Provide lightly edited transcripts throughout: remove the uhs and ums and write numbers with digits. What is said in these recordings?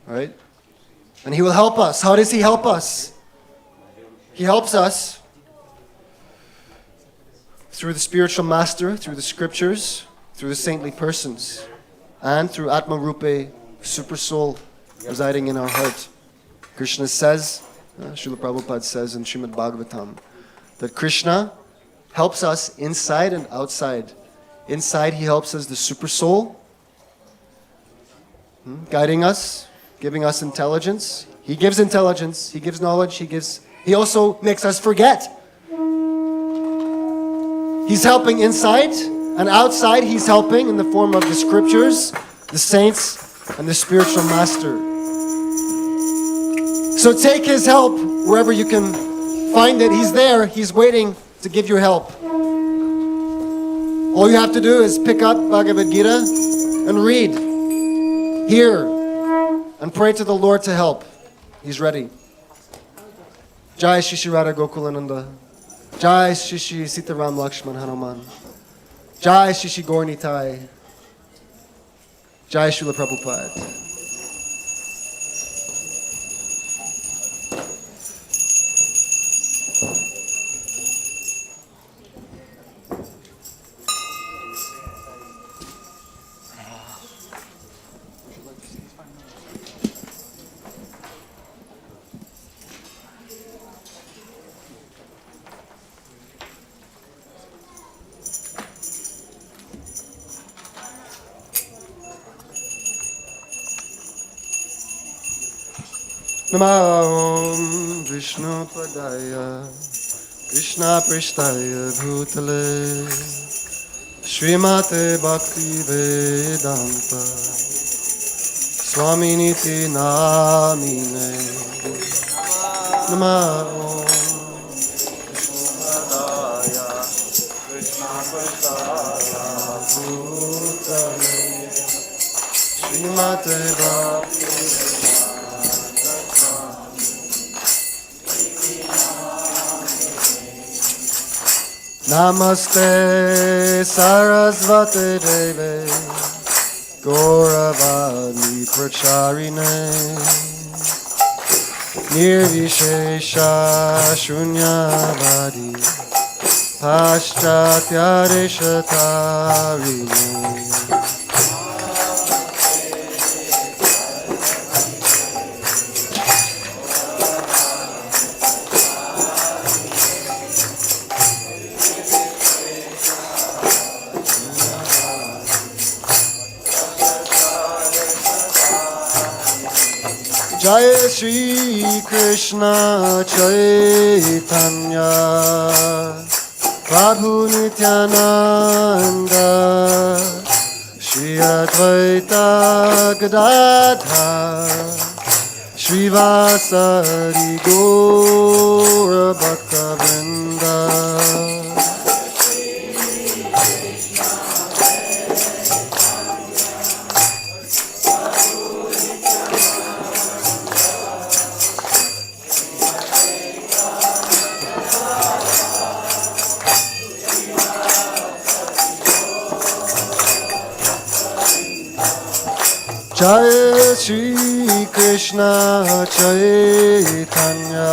right? And He will help us. How does He help us? He helps us through the spiritual master, through the scriptures, through the saintly persons, and through Atma Rupe, super soul residing in our heart. Krishna says, Srila Prabhupada says in Srimad Bhagavatam, that Krishna helps us inside and outside. Inside, He helps us, the super soul, guiding us, giving us intelligence. He gives intelligence, He gives knowledge, He also makes us forget. He's helping inside, and outside He's helping in the form of the scriptures, the saints, and the spiritual master. So take His help wherever you can find it. He's there, He's waiting to give you help. All you have to do is pick up Bhagavad Gita and read, hear, and pray to the Lord to help. He's ready. Jai Shri Shri Radha Gokulananda. Jai Shri Shri Sitaram Lakshman Hanuman. Jai Shri Shri Gaur Nitai. Jai Srila Prabhupada. Namo Vishnu Padaya Krishna Prishtaya Bhutale Srimate Bhaktivedanta Swaminiti Namine Namo Vishnu Padaya Krishna Prishtaya Bhutale Srimate Bhaktivedanta Namaste Sarasvate Deve Gauravani Pracharine Nirvishesha Shunyavadi Paschatya Deshatarine Jai Shri Krishna Chaitanya Prabhu Nityananda Shri Advaita Gadadhar Shri Vasari Gaura Bhaktivedanta Jai Shri Krishna Chaitanya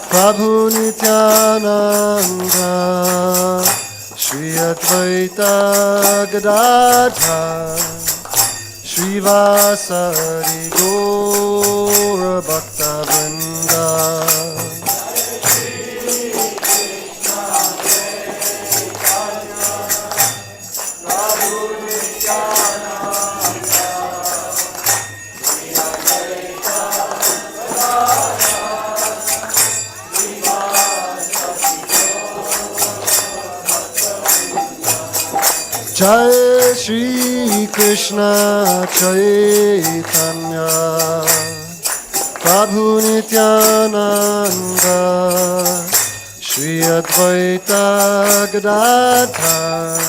Prabhu Nityananda Shri Advaita Gadadhar Shri Vasari Gaura Bhaktivedanta Jai Shri Krishna Chaitanya Prabhu Nityananda Shri Advaita Gadadhar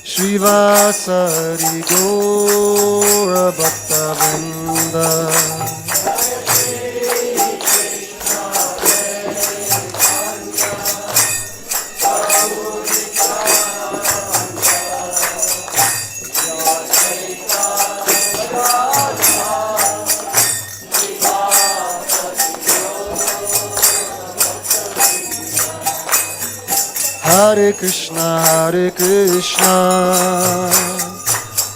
Shri Vasari Gaura Bhaktivedanta Hare Krishna,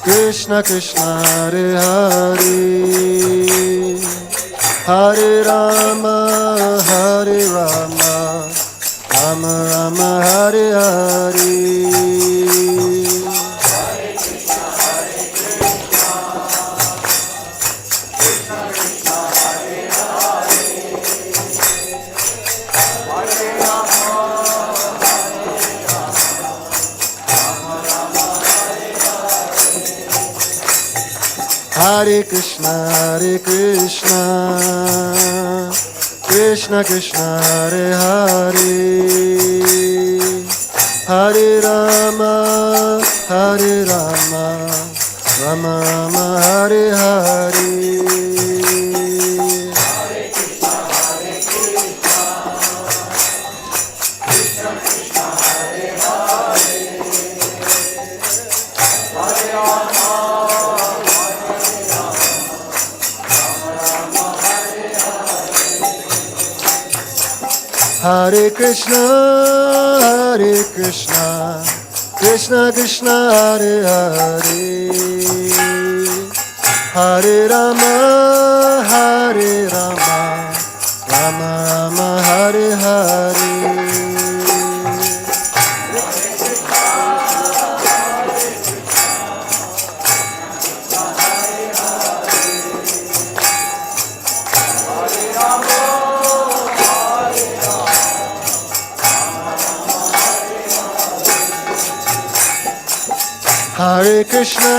Krishna Krishna, Hare Hare, Hare Rama, Hare Rama, Rama Rama, Hare Hare. Hare Krishna, Krishna Krishna, Hare Hare, Hare Rama, Hare Rama, Rama Rama, Hare Hare. Hare Krishna, Krishna Krishna, Hare Hare, Hare Rama, Hare Rama, Rama Rama, Hare Hare. Hare Krishna,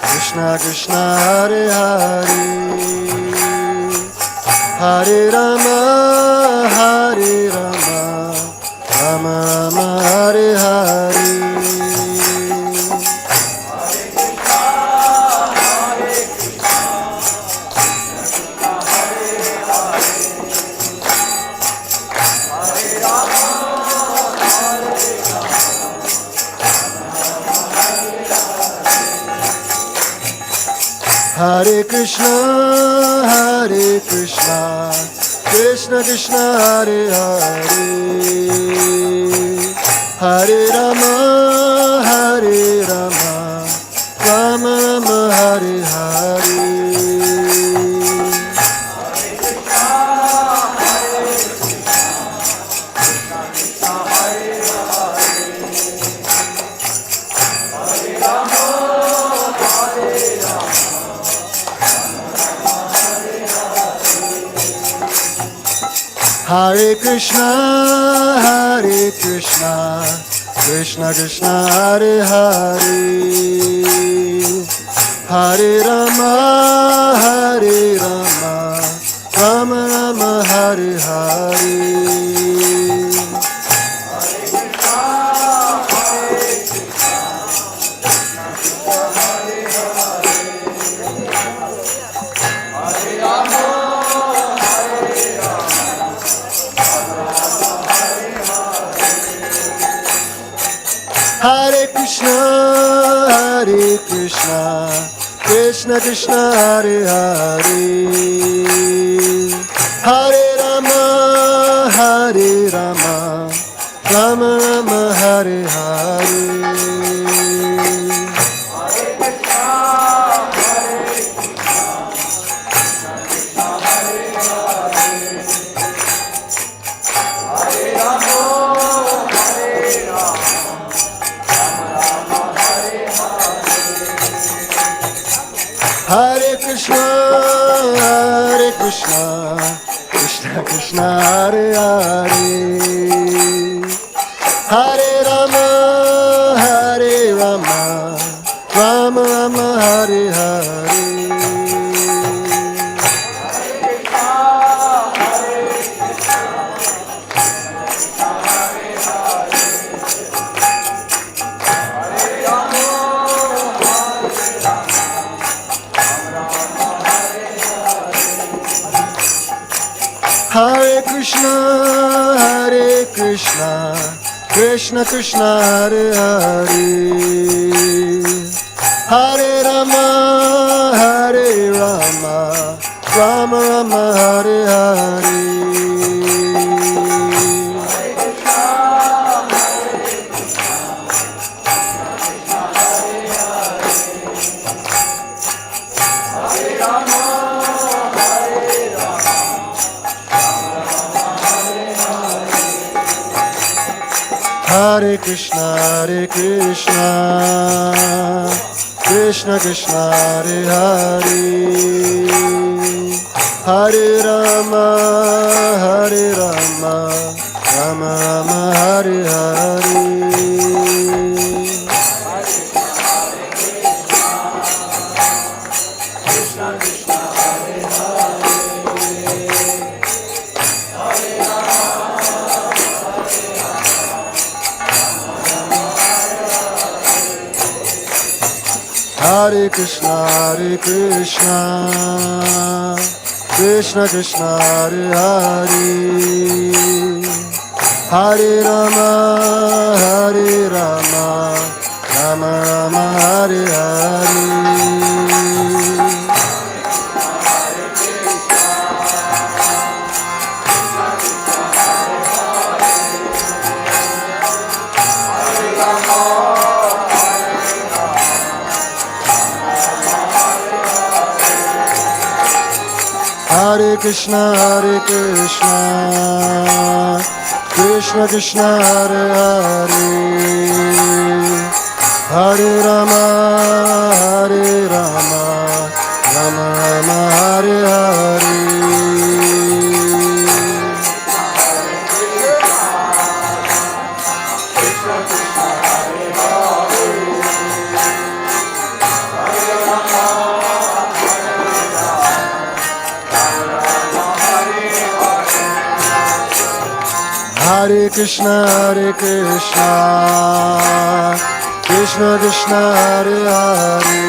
Krishna Krishna, Hare Hare, Hare Rama, Hare Rama, Rama Rama, Hare Hare. Hare Krishna, Krishna Krishna, Hare Hare, Hare Rama, Hare Rama, Rama Rama, Hare Hare. Hare Krishna, Krishna Krishna, Hare Hare, Hare Rama, Hare Rama, Rama Rama, Hare Hare. Hare Krishna, Krishna Krishna, Hare Hare, Hare Rama, Hare Rama, Rama Rama, Hare Hare. Hare Krishna, Krishna Krishna, Hare Hare, Hare Rama, Hare Rama, Rama Rama, Hare Hare. Hare Krishna, Krishna Krishna, Hare Hare, Hare Rama, Hare Rama, Rama Rama, Hare Hare. Hare Krishna, Krishna Krishna, Hare Hare, Hare Rama, Rama Rama, Hare Hare. Hare Krishna, Krishna Krishna, Hare Hare, Hare Rama, Rama Rama, Hare Hare. Hare Krishna, Krishna Krishna, Hare Hare, Hare Rama, Rama Rama, Hare Hare. Hare Krishna, Krishna Krishna, Hare Hare,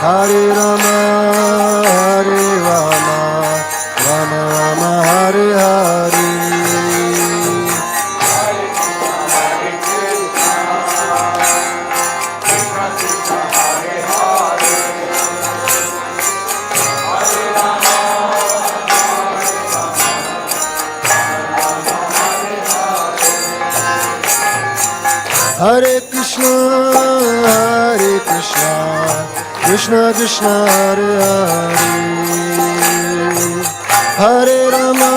Hare Rama, Rama Rama, Hare Hare. Hare Krishna, Krishna Krishna, Hare Hare, Hare Rama,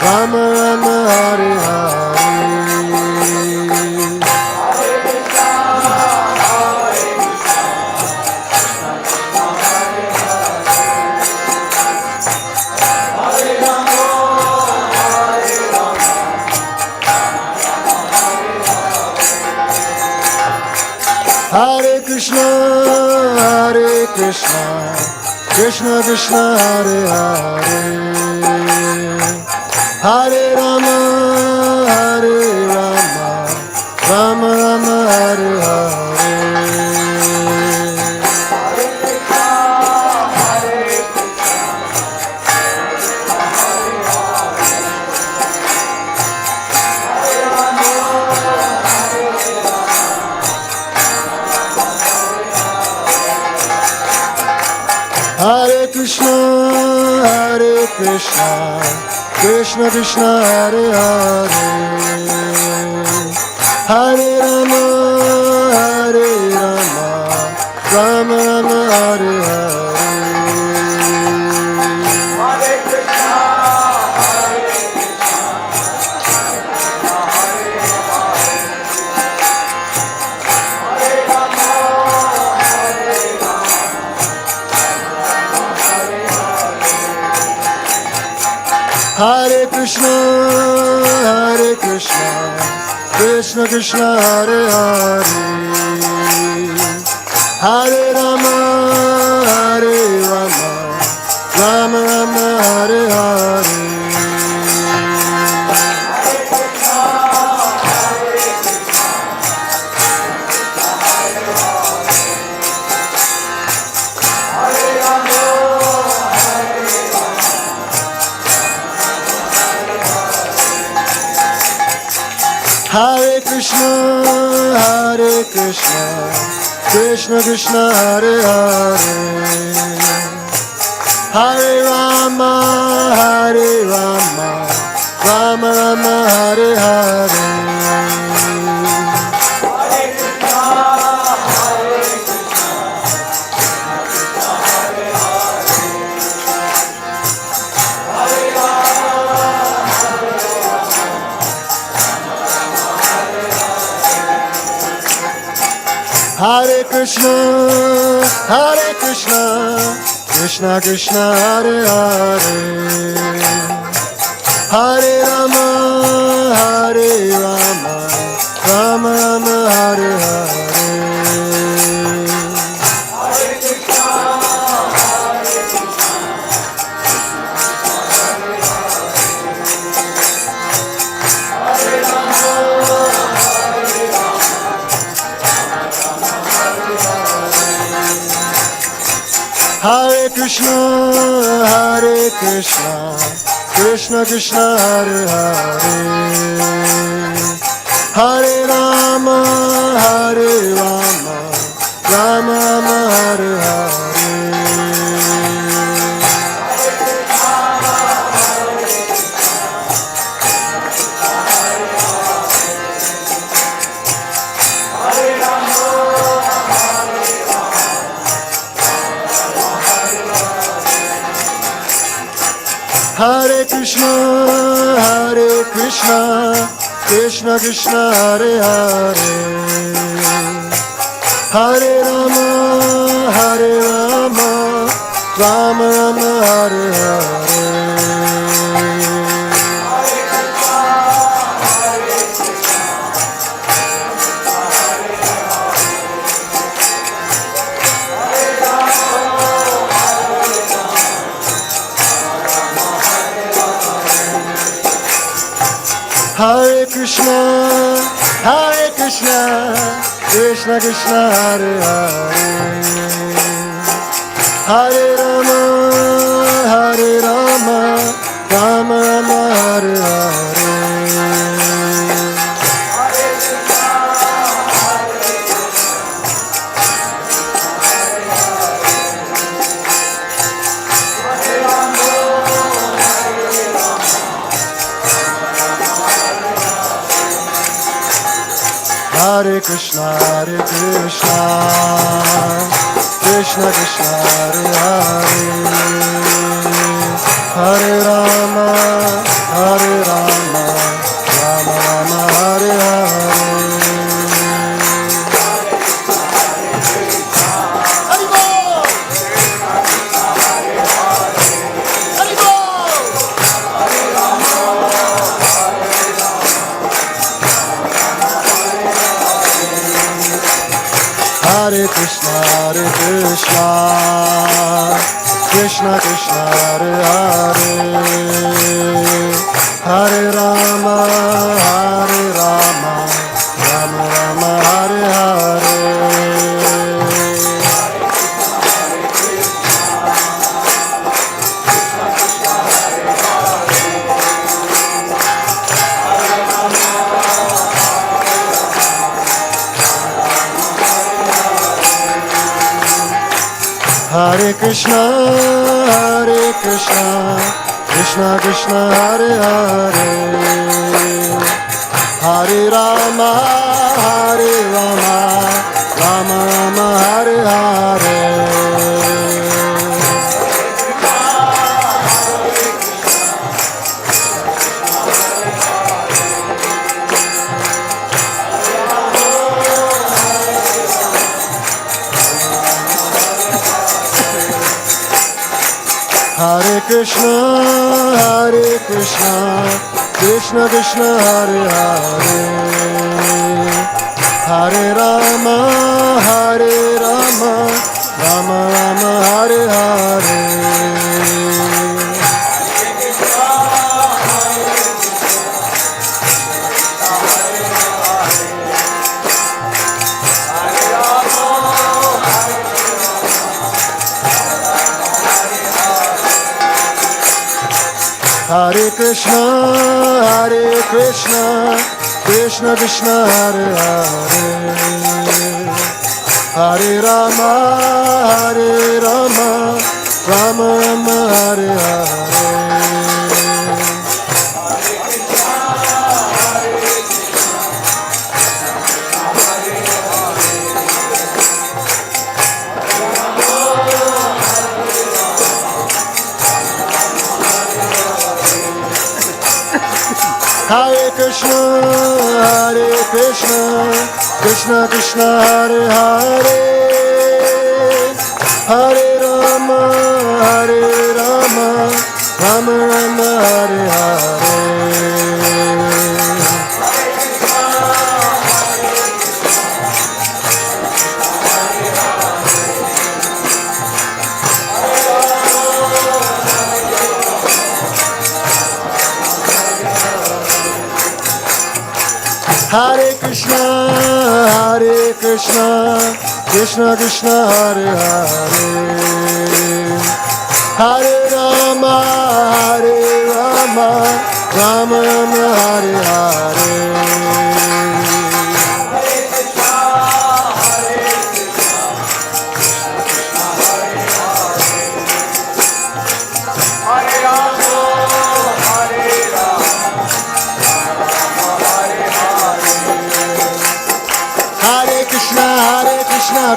Rama Rama, Hare Hare. Hare Krishna, Krishna Krishna, Hare Hare, Hare Rama, Rama Rama, Hare Hare. Hare Krishna, Krishna Krishna, Hare Hare, Hare Rama, Rama Rama, Hare Hare. Hare Krishna, Krishna Krishna, Hare Hare, Hare Rama, Rama Rama, Hare Hare. Hare Krishna, Krishna Krishna, Hare Hare, Hare Rama, Rama Rama, Hare Hare. Hare Krishna, Krishna Krishna, Hare Hare, Hare Rama, Rama Rama, Hare Hare. Hare Krishna, Krishna Krishna, Hare Hare, Hare Rama, Rama Rama, Hare Hare. Hare Krishna, Krishna Krishna, Hare Hare, Hare Rama, Rama Rama, Hare Hare. Hare Krishna, Krishna Krishna, Hare Hare, Hare Rama, Rama Rama, Hare Hare. Hare Krishna, Krishna Krishna, Hare Hare, Hare Rama, Rama Rama, Hare Hare. Hare Krishna, Krishna Krishna, Hare Hare, Hare Rama, Rama Rama, Hare Hare. Hare Krishna, Krishna Krishna, Hare Hare, Hare Rama, Rama Rama, Hare Hare. Hare Krishna, Krishna Krishna, Hare Hare, Hare Rama, Rama Rama, Hare Hare. Hare Krishna, Krishna Krishna, Hare Hare, Hare Rama, Rama Rama, Hare Hare. Hare Krishna, Krishna Krishna Hare Hare, Hare Rama, Rama Rama Hare Hare. Hare Krishna, Krishna Krishna Hare Hare, Hare Rama, Rama Rama Hare Hare.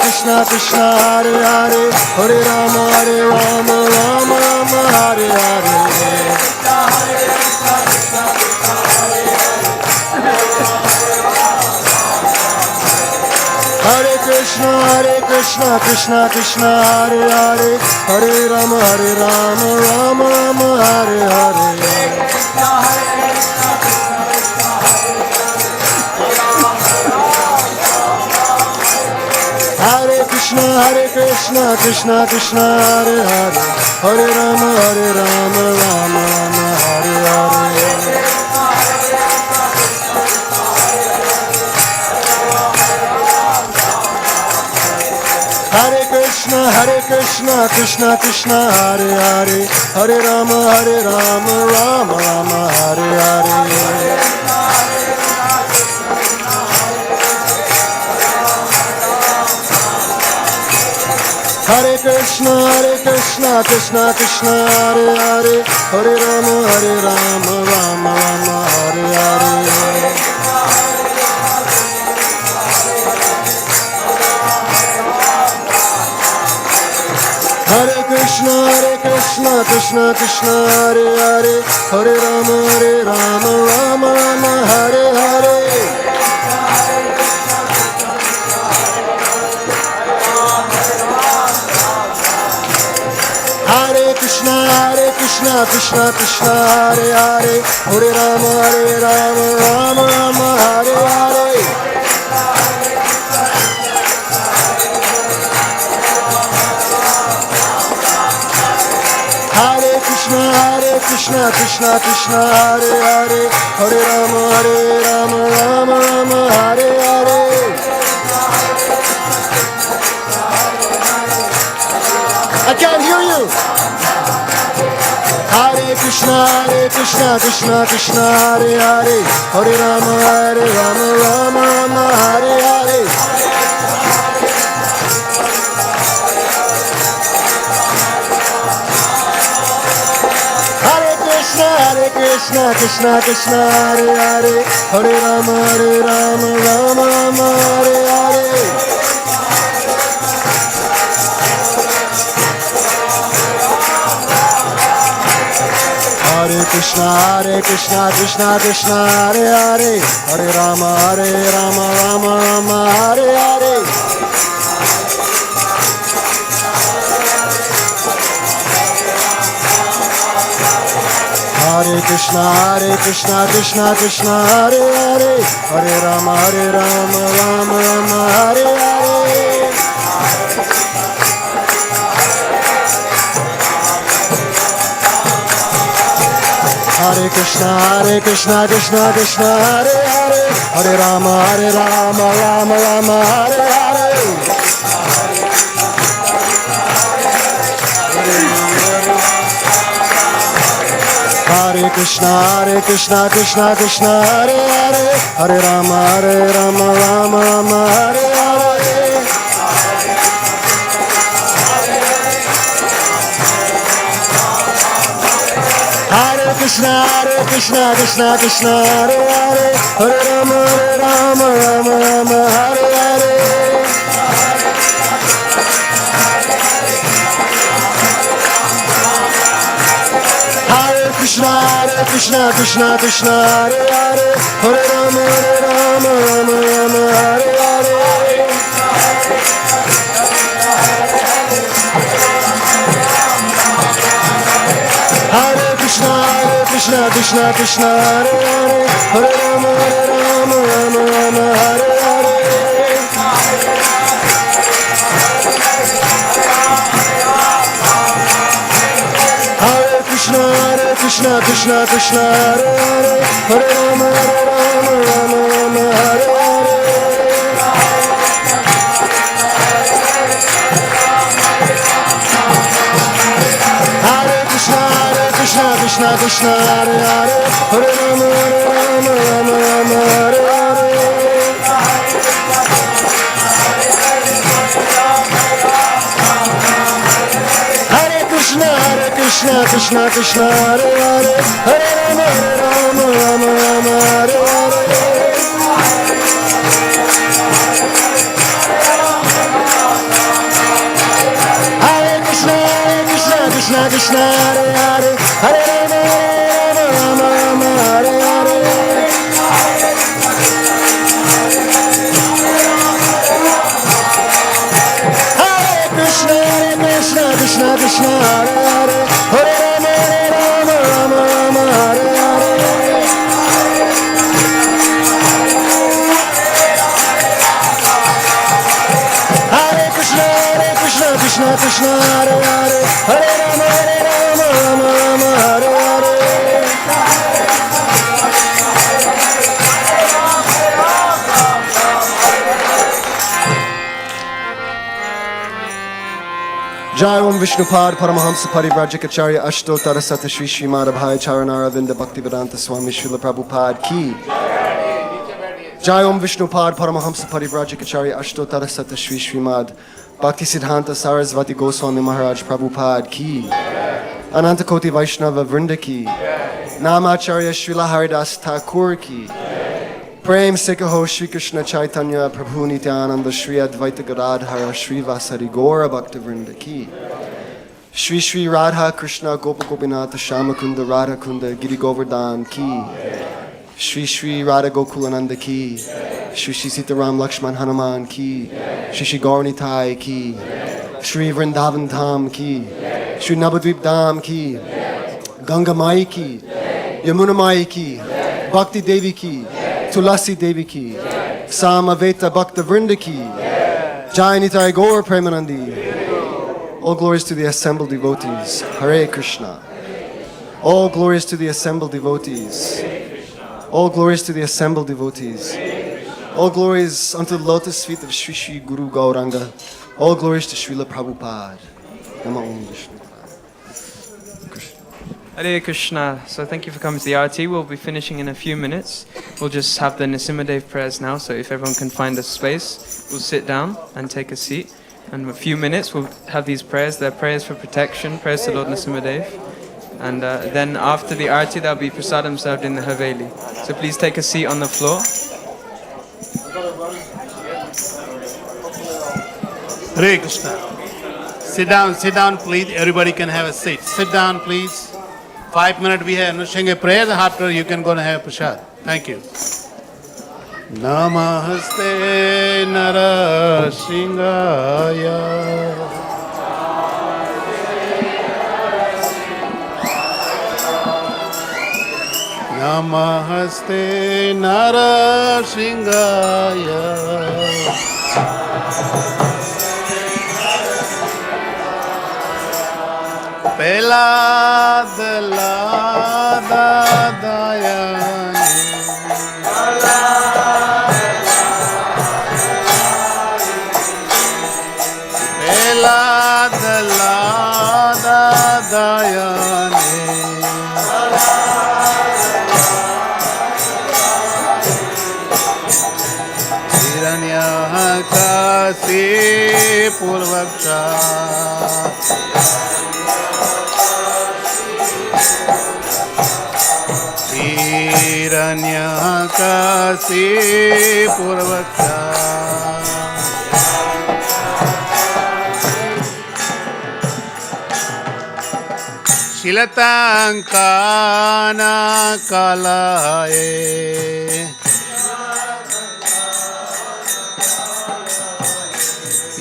Krishna Krishna Hare Hare, Hare Rama Rama Rama Hare Hare. Hare Krishna Krishna Krishna Hare Hare, Hare Rama Rama Rama Hare Hare. Hare Krishna Krishna Krishna Hare Hare, Hare Rama Rama Rama Hare Hare. Hare Krishna Krishna Krishna Hare Hare, Hare Rama Rama Rama Hare Hare. Hare Krishna Krishna Krishna Hare Hare, Hare Rama Rama Rama Hare Hare. Hare Krishna Krishna Krishna Hare Hare, Hare Rama Rama Rama Hare Hare. Hare Krishna Krishna Krishna Hare Hare, Hare Rama Rama Rama Hare Hare. Hare Krishna Krishna Krishna Hare Hare, Hare Rama Rama Rama Hare Hare. I can't hear you. Hare Krishna Krishna Krishna Hare Hare, Hare Rama Rama Hare Hare. Hare Krishna Krishna Krishna Hare Hare, Hare Rama Rama Hare Hare. Hare Krishna Krishna Krishna Hare Hare, Hare Rama Rama Hare Hare. Hare Krishna Krishna Krishna Hare Hare, Hare Rama Rama Hare Hare. Hare Krishna Krishna Krishna Hare Hare, Hare Rama Rama Hare Hare. Hare Krishna Krishna Hare Hare, Hare Rama Rama Hare Hare. Hare Krishna Krishna Hare Hare, Hare Rama Rama Hare Hare. Hare Krishna Krishna Hare Hare, Hare Rama Rama Hare Hare. Krishna, Krishna Krishna, Hare Hare, Hare Rama, Rama Rama, Hare Hare. Hare Krishna, Krishna Krishna, Hare Hare, Hare Rama, Rama Rama, Hare Hare. Hare Krishna, Krishna Krishna, Hare Hare, Hare Rama, Rama Rama, Hare Hare. Hare Krishna, Krishna Krishna, Hare Hare, Hare Rama, Rama Rama, Hare Hare. Hare Krishna, Krishna Krishna, Hare Hare, Hare Rama, Rama Rama, Hare Hare. Hare Krishna, Krishna Krishna, Hare Hare, Hare Rama, Rama Rama, Hare Hare. Hare Krishna, Krishna Krishna, Hare Hare, Hare Rama, Rama Rama, Hare Hare. Jai Om Vishnupad Paramahamsa Parivrajikacharya Ashtotara Sata Shri Srimad Abhaya Charanara Vinda Bhaktivedanta Swami Srila Prabhupada Ki. Jai Om Vishnupad Paramahamsa Parivrajikacharya Ashtotara Sata Shri Srimad Bhaktisiddhanta Sarasvati Goswami Maharaj Prabhupada Ki. Anantakoti Vaishnava Vrinda Ki. Namacharya Srila Haridas Thakur Ki. Prem Sikaho Shri Krishna Chaitanya Prabhu Nityananda Shri Advaita Gadadhara Shri Vasari Gaura Bhakta Vrinda Ki. Shri Shri Radha Krishna Gopa Gopinatha Shamakunda Radha Kunda Giri Govardhan Ki. Shri Shri Radha Gokulananda Ki. Shri Shri Sitaram Lakshman Hanuman Ki. Shri Shri Gauranitai Ki. Shri Vrindavan Dham Ki. Shri Navadvip Dham Ki. Ganga Mai Ki. Yamuna Mai Ki. Bhakti Devi Ki. Tulasi Devi Ki, Samaveta Bhakta Vrinda Ki, Jai Nitai Gaur Premanandi. All glories to the assembled devotees. Hare Krishna. All glories to the assembled devotees. All glories to the assembled devotees. All glories unto the lotus feet of Shri Shri Guru Gauranga. All glories to Srila Prabhupada. Nama Om Vishnu. Hare Krishna. So thank you for coming to the RT. We'll be finishing in a few minutes. We'll just have the Nrsimhadev prayers now. So if everyone can find a space, we'll sit down and take a seat. And in a few minutes, we'll have these prayers. They're prayers for protection, prayers to Lord Nrsimhadev. And then after the Arti, there'll be prasadam served in the Haveli. So please take a seat on the floor. Hare Krishna. Sit down, please. Everybody can have a seat. Sit down, please. 5 minutes we have Nrsimha prayer. After you can go and have prasad. Thank you. Namaste Narasingaya. Namaste Narasingaya. Pelada dayani. Pelada dayani. Hiranyakasi purvaksha. Hiranyakasi purvaksha. Shilatankana kalaye.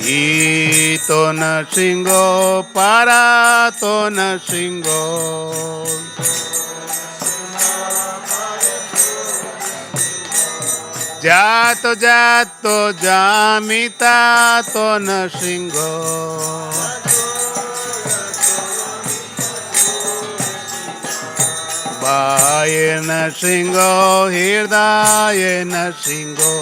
Ito Nrsingo parato Nrsingo. Jato jato jamita to nasingo. Baye nasingo hirdaye nasingo.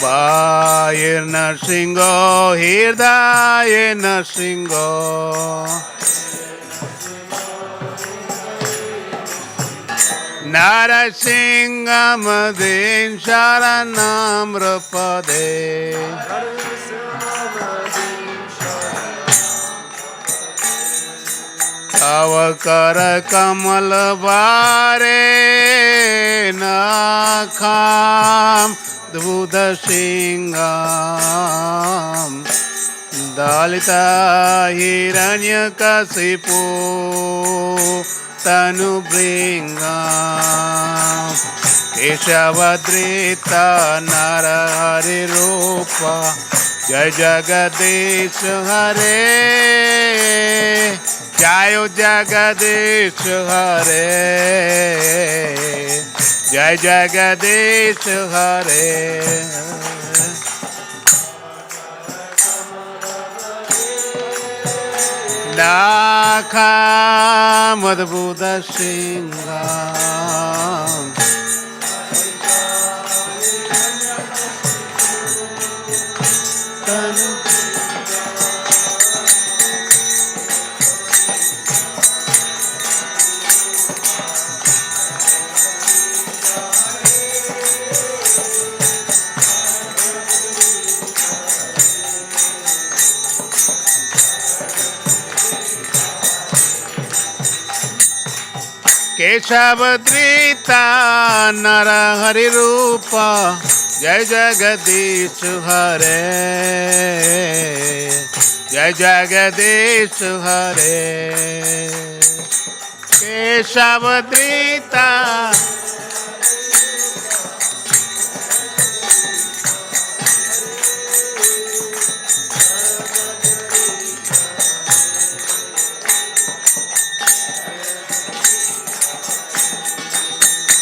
Baye nasingo hirdaye nasingo. Narasingam Din Sharanam Rapade. Tavakara Kamal Vare Nakham Dvuda Singam Dalita Hiranya Kasipu Tanu bringam Keshavadrita Narahari Rupa Jai Jagadish Hare Jayo Jagadish Hare Jai Jagadish Hare Nakham Adbhuta Singam Keshavadrita Narahari Rupa Jai Jagadish Hare Jai Jagadish Hare Keshavadrita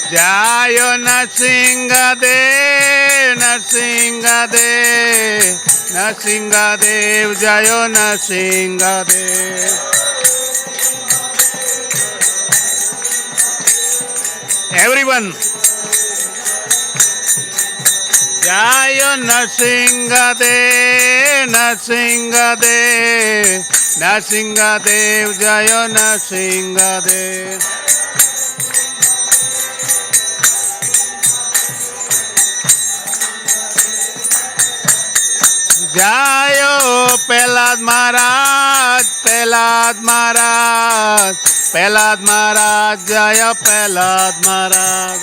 Jayo Narsingadev, Narsingadev, Narsingadev, Jayo Narsingadev. Everyone. Jayo Narsingadev, Narsingadev, Narsingadev, Jayo Narsingadev. Jayo Pelad Maharaj, Pelad Maharaj, Pelad Maharaj, Jayo Pelad Maharaj.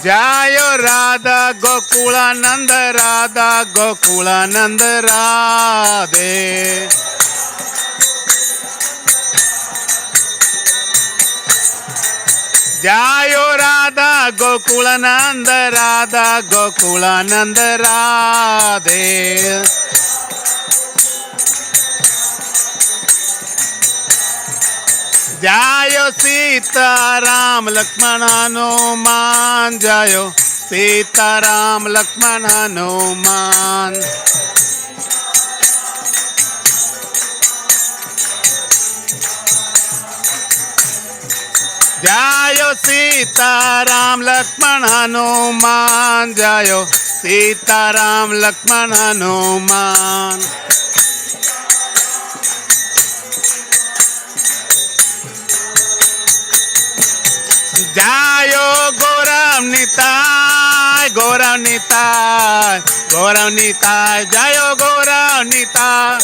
Jayo Radha Gokulananda, Radha Gokulananda Radhe. Jayo Radha Gokulananda, Radha Gokulananda Radhe. Jayo Sita Ram Lakshmana Hanuman, Jayo Sita Ram Lakshmana Hanuman. Jayo Sita Ram Lakshmana Hanuman, Jayo Sita Ram Lakshmana Hanuman. Jayo Goram Nitai, Goram Nitai, Goram Nitai, Jayo Goram Nitai.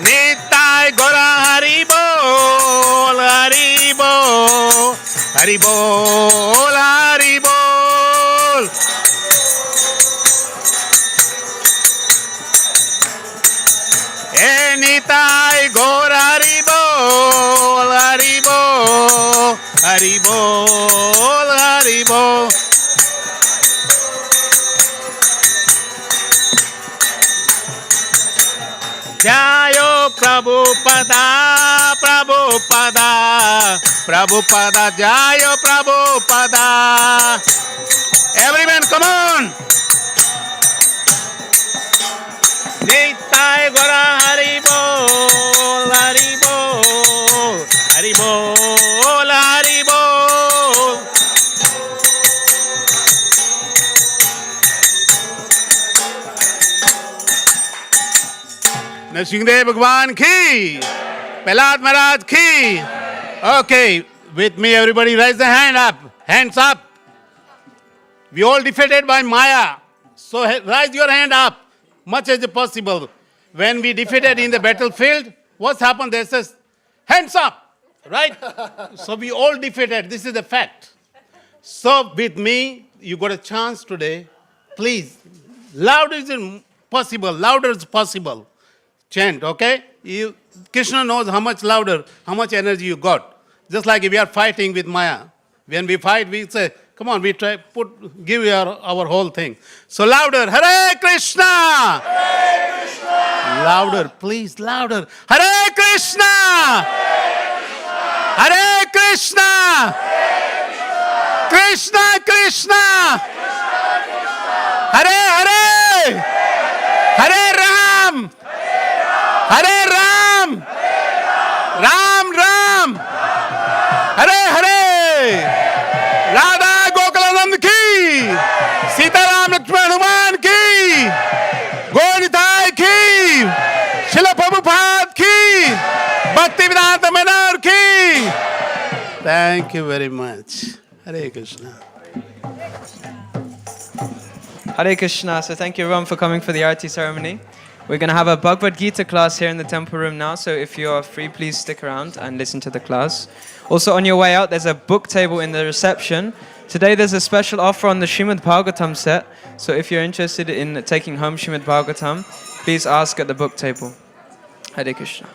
Nitai Gora Hari Bol, Hari Bol, Hari Bol, Hari Bol. Nitai Gora Hari Bol, Hari Bol, Hari Bol, Hari Haribo. Jayo Prabhupada, Prabhupada, Prabhupada, Jayo Prabhupada. Everyone, come on. Nitai Gora Haribol, Haribol, Haribol, Haribol. Nrsimhadev Bhagwan ki, Prahlad Maharaj ki. Okay, with me everybody raise the hand up, hands up. We all defeated by Maya. So raise your hand up, much as possible. When we defeated in the battlefield, what's happened? They says, hands up, right? So we all defeated, this is the fact. So with me, you got a chance today. Please, louder is possible, louder is possible. Chant, okay? Krishna knows how much louder, how much energy you got. Just like if we are fighting with Maya. When we fight, we say, come on, we try, give our whole thing. So louder, Hare Krishna! Hare Krishna! Louder, please, louder. Hare Krishna! Hare Krishna! Hare Krishna! Krishna Krishna! Hare Hare! Hare Ram! Hare Ram! Ram Ram! Hare Hare! Radha Gokulanand ki! Sitaram Lakshman Hanuman ki! Gaurnitai ki! Srila Prabhupada ki! Bhaktivedanta Manor ki! Thank you very much. Hare Krishna. Hare Krishna. So thank you everyone for coming for the Arati ceremony. We're going to have a Bhagavad Gita class here in the temple room now, so if you are free, please stick around and listen to the class. Also, on your way out, there's a book table in the reception. Today, there's a special offer on the Srimad Bhagavatam set, so if you're interested in taking home Srimad Bhagavatam, please ask at the book table. Hare Krishna.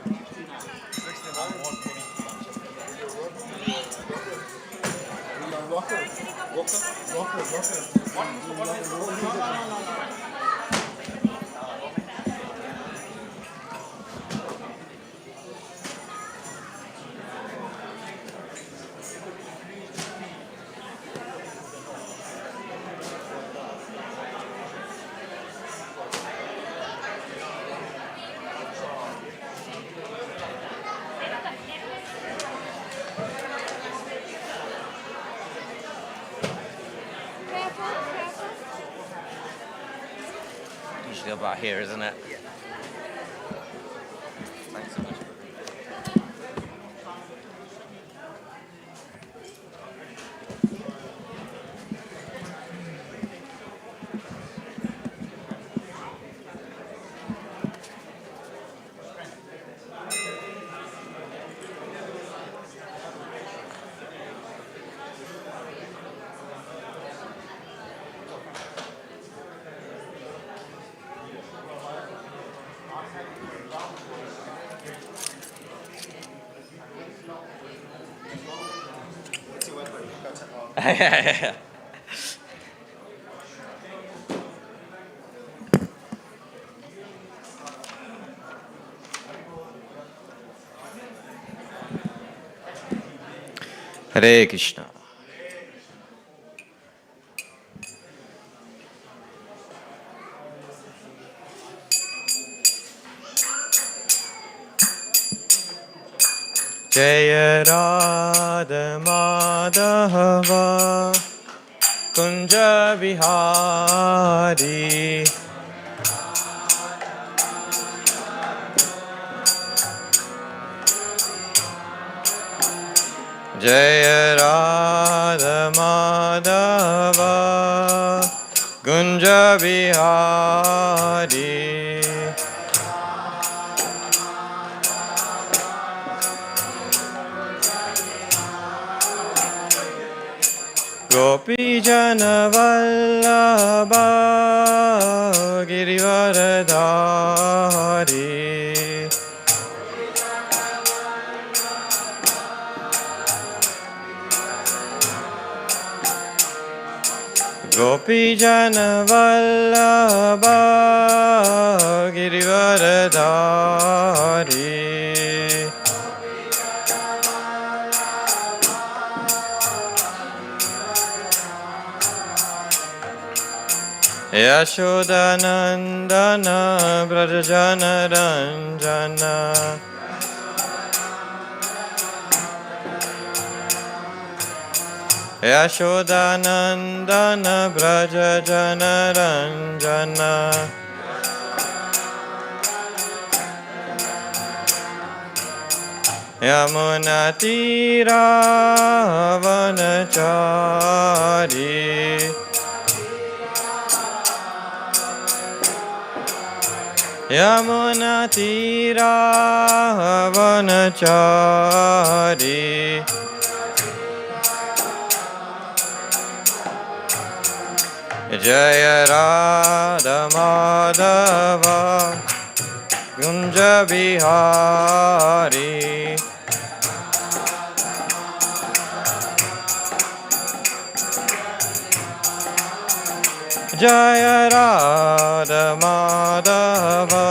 Usually about here, isn't it? Yeah. Thanks so much. Yeah. Hare Krishna. Jaya Radha Madhava Kunja Vihari Jaya Radha Madhava Kunja Vihari Gopi Jana Vallabha Girivaradhari Gopijana Vallabha Girivaradhari Yashodanandana Brajajana Ranjana Yashodanandana Brajajana Ranjana Yamunatira Vanachari Yamunatira Vanachari Jaya Radha Madhava Gunja Bihari Jaya Radha Madhava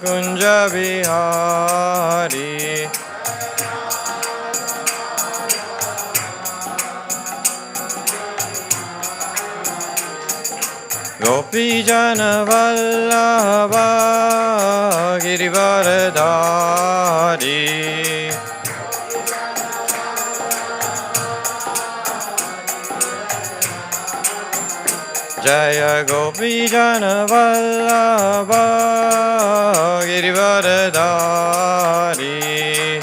Gunja Bihari Gopijana Vallabha Girivaradhari Jaya Gopijana Vallabha Girivaradhari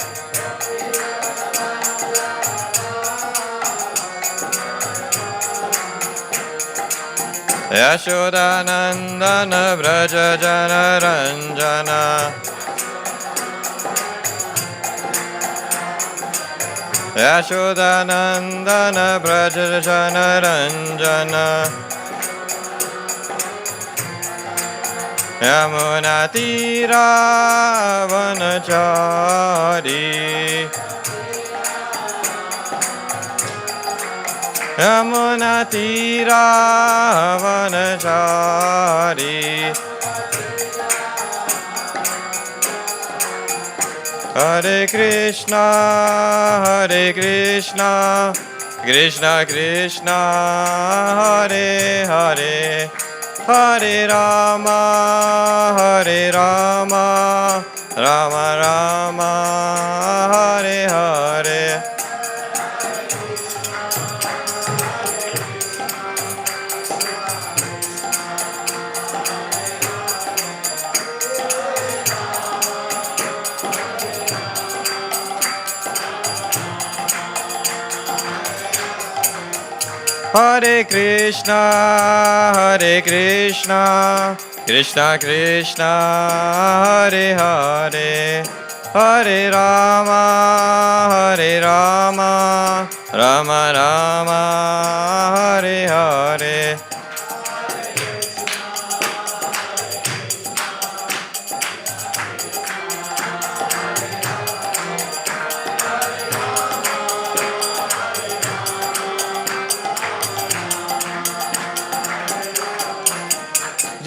Yashodanandana Brajajana Ranjana Yashodanandana Brajajana Ranjana Yamunatira Vanachari Yamunatira Vanachari Hare Krishna Krishna Krishna Hare Hare Hare Rama Rama Rama Hare Hare Hare Krishna Krishna Krishna Hare Hare Hare Rama Rama Rama Hare Hare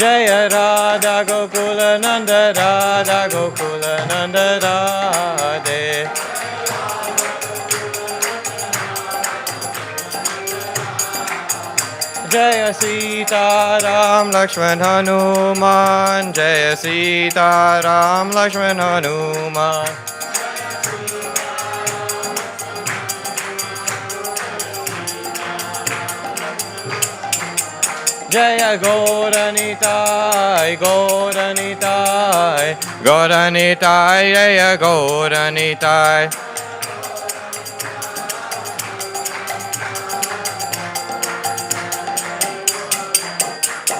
Jaya Radha Gokula Nanda Radha Gokula Nanda Radhe Jaya Sita Ram Lakshman Hanuman Jaya Sita Ram Lakshman Hanuman Jaya Gauranitai, Gauranitai, Gauranitai, Jaya Gauranitai.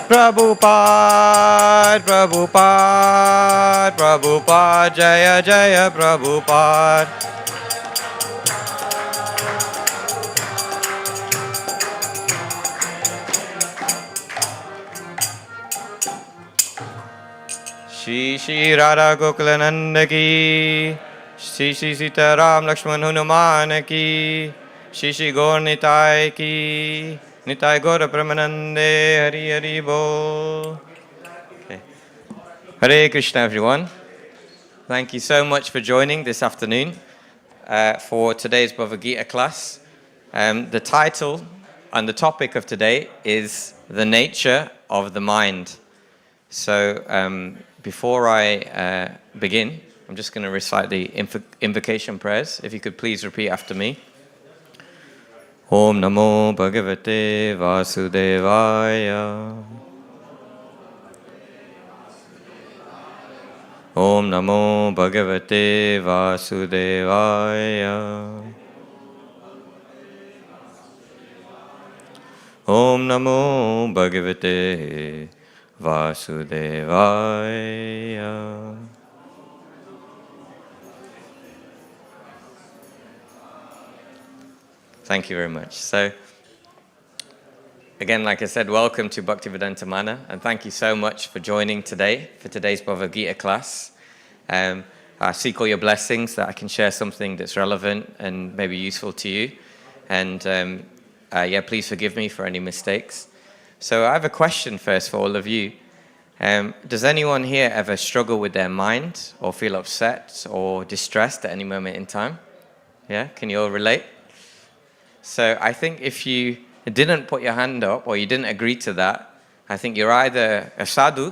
Prabhupada, Prabhupada, Prabhupada, Jaya Jaya Prabhupada. Shri Shri Radha Gokulananda ki, Shri Shri Sita Ram Lakshman Hanuman ki, Shri Shri Gaur Nitai ki, Nitai Gaura Pramanande, Hari Hari Bol. Okay. Hare Krishna, everyone. Thank you so much for joining this afternoon for today's Bhagavad Gita class. The title and the topic of today is the nature of the mind. So before I begin, I'm just going to recite the invocation prayers. If you could please repeat after me. Om Namo Bhagavate Vasudevaya. Om Namo Bhagavate Vasudevaya. Om Namo Bhagavate Vasudevaya. Thank you very much. So, again, like I said, welcome to Bhaktivedanta Manor, and thank you so much for joining today for today's Bhagavad Gita class. I seek all your blessings that I can share something that's relevant and maybe useful to you. And please forgive me for any mistakes. So I have a question first for all of you. Does anyone here ever struggle with their mind or feel upset or distressed at any moment in time? Yeah, can you all relate? So I think if you didn't put your hand up or you didn't agree to that, I think you're either a sadhu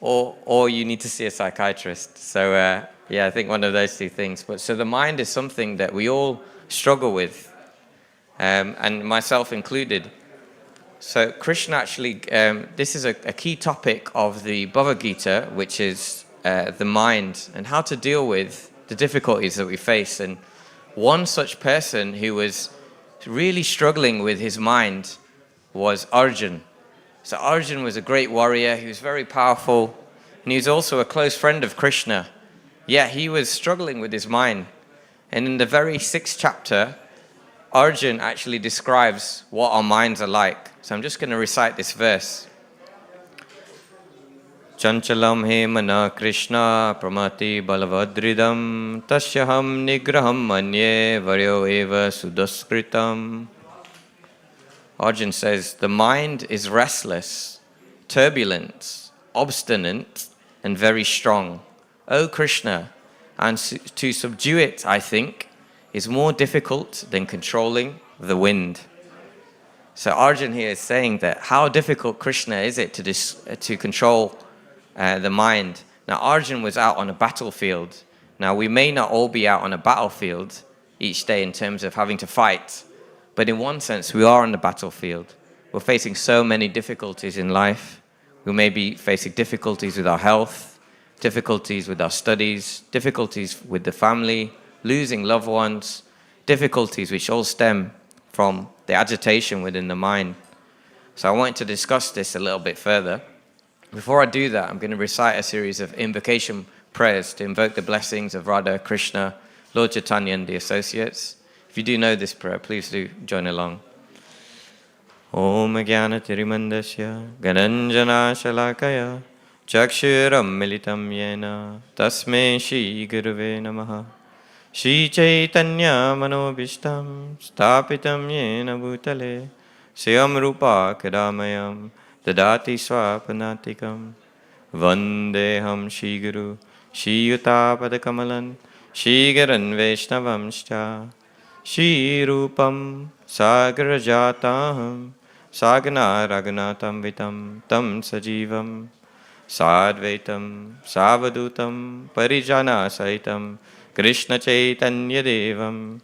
or you need to see a psychiatrist. So I think one of those two things. But so the mind is something that we all struggle with, and myself included. So Krishna actually, this is a key topic of the Bhagavad Gita, which is the mind and how to deal with the difficulties that we face. And one such person who was really struggling with his mind was Arjun. So Arjun was a great warrior, he was very powerful, and he was also a close friend of Krishna. Yet he was struggling with his mind. And in the very 6th chapter, Arjun actually describes what our minds are like. So I'm just going to recite this verse. Chanchalam he mana Krishna pramati balavadridam tasyaham nigraham manye varyo eva sudaskritam. Arjun says, the mind is restless, turbulent, obstinate, and very strong. O Krishna, and to subdue it, I think, is more difficult than controlling the wind. So Arjun here is saying that how difficult Krishna is it to control the mind. Now Arjun was out on a battlefield. Now we may not all be out on a battlefield each day in terms of having to fight, but in one sense we are on the battlefield. We're facing so many difficulties in life. We may be facing difficulties with our health, difficulties with our studies, difficulties with the family, losing loved ones, difficulties which all stem from the agitation within the mind. So I wanted to discuss this a little bit further. Before I do that, I'm going to recite a series of invocation prayers to invoke the blessings of Radha, Krishna, Lord Chaitanya and the associates. If you do know this prayer, please do join along. Om Jnana Tirimandasya Gananjana Shalakaya Chakshuram Militam Yena Tasmai Shri Guruve Namaha Shri Chaitanya Manobishtam Stapitam Yena Bhutale Siyam Rupa Kadamayam Dadati Swapanatikam Vandeham Shri Guru Shri Yuta Padakamalan Shri Garan Vaishnavamscha Shri Rupam Sagarajataham Sagana Raghunatam Vitam Tam Sajivam Sadvaitam Savadutam Parijana Saitam Krishna Chaitanya Devam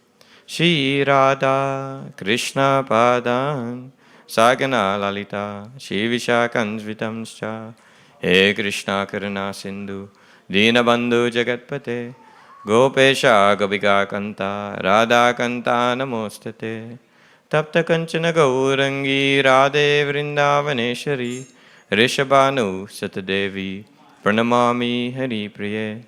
Shri Radha Krishna Padan Sagana Lalita Shri Vishakansvitamscha He Krishna Karuna Sindhu Dinabandhu Jagatpate Gopesha Gopika Kanta Radha Kanta Namostate Tapta Kanchana Gaurangi Radhe Vrindavaneshwari Rishabhanu Satadevi Pranamami Hari Priye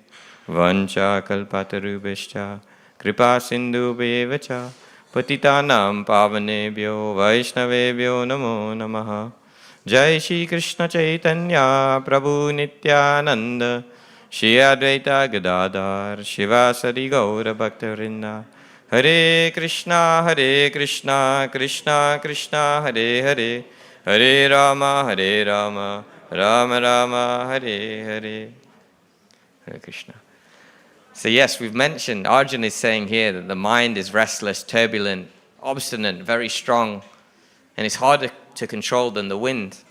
Vancha Kalpatarubhishcha Kripa Sindhu Bevacha Patitanam Pavanebhyo Vaishnavebhyo Namo Namaha Jai Shri Krishna Chaitanya Prabhu Nityananda Shri Advaita Gadadhar Shivasari Gaura Bhaktarinda Hare Krishna, Krishna Krishna, Hare Hare, Hare Rama, Rama Rama, Hare Hare. Hare Krishna. So yes, we've mentioned, Arjuna is saying here that the mind is restless, turbulent, obstinate, very strong, and it's harder to control than the wind.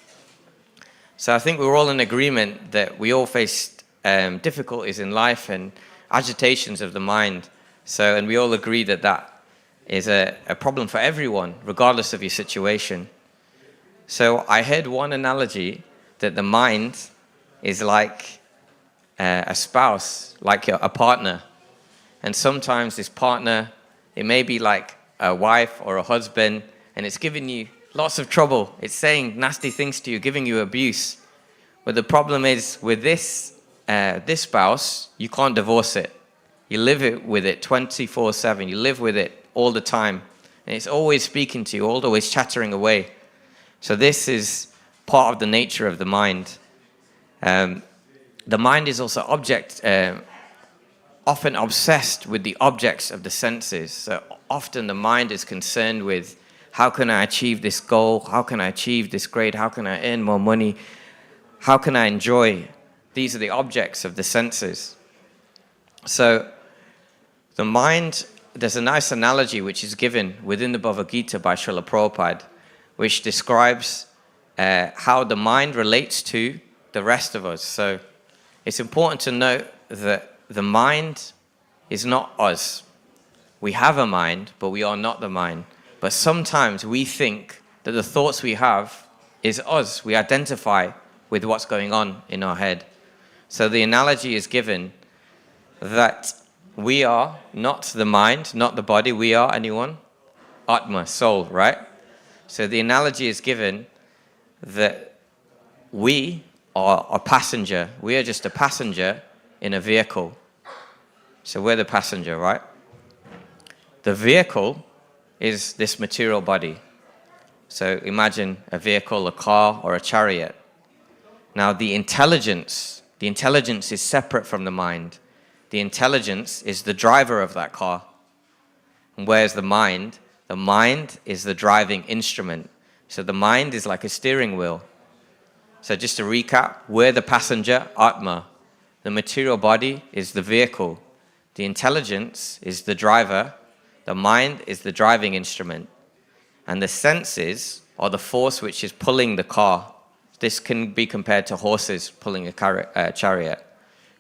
So I think we're all in agreement that we all face difficulties in life and agitations of the mind. So, and we all agree that that is a problem for everyone, regardless of your situation. So I heard one analogy that the mind is like a spouse, like a partner. And sometimes this partner, it may be like a wife or a husband, and it's giving you lots of trouble. It's saying nasty things to you, giving you abuse. But the problem is with this spouse, you can't divorce it. You live with it 24/7. You live with it all the time. And it's always speaking to you, always chattering away. So this is part of the nature of the mind. The mind is also often obsessed with the objects of the senses. So often the mind is concerned with, how can I achieve this goal? How can I achieve this grade? How can I earn more money? How can I enjoy? These are the objects of the senses. So the mind, there's a nice analogy which is given within the Bhagavad Gita by Srila Prabhupada, which describes how the mind relates to the rest of us. So it's important to note that the mind is not us. We have a mind, but we are not the mind. But sometimes we think that the thoughts we have is us. We identify with what's going on in our head. So the analogy is given that we are not the mind, not the body. We are anyone? Atma, soul, right? So the analogy is given that we are a passenger. We are just a passenger in a vehicle. So we're the passenger, right? The vehicle is this material body. So imagine a vehicle, a car, or a chariot. Now the intelligence is separate from the mind. The intelligence is the driver of that car. And where's the mind? The mind is the driving instrument. So the mind is like a steering wheel. So just to recap, we're the passenger, Atma. The material body is the vehicle. The intelligence is the driver. The mind is the driving instrument. And the senses are the force which is pulling the car. This can be compared to horses pulling a chariot.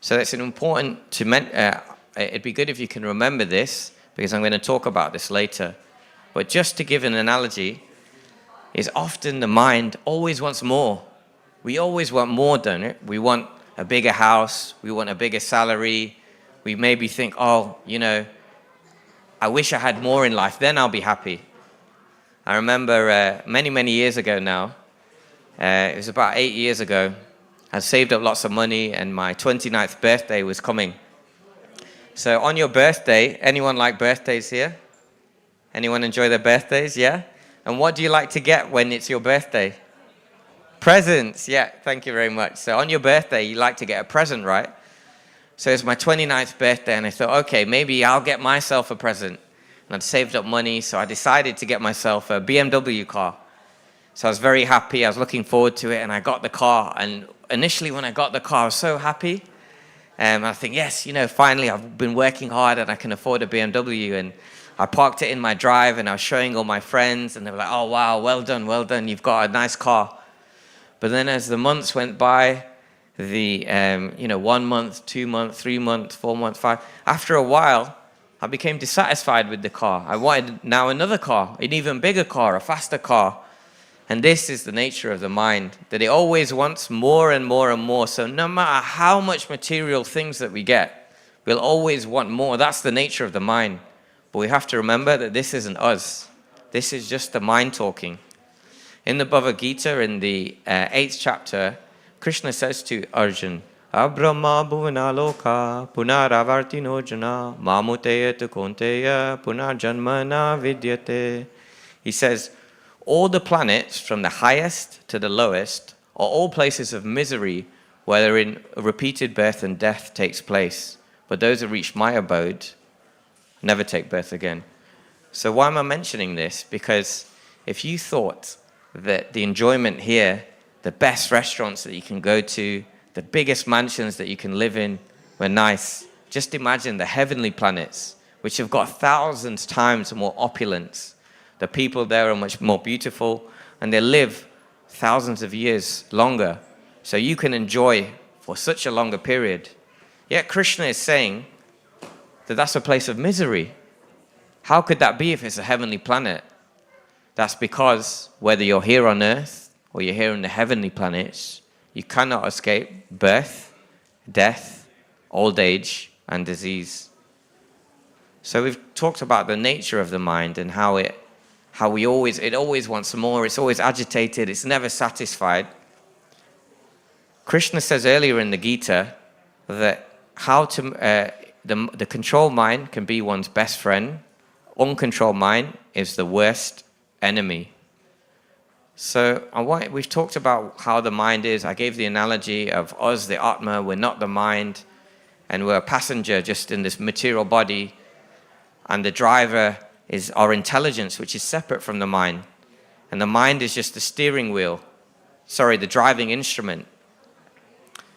So it's an important it'd be good if you can remember this, because I'm going to talk about this later. But just to give an analogy, is often the mind always wants more. We always want more, don't it? We want a bigger house. We want a bigger salary. We maybe think, I wish I had more in life, then I'll be happy. I remember many, many years ago now, it was about 8 years ago, I saved up lots of money and my 29th birthday was coming. So on your birthday, anyone like birthdays here? Anyone enjoy their birthdays, yeah? And what do you like to get when it's your birthday? Presents, yeah, thank you very much. So on your birthday, you like to get a present, right? So it's my 29th birthday and I thought, okay, maybe I'll get myself a present. And I'd saved up money, so I decided to get myself a BMW car. So I was very happy, I was looking forward to it, and I got the car. And initially when I got the car, I was so happy. I think, yes, finally I've been working hard and I can afford a BMW. And I parked it in my drive and I was showing all my friends and they were like, oh wow, well done, you've got a nice car. But then as the months went by, the 1 month, 2 months, 3 months, 4 months, 5, after a while, I became dissatisfied with the car. I wanted now another car, an even bigger car, a faster car. And this is the nature of the mind, that it always wants more and more and more. So no matter how much material things that we get, we'll always want more. That's the nature of the mind. But we have to remember that this isn't us. This is just the mind talking. In the Bhagavad Gita, in the 8th chapter, Krishna says to Arjuna, Abrahma bhuvana loka punaravartino jana mamuteyat konteya punarjanmana vidyate. He says, all the planets from the highest to the lowest are all places of misery wherein repeated birth and death takes place. But those who reach my abode never take birth again. So why am I mentioning this? Because if you thought that the enjoyment here, the best restaurants that you can go to, the biggest mansions that you can live in were nice, just imagine the heavenly planets, which have got 1,000 times more opulence. The people there are much more beautiful, and they live thousands of years longer. So you can enjoy for such a longer period. Yet Krishna is saying that that's a place of misery. How could that be if it's a heavenly planet? That's because whether you're here on earth or you're here in the heavenly planets, you cannot escape birth, death, old age, and disease. So we've talked about the nature of the mind and how it always wants more, it's always agitated, it's never satisfied. Krishna says earlier in the Gita that the controlled mind can be one's best friend, uncontrolled mind is the worst enemy. So we've talked about how the mind is. I gave the analogy of us, the Atma, we're not the mind, and we're a passenger just in this material body, and the driver is our intelligence, which is separate from the mind. And the mind is just the steering wheel. The driving instrument.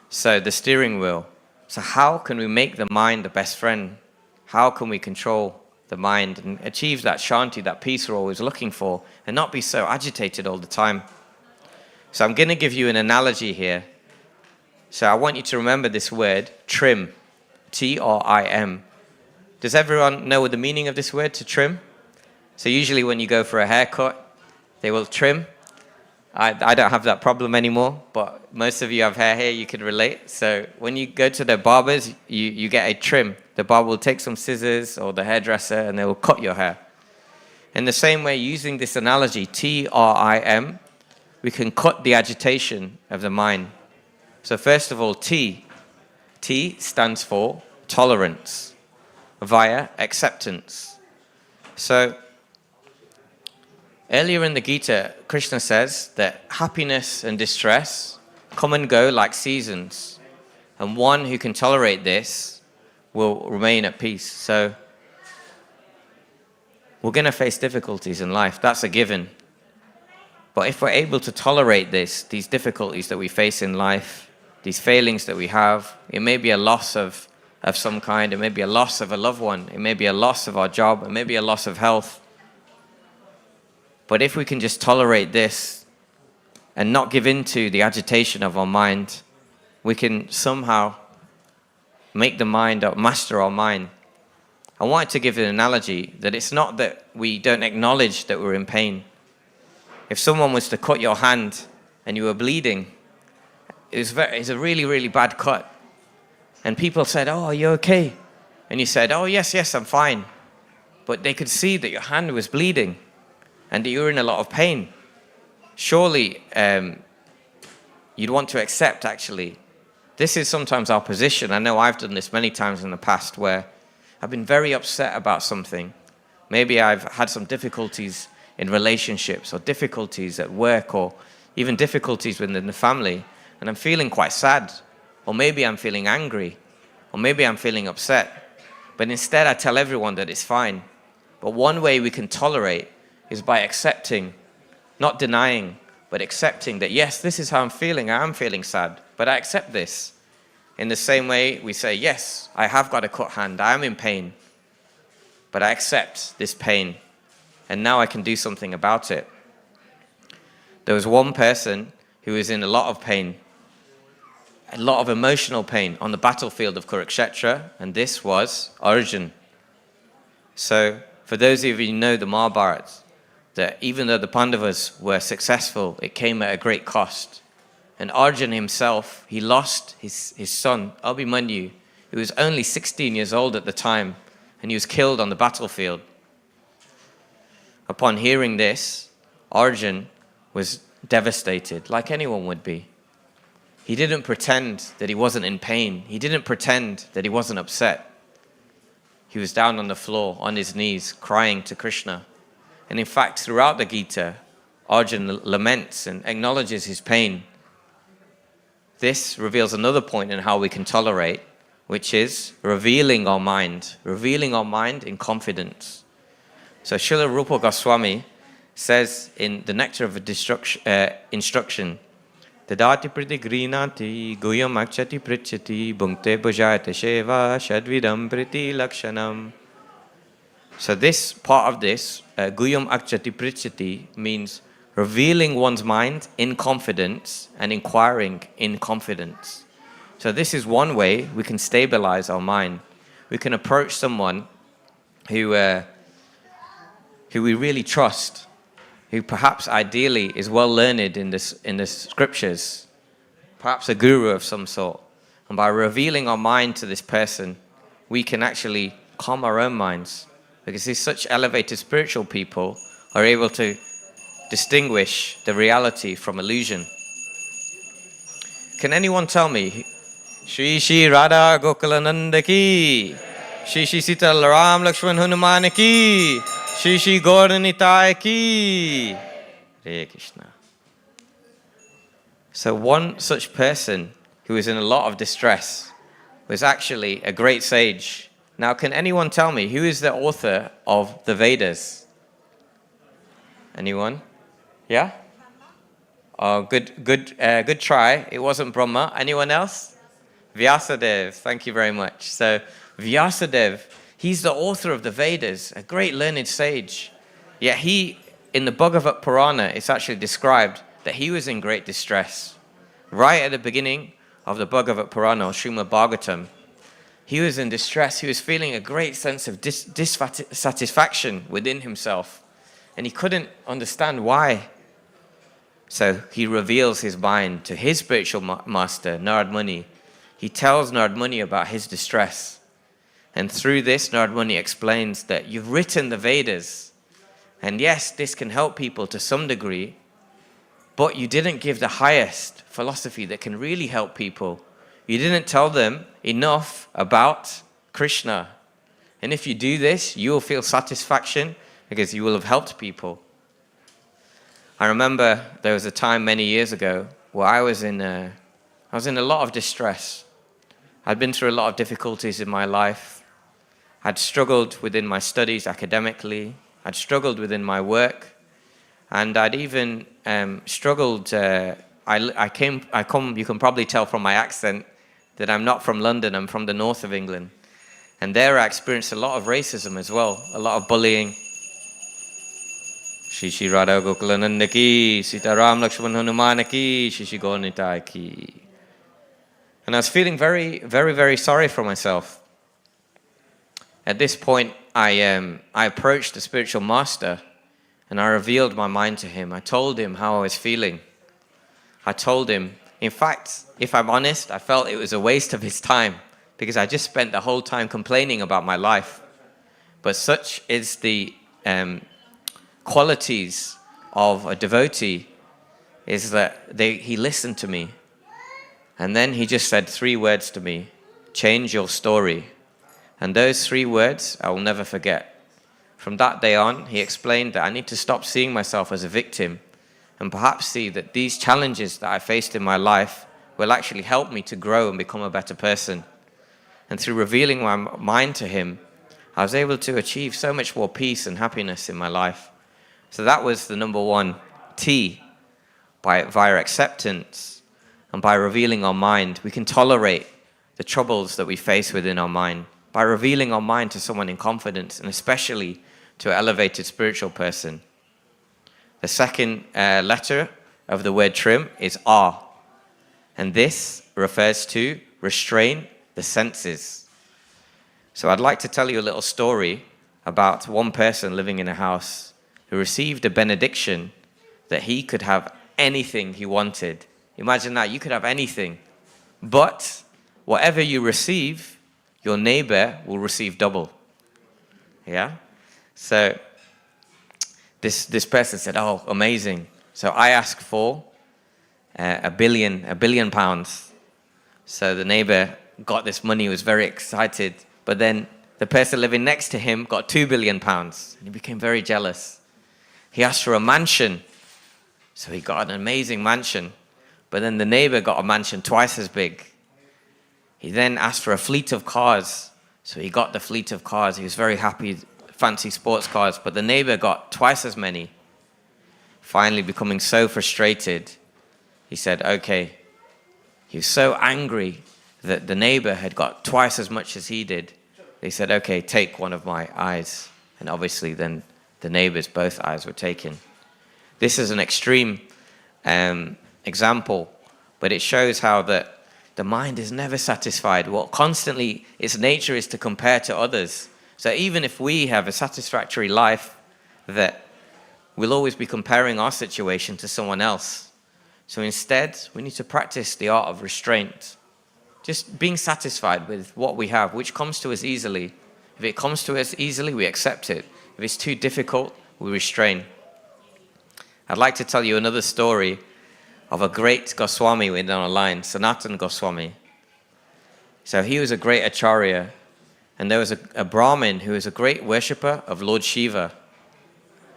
So the steering wheel. So how can we make the mind the best friend? How can we control the mind and achieve that shanti, that peace we're always looking for, and not be so agitated all the time? So I'm going to give you an analogy here. So I want you to remember this word, trim. T-R-I-M. Does everyone know the meaning of this word, to trim? So usually when you go for a haircut, they will trim. I don't have that problem anymore, but most of you have hair here, you can relate. So when you go to the barbers, you get a trim. The barber will take some scissors or the hairdresser and they will cut your hair. In the same way, using this analogy, T-R-I-M, we can cut the agitation of the mind. So first of all, T. T stands for tolerance via acceptance. So earlier in the Gita, Krishna says that happiness and distress come and go like seasons, and one who can tolerate this will remain at peace. So we're going to face difficulties in life, that's a given. But if we're able to tolerate these difficulties that we face in life, these failings that we have, it may be a loss of some kind, it may be a loss of a loved one, it may be a loss of our job, it may be a loss of health. But if we can just tolerate this and not give in to the agitation of our mind, we can somehow make the mind up, master our mind. I wanted to give an analogy that it's not that we don't acknowledge that we're in pain. If someone was to cut your hand and you were bleeding, it's a really, really bad cut. And people said, "Oh, are you okay?" And you said, "Oh, yes, I'm fine." But they could see that your hand was bleeding and that you were in a lot of pain. Surely you'd want to accept, actually. This is sometimes our position. I know I've done this many times in the past where I've been very upset about something. Maybe I've had some difficulties in relationships or difficulties at work or even difficulties within the family, and I'm feeling quite sad, or maybe I'm feeling angry, or maybe I'm feeling upset. But instead I tell everyone that it's fine. But one way we can tolerate is by accepting, not denying, but accepting that yes, this is how I'm feeling, I am feeling sad, but I accept this. In the same way we say, yes, I have got a cut hand, I am in pain, but I accept this pain, and now I can do something about it. There was one person who was in a lot of pain, a lot of emotional pain on the battlefield of Kurukshetra, and this was Arjun. So, for those of you who know the Mahabharata, that even though the Pandavas were successful, it came at a great cost. And Arjun himself, he lost his son, Abhimanyu, who was only 16 years old at the time, and he was killed on the battlefield. Upon hearing this, Arjun was devastated, like anyone would be. He didn't pretend that he wasn't in pain. He didn't pretend that he wasn't upset. He was down on the floor, on his knees, crying to Krishna. And in fact, throughout the Gita, Arjun laments and acknowledges his pain. This reveals another point in how we can tolerate. which is revealing our mind in confidence. So Srila Rupa Goswami says in the Nectar of Instruction, Tadati priti grinati guyam akchati prichati bhunkte bhujayate sheva shadvidam priti lakshanam. So this part of this, guyam akchati prichati, means revealing one's mind in confidence and inquiring in confidence. So this is one way we can stabilize our mind. We can approach someone who we really trust, who perhaps ideally is well learned in the scriptures, perhaps a guru of some sort. And by revealing our mind to this person, we can actually calm our own minds. Because these such elevated spiritual people are able to distinguish the reality from illusion. Can anyone tell me, Shri Shri Radha Gokulananda ki, Shri Shri Sita Ram Lakshman Hanuman ki, Shri Shri Gauranitai ki. Hare Krishna. So one such person who is in a lot of distress was actually a great sage. Now, can anyone tell me who is the author of the Vedas? Anyone? Yeah? Oh, good try. It wasn't Brahma. Anyone else? Vyasadeva. Thank you very much. So Vyasadeva, he's the author of the Vedas, a great learned sage. Yet he, in the Bhagavad Purana, it's actually described that he was in great distress. Right at the beginning of the Bhagavad Purana, or Srimad Bhagavatam, he was in distress. He was feeling a great sense of dissatisfaction within himself. And he couldn't understand why. So he reveals his mind to his spiritual master, Narad Muni. He tells Narad Muni about his distress. And through this, Narad Muni explains that you've written the Vedas. And yes, this can help people to some degree, but you didn't give the highest philosophy that can really help people. You didn't tell them enough about Krishna. And if you do this, you will feel satisfaction because you will have helped people. I remember there was a time many years ago where I was in a lot of distress. I'd been through a lot of difficulties in my life. I'd struggled within my studies academically. I'd struggled within my work. And I'd even struggled. You can probably tell from my accent that I'm not from London, I'm from the north of England. And there I experienced a lot of racism as well, a lot of bullying. Shri Shri Radha Gokulananda ki, Sita Ram Lakshman Hanuman ki, Shri Shri Gauranitai ki. And I was feeling very, very, very sorry for myself. At this point, I approached the spiritual master and I revealed my mind to him. I told him how I was feeling. I told him, in fact, if I'm honest, I felt it was a waste of his time because I just spent the whole time complaining about my life. But such is the qualities of a devotee, is that he listened to me. And then he just said 3 words to me, change your story. And those 3 words I will never forget. From that day on, he explained that I need to stop seeing myself as a victim and perhaps see that these challenges that I faced in my life will actually help me to grow and become a better person. And through revealing my mind to him, I was able to achieve so much more peace and happiness in my life. So that was the number 1 T. Via acceptance and by revealing our mind, we can tolerate the troubles that we face within our mind. By revealing our mind to someone in confidence, and especially to an elevated spiritual person. The second letter of the word trim is R. And this refers to restrain the senses. So I'd like to tell you a little story about one person living in a house who received a benediction that he could have anything he wanted. Imagine that, you could have anything. But whatever you receive, your neighbor will receive double. Yeah? So this person said, oh, amazing. So I asked for a billion pounds. So the neighbor got this money, was very excited. But then the person living next to him got 2 billion pounds. And he became very jealous. He asked for a mansion. So he got an amazing mansion. But then the neighbor got a mansion twice as big. He then asked for a fleet of cars. So he got the fleet of cars. He was very happy, fancy sports cars, but the neighbor got twice as many. Finally, becoming so frustrated, he said, okay. He was so angry that the neighbor had got twice as much as he did. They said, okay, take one of my eyes. And obviously then the neighbor's both eyes were taken. This is an extreme example, but it shows how that the mind is never satisfied. What constantly its nature is to compare to others. So even if we have a satisfactory life, that we'll always be comparing our situation to someone else. So instead, we need to practice the art of restraint. Just being satisfied with what we have, which comes to us easily. If it comes to us easily, we accept it. If it's too difficult, we restrain. I'd like to tell you another story of a great Goswami we know online, Sanatana Goswami. So he was a great acharya, and there was a Brahmin who was a great worshipper of Lord Shiva.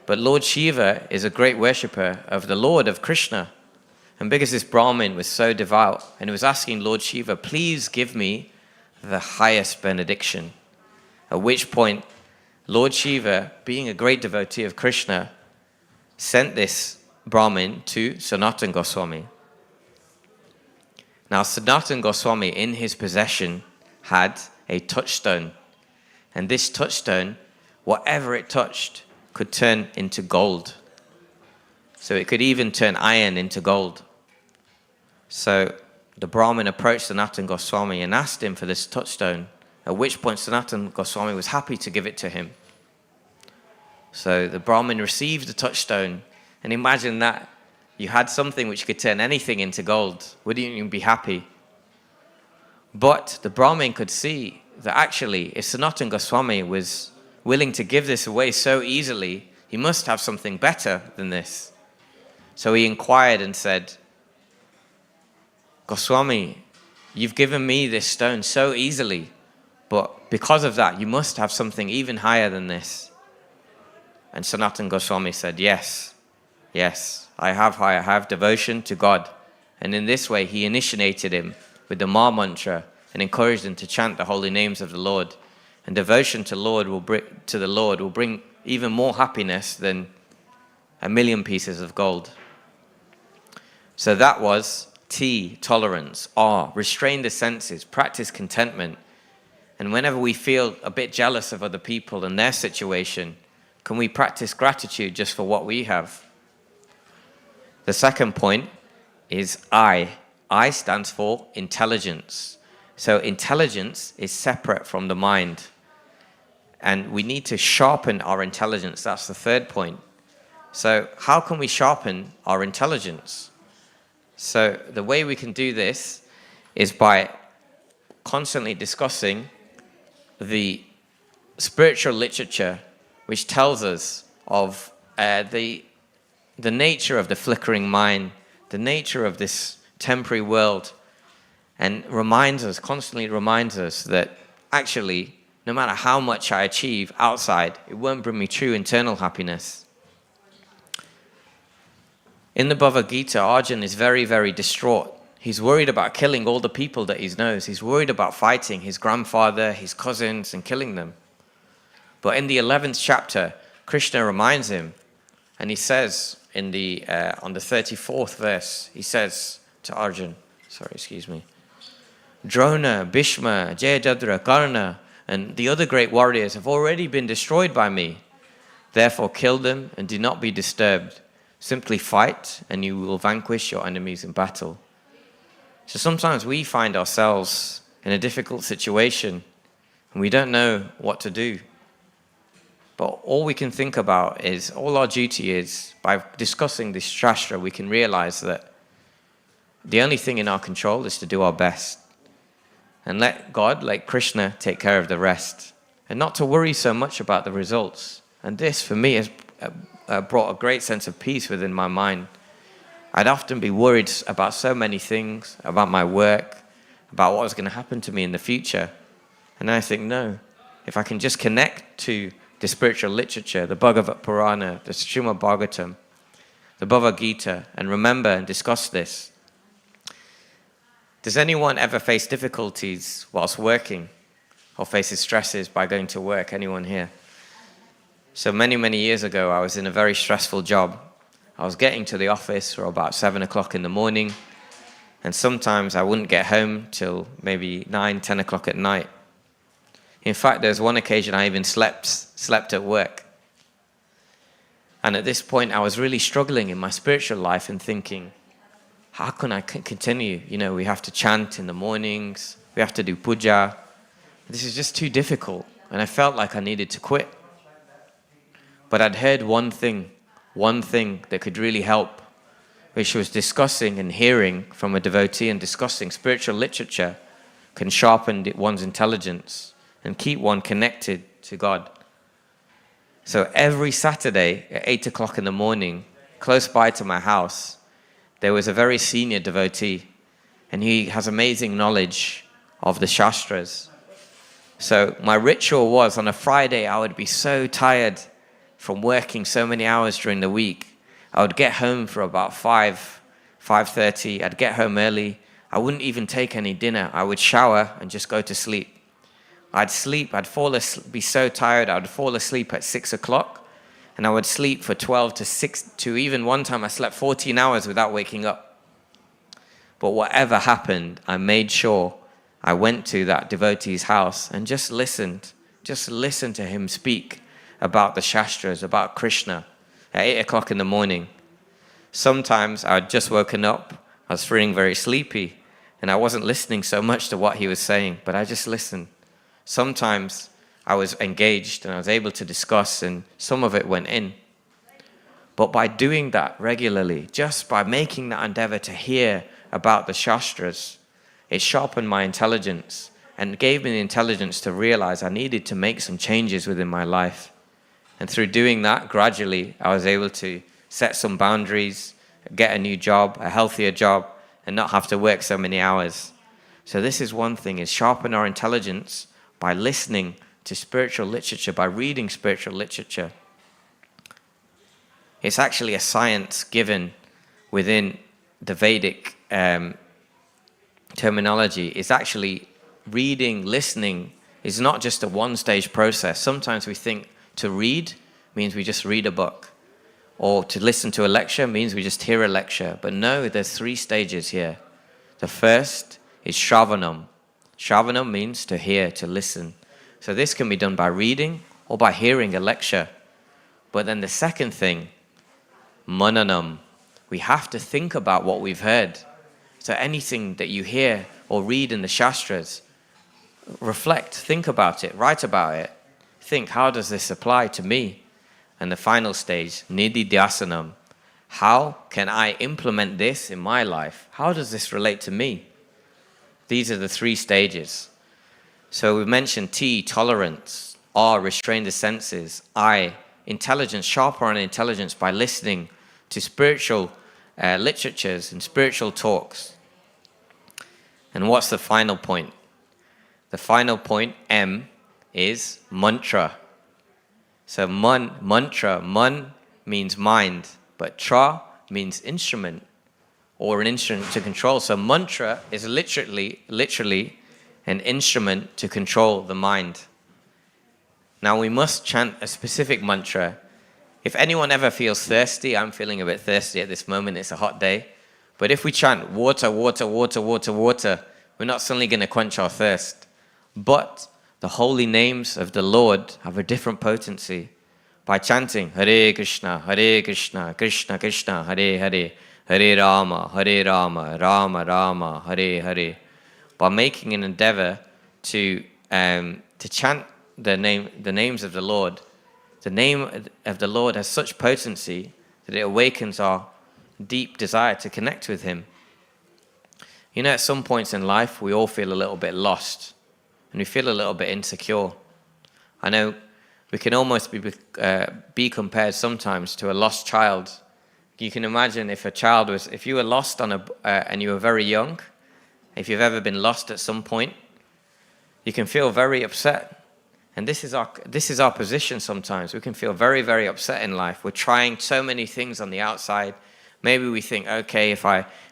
But Lord Shiva is a great worshipper of the Lord of Krishna. And because this Brahmin was so devout, and he was asking Lord Shiva, please give me the highest benediction. At which point, Lord Shiva, being a great devotee of Krishna, sent this Brahmin to Sanatana Goswami. Now, Sanatana Goswami, in his possession, had a touchstone. And this touchstone, whatever it touched, could turn into gold. So it could even turn iron into gold. So the Brahmin approached Sanatana Goswami and asked him for this touchstone, at which point Sanatana Goswami was happy to give it to him. So the Brahmin received the touchstone, and imagine that you had something which could turn anything into gold. Wouldn't you be happy? But the Brahmin could see that actually, if Sanatana Goswami was willing to give this away so easily, he must have something better than this. So he inquired and said, Goswami, you've given me this stone so easily, but because of that, you must have something even higher than this. And Sanatana Goswami said, yes, I have devotion to God. And in this way, he initiated him with the Ma mantra and encouraged him to chant the holy names of the Lord. And devotion to the Lord will bring even more happiness than 1,000,000 pieces of gold. So that was T, tolerance. R, restrain the senses, practice contentment. And whenever we feel a bit jealous of other people and their situation, can we practice gratitude just for what we have? The second point is I. I stands for intelligence. So intelligence is separate from the mind. And we need to sharpen our intelligence. That's the third point. So how can we sharpen our intelligence? So the way we can do this is by constantly discussing the spiritual literature which tells us of the nature of the flickering mind, the nature of this temporary world, and constantly reminds us that actually, no matter how much I achieve outside, it won't bring me true internal happiness. In the Bhagavad Gita, Arjun is very, very distraught. He's worried about killing all the people that he knows. He's worried about fighting his grandfather, his cousins, and killing them. But in the 11th chapter, Krishna reminds him, and he says on the 34th verse, he says to Arjun, Drona, Bhishma, Jayadadra, Karna, and the other great warriors have already been destroyed by me. Therefore kill them and do not be disturbed. Simply fight and you will vanquish your enemies in battle. So sometimes we find ourselves in a difficult situation and we don't know what to do. But all we can think about is, all our duty is, by discussing this Shastra, we can realize that the only thing in our control is to do our best. And let God, like Krishna, take care of the rest. And not to worry so much about the results. And this, for me, has brought a great sense of peace within my mind. I'd often be worried about so many things, about my work, about what was going to happen to me in the future. And then I think, no, if I can just connect to the spiritual literature, the Bhagavad Purana, the Srimad Bhagavatam, the Bhagavad Gita, and remember and discuss this, Does anyone ever face difficulties whilst working or faces stresses by going to work? Anyone here? So many years ago, I was in a very stressful job. I was getting to the office for about 7 o'clock in the morning, and sometimes I wouldn't get home till maybe 9, 10 o'clock at night. In fact, there was one occasion I even slept at work. And at this point, I was really struggling in my spiritual life and thinking, how can I continue? You know, we have to chant in the mornings, we have to do puja. This is just too difficult, and I felt like I needed to quit. But I'd heard one thing that could really help, which was discussing and hearing from a devotee and discussing spiritual literature can sharpen one's intelligence and keep one connected to God. So every Saturday at 8 o'clock in the morning, close by to my house, there was a very senior devotee, and he has amazing knowledge of the Shastras. So my ritual was, on a Friday, I would be so tired from working so many hours during the week. I would get home for about 5:30. I'd get home early. I wouldn't even take any dinner. I would shower and just go to sleep. I'd sleep. I'd be so tired. I would fall asleep at 6 o'clock, and I would sleep for 12 to 6 to even one time I slept 14 hours without waking up. But whatever happened, I made sure I went to that devotee's house and just listened to him speak about the Shastras, about Krishna at 8 o'clock in the morning. Sometimes I'd just woken up, I was feeling very sleepy, and I wasn't listening so much to what he was saying, but I just listened. Sometimes I was engaged and I was able to discuss, and some of it went in. But by doing that regularly, just by making that endeavor to hear about the Shastras, it sharpened my intelligence and gave me the intelligence to realize I needed to make some changes within my life. And through doing that, gradually, I was able to set some boundaries, get a new job, a healthier job, and not have to work so many hours. So this is one thing, is sharpen our intelligence by listening to spiritual literature, by reading spiritual literature. It's actually a science given within the Vedic terminology. It's actually reading, listening is not just a one-stage process. Sometimes we think to read means we just read a book, or to listen to a lecture means we just hear a lecture. But no, there's 3 stages here. The first is Shravanam. Shravanam means to hear, to listen. So this can be done by reading or by hearing a lecture. But then the second thing, Mananam. We have to think about what we've heard. So anything that you hear or read in the Shastras, reflect, think about it, write about it. Think, how does this apply to me? And the final stage, Nididhyasanam. How can I implement this in my life? How does this relate to me? These are the 3 stages. So we mentioned T, tolerance. R, restrain the senses. I, intelligence, sharpen our intelligence by listening to spiritual literatures and spiritual talks. And what's the final point? The final point, M, is mantra. So mantra, man means mind, but tra means instrument, or an instrument to control. So mantra is literally an instrument to control the mind. Now we must chant a specific mantra. If anyone ever feels thirsty, I'm feeling a bit thirsty at this moment, it's a hot day. But if we chant water, water, water, water, water, we're not suddenly going to quench our thirst. But the holy names of the Lord have a different potency. By chanting Hare Krishna, Krishna Krishna, Hare Hare, Hare Rama, Rama Rama, Hare Hare. By making an endeavor to chant the names of the Lord, the name of the Lord has such potency that it awakens our deep desire to connect with Him. You know, at some points in life, we all feel a little bit lost. And we feel a little bit insecure. I know we can almost be compared sometimes to a lost child. You can imagine if you were lost and you were very young, if you've ever been lost at some point, you can feel very upset. And this is our position sometimes. We can feel very, very upset in life. We're trying so many things on the outside. Maybe we think, okay, if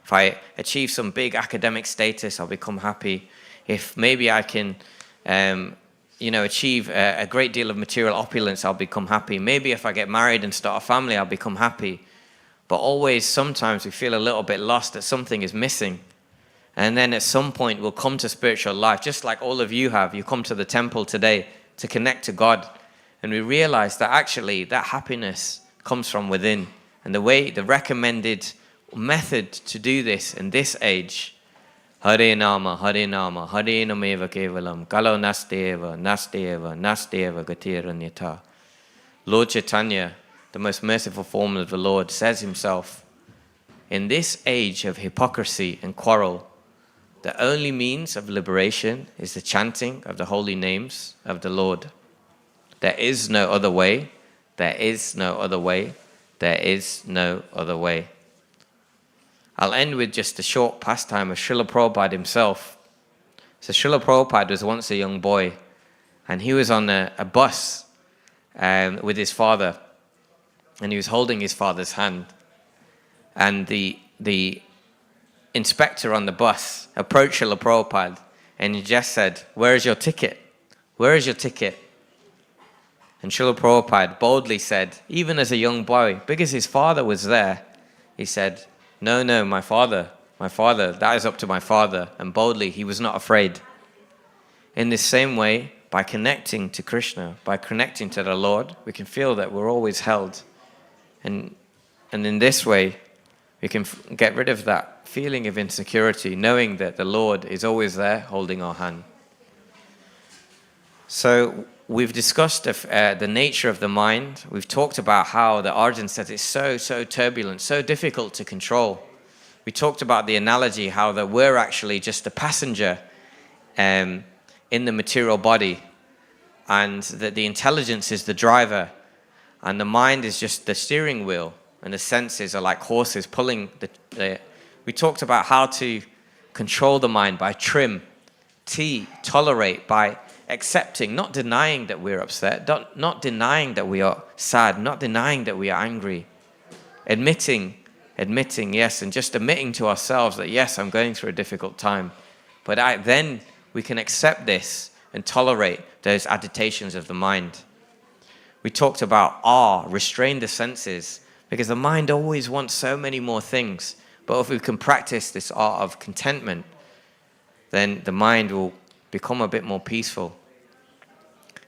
If I achieve some big academic status, I'll become happy. If maybe I can, achieve a great deal of material opulence, I'll become happy. Maybe if I get married and start a family, I'll become happy. But always, sometimes we feel a little bit lost, that something is missing. And then at some point, we'll come to spiritual life, just like all of you have. You come to the temple today to connect to God. And we realize that actually that happiness comes from within. And the recommended method to do this in this age, Hare Nama, Hare Nama, Hare Nameva Kevalam, Kalo Nasteva, Nasteva, Nasteva Gatiranyata. Lord Chaitanya, the most merciful form of the Lord, says himself, in this age of hypocrisy and quarrel, the only means of liberation is the chanting of the holy names of the Lord. There is no other way. There is no other way. There is no other way. I'll end with just a short pastime of Srila Prabhupada himself. So Srila Prabhupada was once a young boy, and he was on a bus with his father, and he was holding his father's hand. And the inspector on the bus approached Srila Prabhupada, and he just said, "Where is your ticket? Where is your ticket?" And Srila Prabhupada boldly said, even as a young boy, because his father was there, he said, No, my father, that is up to my father. And boldly, he was not afraid. In this same way, by connecting to Krishna, by connecting to the Lord, we can feel that we're always held. And in this way, we can get rid of that feeling of insecurity, knowing that the Lord is always there holding our hand. So we've discussed the nature of the mind. We've talked about how the Arjun says it's so turbulent, so difficult to control. We talked about the analogy how that we're actually just a passenger in the material body, and that the intelligence is the driver, and the mind is just the steering wheel, and the senses are like horses pulling the. We talked about how to control the mind by tolerate, by accepting, not denying that we're upset, not denying that we are sad, not denying that we are angry, admitting, yes, and just admitting to ourselves that, yes, I'm going through a difficult time. But then we can accept this and tolerate those agitations of the mind. We talked about restrain the senses, because the mind always wants so many more things. But if we can practice this art of contentment, then the mind will become a bit more peaceful.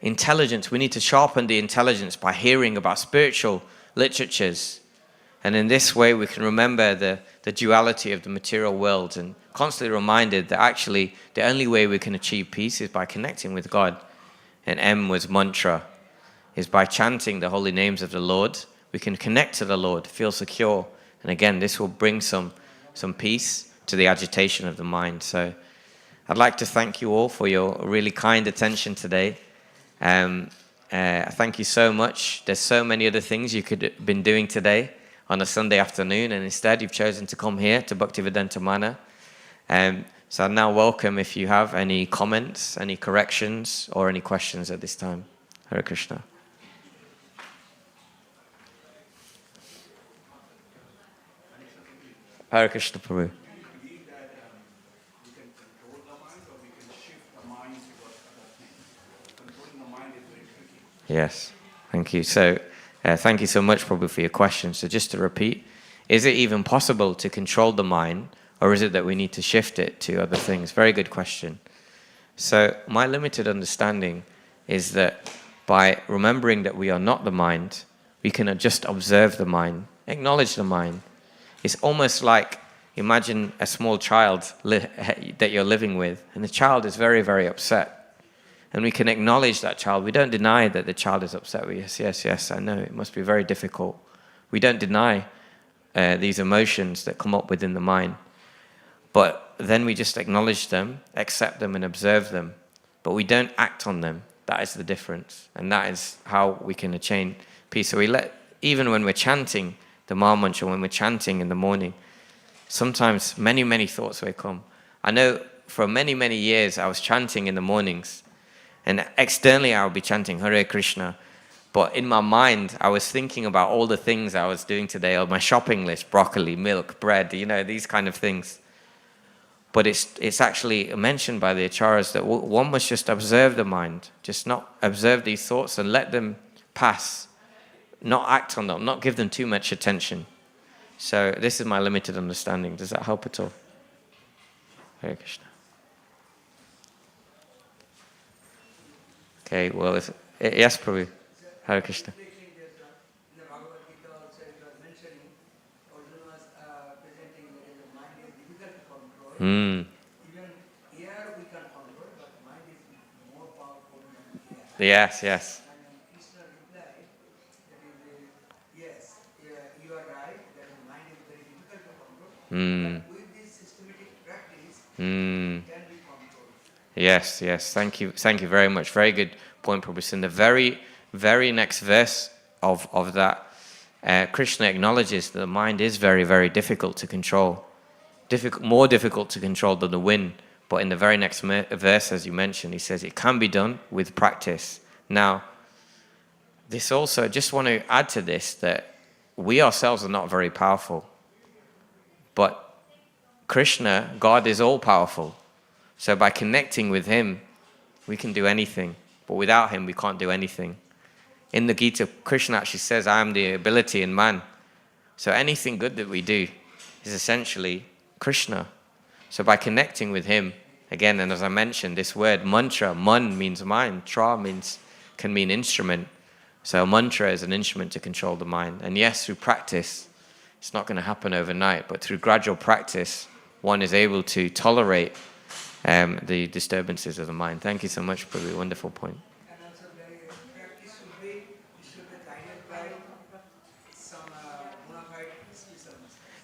Intelligence, we need to sharpen the intelligence by hearing about spiritual literatures. And in this way, we can remember the duality of the material world, and constantly reminded that actually the only way we can achieve peace is by connecting with God. And M was mantra, is by chanting the holy names of the Lord, we can connect to the Lord, feel secure. And again, this will bring some peace to the agitation of the mind. So I'd like to thank you all for your really kind attention today. Thank you so much. There's so many other things you could have been doing today on a Sunday afternoon, and instead you've chosen to come here to Bhaktivedanta Manor. So I now welcome if you have any comments, any corrections, or any questions at this time. Hare Krishna. Hare Krishna Prabhu. Yes, thank you. So, thank you so much, Prabhu, for your question. So just to repeat, is it even possible to control the mind, or is it that we need to shift it to other things? Very good question. So my limited understanding is that by remembering that we are not the mind, we can just observe the mind, acknowledge the mind. It's almost like, imagine a small child that you're living with, and the child is very, very upset. And we can acknowledge that child. We don't deny that the child is upset. Yes, I know, it must be very difficult. We don't deny these emotions that come up within the mind. But then we just acknowledge them, accept them, and observe them. But we don't act on them. That is the difference. And that is how we can attain peace. So even when we're chanting the Maha Mantra, when we're chanting in the morning, sometimes many, many thoughts will come. I know for many, many years I was chanting in the mornings. And externally I would be chanting Hare Krishna. But in my mind, I was thinking about all the things I was doing today on my shopping list: broccoli, milk, bread, these kind of things. But it's actually mentioned by the acharyas that one must just observe the mind, just not observe these thoughts and let them pass, not act on them, not give them too much attention. So this is my limited understanding. Does that help at all? Hare Krishna. Okay, well, yes, Prabhu. Hare Krishna. Yes, yes. Yes, yes. Thank you very much. Very good point, Prabhu. In the very, very next verse of that, Krishna acknowledges that the mind is very, very difficult to control. More difficult to control than the wind. But in the very next verse, as you mentioned, he says it can be done with practice. Now, this also, I just want to add to this that we ourselves are not very powerful. But Krishna, God, is all-powerful. So by connecting with him, we can do anything. But without him, we can't do anything. In the Gita, Krishna actually says, I am the ability in man. So anything good that we do is essentially Krishna. So by connecting with him, again, and as I mentioned, this word mantra, man means mind, tra can mean instrument. So a mantra is an instrument to control the mind. And yes, through practice, it's not going to happen overnight, but through gradual practice, one is able to tolerate the disturbances of the mind. Thank you so much, Prabhu. Wonderful point. And also practice should be guided by some bona fide skills.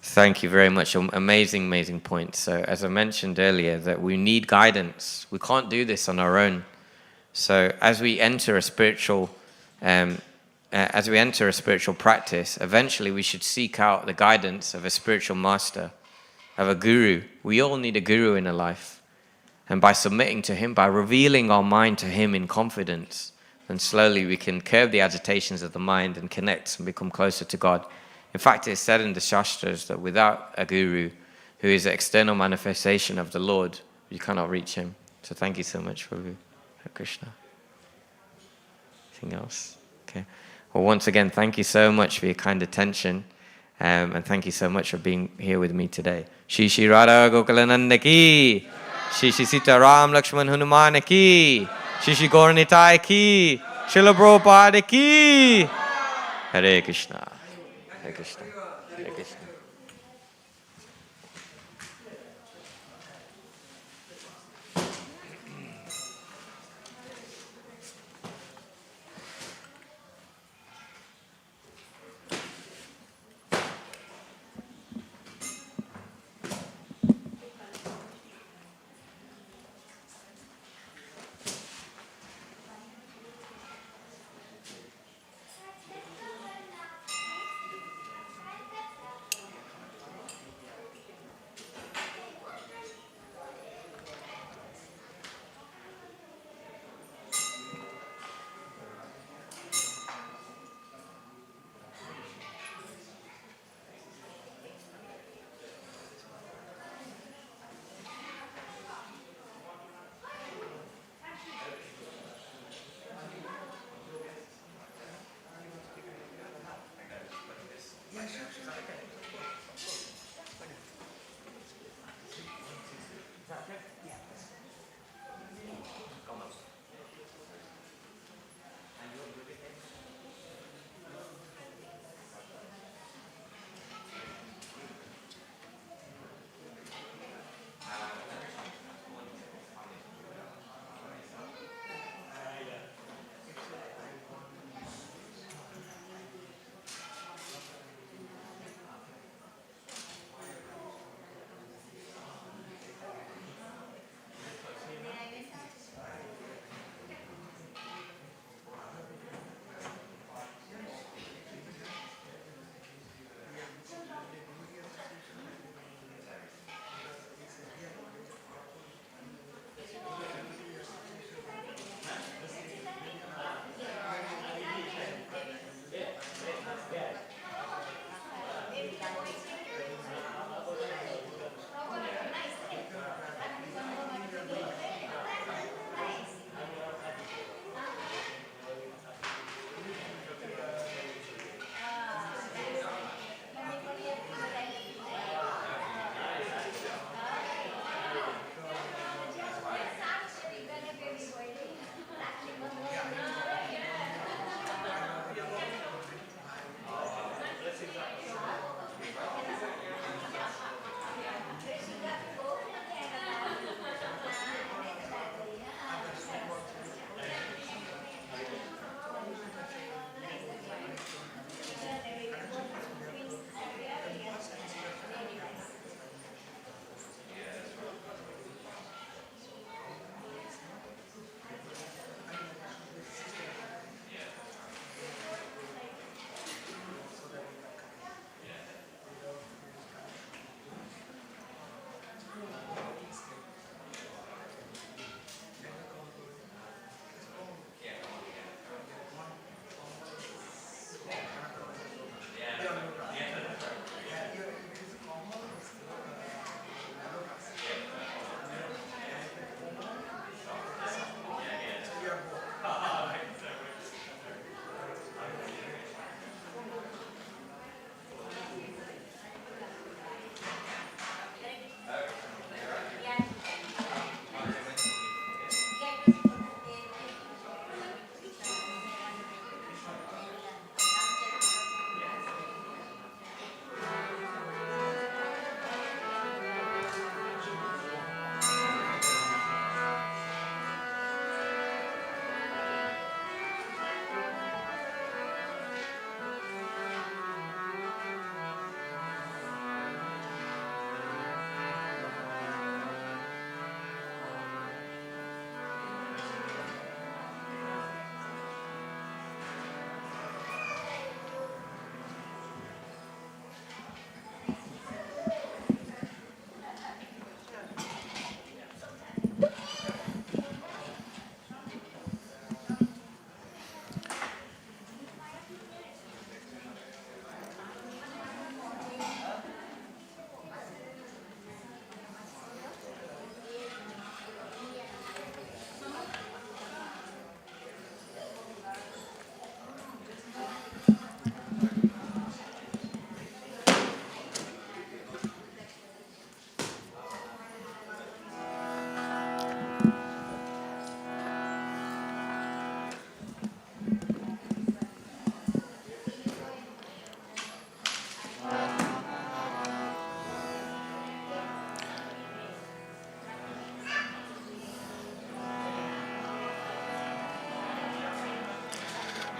Thank you very much. Amazing, amazing point. So as I mentioned earlier, that we need guidance. We can't do this on our own. So as we enter a spiritual practice, eventually we should seek out the guidance of a spiritual master, of a guru. We all need a guru in our life. And by submitting to him, by revealing our mind to him in confidence, then slowly we can curb the agitations of the mind and connect and become closer to God. In fact, it's said in the Shastras that without a guru, who is the external manifestation of the Lord, you cannot reach him. So thank you so much, Prabhu. Hare Krishna. Anything else? Okay. Well, once again, thank you so much for your kind attention. And thank you so much for being here with me today. Shri Shri Radha Gokulananda ki, Shri Shri Sita Ram Lakshman Hanuman ki, Shri Shri Gaura Nitai ki, Srila Prabhupada ki. Hare Krishna. Hare Krishna. Hare Krishna.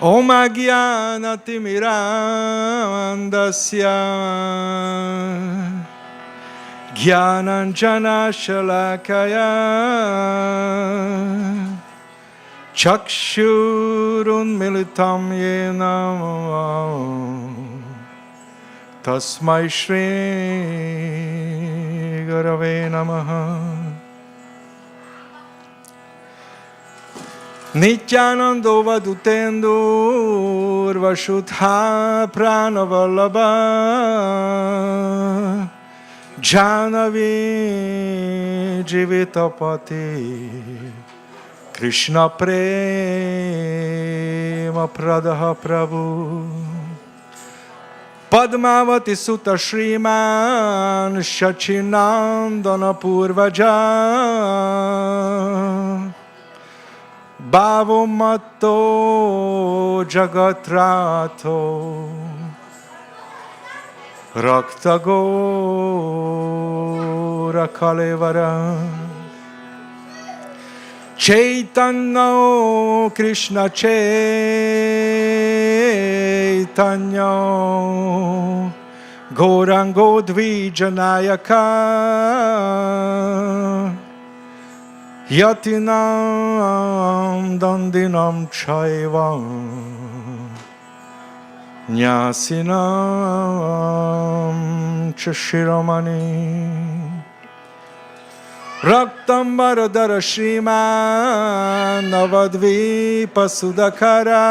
Om Ajnanatimirandasya Jnananjana Shalakaya Chakshurunmilitam Yena Tasmai Shri Gurave Namaha. Nityanando Vadutendur Vashudha Pranavallabha Jhanavi Jivitapati Krishna Prema Pradaha Prabhu Padmavati Sutta Shriman Shachinandana Purvaja Bhavo Matto Jagatrato Raktagora Kalevara Chaitanya Krishna Chaitanya Gaurango Dvijanayaka Yatinam Dandinam Chaivam Nyasinam Chashiramani Raktam Varadara Shriman Navadvipa Sudakara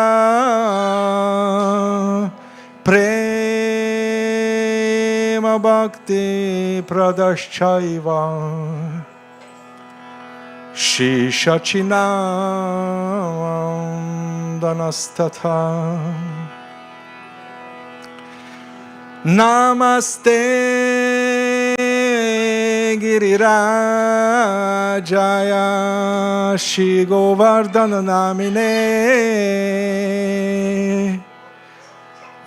Prema Bhakti Pradaschaiva Shri Shachinandanastata Namaste Girirajaya Shri Govardhana Namine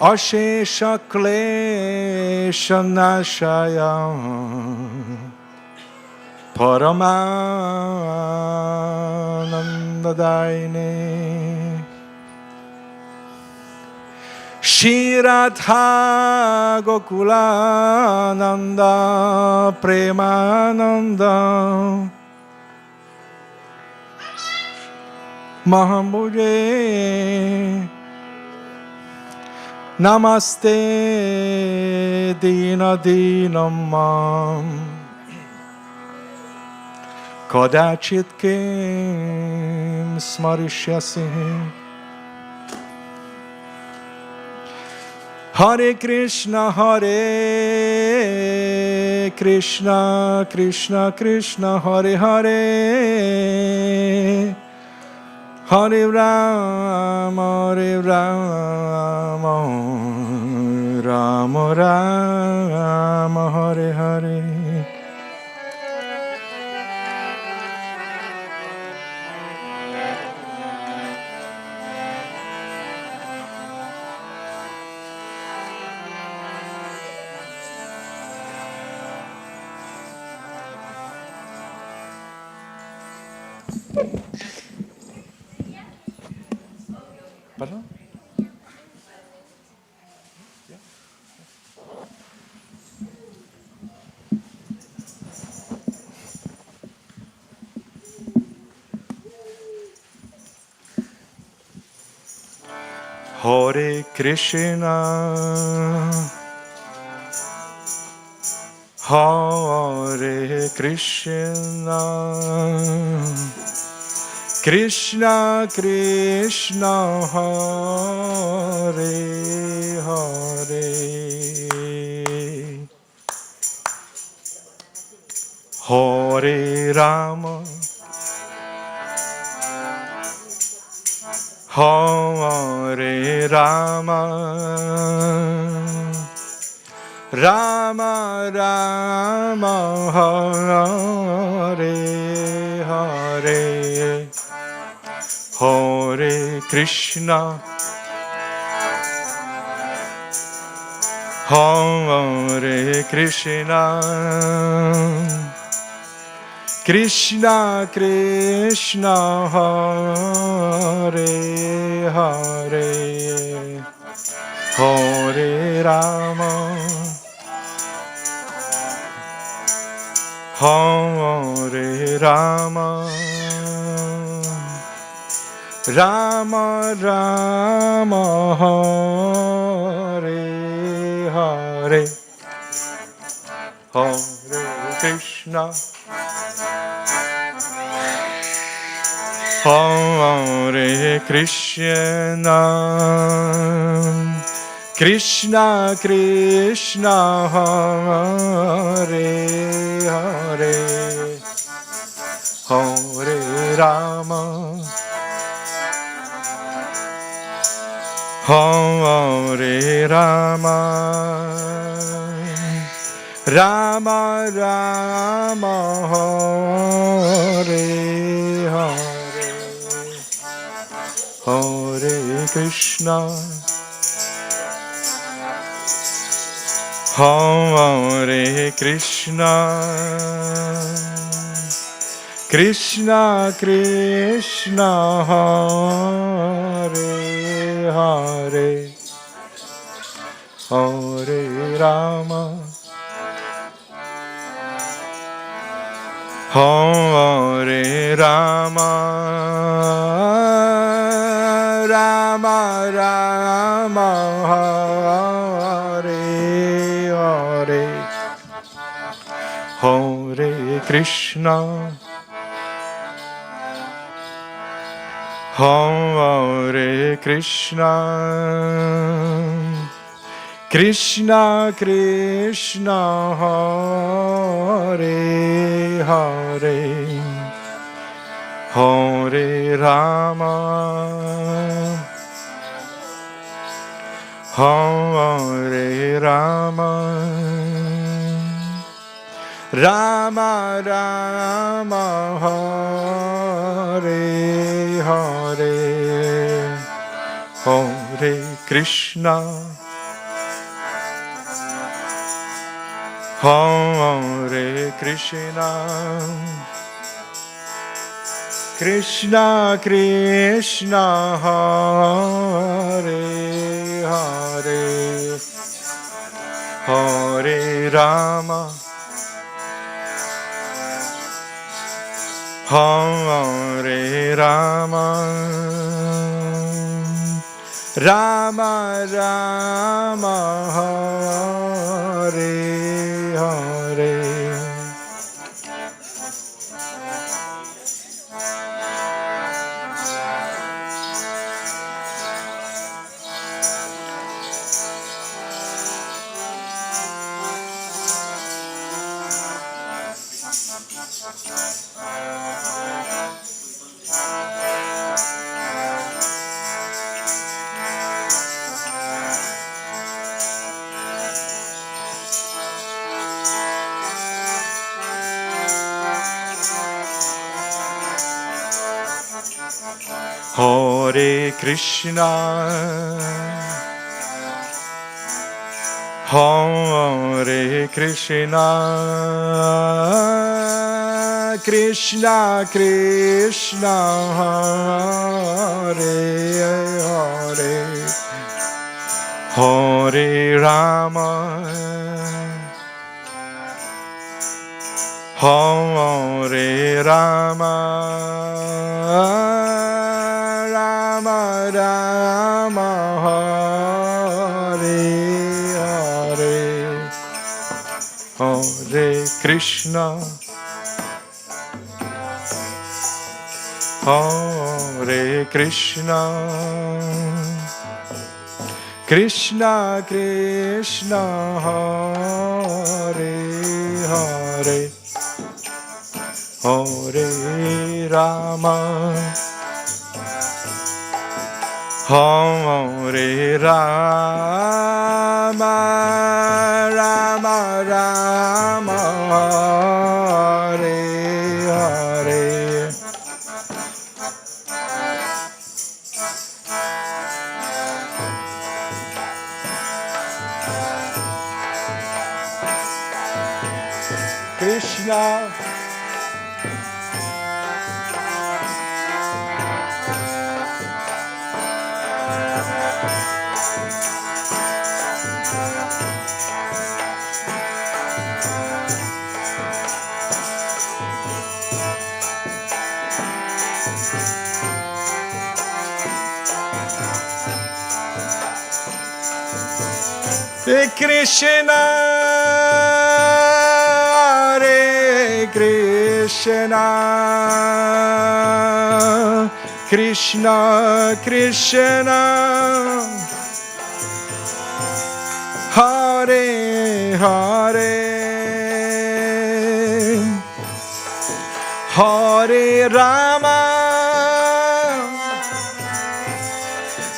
Ashesha Klesha Nashaya Paramanandadaine Shri Radha Gokulananda Premananda Mahamudre Namaste Dina Dinamam Kadachit Kim Smarishyasi Hare Krishna Krishna Krishna Hare Hare Hare Rama Rama Rama Hare Hare. Pardon? Hare Krishna Hare Krishna Krishna Krishna Hare Hare Hare Rama Hare Rama Rama Rama Hare Hare Hare Krishna Hare Krishna Krishna Krishna Hare Hare Hare Rama Hare Rama Rama Rama Hare Hare Hare Krishna Hare Krishna Krishna Krishna Hare Hare Hare Rama Hare Rama Rama Rama Hare Hare Hare Krishna Hare Krishna Krishna Krishna Hare Hare Hare Rama Hare Rama Rama Rama Hare Hare Hare Krishna Hare Krishna Krishna Krishna Hare Hare Hare Rama Hare Rama Rama Rama Hare Hare Hare Krishna Hare Krishna Krishna Krishna Hare Hare Hare Rama Hare Rama Rama Rama Hare Hare Hare Krishna Hare Krishna Krishna Krishna Hare Hare Hare Rama Hare Rama Rama Rama Hare Hare Hare Krishna Hare Krishna Krishna Krishna Hare Hare Hare Rama Hare Rama Rama Rama Hare Hare Krishna Hare Krishna, Hare Krishna, Krishna Krishna, Hare Hare, Hare Rama,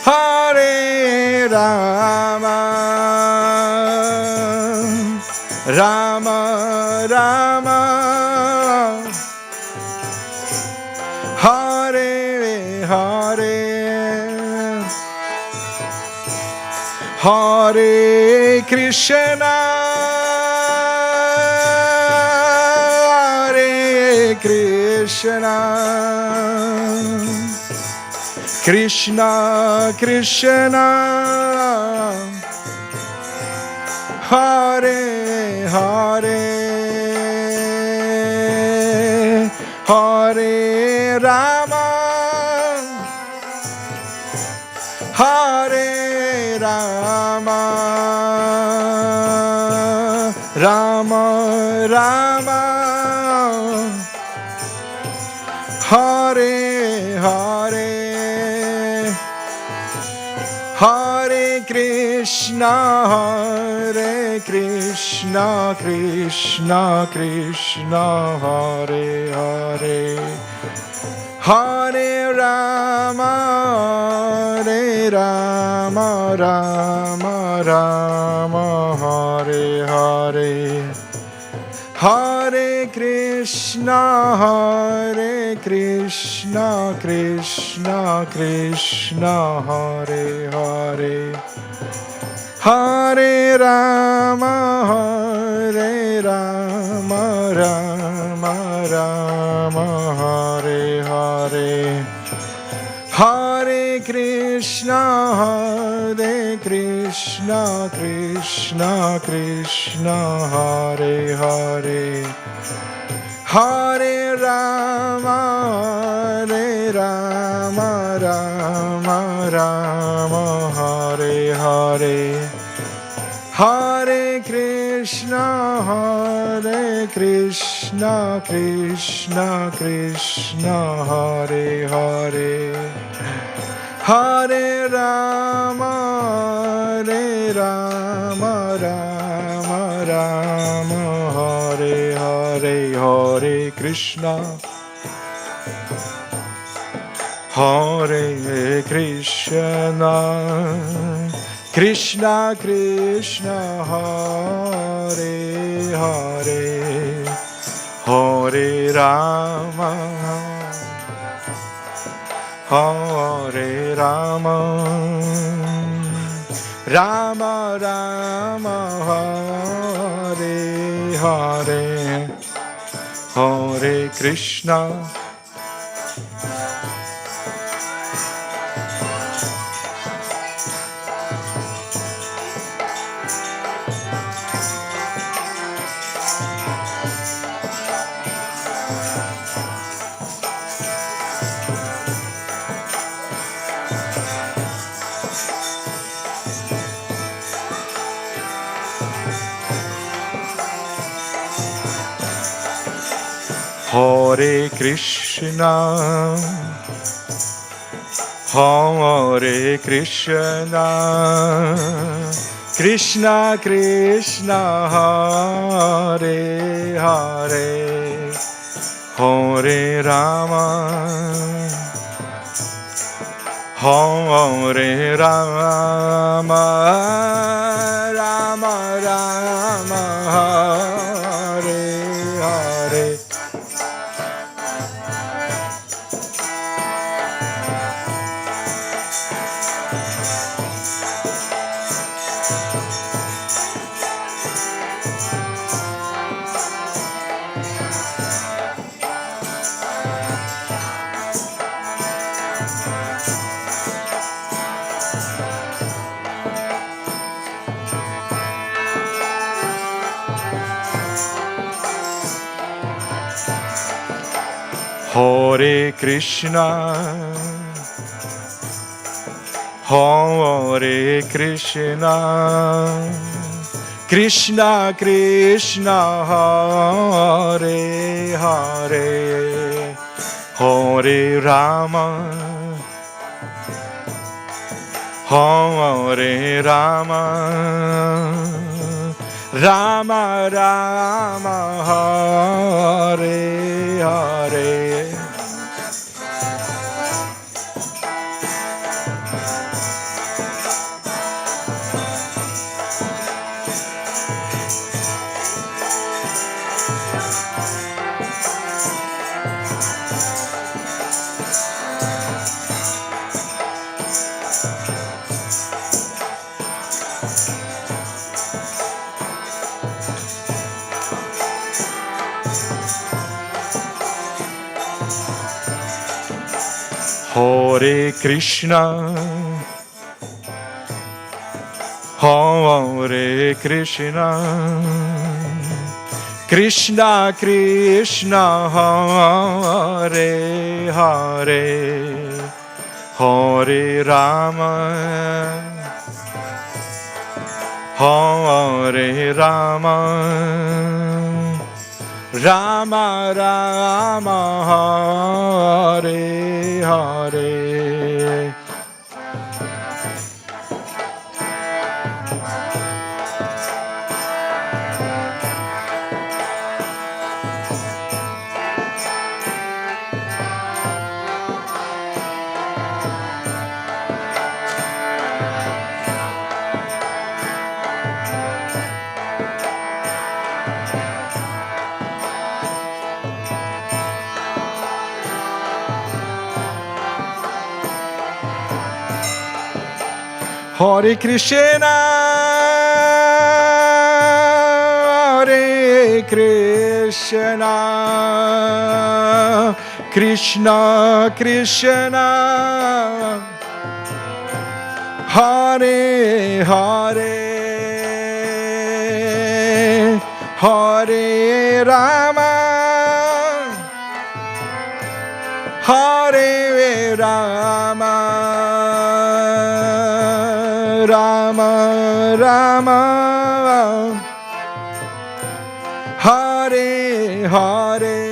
Hare Rama, Rama Rama, Hare Hare, Hare Krishna, Hare Krishna, Krishna Krishna, Hare Hare, Hare Rama, Hare Rama, Rama Rama, Hare Hare, Hare Krishna, Hare Krishna, Krishna Krishna, Hare Hare, Hare Rama, Hare Rama, Rama Rama, Hare Hare, Hare Krishna, Hare Krishna, Krishna Krishna, Hare Hare, Hare Rama, Hare Rama, Rama Rama, Hare Hare, Hare Krishna, Hare Krishna, Krishna Krishna, Hare Hare, Hare Rama, Hare Rama, Rama Rama, Hare Hare, Hare Krishna, Hare Krishna, Krishna Krishna, Hare Hare, Hare Rama, Hare Rama, Rama Rama, Hare Hare, Hare Krishna, Hare Krishna, Krishna Krishna, Hare Hare, Hare Rama, Hare Rama, Rama Rama, Hare Hare, Hare Krishna, Hare Krishna, Hare Krishna, Krishna Krishna, Hare Hare, Hare Rama, Hare Rama, Rama Rama, Hare Hare, Hare Krishna, Hare Krishna, Krishna Krishna, Hare Hare, Hare Rama, Hare Rama, Rama Rama, Hare Hare. Hare Krishna, Hare Krishna, Krishna Krishna, Hare Hare, Hare Rama, Hare Rama, Rama Rama, Hare Hare. Hare Krishna, Hare Krishna, Krishna Krishna, Hare Hare, Hare Rama, Hare Rama, Rama Rama, Hare Hare.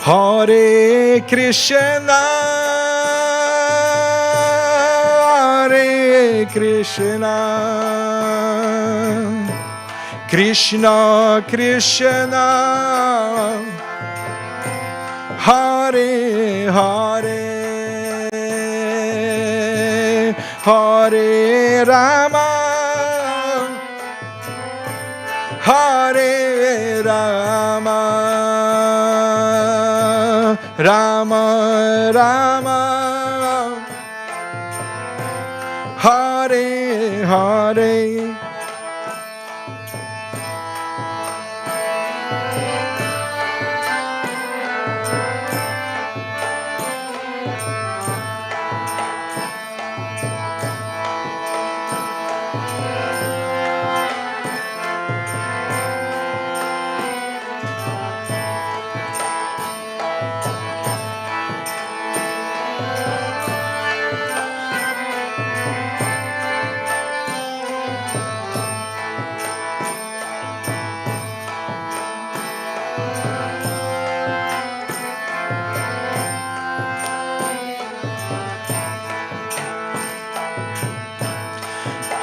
Hare Krishna, Hare Krishna, Krishna Krishna, Hare Hare, Hare Rama, Hare Rama, Rama Rama, Hare Hare.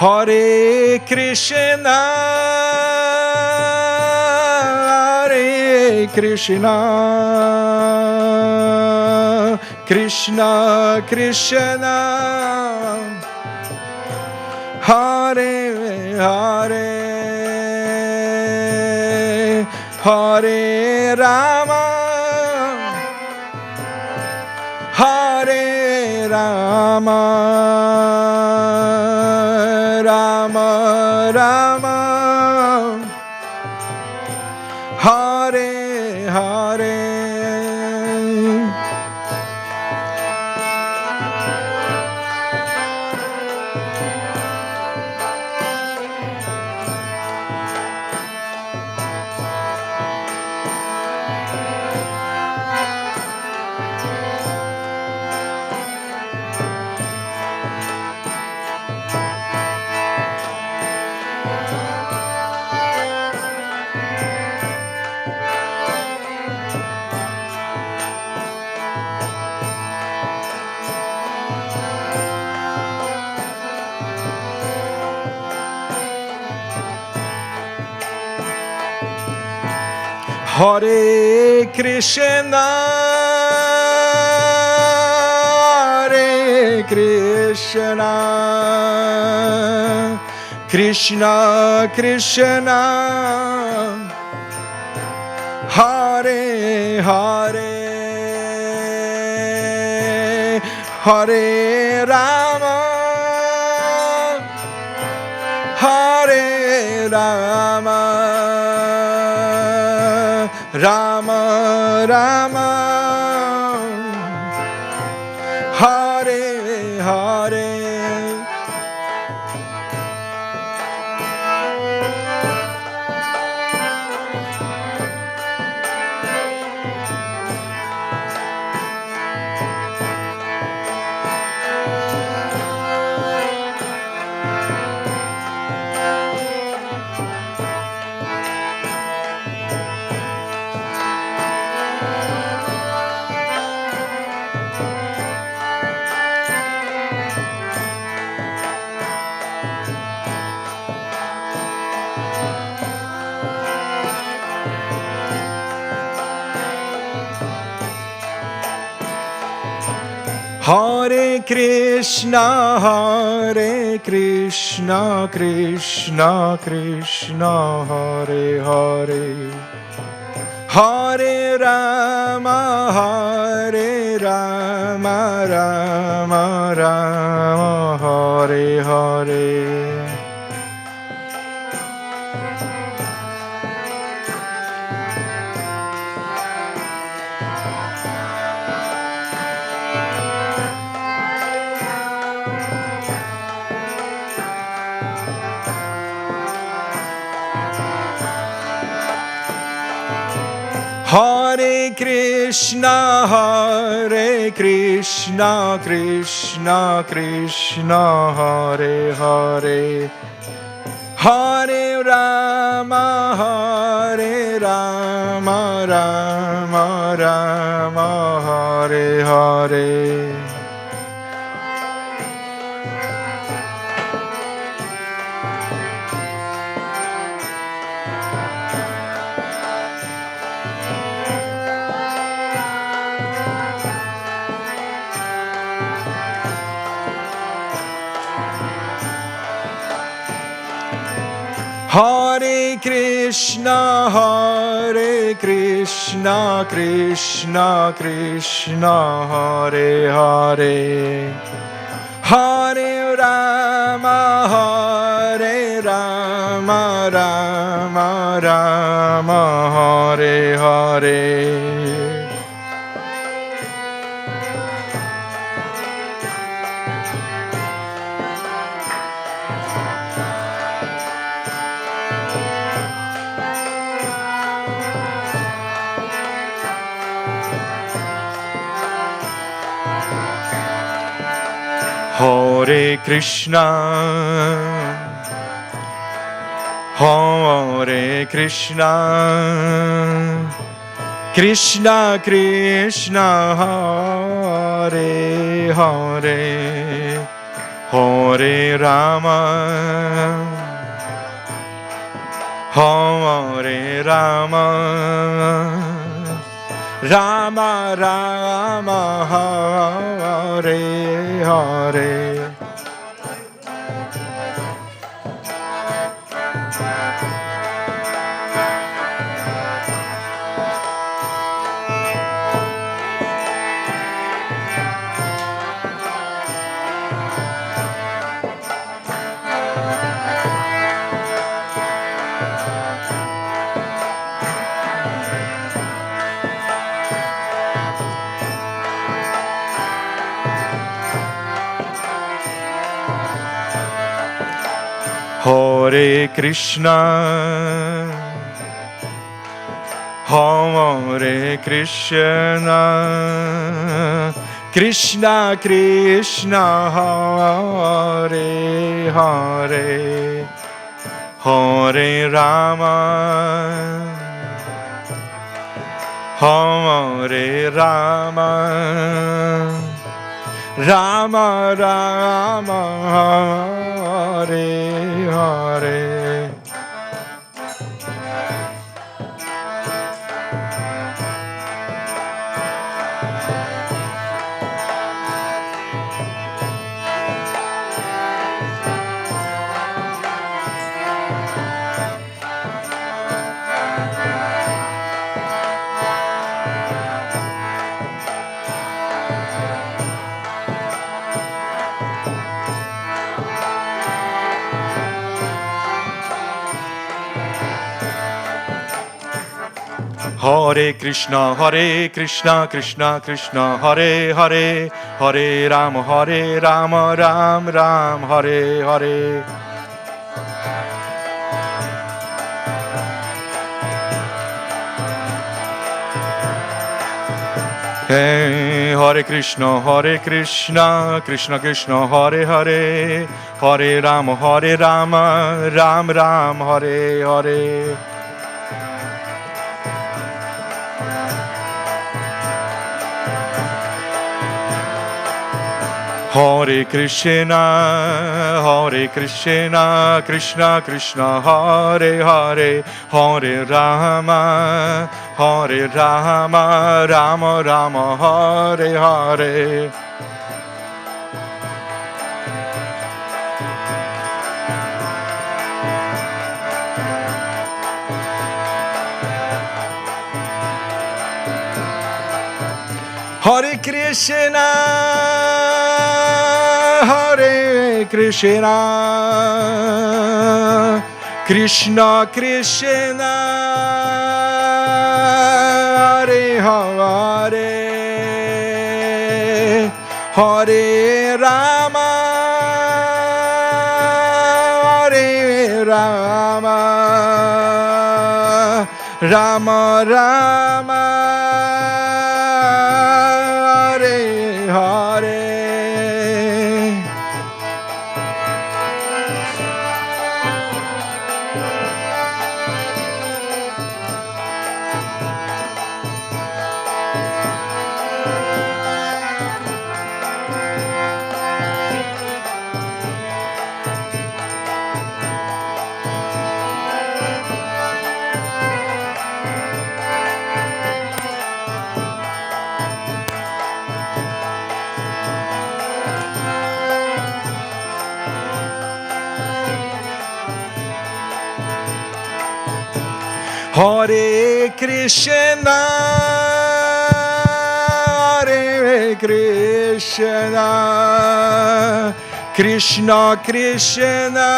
Hare Krishna, Hare Krishna, Krishna Krishna, Hare Hare, Hare Rama, Hare Rama, Rama Rama, Hare Hare. Hare Krishna, Hare Krishna, Krishna Krishna, Hare Hare, Hare Rama, Hare Rama, Rama Rama, Hare Hare. Hare Krishna, Hare Krishna, Krishna Krishna, Hare Hare, Hare Rama, Hare Rama, Rama Rama, Hare Hare. Hare Krishna, Hare Krishna, Krishna Krishna, Hare Hare, Hare Rama, Hare Rama, Rama Rama, Hare Hare. Hare Krishna, Hare Krishna, Krishna Krishna, Hare Hare, Hare Rama, Hare Rama, Rama Rama, Hare Hare. Hare Krishna, Hare Krishna, Krishna Krishna, Hare Hare, Hare Rama, Hare Rama, Rama Rama Hare Hare. Hare Krishna, Hare Krishna, Krishna Krishna, Hare Hare, Hare Rama, Hare Rama, Rama Rama, Hare Hare. Hare Krishna, Krishna Krishna, Hare Hare, Hare Rama, Ram Ram, Hare Hare. Hey, Hare Krishna, Krishna Krishna, Hare Hare, Hare Rama, Ram Ram, Hare Hare. Hare Krishna, Krishna Krishna, Hare Hare, Hare Rama, Rama Rama, Hare Hare. Hare Krishna, Krishna Krishna Krishna, Hare Hare, Hare Rama, Rama Rama, Hare Hare. Hare Krishna, Krishna Krishna,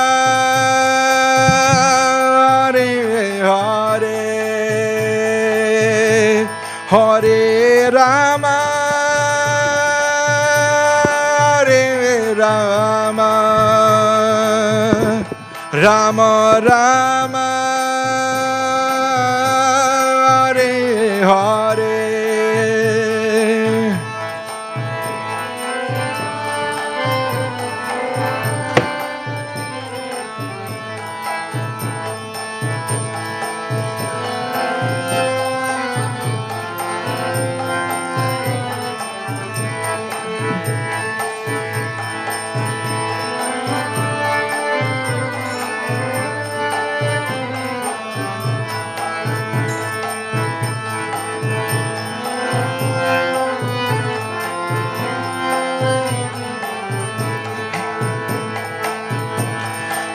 Hare Hare, Hare Rama, Rama Rama, Hare Hare.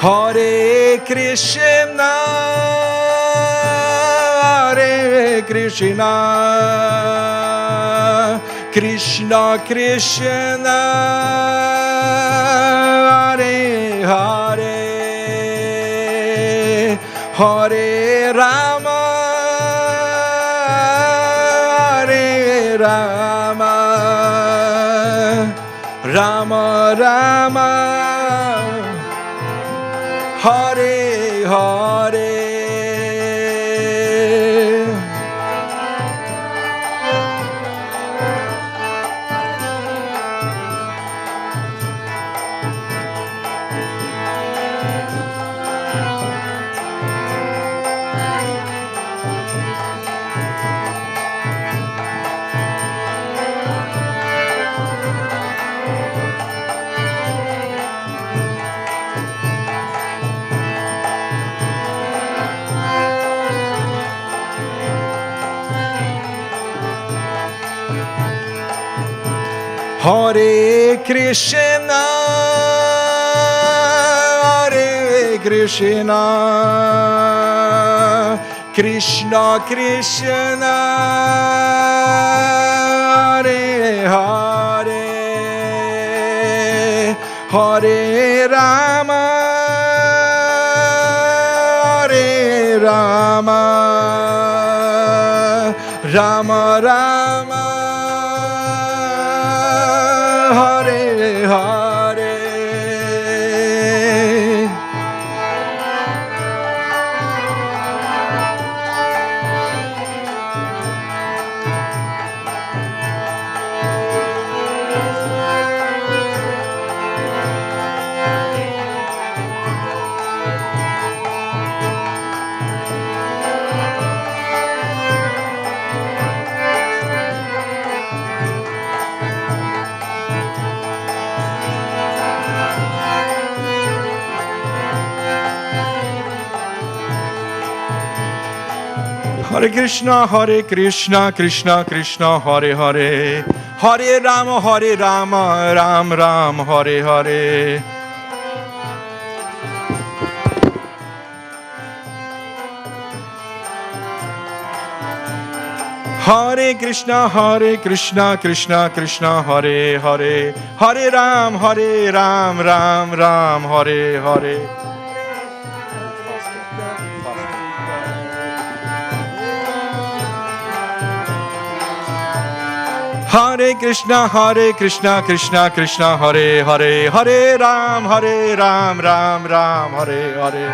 Hare Krishna, Hare Krishna, Krishna Krishna, Hare Hare, Hare Rama, Hare Rama, Rama Rama, Hare Hare. Hare Krishna, Hare Krishna, Krishna Krishna, Hare Hare, Hare Rama, Hare Rama, Rama Rama, Hare Hare. Hare Krishna, Krishna Krishna, Hare Hare, Hare Rama, Ram Ram, Hare Hare. Hare Krishna, Krishna Krishna, Hare Hare, Hare Ram, Ram Ram, Hare Hare. Hare Krishna, Krishna Krishna, Hare Hare, Hare Ram, Ram Ram, Hare Hare.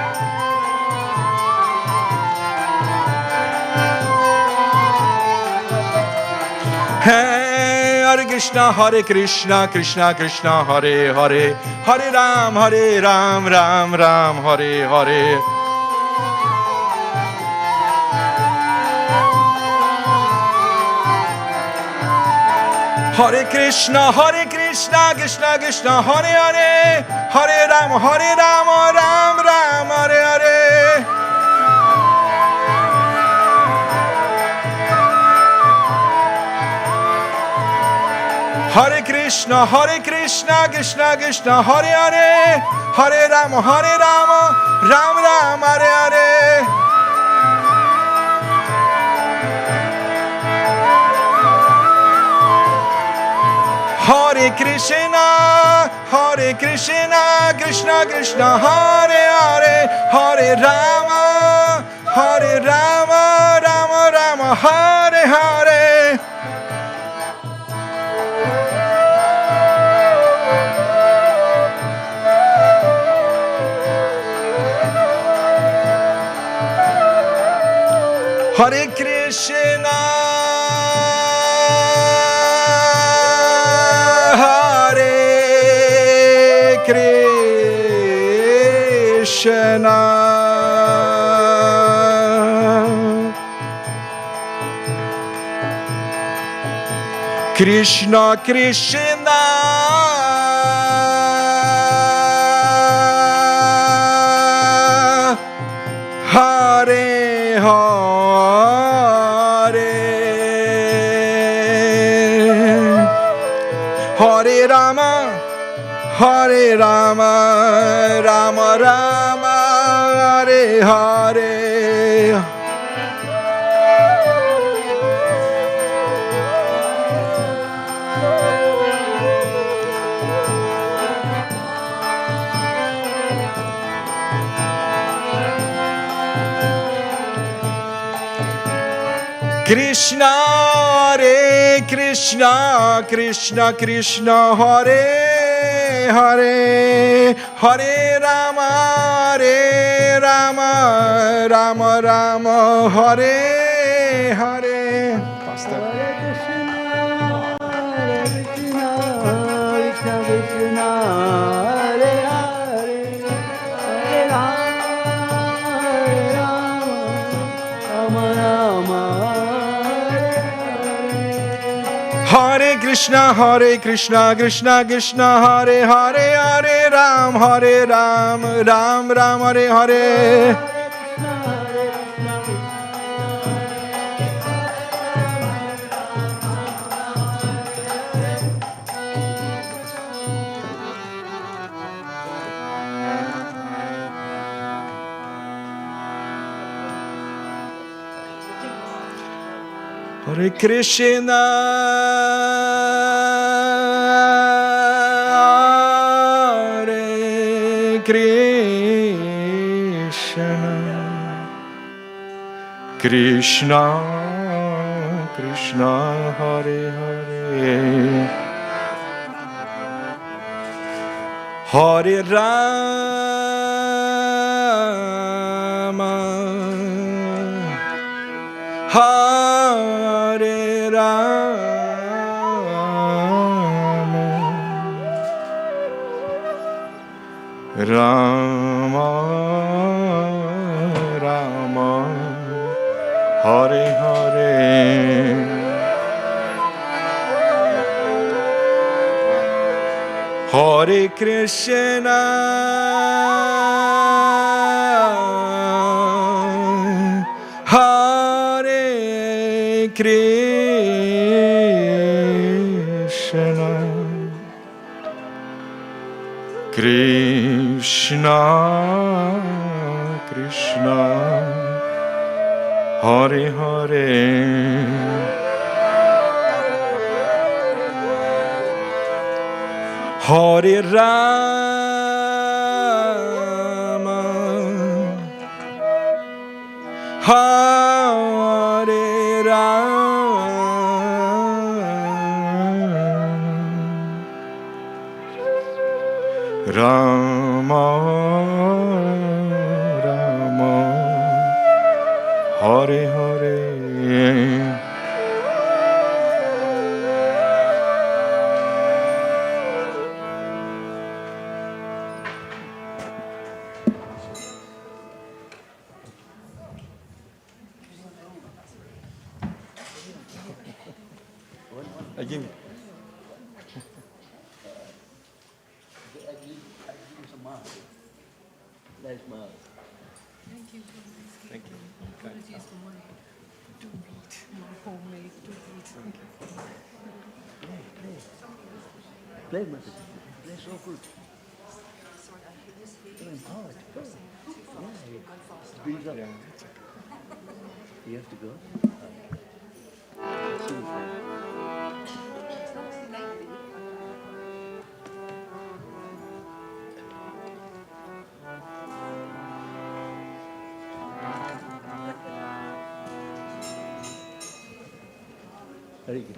Hey, Hare Krishna, Krishna Krishna, Hare Hare, Hare Ram, Ram Hare Hare. Hare Krishna, Krishna Krishna, Hare Hare, Hare Ram, Ram Ram, Hare Hare. Hare Krishna, Krishna Krishna, Hare Hare, Hare Ram, Ram Ram, Hare Hare. Hare Krishna, Krishna Krishna, Hare Hare, Hare Rama, Rama Rama, Hare Hare. Hare Krishna, Krishna Krishna, Hare Hare, Hare Rama, Rama Rama, Hare Hare. Krishna Hare Krishna, Krishna Krishna Hare Hare, Hare Rama Rama, Rama Rama Hare Hare. Pastor. Hare Krishna, Krishna Krishna, Hare Hare, Hare Ram, Ram Ram, Hare Hare. Hare Krishna, Hare Krishna, Krishna Krishna, Hare Hare, Hare Rama, Hare Rama, Rama Rama, Hare Hare. Hare Krishna, Hare Krishna, Krishna Krishna, Hare Hare. Hare Rama, Hare Rama, Rama Rama, Hare Hare. Again. Thank you. Apologies for my two beat, my homemade two beats. Play, Mother. Play so good. Empowered. Go. Yeah, build up. You have to go. See you, friend. Very good.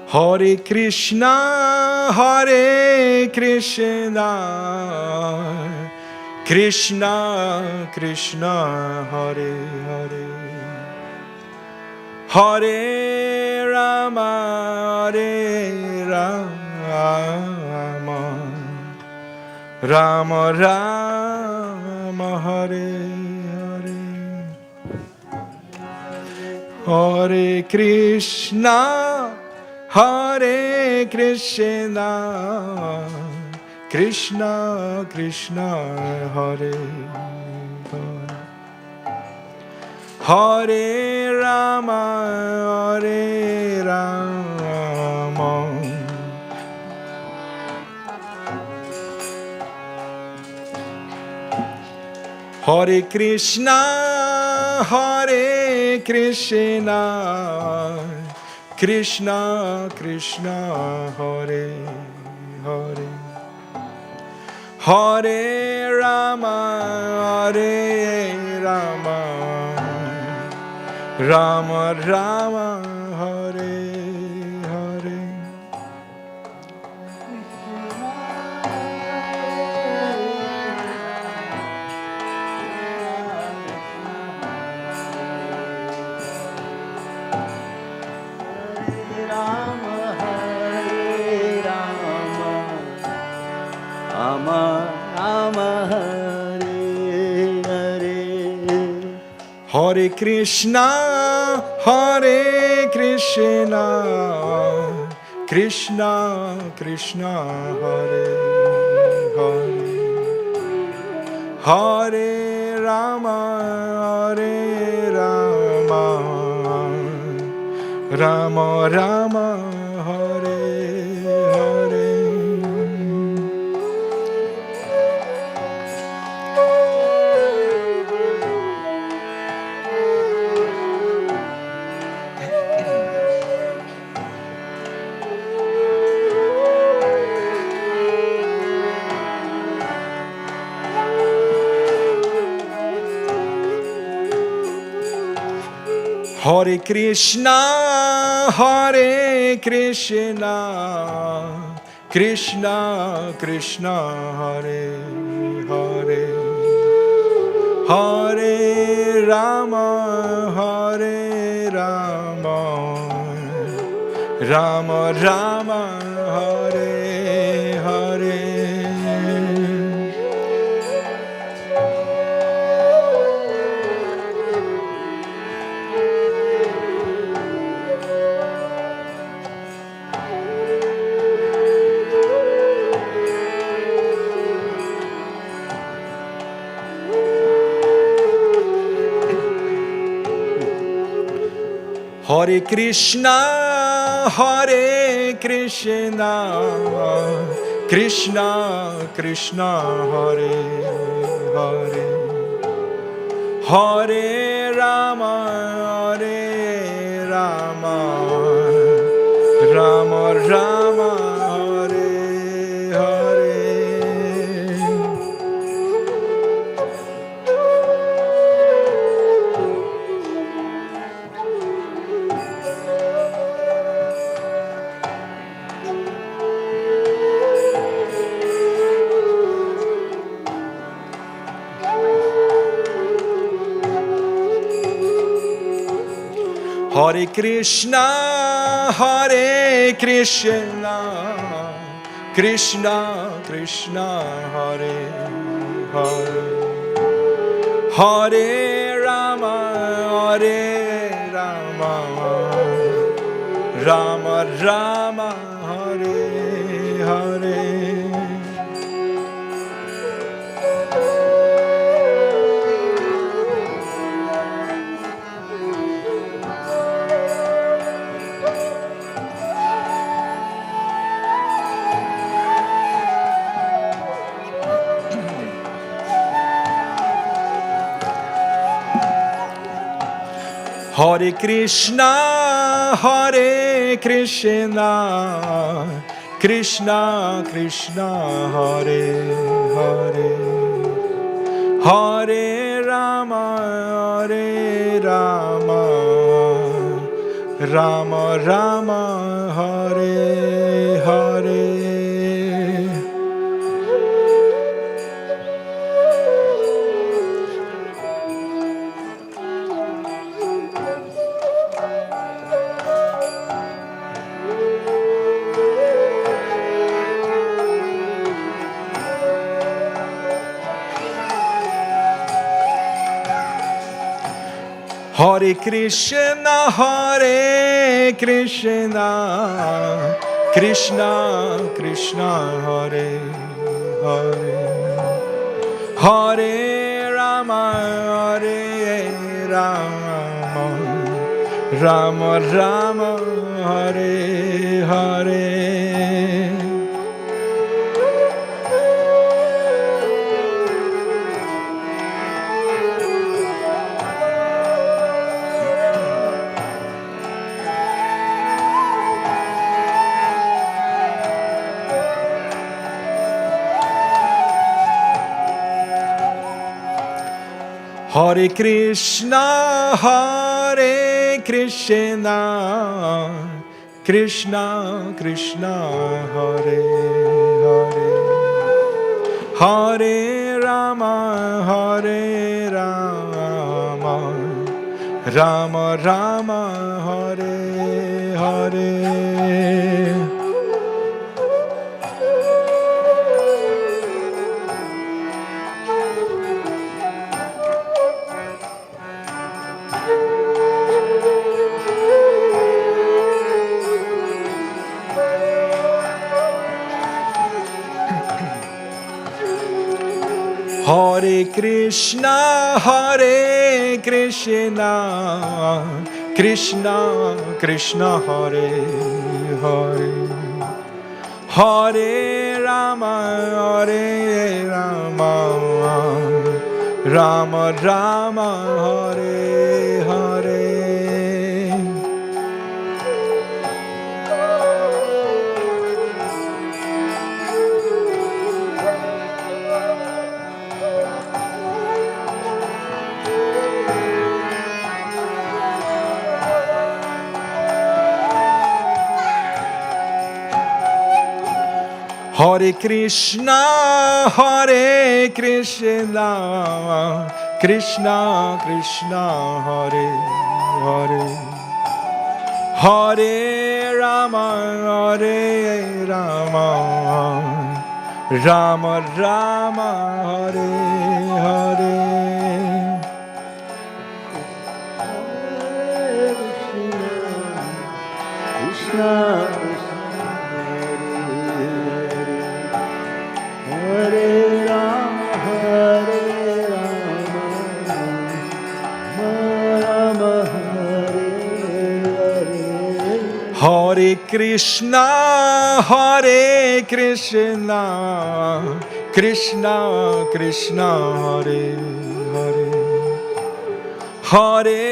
Hare Krishna, Krishna Krishna, Hare Hare, Hare Rama, Rama, Rama Rama Hare Hare Hare Krishna Hare Krishna Krishna Krishna Hare Hare Hare Rama Hare Rama Hare Krishna Hare Krishna Krishna Krishna Hare Hare Hare Rama Hare Rama Rama Rama Hare Hare Hare Krishna Hare Krishna Krishna Krishna Hare Hare Hare Rama Hare Rama Rama Rama Hare Hare Hare Krishna Hare Krishna Krishna Krishna Hare Hare Hare Rama Hare Rama Rama Rama Hare Hare Hare Krishna Hare Krishna Krishna Krishna Hare Hare Hare Rama Hare Rama Rama Rama Hare Hare Hare Krishna Hare Krishna Krishna Krishna Hare Hare Hare Rama Hare Rama Rama Rama Hare Hare Hare Krishna Hare Krishna Krishna Krishna Hare Hare Hare Rama Hare Rama Rama Rama Hare Hare Hare Krishna, Krishna Krishna, Hare Hare, Hare Rama, Rama Rama, Hare Hare. Hare Krishna, Krishna Krishna, Hare Hare, Hare Rama, Rama Rama, Hare Hare. Hare Krishna, Krishna Krishna, Hare Hare, Hare Rama, Rama Rama, Hare Hare. Hare Krishna, Krishna Krishna, Hare Hare, Hare Rama, Rama Rama, Hare Hare. Krishna Hare Rama, Hare Rama, Rama Hare Hare. Hare Krishna, Krishna Krishna, Hare Hare, Hare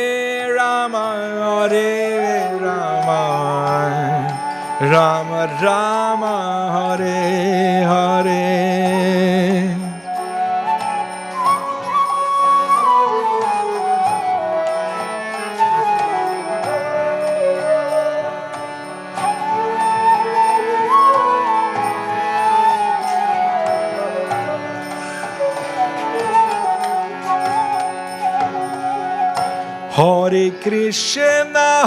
Rama, Rama Rama, Hare Hare. Hare Krishna,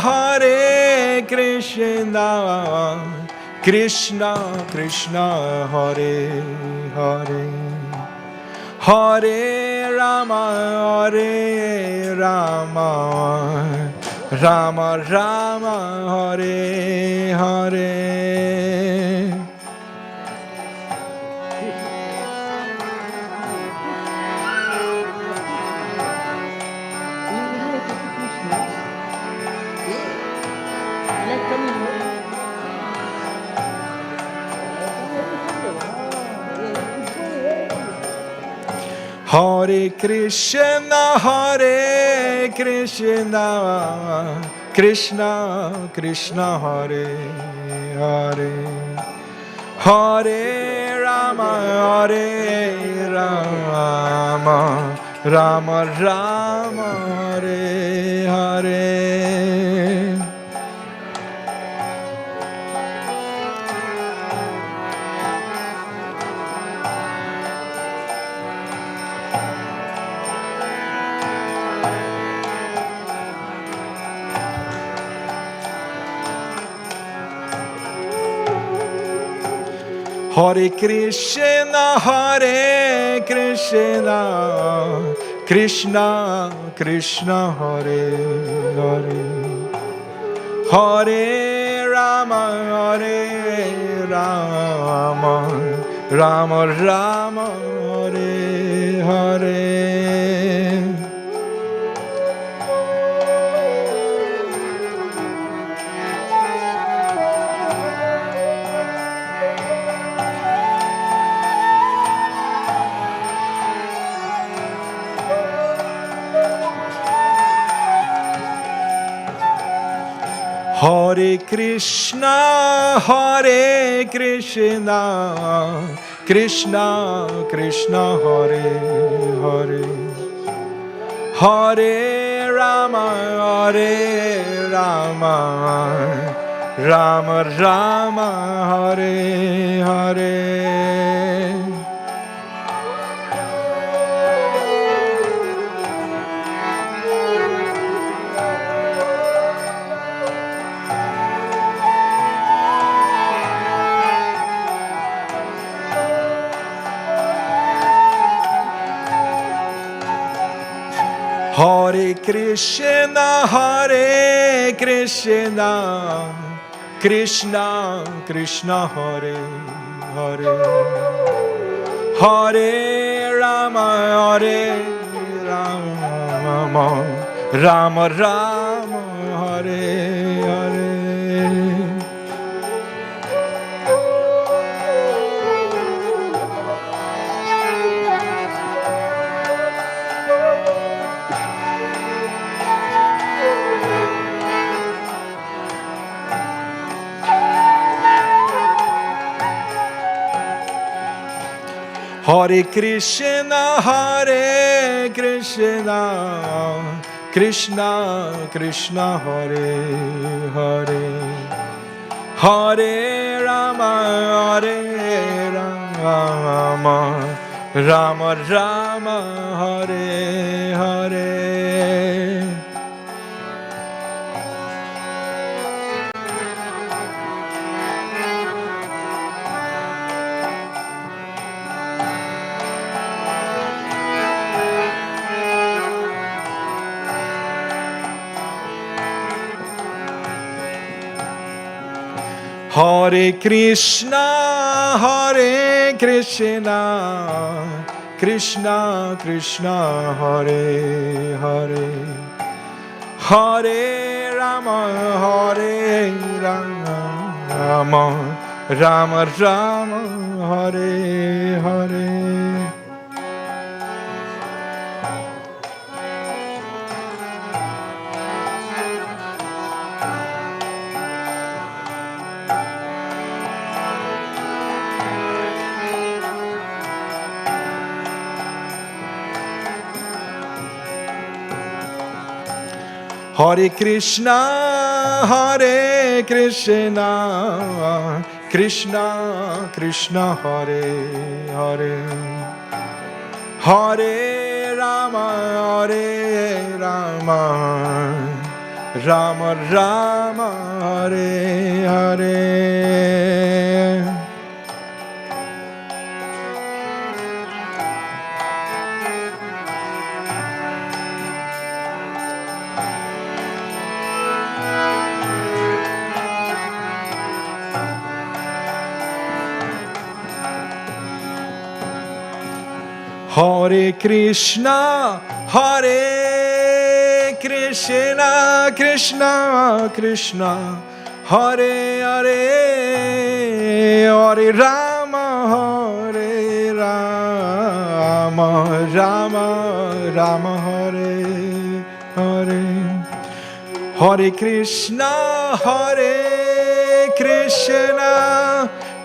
Krishna Krishna, Hare Hare, Hare Rama, Rama Rama, Hare Hare. Hare Krishna, Krishna Krishna, Hare Hare, Hare Rama, Rama Rama, Hare Hare. Hare Krishna, Krishna Krishna Hare Hare, Hare Rama Rama, Rama Rama Hare Hare. Hare Krishna, Krishna Krishna Hare Hare, Hare Rama Rama Rama Hare Hare. Hare Krishna, Krishna Krishna Hare Hare, Hare Rama Rama Rama Hare Hare. Hare Krishna, Krishna Krishna Hare Hare, Hare Rama Rama Rama Hare Hare. Hare Krishna, Krishna Krishna Hare Hare, Hare Rama Rama Rama Hare Hare. Hare Krishna, Krishna Krishna Hare Hare, Hare Rama Rama Rama Hare Hare. Hare Krishna, Krishna Krishna, Hare Hare, Hare Rama Rama Rama Hare Hare, Hare Krishna,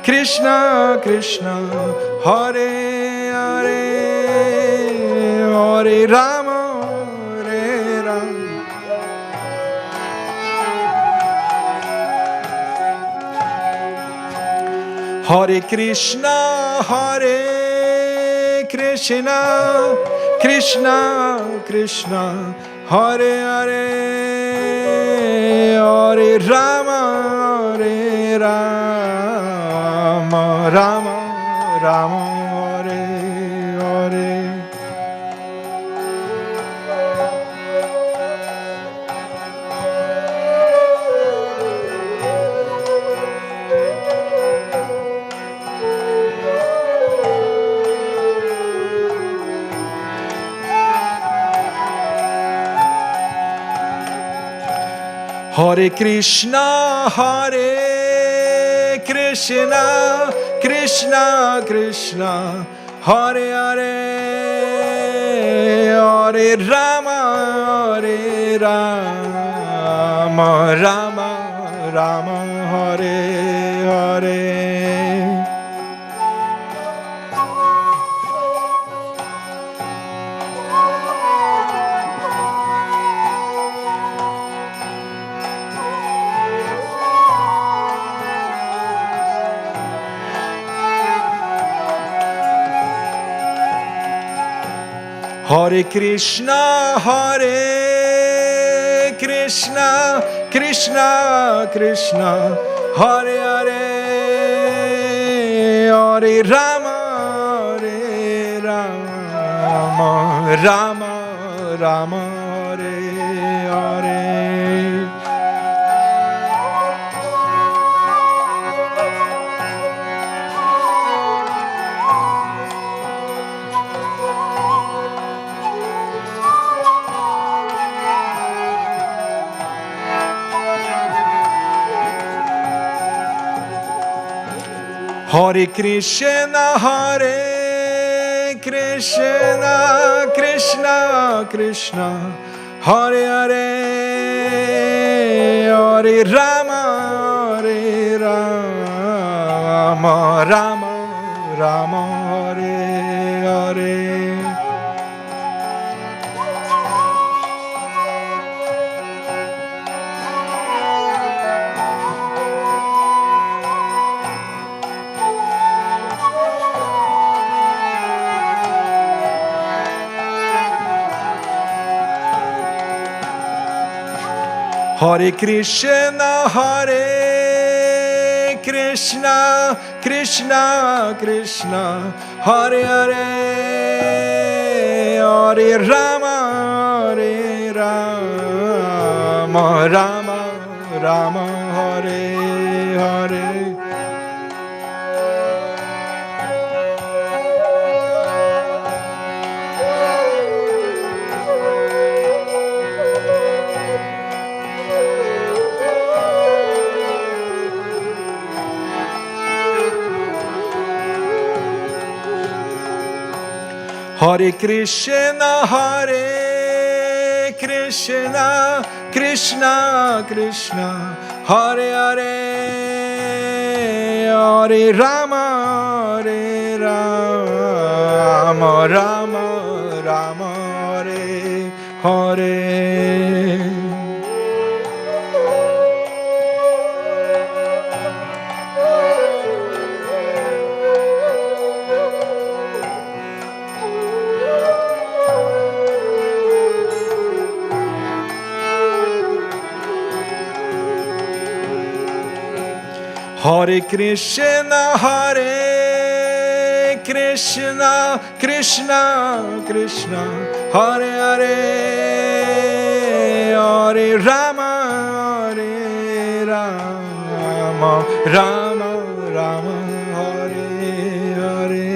Krishna Krishna, Hare Hare, Hare Rama Hare Krishna, Krishna Krishna, Hare Hare, Hare Rama Rama Rama Hare Hare. Hare Krishna, Krishna Krishna, Hare Hare, Hare Rama, Rama Rama, Hare Hare. Hare Krishna, Krishna Krishna, Hare Hare, Hare Rama, Rama Rama, Hare Hare. Hare Krishna, Krishna Krishna, Hare Hare, Hare Rama, Rama Rama, Hare Hare. Hare Krishna, Krishna Krishna, Hare Hare, Hare Rama, Rama Rama, Hare Hare. Hare Krishna, Krishna Krishna, Hare Hare, Hare Rama, Rama Rama, Hare Hare. Hare Krishna, Krishna Krishna, Hare Hare, Hare Rama, Rama Rama, Hare Hare.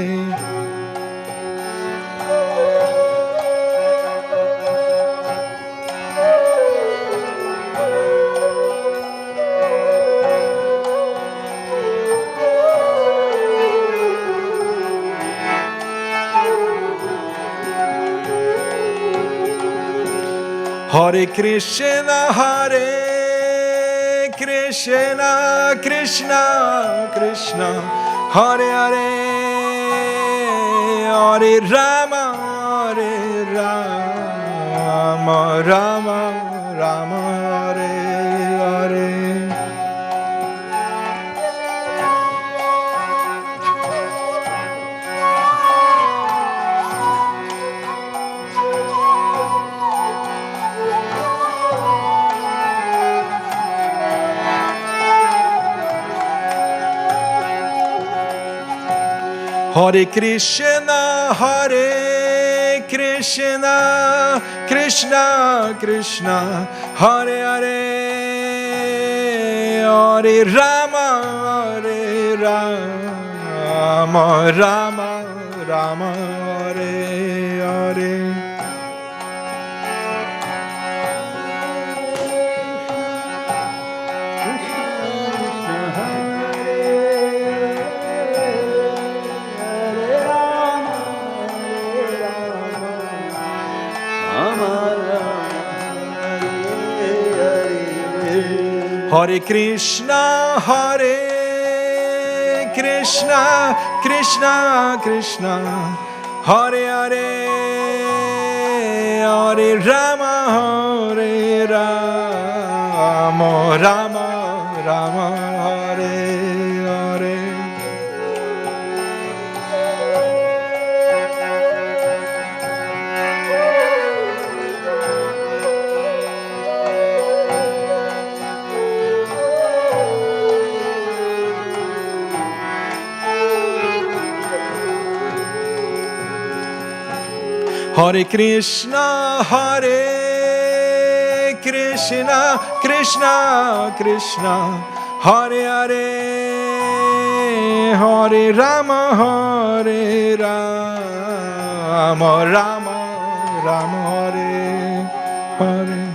Hare Krishna, Krishna Krishna, Hare Hare, Hare Rama, Rama Rama, Hare Hare. Hare Krishna, Krishna Krishna, Hare Hare, Hare Rama, Rama Rama, Hare Hare. Hare Krishna, Krishna Krishna, Hare Hare, Hare Rama, Rama Rama, Hare Hare. Hare Krishna, Krishna Krishna, Hare Hare, Hare Rama, Rama Rama, Hare Hare.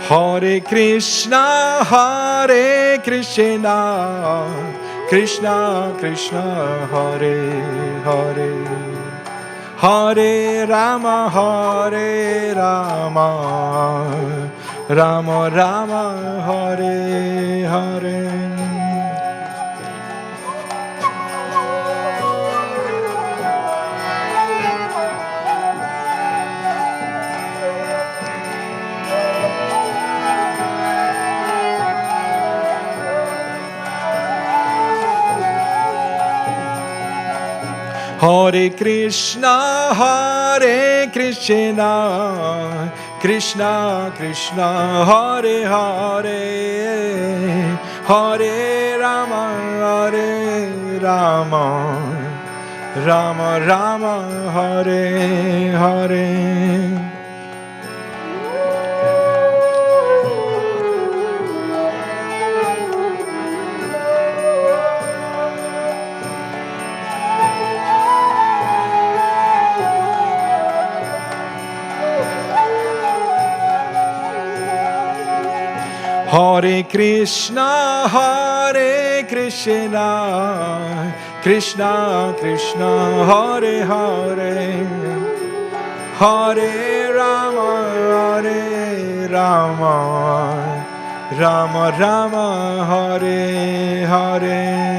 Hare Krishna, Krishna Krishna, Hare Hare, Hare Rama, Rama Rama, Hare Hare. Hare Krishna, Krishna Krishna, Hare Hare, Hare Rama, Rama Rama, Hare Hare. Hare Krishna, Krishna Krishna, Hare Hare, Hare Rama, Rama Rama, Hare Hare.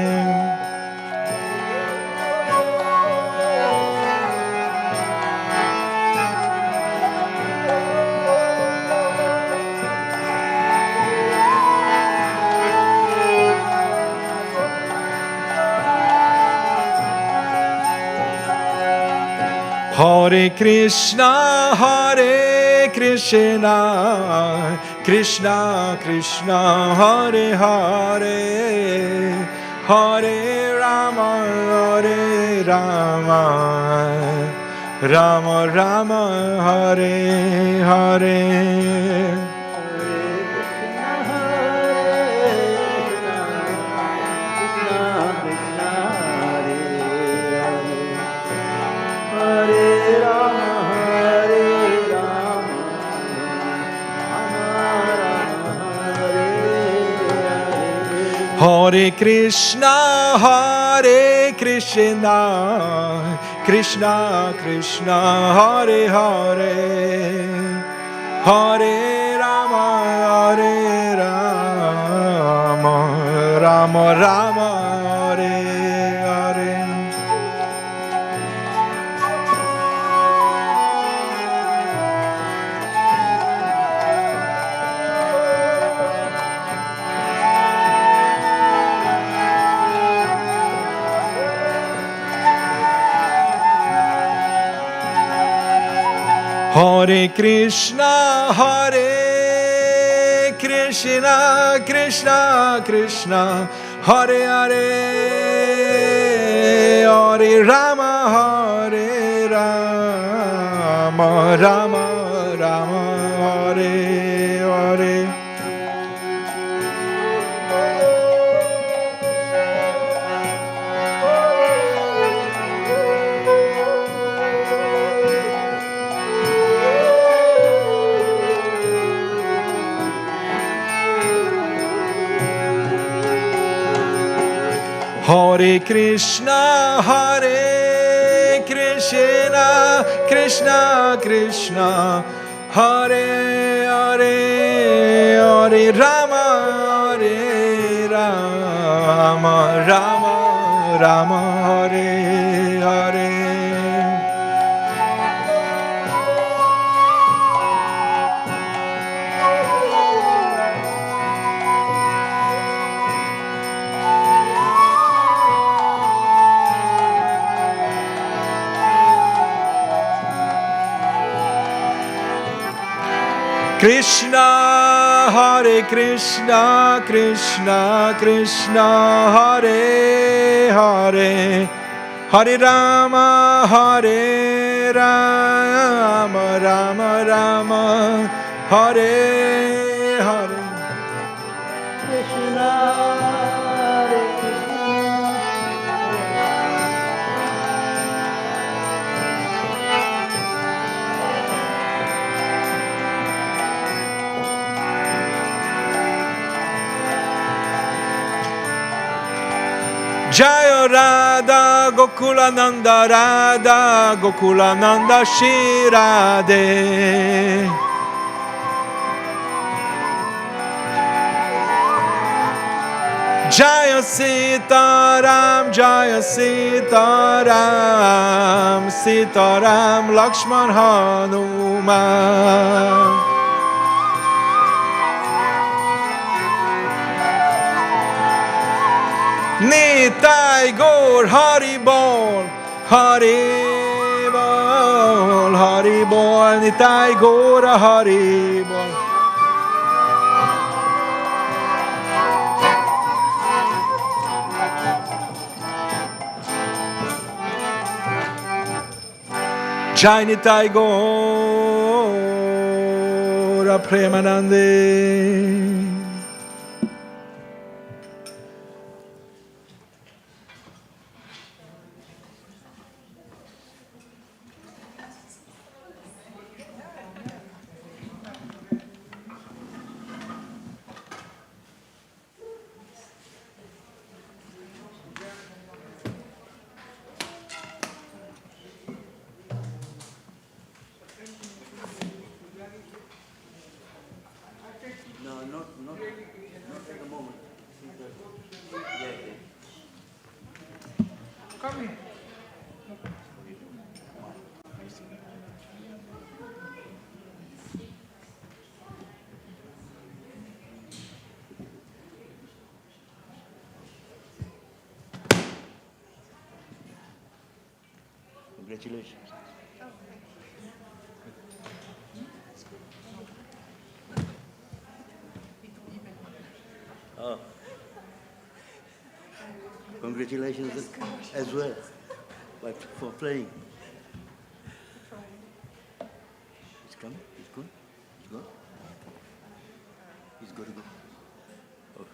Hare Krishna, Krishna Krishna, Hare Hare, Hare Rama, Rama Rama, Hare Hare. Hare Krishna, Krishna Krishna, Hare Hare, Hare Rama, Rama Rama, Hare Hare. Hare Krishna, Krishna Krishna, Hare Hare, Hare Rama, Rama Rama, Hare Hare. Hare Krishna, Hare Krishna, Krishna Krishna, Hare Hare, Hare Rama, Hare Rama, Rama Rama, Hare Hare. Krishna, Hare Krishna, Krishna Krishna, Hare Hare, Hare Rama, Hare Rama, Rama Rama, Hare Hare. Jaya Radha Gokulananda, Radha Gokulananda Shri Radhe. Jaya Sitaram, Jaya Sitaram, Sitaram Lakshman Hanuman. Nitai Gaur Hari Bol, Hari Bol, Hari Bol, Nitai Gaur Hari Bol. Jai Nitai Gaur Premanande. Congratulations. Oh. Congratulations as well, but for playing. It's coming, it's good, it's good. It's good to go. Oh.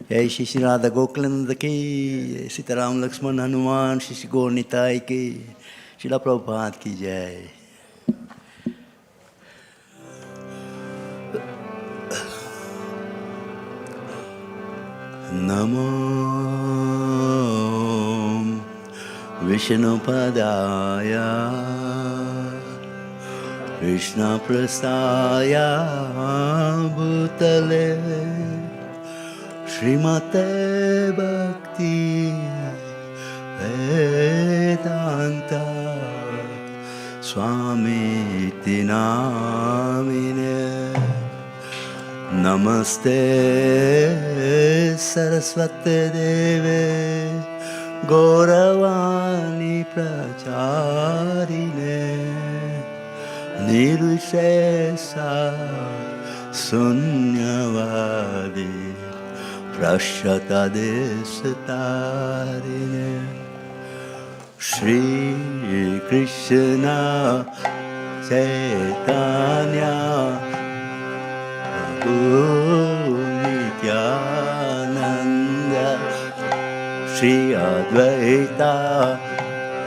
Jai Shri Radha Gokulananda ki, Sitaram Lakshman Hanuman, Shri Gaur Nitai ki, Srila Prabhupada ki jai. Namo Vishnupadaya Krishna Prasthaya Bhutale Srimate Bhakti Vedanta Swami Tinamine Namaste Saraswate Deve Gauravani Pracharine Nirvishesa Sunyavadi Prashyata Desatarine Shri Krishna Chaitanya Nityananda Shri Advaita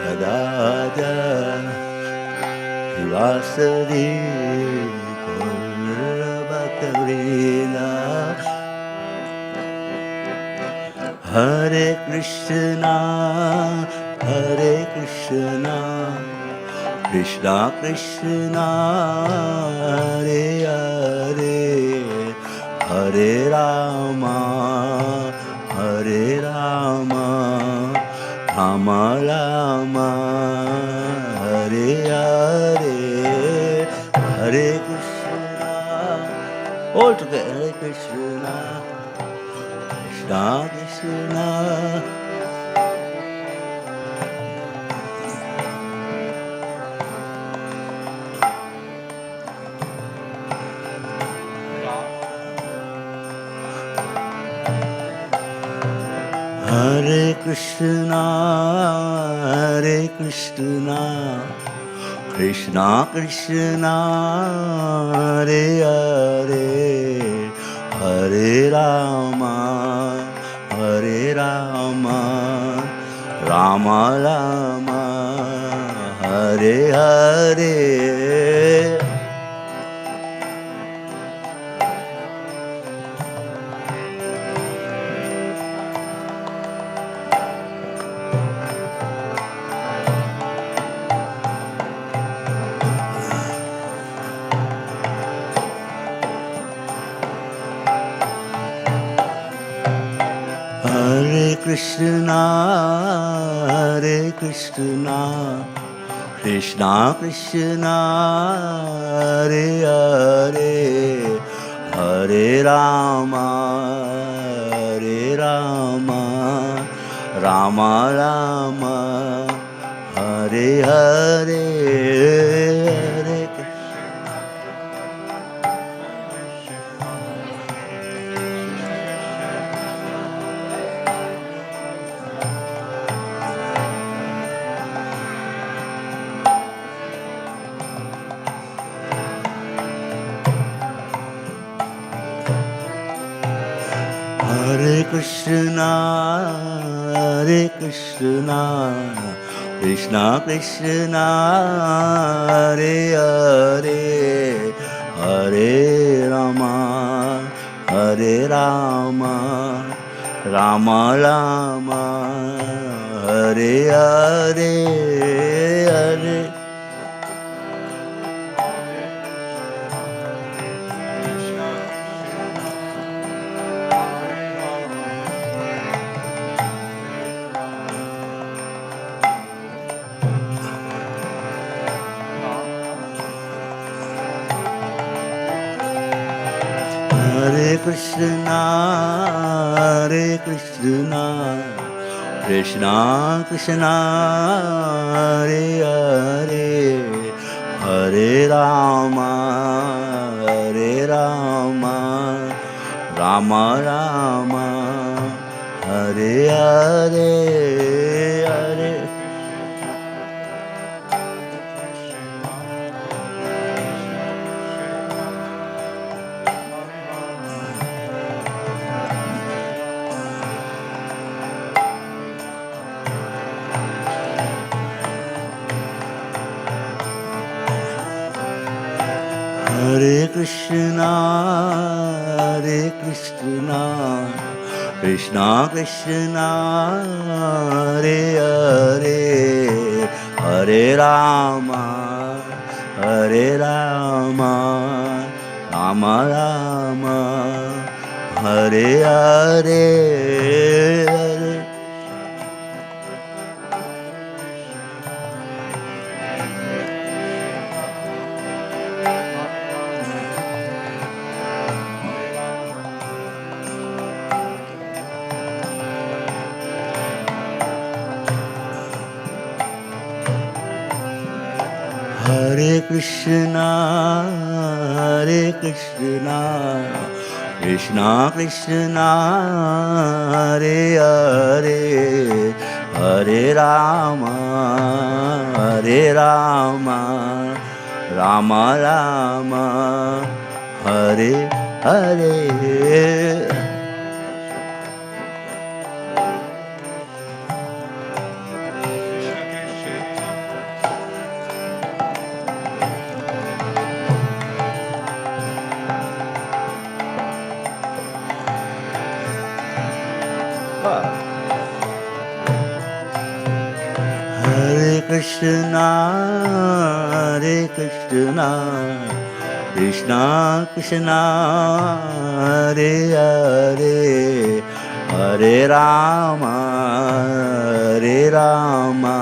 Gadadhar Vasari Hare Krishna, Hare Krishna, Krishna Krishna, Hare Hare, Hare Rama, Hare Rama, Rama Rama, Hare Hare, Hare Krishna. All together, Hare Krishna, Krishna Krishna. Hare Krishna, Hare Krishna, Krishna Krishna, Hare Hare, Hare Rama, Hare Rama, Rama Rama, Hare Hare. Hare Krishna, Hare Krishna, Krishna Krishna, Hare Hare, Hare Rama, Hare Rama, Rama Rama, Hare Hare, Hare Hare Krishna, Hare Krishna, Krishna Krishna, Hare Hare, Hare Rama, Hare Rama, Rama Rama, Hare Hare, Hare. Hare Krishna, Hare Krishna, Krishna Krishna, Hare Hare, Hare Rama, Hare Rama, Rama Rama, Hare Hare, Hare. Hare Krishna, Hare Krishna, Krishna Krishna, Hare Hare, Hare Rama, Hare Rama, Rama Rama, Hare Hare, Hare. Hare Krishna, Hare Krishna, Krishna Krishna, Hare Hare, Hare Rama, Hare Rama, Rama Rama, Hare Hare. Krishna, Hare Krishna, Krishna Krishna, Hare Hare, Hare Rama, Hare Rama,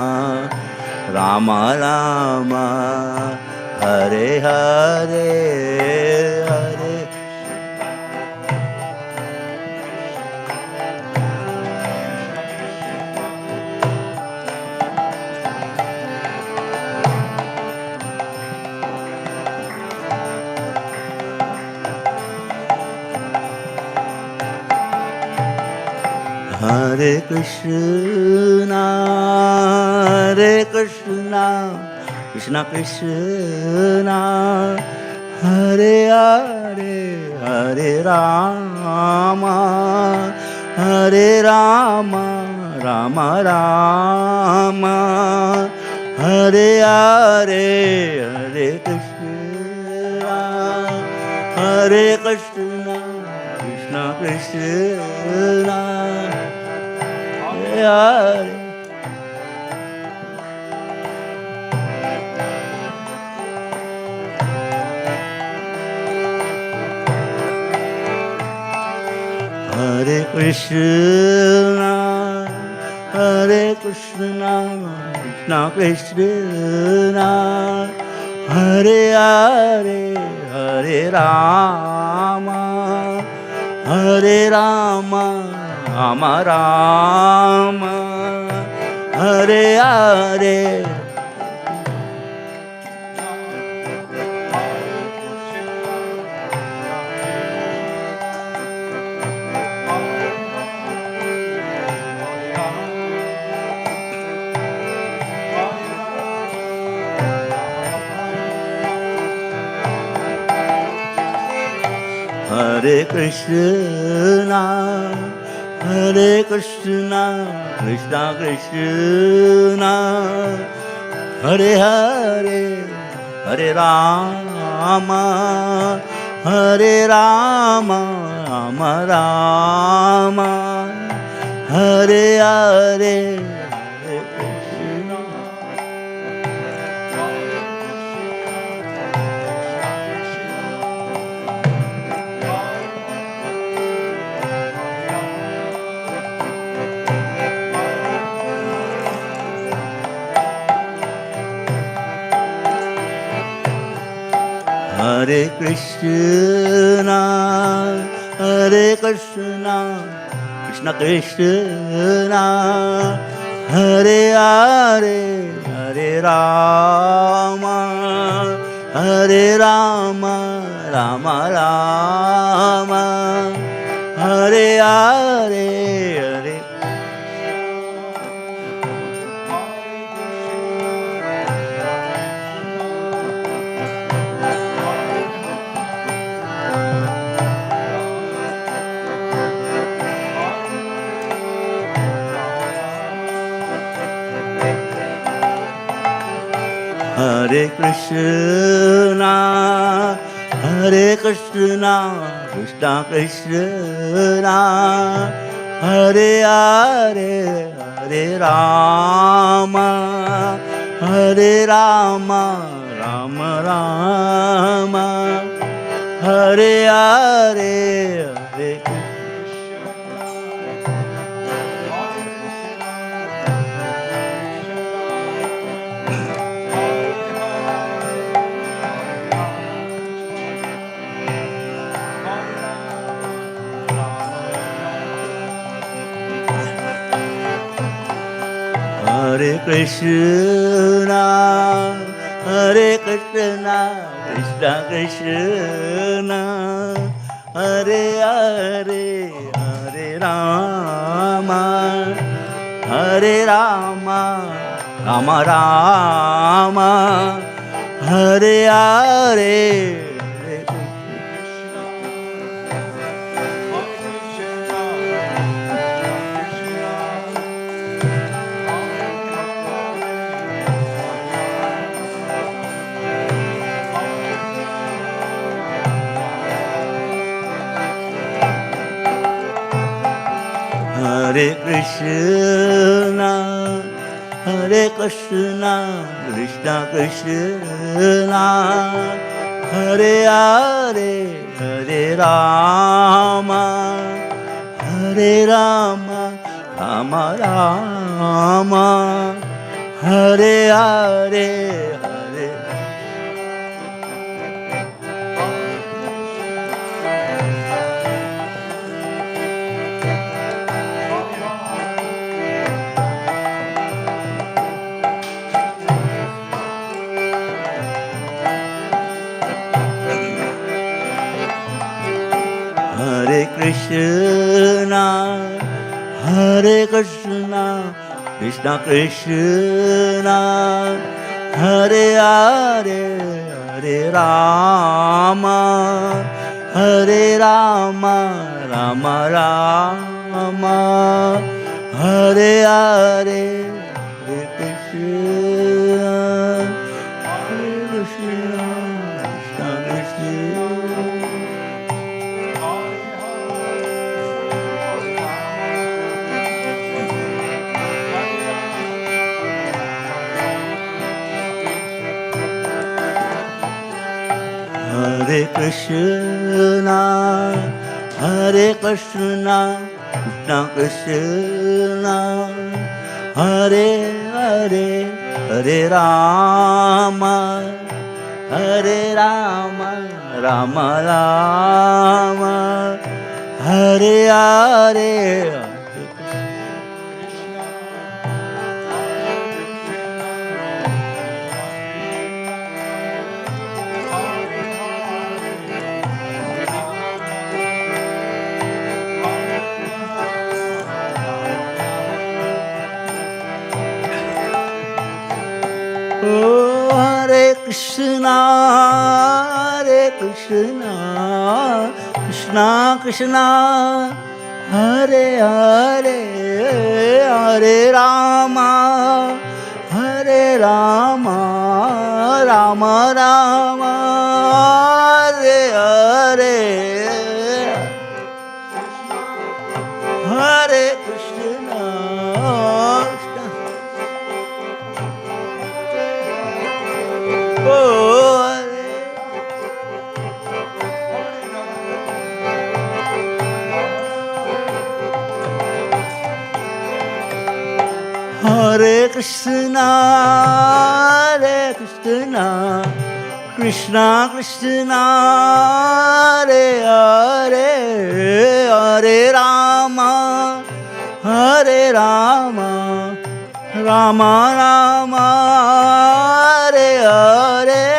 Rama Rama, Hare Hare, Hare. Hare Krishna, Hare Krishna, Krishna Krishna, Hare Hare, Hare Rama, Hare Rama, Rama Rama, Hare Hare, Hare Krishna, Hare Krishna, Krishna Krishna, Hare Hare. Hare Krishna, Hare Krishna, Krishna Krishna, Hare Hare, Hare Rama, Hare Rama, Rama Rama, Hare Hare. Hare Krishna, Hare Krishna, Krishna Krishna, Hare Hare, Hare Rama, Hare Rama, Rama Rama, Hare Hare, Hare Krishna. Hare Krishna, Hare Krishna, Krishna Krishna, Hare Hare, Hare Rama, Hare Rama, Rama Rama, Hare Hare, Hare. Hare Krishna, Hare Krishna, Krishna Krishna, Hare Hare, Hare Rama, Hare Rama, Rama Rama, Hare Hare, Hare Hare Krishna, Hare Krishna, Krishna Krishna, Hare Hare, Hare Rama, Hare Rama, Rama Rama, Hare Hare, Hare Hare Krishna, Hare Krishna, Krishna Krishna, Hare Hare, Hare Rama, Hare Rama, Rama Rama, Hare Hare, Hare. Hare Krishna, Hare Krishna, Krishna Krishna, Hare Hare, Hare Rama, Hare Rama, Rama Rama, Hare Hare, Hare Krishna, Hare Krishna, Krishna Krishna. Hare Krishna, Hare Krishna, Krishna Krishna, Hare Hare, Hare Rama, Hare Rama, Rama Rama, Hare Hare. Oh, Hare Krishna, Hare Krishna, Krishna Krishna, Hare Hare, Hare Rama, Hare Rama, Rama Rama, Hare Hare, Hare Krishna, Hare Krishna, Hare Krishna, Krishna Krishna, Hare Hare, Hare Rama, Hare Rama, Rama Rama, Hare Hare.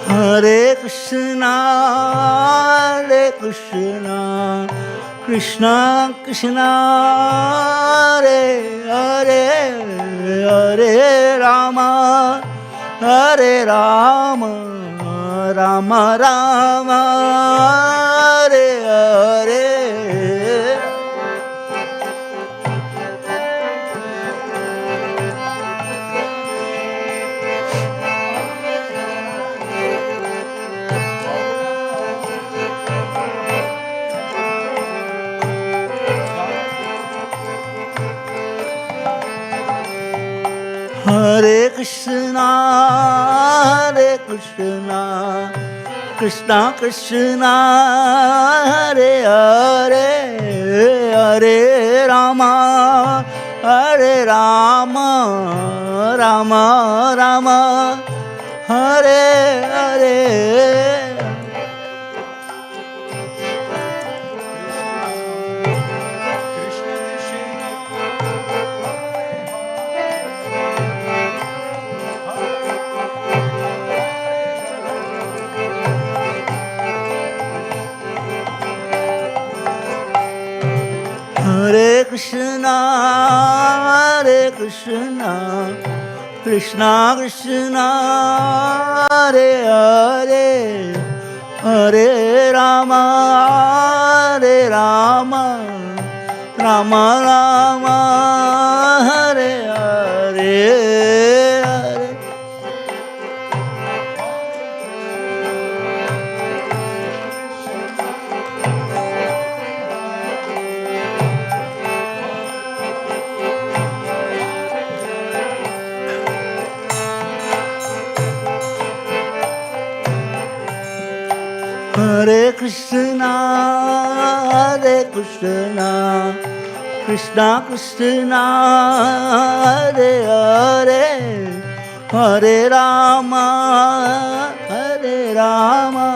Hare Krishna, Hare Krishna, Krishna Krishna, Hare Hare, Hare Rama, Hare Rama, Rama Rama, Hare Hare. Hare Krishna, Hare Krishna, Krishna Krishna, Hare Hare, Hare Rama, Hare Rama, Rama Rama, Hare Hare. Hare Krishna, Hare Krishna, Krishna Krishna, Hare Hare, Hare Rama, Hare Rama, Rama Rama, Hare Hare, Hare. Hare Krishna, Hare Krishna, Krishna Krishna, Hare Hare, Hare Rama, Hare Rama,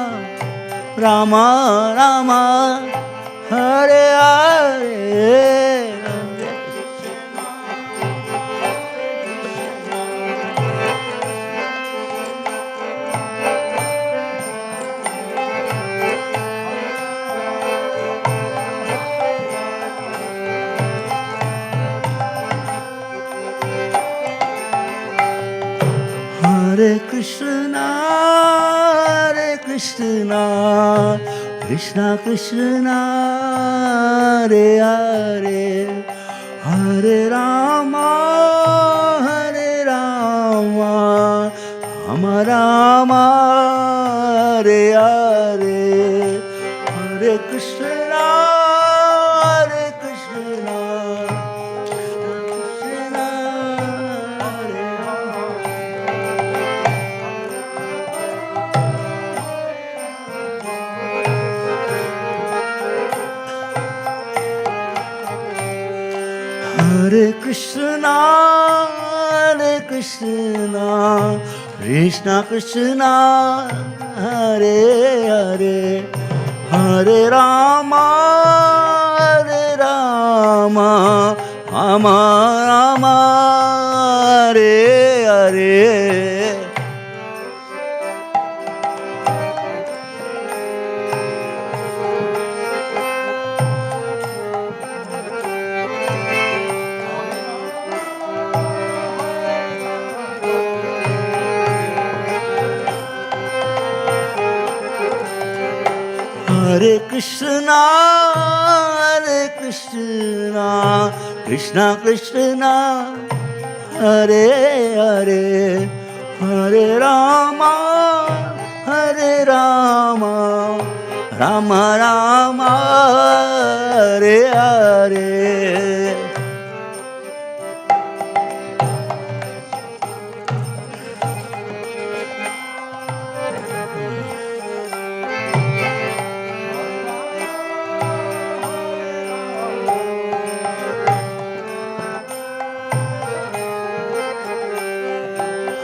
Rama Rama, Hare Hare. Hare Krishna, Hare Krishna, Krishna Krishna, Hare Hare, Hare Rama, Hare Rama, Rama Rama, Hare Hare, Hare Krishna, Hare Krishna, Krishna Krishna, Hare Hare Krishna, Hare Krishna, Krishna Krishna, Hare Hare, Hare Rama, Hare Rama, Rama Rama, Hare Hare. Hare Krishna, Hare Krishna, Krishna Krishna, Hare Hare, Hare Rama, Hare Rama, Rama Rama, Hare Hare.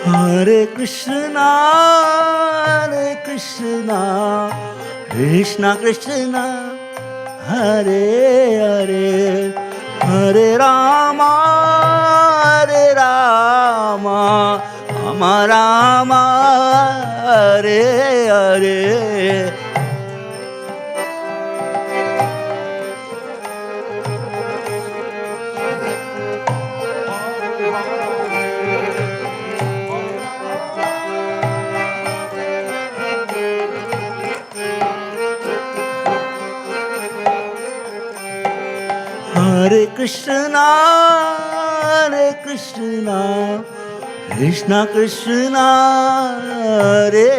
Hare Krishna, Hare Krishna, Krishna Krishna, Hare Hare, Hare Rama, Hare Rama, Rama Rama, Hare Hare. Hare Krishna, Hare Krishna, Krishna Krishna, Hare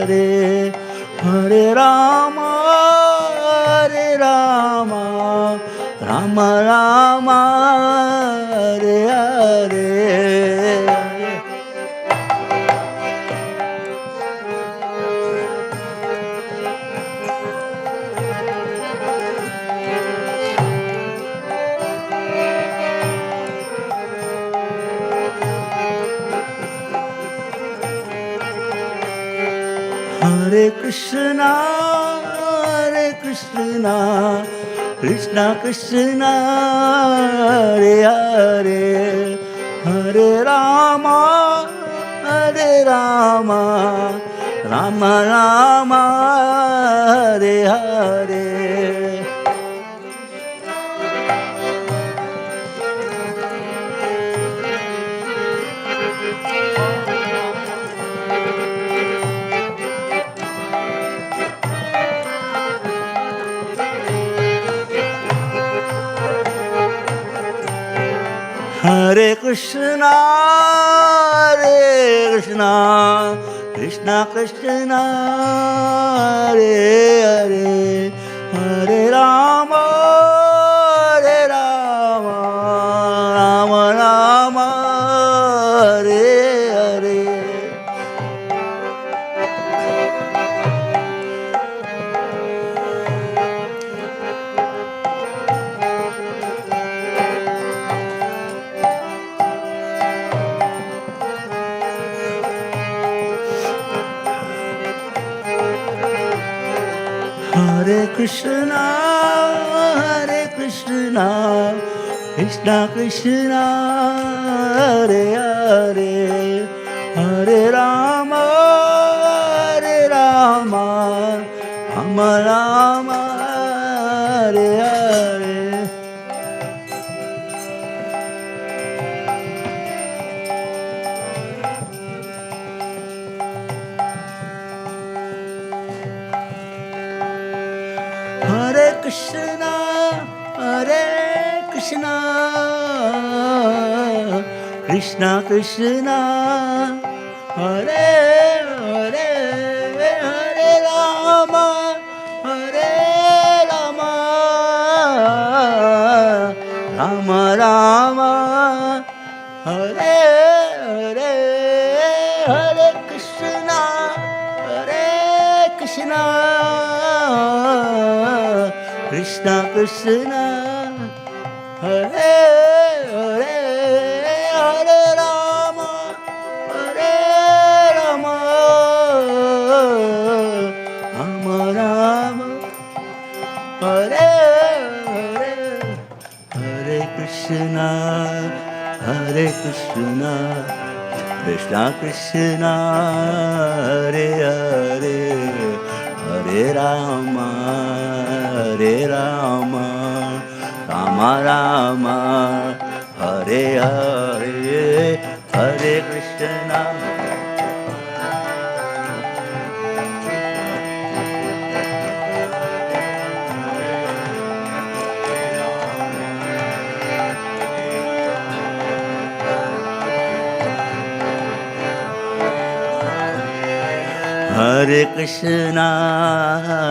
Hare, Hare Rama, Hare Rama, Rama Rama, Hare Hare. Hare Krishna, Hare Krishna, Krishna Krishna, Hare Hare, Hare Rama, Hare Rama, Rama Rama, Hare Hare. Hare Krishna, Krishna Krishna, Hare Hare, Hare Rama, Rama Rama, Hare Hare. Hare Krishna, Krishna Krishna, Hare Hare, Hare Rama, Rama Rama, Hare Hare. Hare Krishna, Krishna Krishna, Hare Hare, Hare Rama, Rama Rama, Hare Hare, Hare Krishna, Krishna Krishna, Hare Hare, Hare Rama, Rama Rama, Hare Hare, Hare Krishna, Krishna Krishna, Hare Hare, Hare Rama, Rama Rama, Hare Hare, Hare Krishna.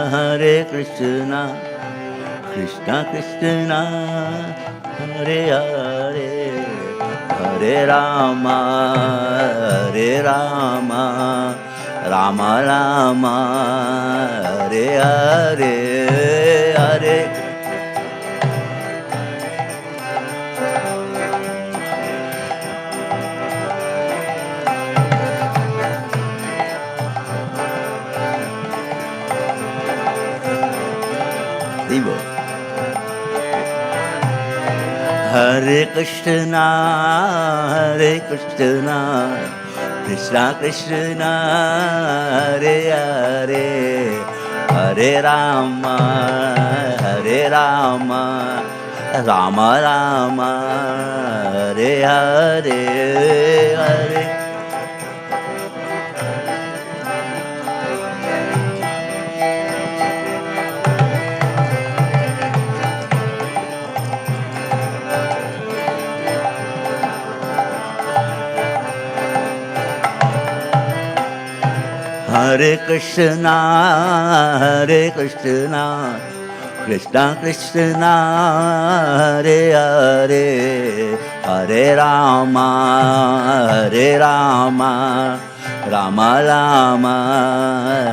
Hare Krishna, Krishna Krishna, Hare Hare, Hare Rama, Rama Rama, Hare Hare, Hare. Divo. Hare Krishna, Krishna Krishna, Hare Hare, Hare Rama, Rama Rama, Hare Hare, Hare. Hare Krishna, Krishna Krishna, Hare Hare, Hare Rama, Rama Rama,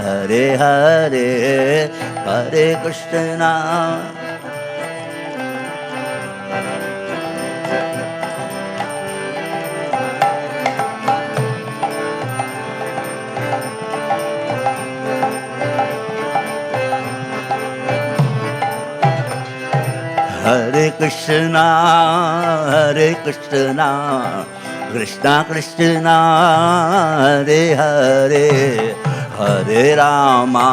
Hare Hare, Hare Krishna. Hare Krishna, Krishna Krishna, Hare Hare, Hare Rama,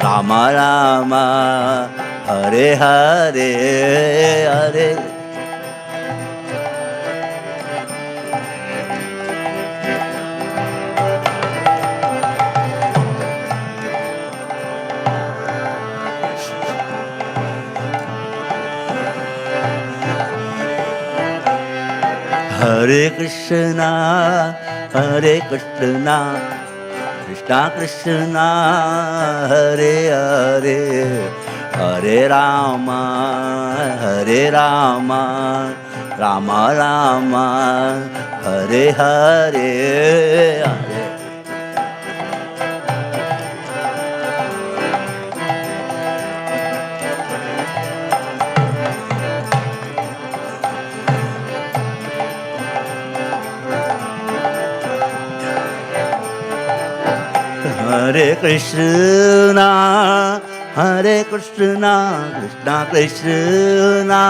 Rama Rama, Hare Hare, Hare. Hare Krishna, Hare Krishna, Krishna Krishna, Hare Hare, Hare Rama, Hare Rama, Rama Rama, Hare Hare, Hare. Hare Krishna, Hare Krishna, Krishna Krishna,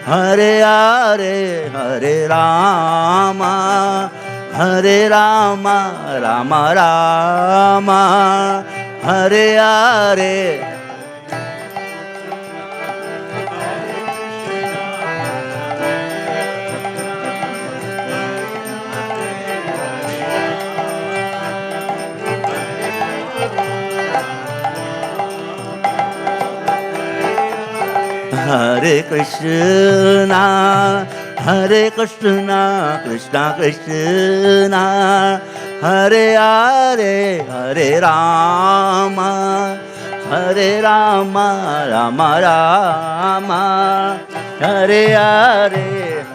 Hare Hare, Hare Rama, Hare Rama, Rama Rama, Hare Hare. Hare Krishna, Hare Krishna, Krishna Krishna, Hare Hare, Hare Rama, Hare Rama, Rama Rama, Hare Hare.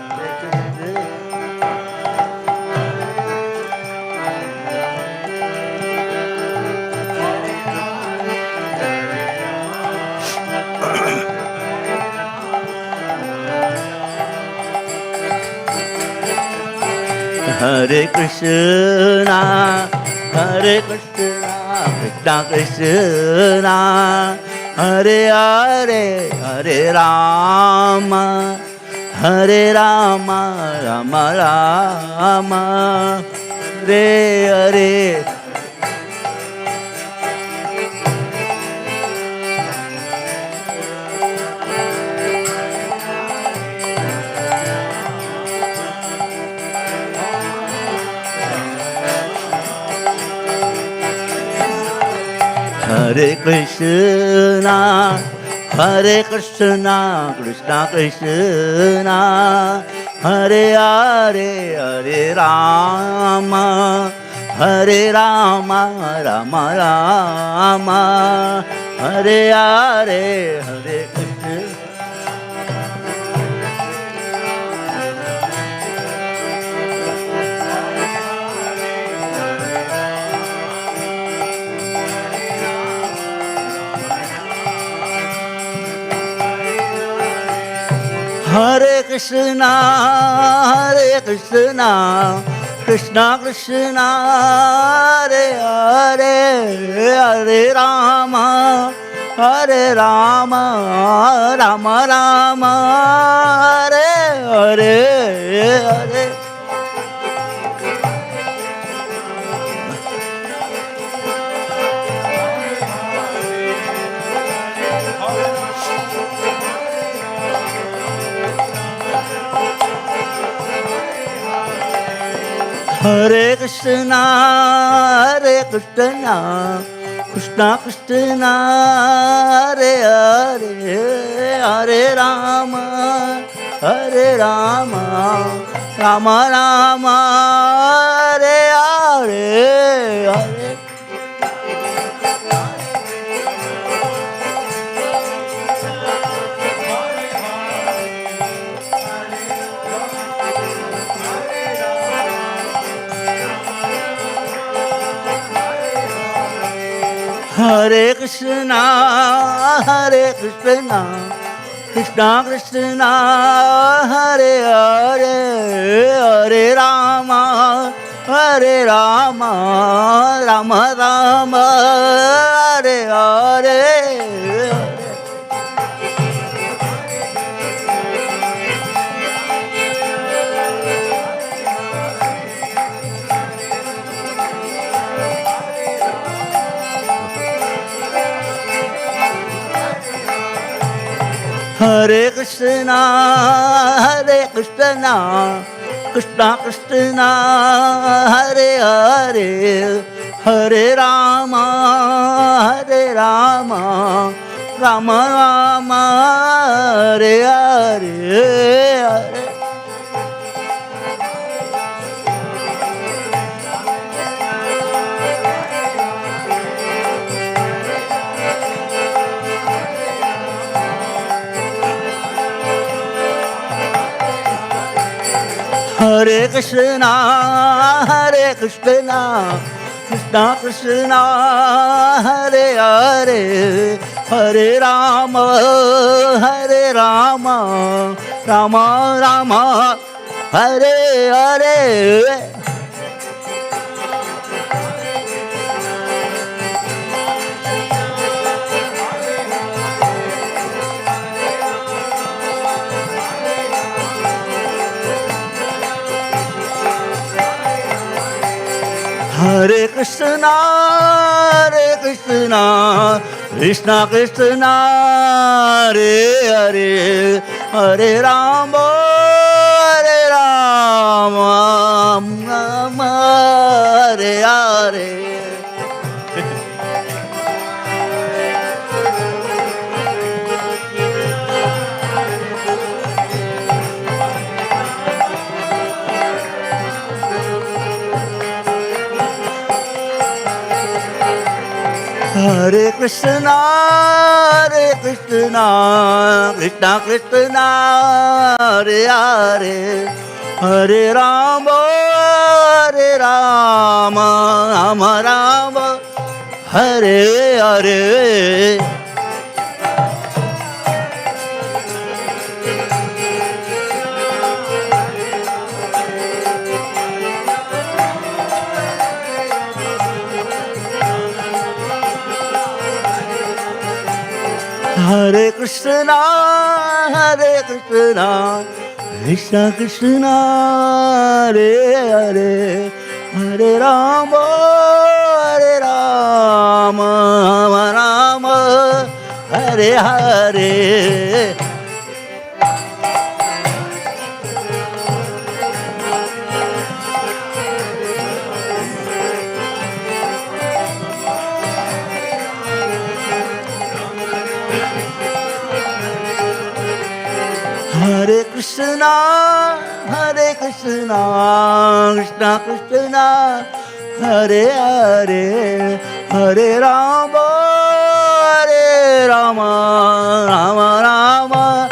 Hare Krishna, Hare Krishna, Krishna Krishna, Hare Hare, Hare Rama, Hare Rama, Rama Rama, Hare Hare. Hare Krishna, Hare Krishna, Krishna Krishna, Hare Hare, Hare Rama, Hare Rama, Rama Rama, Hare Hare, Hare Krishna. Hare Krishna, Hare Krishna, Krishna Krishna, Hare Hare, Hare Rama, Hare Rama, Rama Rama, Hare Hare, Hare. Hare Krishna, Hare Krishna, Krishna Krishna, Hare Hare, Hare Rama, Hare Rama, Rama Rama, Hare Hare, Hare. Hare Krishna, Hare Krishna, Krishna Krishna, Hare Hare, Hare Rama, Hare Rama, Rama Rama, Hare Hare. Hare Krishna, Hare Krishna, Krishna Krishna, Hare Hare, Hare Rama, Hare Rama, Rama Rama, Hare Hare, Hare. Hare Krishna, Hare Krishna, Krishna Krishna, Hare Hare, Hare Rama, Hare Rama, Rama Rama, Hare Hare. Hare Krishna, Hare Krishna, Krishna Krishna, Hare Hare, Hare Rama, Hare Rama, Rama Hare Hare. Hare Krishna, Hare Krishna, Krishna Krishna, Hare Hare, Hare Rama, Hare Rama, Rama Rama, Hare Hare. Hare Krishna, Hare Krishna, Krishna Krishna, Hare Hare, Hare Rama, Hare Rama, Rama Rama, Hare Hare. Hare Krishna, Hare Krishna, Krishna Krishna, Hare Hare, Hare Rama, Hare Rama, Rama Rama,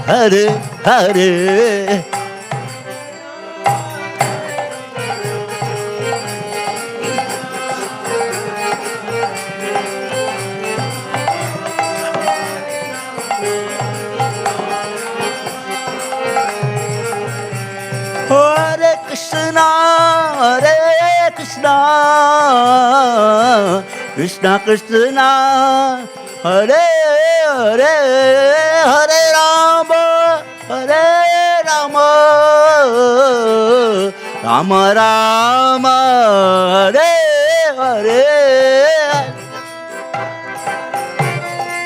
Hare Hare. Hare Krishna, Hare Krishna, Krishna Krishna, Hare Hare, Hare Rama, Hare Rama, Rama Rama, Hare Hare.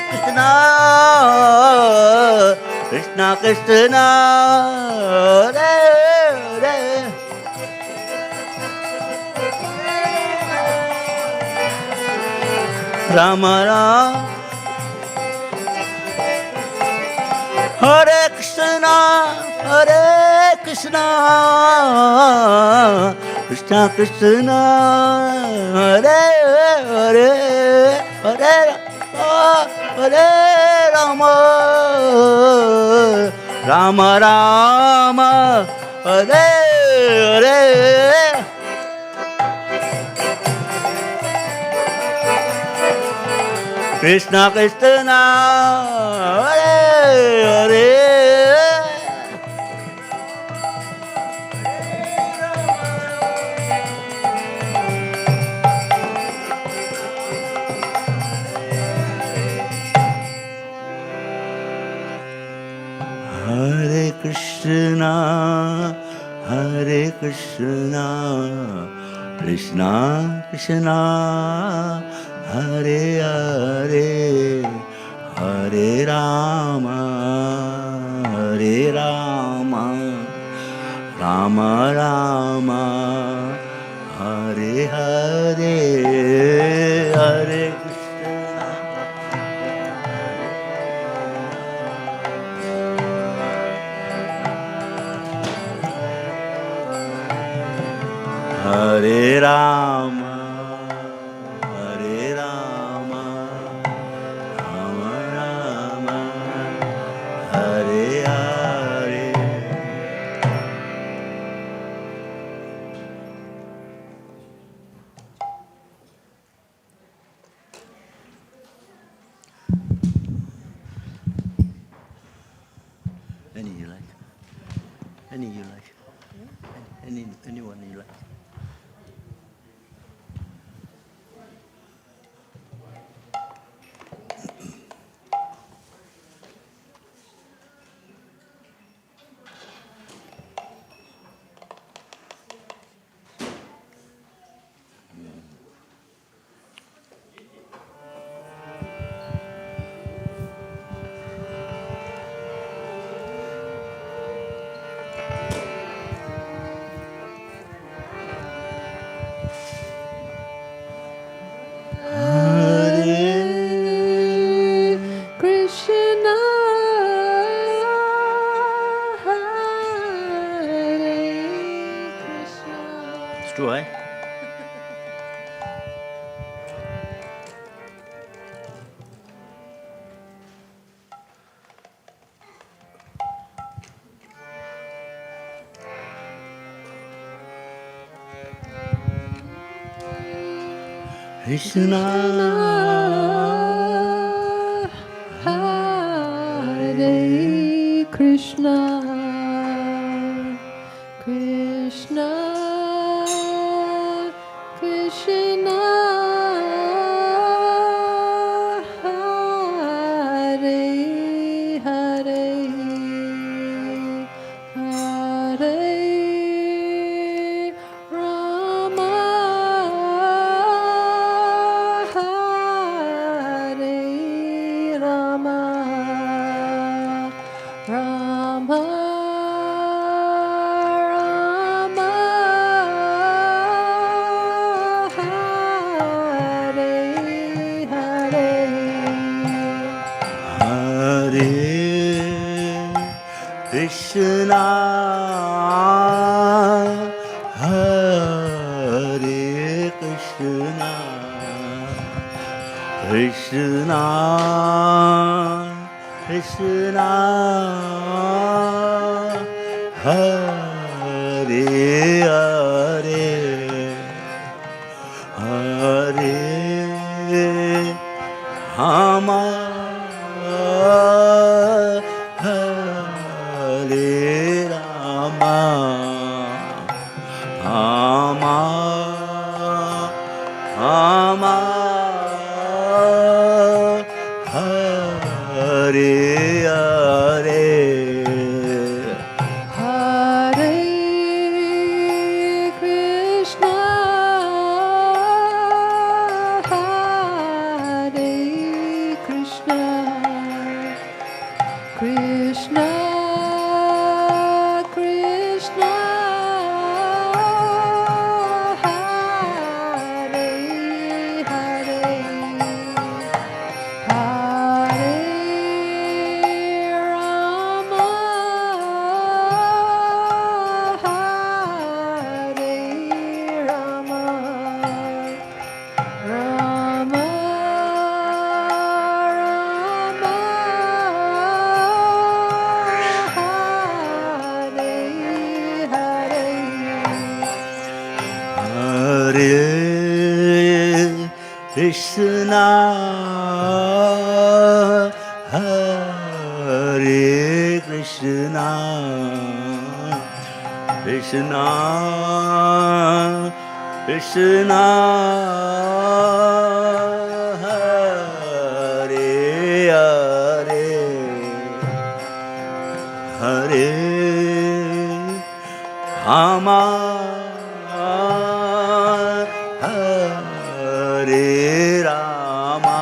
Krishna, Krishna Krishna, Hare Hare. Rama Rama, Hare Krishna, Hare Krishna, Krishna Krishna, Hare Hare, Hare Rama, Hare Rama, Rama Rama, Hare Hare. Krishna Krishna, Hare Hare. Hare Krishna, Hare Krishna, Krishna Krishna, Hare Hare, Hare Rama, Hare Rama, Rama Rama, Hare Hare, Hare Krishna. Hare Rama, Hare Rama, Rama Rama, Hare Hare. Any you like. Anyone you like. Krishna, Hare Krishna. It's too high. Krishna, Hare Krishna, Krishna, Krishna, Hare Hare, Hare Rama, Hare Rama, Rama, Rama, Hare Hare. Hare Krishna, Hare Krishna, Krishna, Krishna, Hare Hare, Hare Rama, Hare Rama, Rama, Rama, Hare Hare. Hare Krishna, Hare Krishna, Krishna, Krishna, Hare Hare, Hare Rama, Hare Rama, Rama, Rama, Hare Hare. Hare Krishna, Hare Krishna, Krishna, Krishna, Hare Hare, Hare Rama, Hare Rama,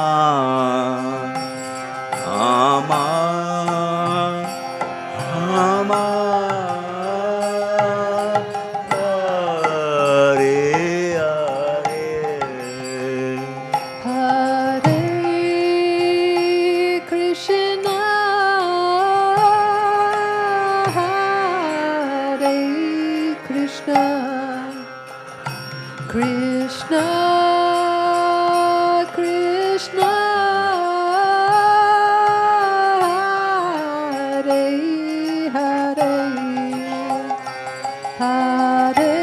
Rama, Rama, Hare Hare. Hare Krishna, Hare Krishna, Krishna, Krishna, Hare Hare, Hare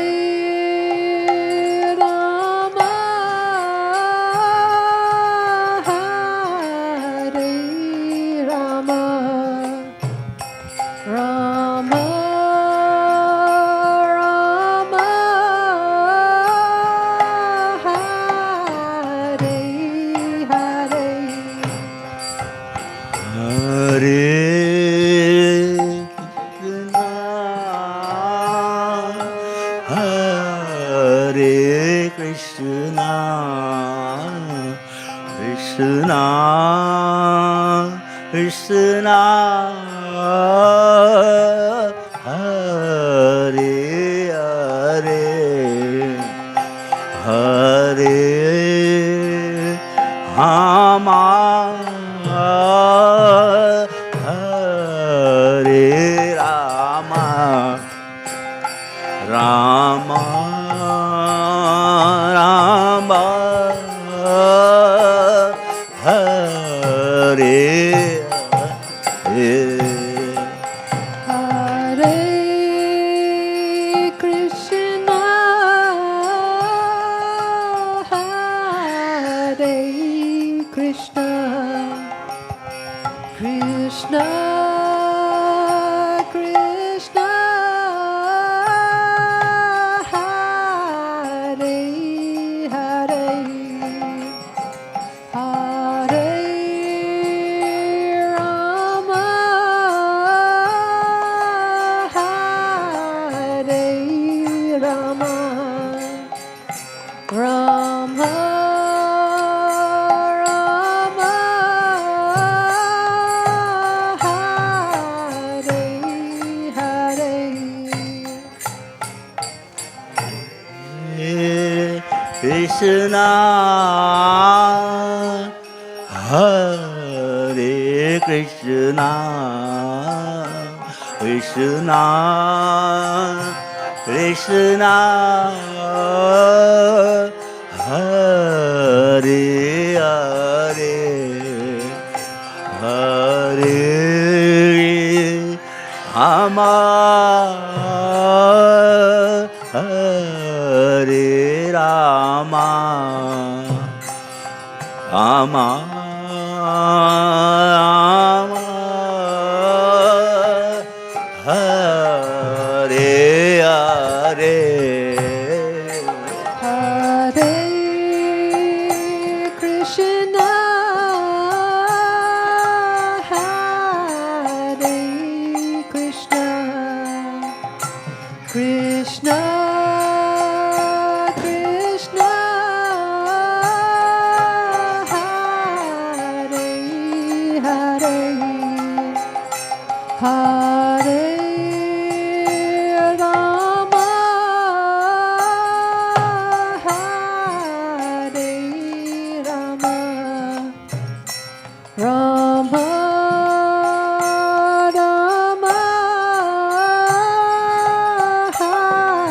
Rama, Hare Rama, Rama, Hare Krishna, Krishna Krishna Hare Hare, Hare Rama, Hare Rama, Rama Rama Hare Hare. Hare Krishna, Hare Krishna, Krishna Krishna, Hare Hare, Hare Rama, Hare Rama, Rama Rama, Hare Hare. Krishna, Hare Krishna, Krishna Krishna, Hare Hare, Hare Rama, Hare Rama, Rama Rama, Hare Hare. Hare Krishna, Hare Krishna, Krishna Krishna, Hare Hare, Hare Rama, Hare Rama, Rama Rama,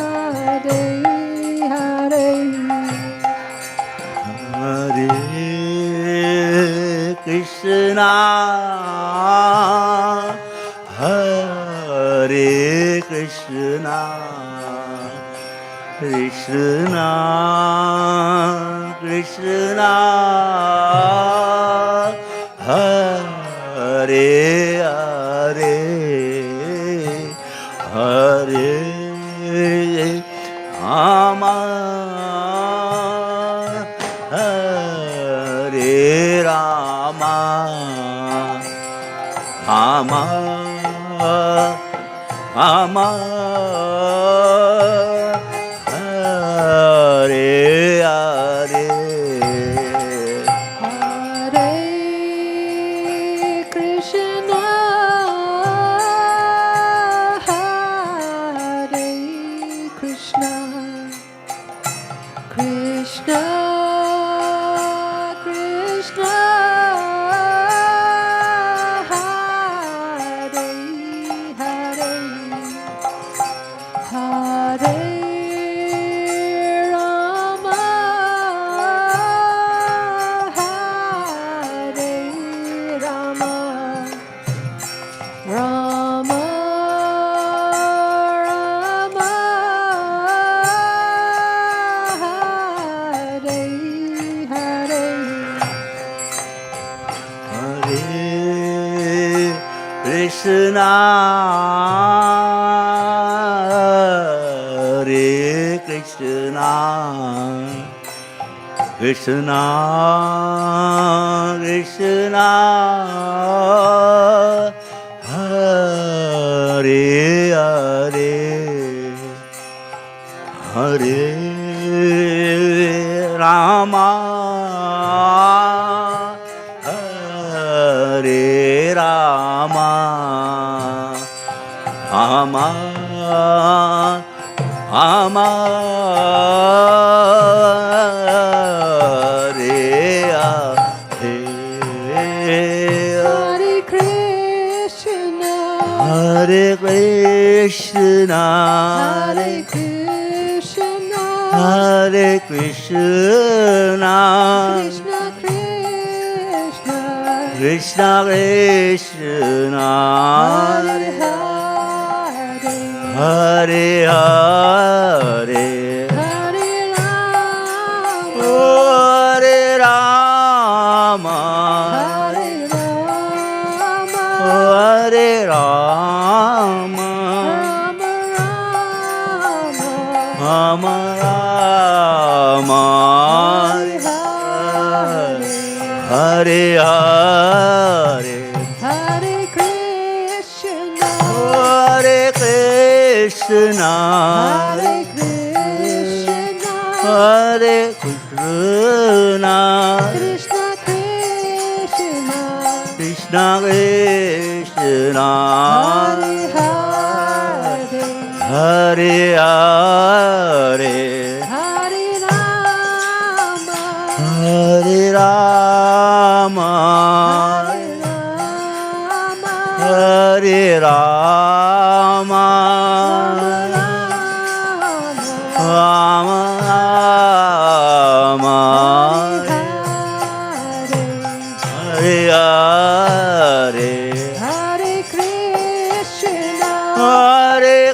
Hare Hare. Hare Krishna, Hare Krishna, Krishna Krishna, Hare Hare, Hare Rama, Hare Rama, Rama Rama, Hare Hare. Hare Krishna, Hare Krishna, Krishna Krishna, Hare Hare, Hare Rama, Hare Rama, Rama Rama, Hare Hare. Hare Krishna, Hare Krishna, Krishna Krishna, Hare Hare, Hare Rama, Hare Rama, Rama, Rama, Hare Krishna, Hare Krishna, Hare Krishna, Hare Krishna, Krishna Krishna, Krishna Krishna, Hare Hare, Hare Hare, Hare Rama, Hare Rama, Hare Rama, Hare Rama, Rama Rama, Rama Rama, Hare Hare, Hare Hare, Hare Krishna, Hare Krishna, Hare Krishna, Hare Krishna, Krishna Krishna, Krishna Krishna, Hare Hare, Hare Hare, Hare Rama, Hare Rama, Hare Rama, Hare Rama, Rama Rama, Hare Hare, Hare Krishna, Hare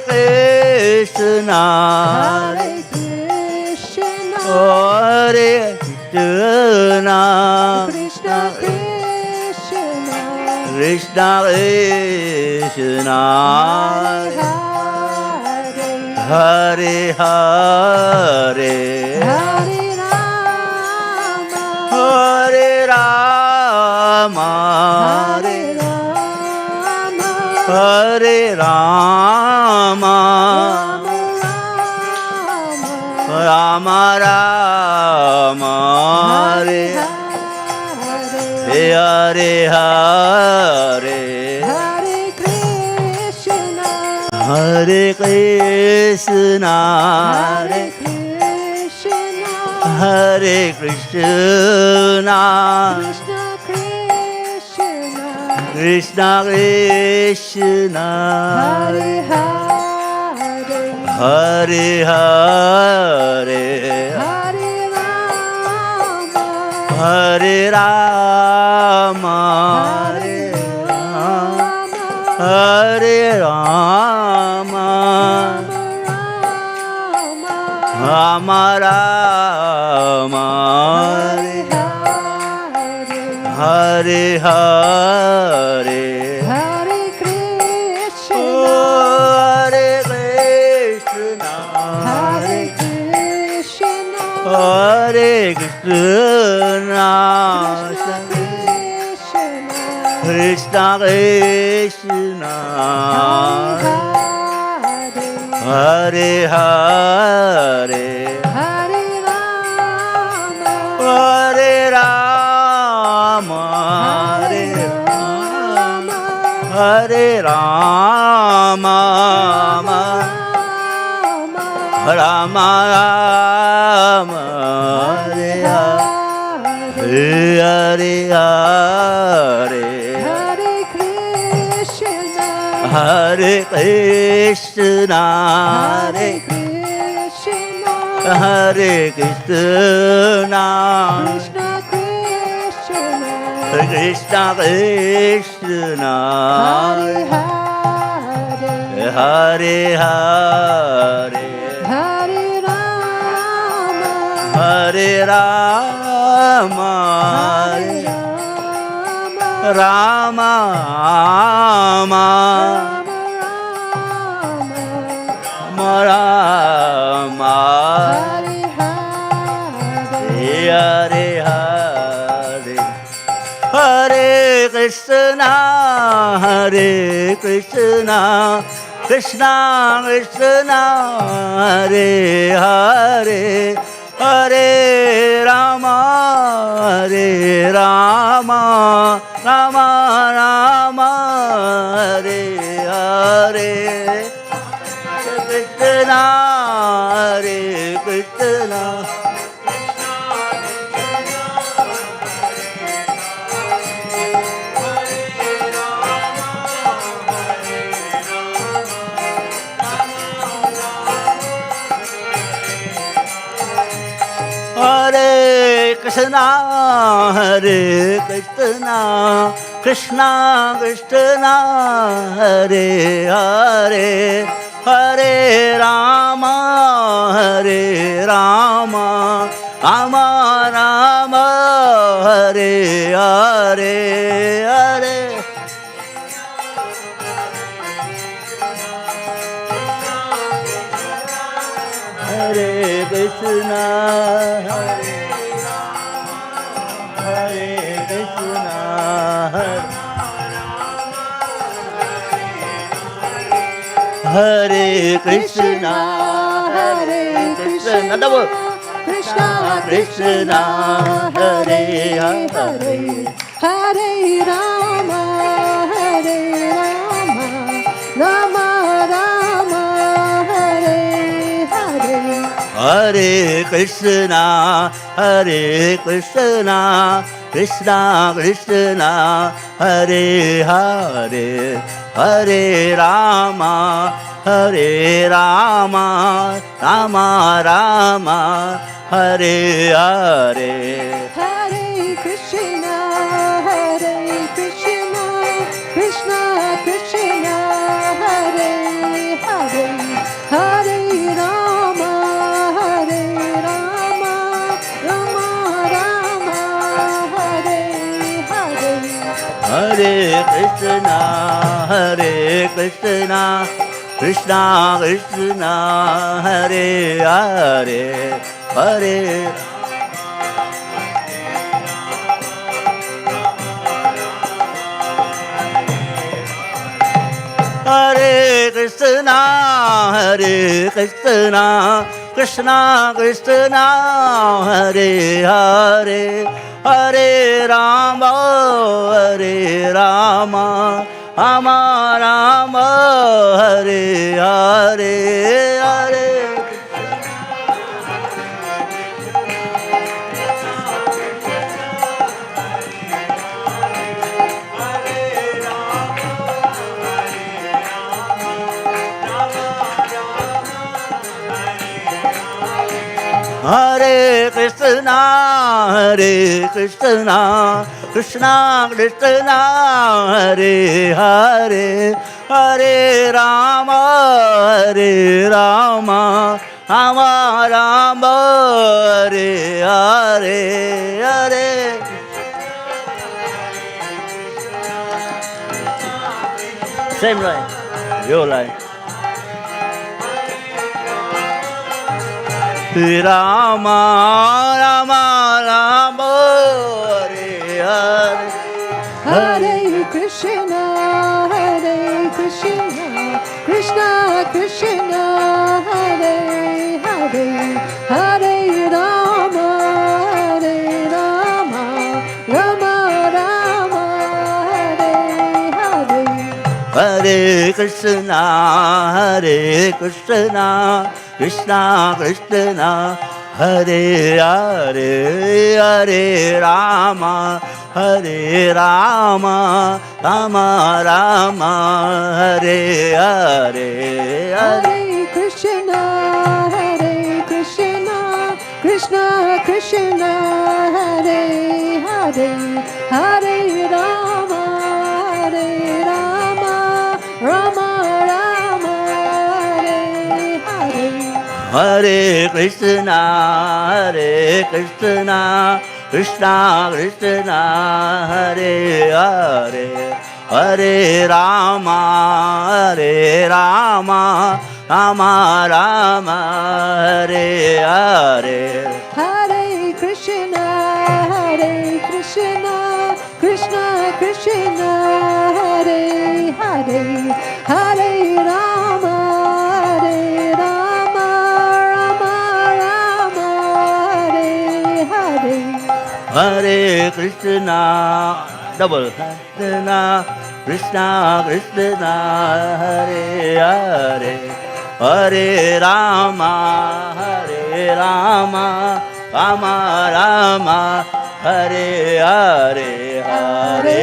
Krishna, Hare Krishna, Hare Krishna, Krishna Krishna, Krishna Krishna, Hare Hare Hare, Hare Rama, Hare Rama, Hare Rama, Hare Rama, Rama Rama, Hare Hare Hare, Hare Krishna, Hare Krishna, Hare Krishna, Hare Krishna, Krishna Krishna, Krishna Krishna, Hare Hare, Hare Hare, Hare Rama, Hare Rama, Rama Rama, Hare Hare, Hare Krishna, Hare Krishna, Hare Krishna, Hare Krishna, Krishna Krishna, Hare Hare, Hare Rama, Hare Rama, Hare Rama, Rama Rama, Hare Hare, Hare Hare, Hare Krishna, Hare Krishna, Hare Krishna, Krishna Krishna, Krishna Krishna, Hare Hare Hare, Hare Rama, Hare Rama, Rama Rama, Rama, Hare Hare, Hare Krishna, Hare Krishna, Krishna Krishna, Hare Hare, Rama Rama, Hare Hare, Krishna Hare Krishna. Hare Krishna, Hare Krishna, Krishna Krishna, Hare Hare, Hare Rama, Hare Rama, Rama Rama, Hare Hare, Hare. Hare Krishna, Hare Krishna, Hare Krishna, Hare Krishna, double. Krishna Krishna, Hare Hare, Hare Rama, Hare Rama, Rama Rama, Hare Hare. Hare Krishna, Hare Krishna, Krishna Krishna, Hare Hare, Hare Rama, Hare Rama, Rama Rama, Hare Hare. Hare Krishna, Hare Krishna, Krishna Krishna, Hare Hare, Hare Rama, Hare Rama, Rama Rama, Hare Hare. Hare Krishna, Hare Krishna, Krishna Krishna, Hare Hare, Hare Hare Krishna, Hare Krishna, Krishna Krishna, Hare Hare, Hare Rama, Hare Rama, Rama Rama, Hare Hare, Hare. Hare Krishna, Hare Krishna, Krishna Krishna, Hare Hare, Hare Rama, Hare Rama, Rama Rama, Hare Hare, Hare. Same line, your line. Rama, Rama, Rama, Hare Hare. Hare Krishna, Hare Krishna, Krishna Krishna, Hare Hare, Hare Rama, Hare Rama, Rama Rama, Hare Hare. Hare Krishna, Hare Krishna, Krishna Krishna, Hare Hare, Hare Rama, Hare Rama, Rama Rama, Hare Hare, Hare. Hare Krishna, Hare Krishna, Krishna Krishna, Hare Hare, Hare Rama, Hare Rama, Rama Rama, Hare Hare. Hare Krishna, Hare Krishna, Krishna Krishna, Hare Hare, Hare Rama, Hare Rama, Rama Rama, Hare Hare. Hare Krishna, Hare Krishna, Krishna Krishna, Hare Hare, Hare Rama, Hare Rama, Rama Rama, Hare Hare. Hare Krishna. double. Krishna, Krishna, Krishna, Hare Hare, Hare Rama, Hare Rama, Rama Rama, Hare Hare, Hare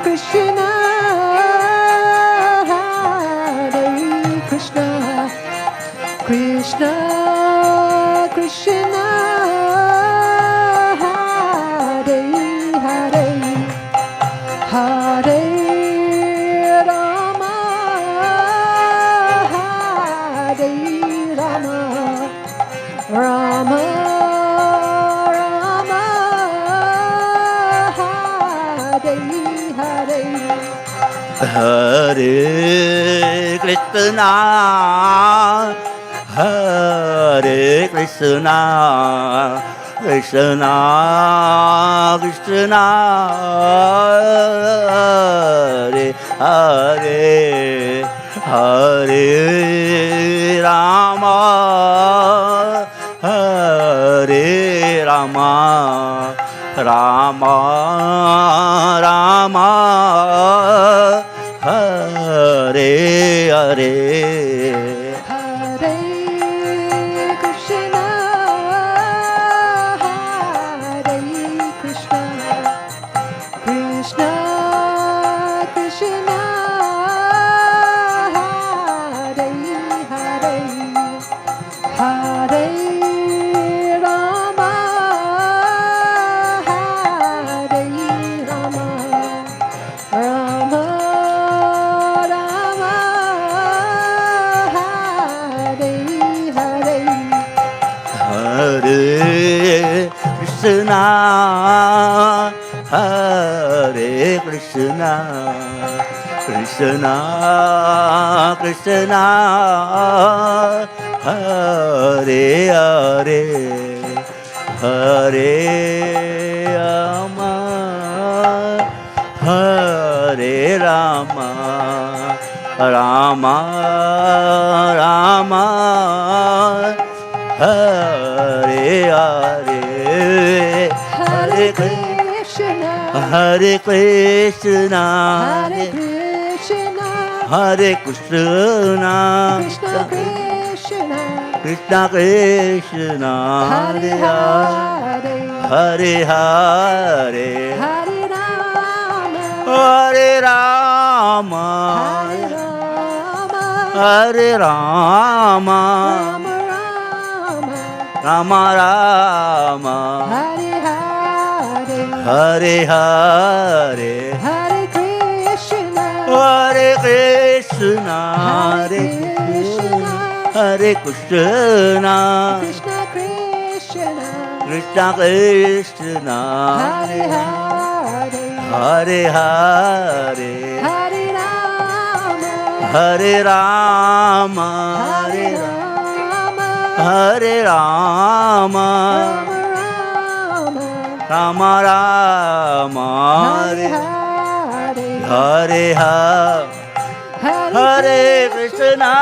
Krishna, Hare Krishna, Krishna, Krishna, Hare Hare, Hare Rama, Hare Rama, Rama Rama, Hare Hare. Hare Krishna, Hare Krishna, Krishna Krishna, Hare Hare, Hare Rama, Hare Rama, Rama Rama, Hare Hare. Hare Krishna, Hare Krishna, Krishna Krishna, Hare Hare, Hare Rama, Hare Rama, Rama Rama, Hare Hare. Hare Krishna, Hare Krishna, Krishna Krishna, Hare Hare, Hare Rama, Hare Rama, Rama Rama, Hare Hare, Hare Krishna, Hare Krishna, Hare Krishna, Hare Krishna, Krishna Krishna, Krishna Krishna, Hare Hare, Hare, Hare Hare, Hare Rama, Hare Rama, Hare Rama, Hare Rama, Rama Rama, Rama Rama, Hare Hare, Hare Hare, Hare Krishna, Hare Krishna, Hare Krishna, Hare Krishna, Krishna Krishna, Krishna Krishna, Hare Hare, Hare Hare, Hare Rama, Hare Rama, Hare Rama, Hare Rama, Rama Rama, Rama Rama, Hare Hare Hare, Hare Krishna,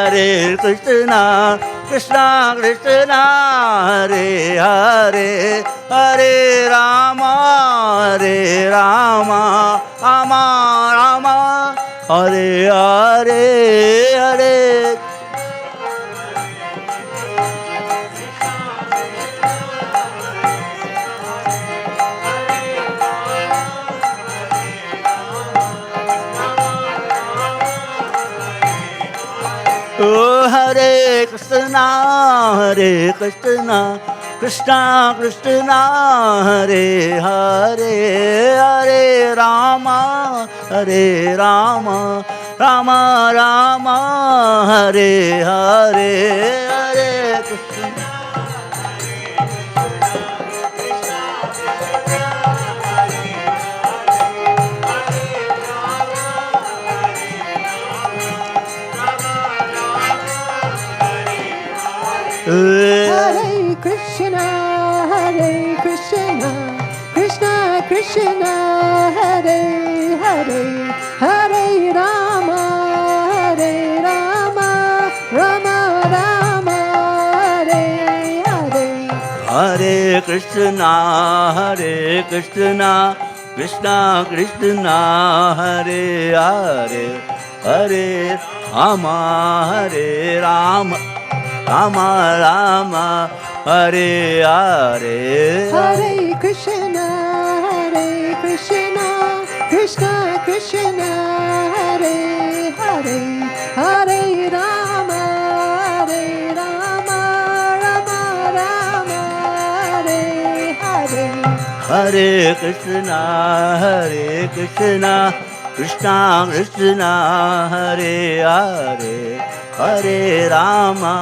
Hare Krishna, Krishna Krishna, Hare Hare, Hare Rama, Hare Rama, Rama Rama, Hare Hare, Hare. Oh, Hare Krishna, Hare Krishna, Krishna Krishna, Hare Hare, Hare Rama, Hare Rama, Rama Rama, Hare Hare, Hare Krishna. Hare Krishna, Hare Krishna, Krishna Krishna, Hare Hare, Hare Rama, Hare Rama, Rama Rama, Hare Hare. Hare Krishna, Krishna Krishna, Hare Hare, Hare Rama, Hare Rama, Rama Rama, Hare Hare. Hare Krishna, Krishna Krishna, Hare Hare, Hare Rama, Rama Rama, Hare Hare. Hare Krishna, Krishna Krishna, Hare Hare, Hare Rama,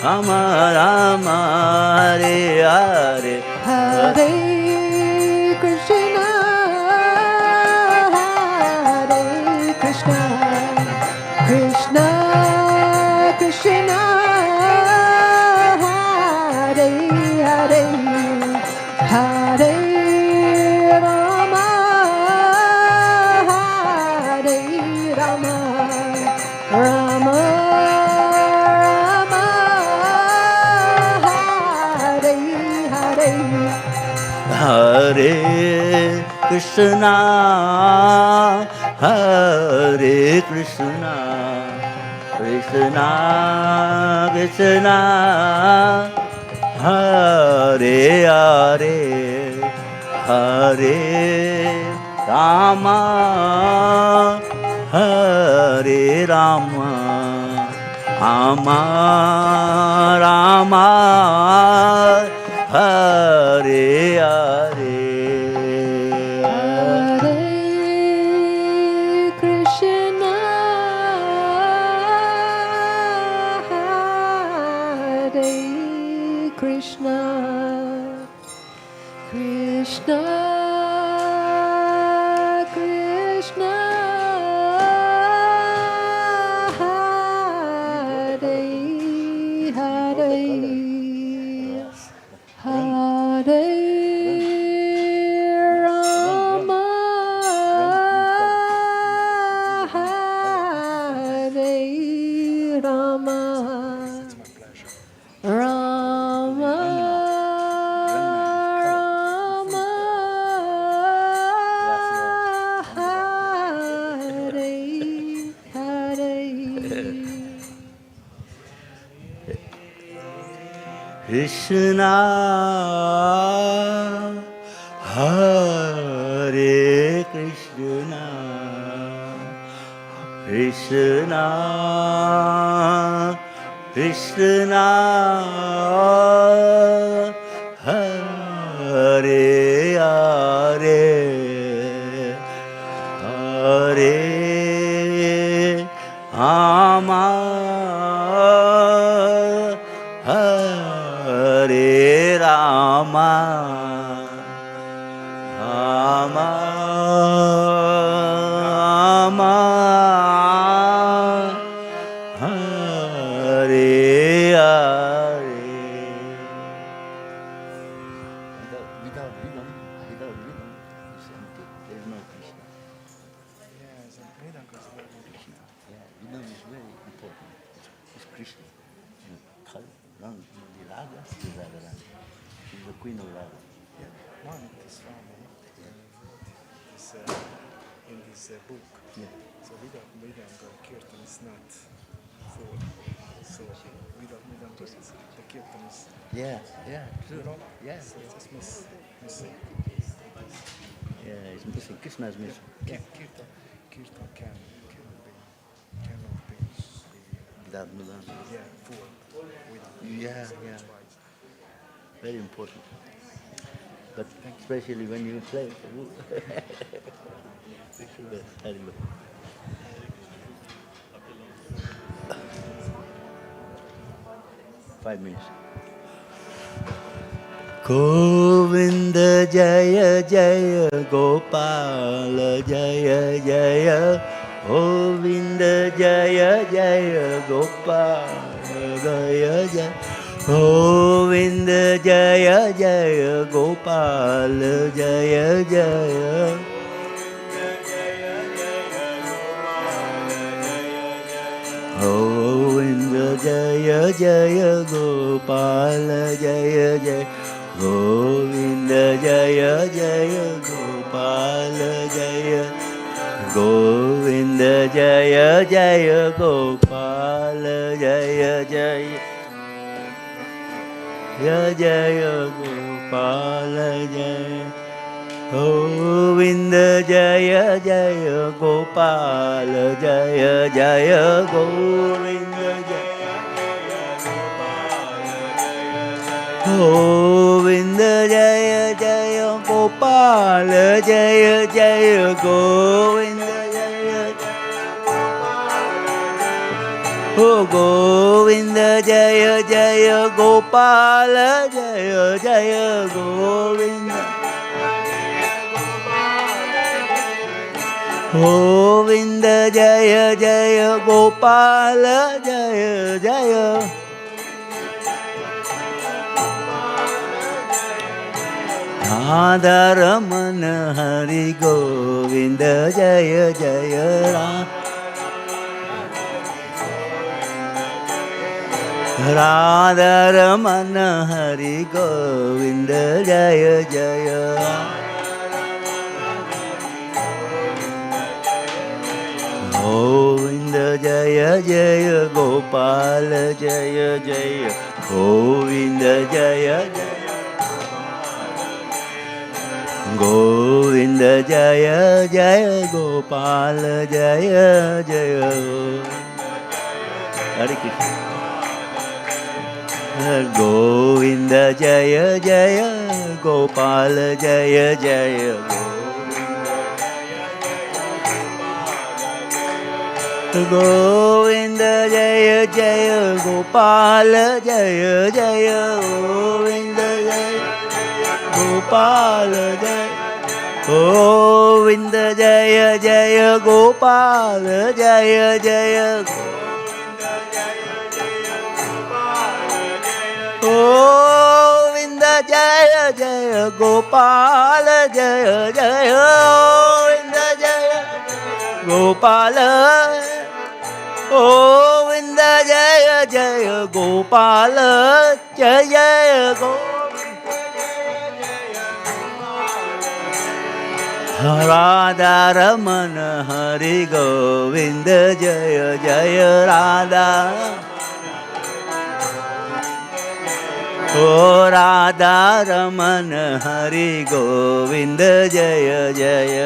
Rama Rama, Hare Hare. Hare Krishna, Krishna Krishna, Hare Hare, Hare Rama, Rama Rama, Hare Hare. Hare Krishna, Hare Krishna, Krishna Krishna, Hare Hare, Hare Rama, Hare Rama, Rama Rama, Hare Hare. Hare Krishna, Hare Krishna, Krishna Krishna, Hare Hare, Hare Rama, Hare Rama, Rama Rama, Hare Hare. Krishna, Hare Krishna, Krishna Krishna, Hare Hare, Hare Rama, Hare Rama, Rama Rama, Hare Hare. Without rhythm, it's empty. There is no Krishna. Yes, and rhythm is very Krishna. Yeah, rhythm is very important. It's Krishna. The raga is Radharani. She's the queen of raga. one in this family. In this book. Yeah. So without Vedanga, kirtan is not full. So without Vedanga, the kirtan is, Yeah, true. you know, Yeah, so it's missing. yeah, it's missing. Krishna is missing. Yeah. Kirtan cannot be Without Mulan. full without. Yeah, So yeah. that's why it's Very important. But especially when you play. Very good. Five minutes. Govinda Jaya Jaya Gopala Jaya Jaya Govinda Jaya Jaya Gopala Jaya Jaya Govinda Jaya Jaya Gopala Jaya Jaya Govinda Jaya जय गोपाल जय जय गोविंद जय जय गोपाल जय गोविंद जय जय गोपाल जय जय जय गोपाल जय गोविंद जय जय गोपाल जय जय गोविंद जय गोविंद जय जय गोपाल जय जय गोविंद जय गोविंद जय जय गोपाल जय जय गोविंद गोविंद जय जय गोपाल जय जय राधा रमन हरि गोविंद जय जय राधा रमन हरि गोविंद जय जय गोविंद जय जय गोपाल जय जय गोविंद जय जय गोविंद जय जय गोपाल जय जय हरे कृष्ण गोविंद जय जय गोपाल जय जय गोविंद जय जय गोपाल जय जय गोविंद जय गोपाल जय गोविंद जय जय गोपाल जय जय गोविंद जय जय गोपाल जय जय गोविंद जय गोपाल गोविंद जय जय गोपाल जय जय राधा रमन हरि गोविंद जय जय राधा ओ राधा रमन हरि गोविंद जय जय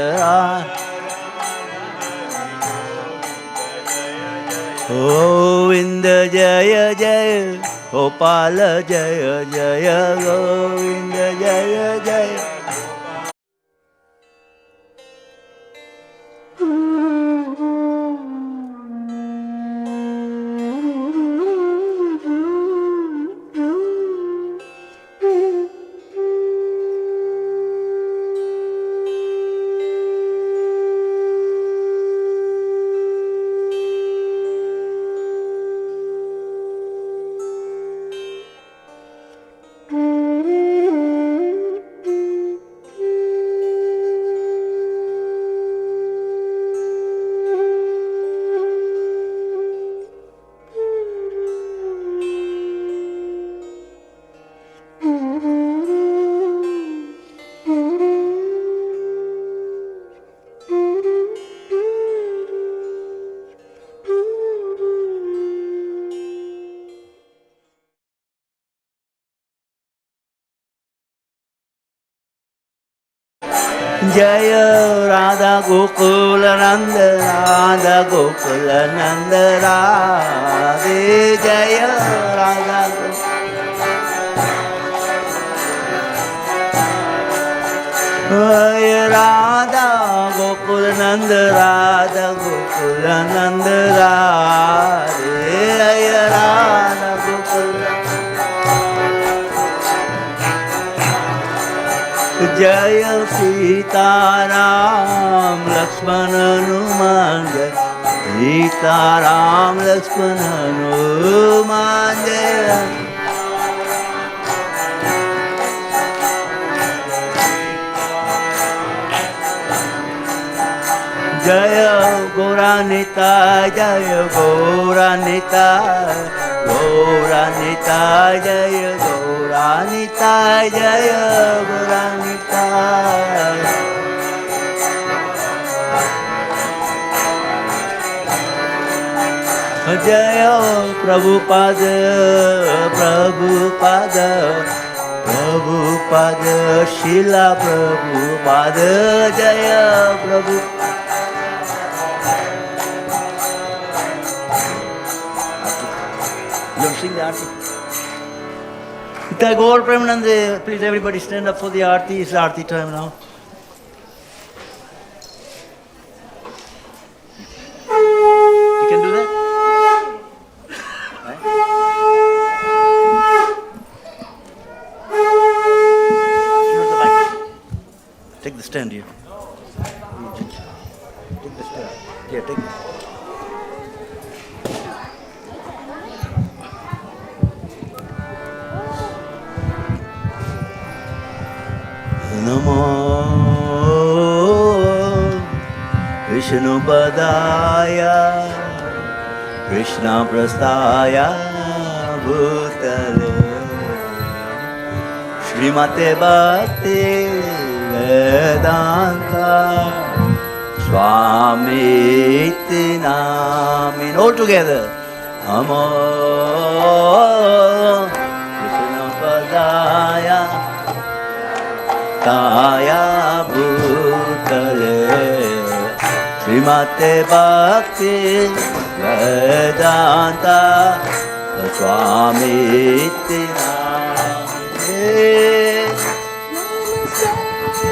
गोविंद जय जय गोपाल जय जय गोविंद जय जय जय राधा गोकुल नंद राधा गोकुल नंद राधे जय राधा जय राधा गोकुल नंद राधा गोकुल नंद राधे जय राधा गोकुल जय सीताराम लक्ष्मण हनुमान जय सीताराम लक्ष्मण हनुमान जय जय गौरानिता जय गौरानिता गौर Gauranitai Jaya Gauranitai Jaya Gauranitai Jaya Prabhupada Prabhupada Prabhupada Srila Prabhupada Jaya Prabhupada You sing the Aarti. Gaur Premanande, please everybody stand up for the Aarti. It's Aarti time now. You can do that? Right? Here's the mic. Take the stand here. Take the stand. Here, take it. Namo Vishnu Padaya Krishna Prastaya Bhutale Srimate Bhakti Vedanta Swami Iti Namin. All together. Namo Vishnu Padaya Kaya Bhutale Srimate Bhakti Vedanta Swami Iti Namine. Namaste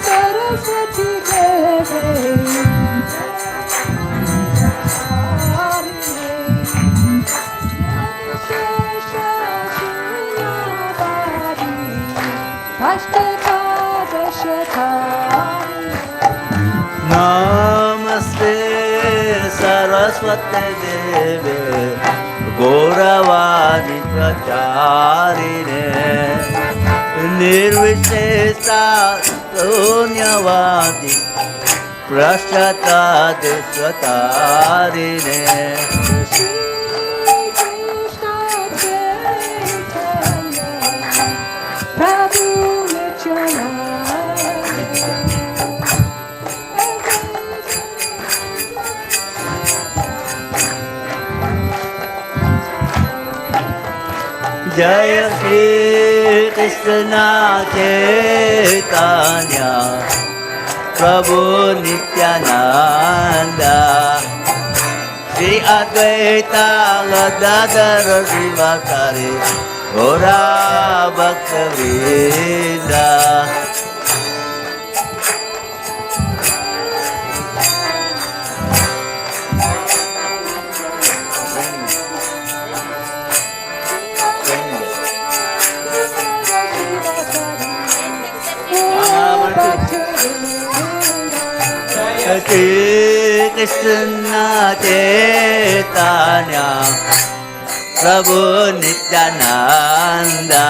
Saraswati Devi Namaste Saraswati Deve Gauravani Pracharine Nirvishesha Sunyavadi Prasthata Desvatarine Jaya Shri Krishna Chaitanya Prabhu Nityananda Shri Advaita Gadadhara Srivasari Gaura Bhaktivedanta Shri Krishna Chaitanya Prabhu Nityananda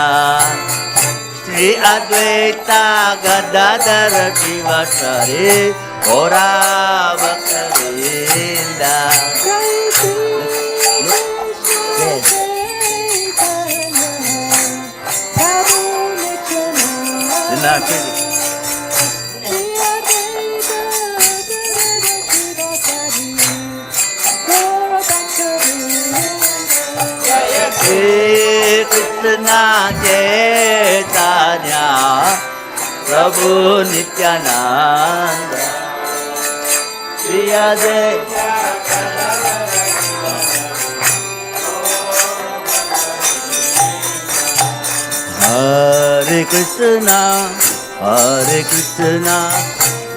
Shri Advaita Gadadhara Srivasari Gaura Bhaktivedanta Shri Krishna Chaitanya Prabhu Nityananda Shri Advaita Hare Krishna Hare Krishna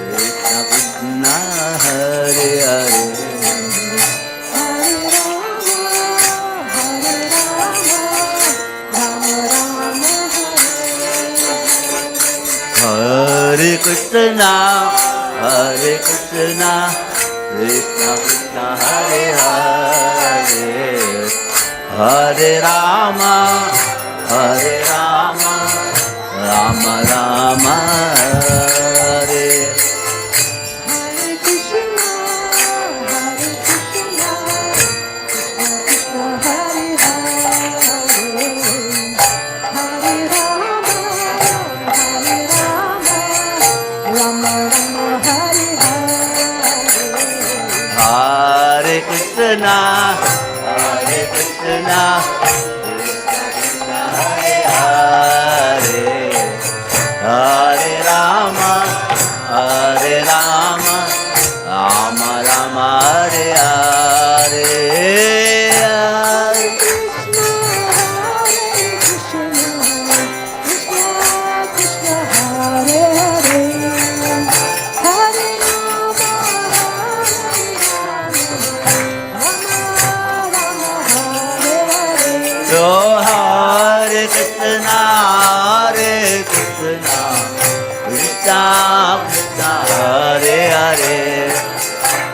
Krishna Krishna Hare Hare Hare Krishna, Hare Krishna, Krishna Krishna, Hare Hare, Hare Rama, Hare Rama, Rama Rama, Hare. Hare Krishna, Hare Krishna, Krishna Krishna, Hare Hare. Krishna, Hare Krishna, Krishna Hare Hare, Hare Rama, Hare Rama, Rama Rama, Hare Hare. Hare Krishna, Krishna Krishna, Hare Hare,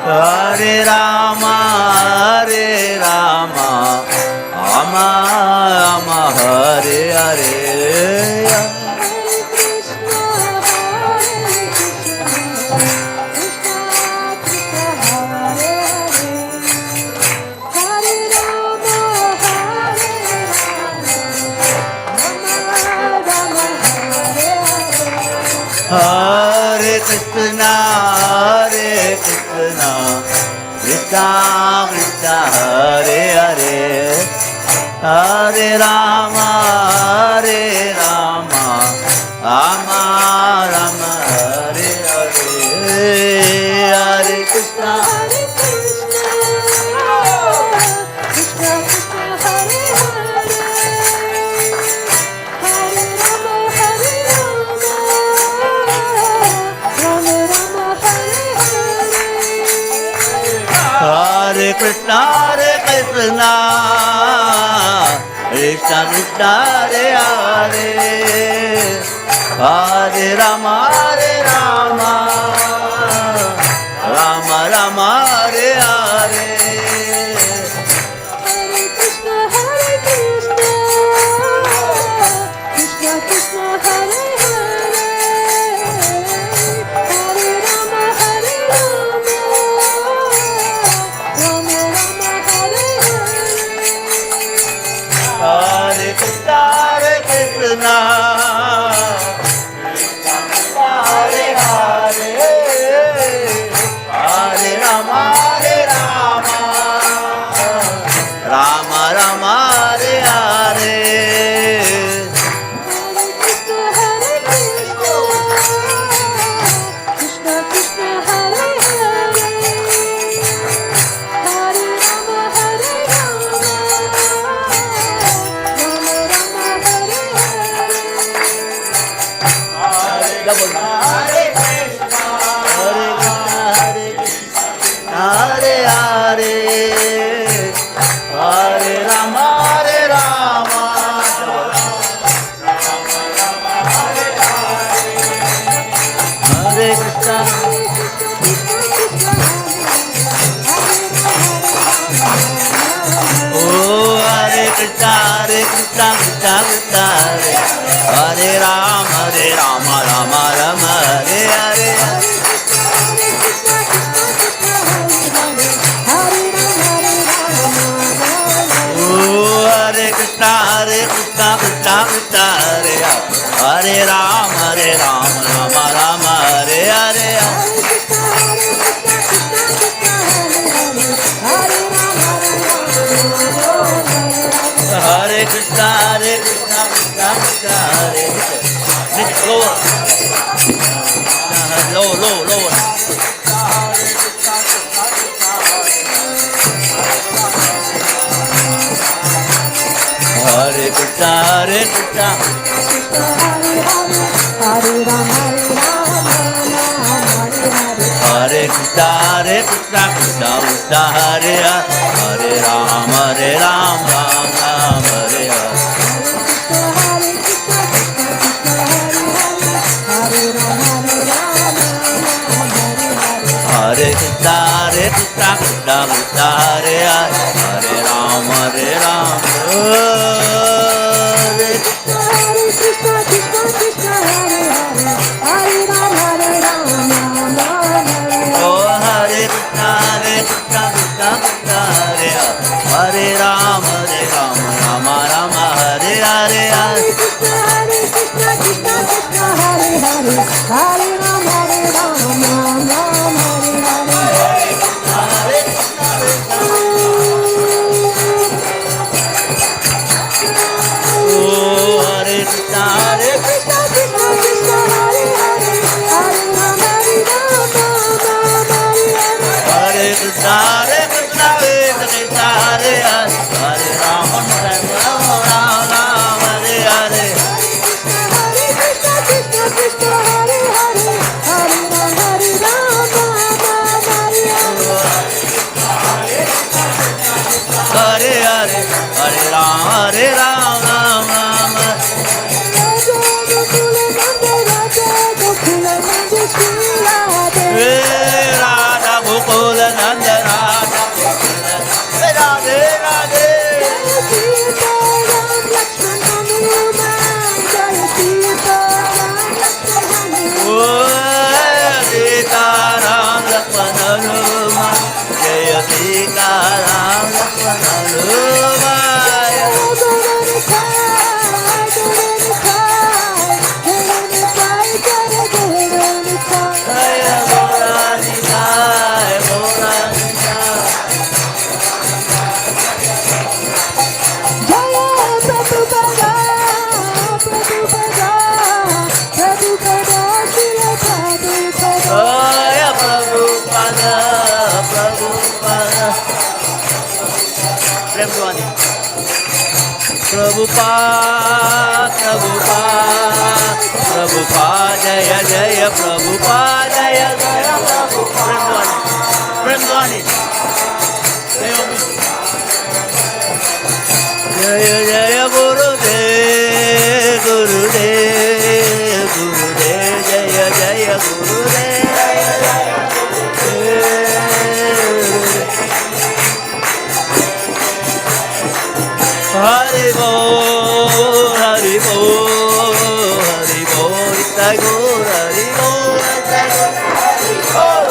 Hare Rama, Rama Rama, Hare Hare. Hare Krishna, Krishna Krishna, Hare Hare, Hare Rama, Rama Rama, Hare Hare. Hare Krishna, Hare Krishna, Krishna Krishna, Hare Hare, Hare Rama, Rama Rama, Hare Hare. Hare Krishna, Hare Hare, Hare Rama, Rama Rama, Hare Hare. Hare Hare, Hare Rama, Hare Krishna, oh Hare Krishna, Krishna Krishna, Hare Rama, Rama Rama, Hare Hare. Hare Krishna, Krishna Krishna, Hare Rama, Rama Rama, Hare Hare. Hare Krishna, Krishna Krishna, Hare lower, lower. Hare Krishna, Hare Rama, Hare Krishna, Krishna Krishna, Hare Hare, Rama, Ram Ram, Hare Hare. Hare Krishna, Krishna Krishna, Hare Hare, Hare Ram, Hare Ram. Hare Ram, Rama Rama, Hare Hare. Hare Krishna, Hare Krishna, Krishna Krishna, Hare Hare, Hare Rama, Hare Rama, Rama Hare Hare. Hare Krishna, Hare Krishna, Krishna Krishna, Hare Hare, Hare Rama, Rama Rama, Hare Hare. Hare Krishna, Krishna Krishna, Hare Hare, Hare Rama, Rama Hare Hare. Hare Hare, Hare Rama, Rama Rama. Radha Gokula Nanda Radha Radhe Radhe. Sita Ram Lakshman Hanuman, Jaya Sita Ram Lakshman Hanuman. Sita Ram Lakshman Hanuman, Jaya Sita Ram Lakshman Hanuman. Prabhupada, Prabhupada, Prabhupada, Jaya Jaya Prabhupada, Jaya Jaya Prabhupada. Premdwani, Jaya Jaya Gurudev, Gurudev, Gurudev, Jaya Jaya Gurudev. Hari Bol, Hari Bol, Hari Bol, Nitai Gaur, Hari Bol, Nitai Gaur, Hari Bol,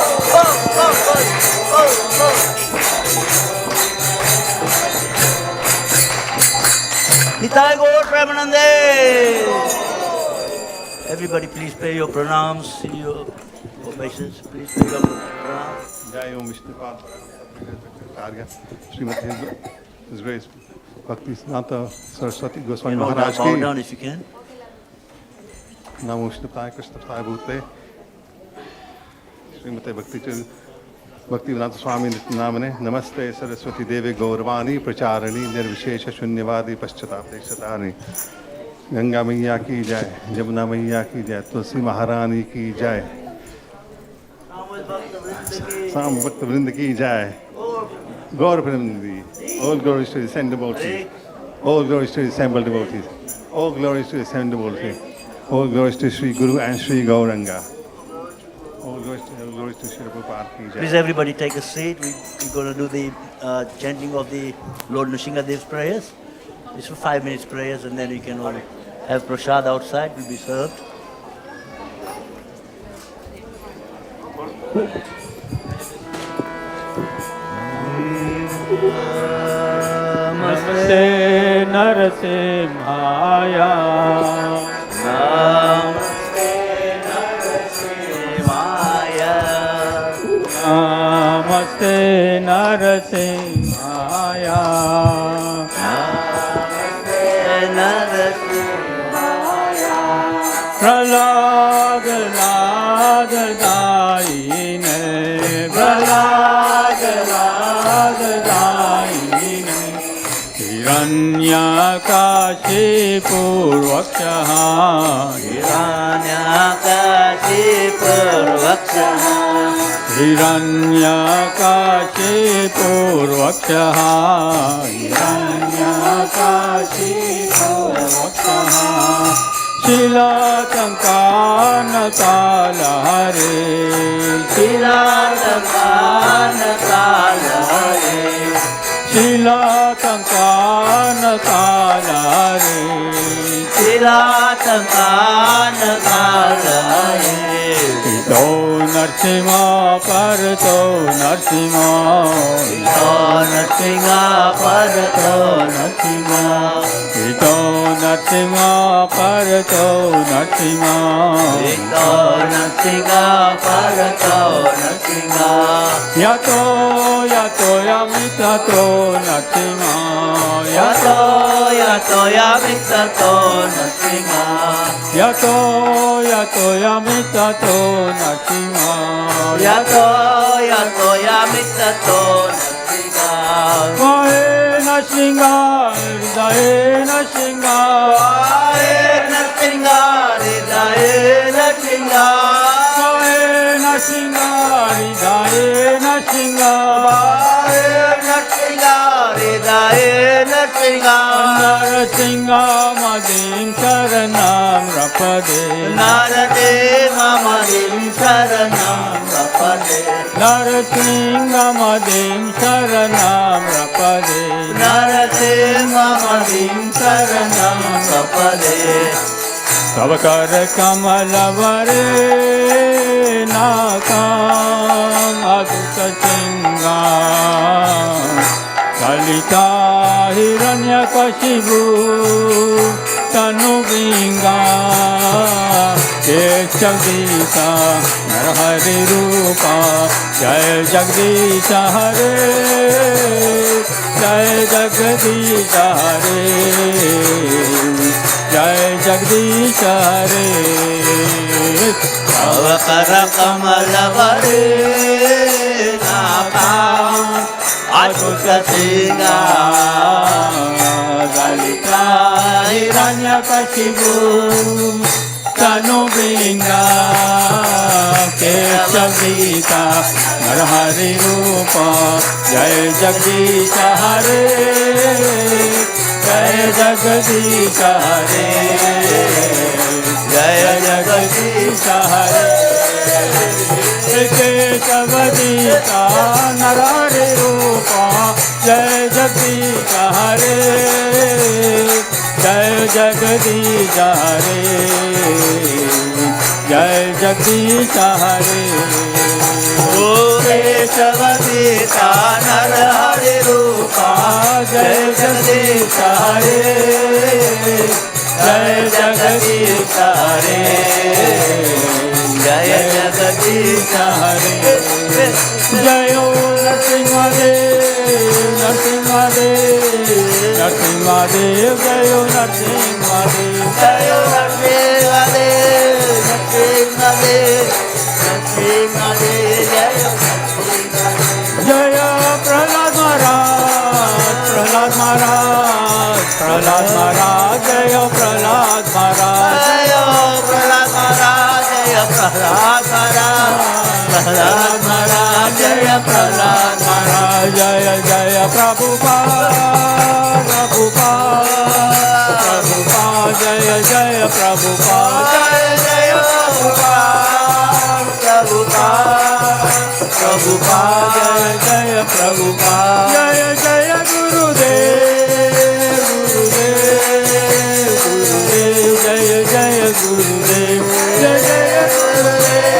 Nitai Gaur, Premanande. Everybody please pay your pranams, your obeisance, please pay your pranams. Jai Om Vishnupad Karya Srimati His Grace Bhaktivedanta Saraswati Goswami Maharaj Bow ki down if you can. Namo Vishnupaya Krishnapaya Bhute Srimati Bhaktivedanta Swami Namane Namaste Saraswati Devi Gauravani Pracharani Nirvishesha Shunyavadi Paschatapdeshatani Ganga Maiya ki jai, Jamuna Maiya ki jai, Tulsi Maharani ki jai, Sam Bhaktivinoda ki jai, Gaur Premanandi. All glories to the assembled devotees. All glories to the assembled devotees. All glories to the assembled devotees. All glories to Sri Guru and Sri Gauranga. All glories to Sri Prabhupada ki jai. Please everybody take a seat. We're going to do the chanting of the Lord Nrsingadev's prayers. It's for 5 minutes prayers and then we can all have prasad outside, will be served. Namaste Narasimhaya. Namaste Narasimhaya. Namaste Narasimhaya. Namaste Narasimhaya. Pralad Lad Daine, Pralad Lad Daine, Hiranyakashipurvakshaha, Hiranyakashipurvakshaha, Hiranyakashipurvakshaha, Hiranyakashipurvakshaha, Shilatankana Kalahare, Shilatankana Kalahare, Shilatankana Kalahare, Shilatankana Kalahare. Ito Narsimha Parato Narsimha, Ito Narsimha Parato Narsimha, Ito Narsimha Parato Narsimha, Ito Narsimha Parato Narsimha. Narsinga Yato yato yamitato Narsinga Yato yato yamitato Narsinga Yato yato yamitato Narsinga Yato yato yamitato Narsinga Vahe Narsinga Hridaye Narsinga Vahe Narsinga Hridaye Narsinga Vahe Narsinga Hridaye Narsinga Vahe Narsinga Hridaye Narsinga Narsinga Madim Sharanam Rapade Narade Mamadim Sharanam Rapade Narsinga Madim Sharanam Rapade Narade Mamadim Sharanam Rapade Savakar Kamalavare Nakam Adutta Singa Kalita Hiranyakashipu Tanubinga Jagdisha Narahari Rupa Jai Jagdisha Hare Jai Jagdisha Hare Jai Jagdisha Hare Savakara Kamalavare Nakam Adutta Singa Kalita Hiranyakashipu Tanubinga Keshavita Narahari Rupa Jai Jagdisha Hare Jai Jagdisha Hare Jai Jagdisha Hare Keshavita Narahari Rupa Jai Jagdisha Hare Jai Jagdisha Hare Jai Jagdisha Hare Keshavita Narahari Rupa Jai Jagdisha Hare Jai Jagdisha Hare Jaya Jagadisha Hare Jayo Narsimhadev Narsimhadev Narsimhadev Jayo Narsimhadev Jayo Narsimhadev Narsimhadev Narsimhadev Jayo Jaya Prahlad Maharaj Prahlad Maharaj Prahlad Maharaj Jaya Prahlad Maharaj Jayo Prahlad Maharaj Jaya Prahlad Maharaj Prahlad Maharaj Jaya Prahlad Maharaj Jaya Jaya Prabhupada Prabhupada Prabhupada Jaya Jaya Prabhupada Jaya Jaya Prabhupada Prabhupada Jaya Prabhupada Jaya Jaya Gurudev Gurudev Gurudev Jaya Jaya Gurudev Jaya Jaya Gurudev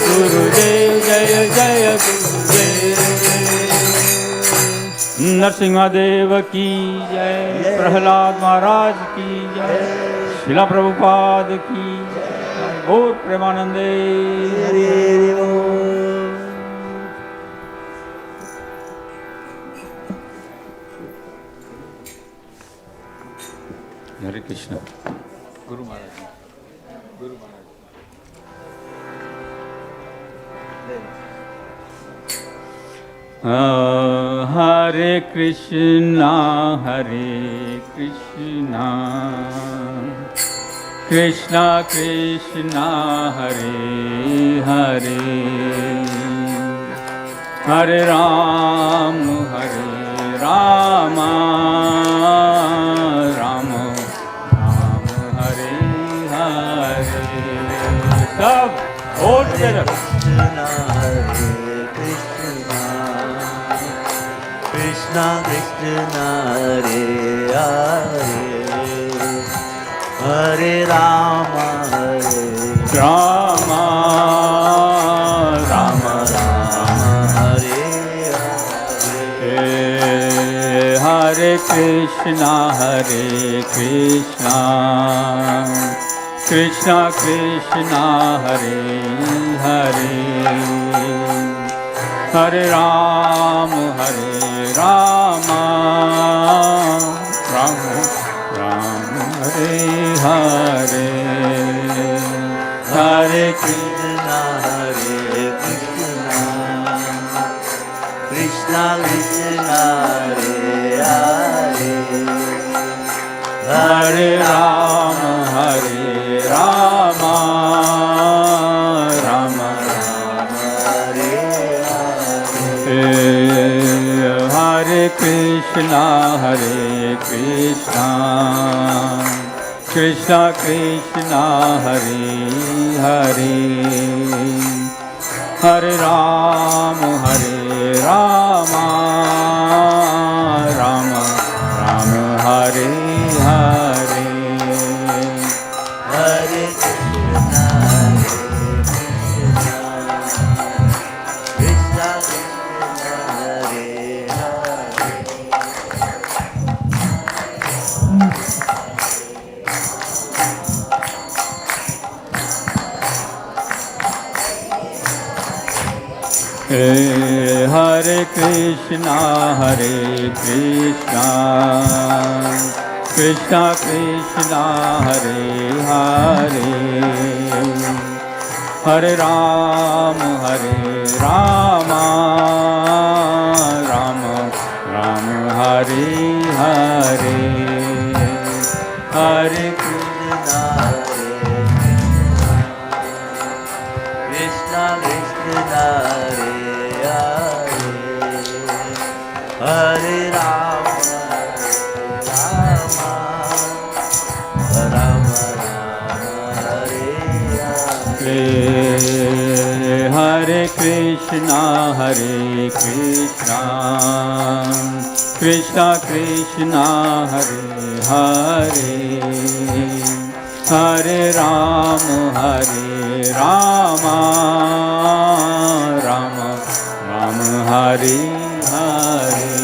Gurudev Jaya Jaya Gurudev Narasimhadeva की जय प्रहलाद महाराज की जय शिला प्रभुपाद की जय गौर प्रेमानंदे हरे Krishna Guru Maharaj Guru Maharaj Hare Krishna Krishna Krishna Hare Hare Hare Ram Rama Rama Ram Hare Hare Sab all together Krishna Krishna Hare Hare Hare Rama Rama Rama Hare Hare Hare Krishna Krishna Krishna Hare Hare Hare Ram Ram Ram Hare Hare Hare Krishna Krishna Krishna Hare Hare Hare Ram Rama Rama Hare Hare Krishna Krishna Krishna Hare Hare Hare Rama Rama Rama Hare Hare Hare Krishna Krishna Krishna Hare Hare Hare Krishna Krishna Krishna Hare Hare Hare Rama Rama Rama Hare Hare Hare Krishna Krishna Hare Hare Hare Rama Rama Hare Hare Hare Krishna Krishna Krishna Hare Hare Hare Rama Rama Rama Hare Hare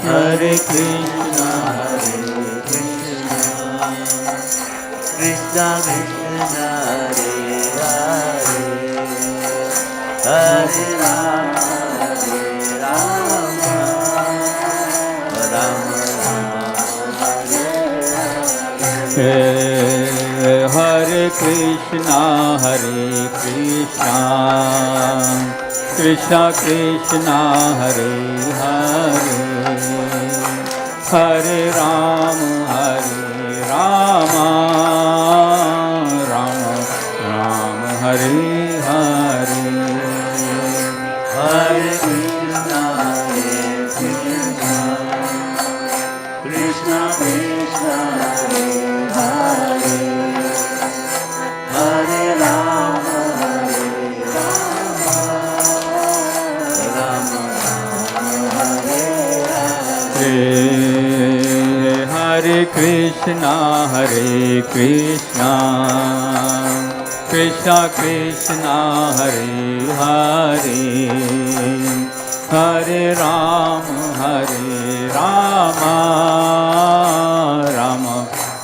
Hare Krishna Krishna Krishna Hare Hare Hare Rama Rama Hare Krishna Krishna Krishna Hare Hare Hare Rama Rama Hare Hare Hare Krishna Krishna Krishna Hare Hare Hare Rama Rama Hare Hare Hare Krishna Krishna Krishna Hare Hare Hare Rama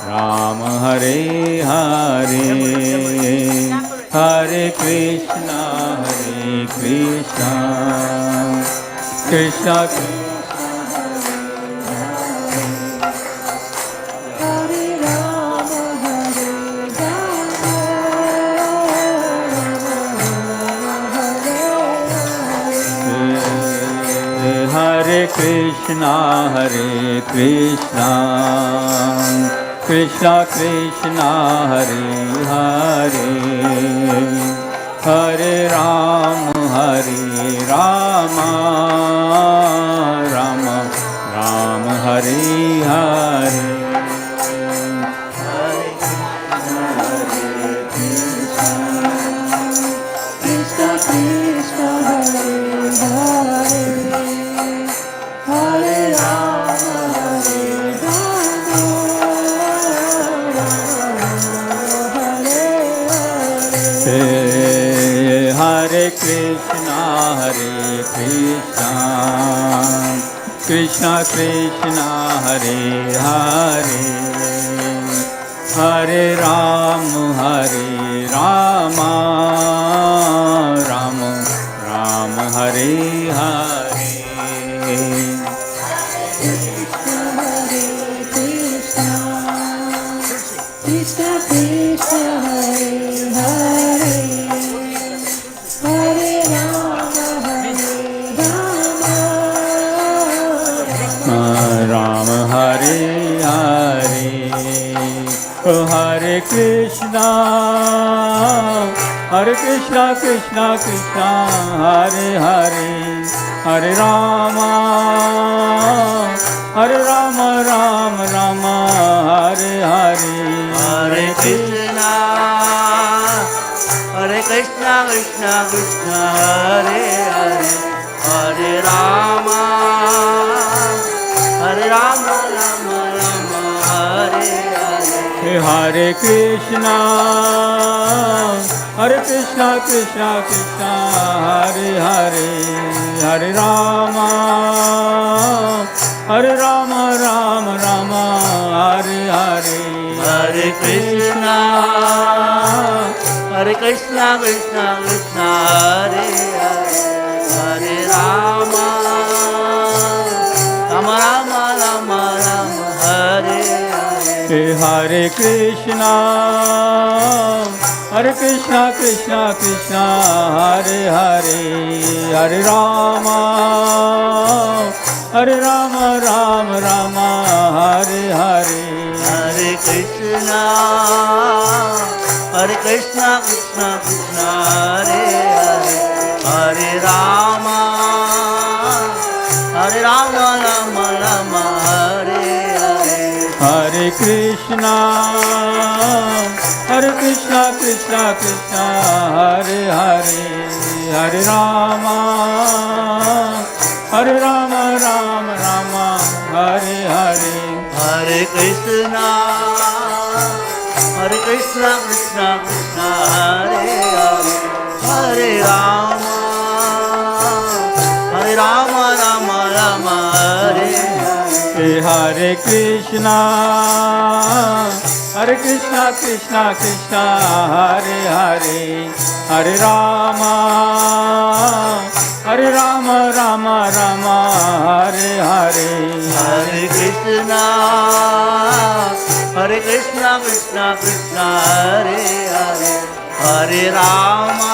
Rama Hare Hare Hare Krishna Krishna Krishna Hare Krishna Krishna Krishna Hare Hare Hare Rama Rama Hare Hare Krishna Krishna Hare Hare Hare Rama Hare Krishna Krishna Krishna Hare Hare Hare Ram, Ram Ram, Hare Hare. Krishna Krishna Hare Hare, Hare Rama Ram Hare Hare, Hare Krishna, Krishna Krishna, Hare Hare, Hare Rama, Rama Rama, Hare Hare, Hare Krishna, Krishna Krishna, Hare Hare, Hare Rama, Rama Rama, Hare Hare. Hare Krishna, Krishna Krishna, Hare Hare, Hare Rama, Rama Rama, Hare Hare. Hare Krishna, Krishna Krishna, Hare Hare, Hare Rama, Rama Rama, Hare Hare. Hare Krishna, Krishna Krishna, Hare Hare, Hare Rama, Rama Rama, Hare Hare. Hare Krishna, Krishna Krishna, Hare Hare, Hare Rama, Rama Rama, Hare Hare. Hare Krishna, Krishna Krishna, Hare Hare, Hare Rama, Rama Rama, Hare Hare. Hare Krishna, Krishna Krishna, Hare Hare, Hare Rama, Rama Rama, Hare Hare. Hare Krishna, Krishna Krishna, Hare Hare, Hare Rama, Rama Rama, Hare Hare. Hare Krishna, Krishna Krishna, Hare Hare, Hare Rama,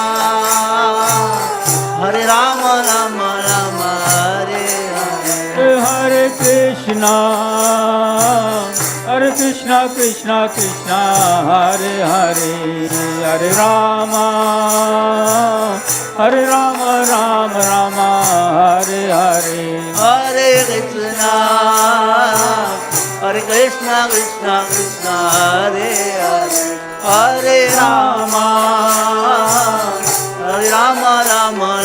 Rama Rama, Hare Hare. Hare Krishna, Krishna Krishna, Hare Hare, Hare Rama, Rama Rama, Hare Hare. Hare Krishna, Krishna Krishna, Hare Hare, Hare Rama, Rama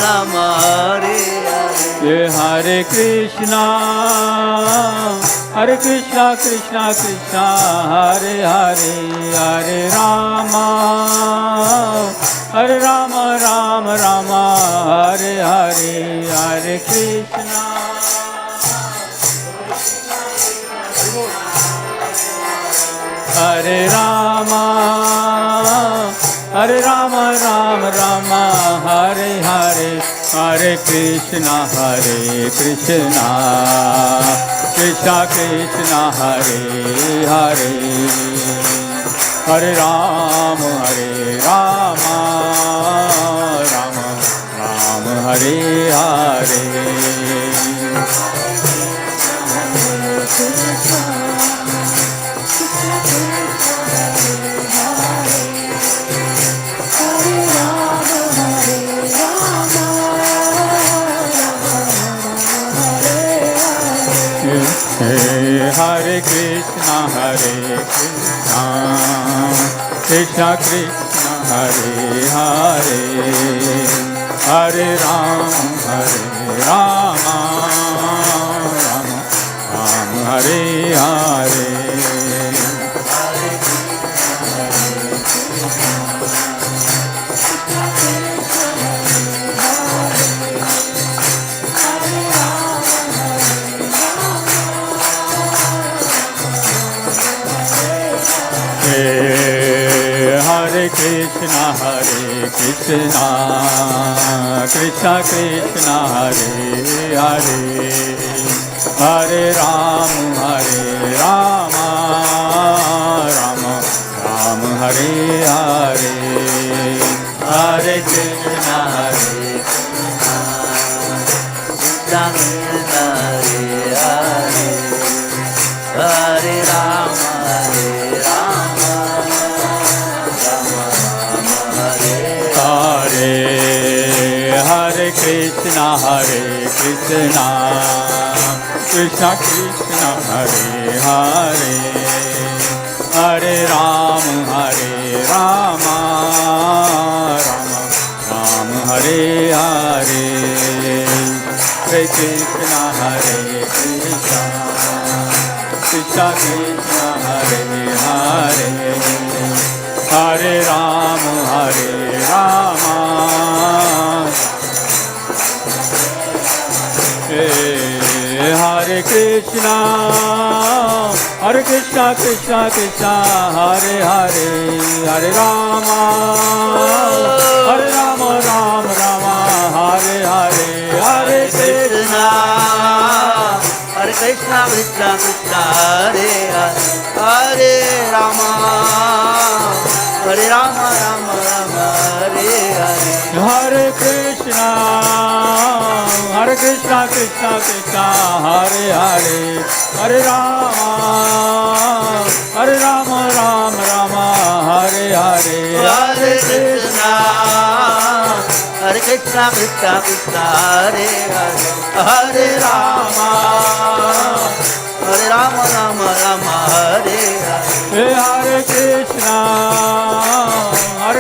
Rama, Hare Hare. Hare Krishna, Krishna Krishna, Hare Hare, Hare Rama, Rama Rama, Hare Hare. Hare Krishna, Hare Rama, Rama Rama, Hare Hare. Hare Krishna, Krishna Krishna, Hare Hare, Hare Rama, Rama Rama, Hare Hare. Hare Krishna, Krishna Krishna, Hare Hare, Hare Rama, Rama Hare Hare. Hare Krishna Krishna Krishna Hare Hare Hare Rama Rama Rama Hare Hare Hare Krishna Krishna Krishna Hare Hare Hare Rama Rama Rama Hare Hare Hare Krishna Krishna Krishna Krishna Hare Hare Hare Rama Rama Rama Hare Hare Hare Krishna Krishna Krishna Krishna Hare Hare Hare Rama Hare Krishna Krishna Krishna Hare Hare Hare Rama Rama Rama Hare Hare Hare Krishna Hare Krishna Krishna Krishna Hare Hare Hare Rama Rama Rama Hare Hare Hare Krishna Krishna Krishna Hare Hare Hare Rama Rama Rama Hare Hare Hare Krishna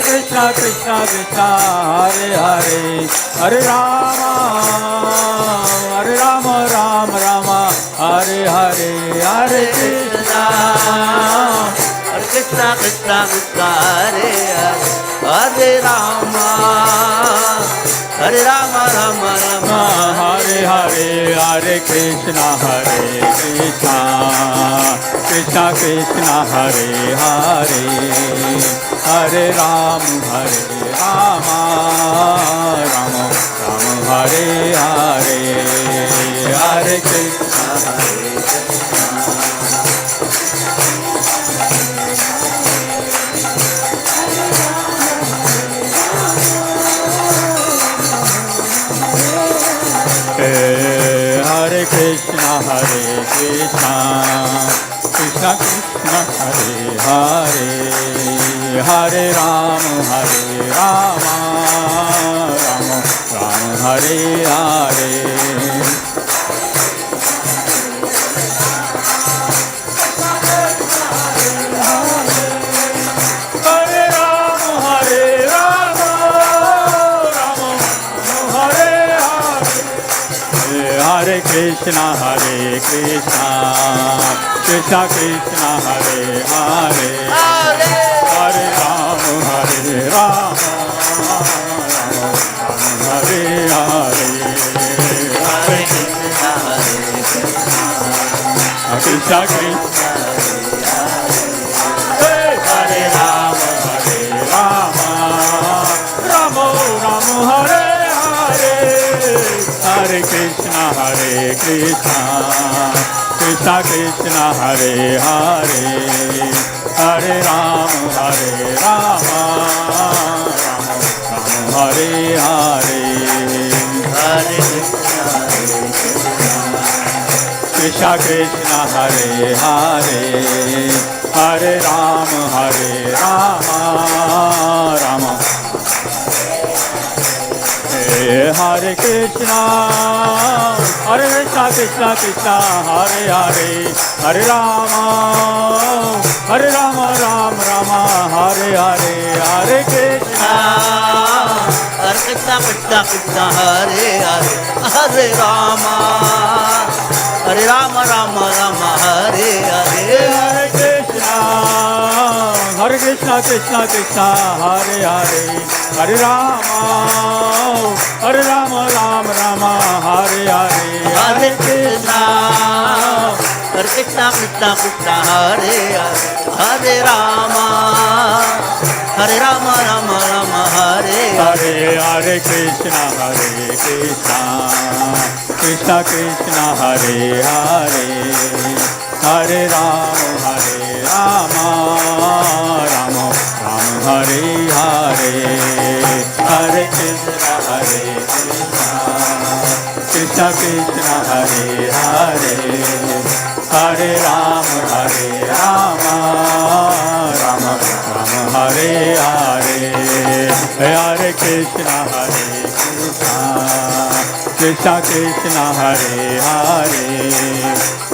Krishna Krishna Hare Hare Hare Rama Rama Rama Hare Hare Hare Krishna Krishna Krishna Hare Hare Hare Rama Rama Hare Hare Hare Krishna Krishna Krishna Hare Hare Hare Rama Rama Rama Hare Hare Hare Krishna Krishna Krishna Hare Hare Hare Rama Rama Hare Hare Hare Krishna Hare Krishna Krishna Krishna Hare Hare Hare Rama Rama Hare Hare Hare Krishna Krishna Krishna Hare Hare Hare Rama Hare Hare Hare Krishna Krishna Hare Rama Rama Hare Hare Hare Krishna Krishna Krishna Hare Hare Hare Rama Hare Hare Hare Krishna Hare Hare Hare Rama Rama Hare Krishna Krishna Hare Hare Hare Rama Rama Hare Hare Hare Krishna Krishna Krishna Hare Hare Hare Rama Rama Hare Hare Hare Krishna Krishna Hare Hare Hare Rama Rama Hare Hare Hare Krishna Krishna Krishna Krishna Hare Hare Hare Rama Rama Rama Hare Hare Hare Krishna Krishna Krishna Hare Hare Hare Rama Rama Hare Hare Hare Krishna Krishna Krishna Hare Hare Hare Rama Rama Hare Hare Hare Krishna Krishna Krishna Hare Hare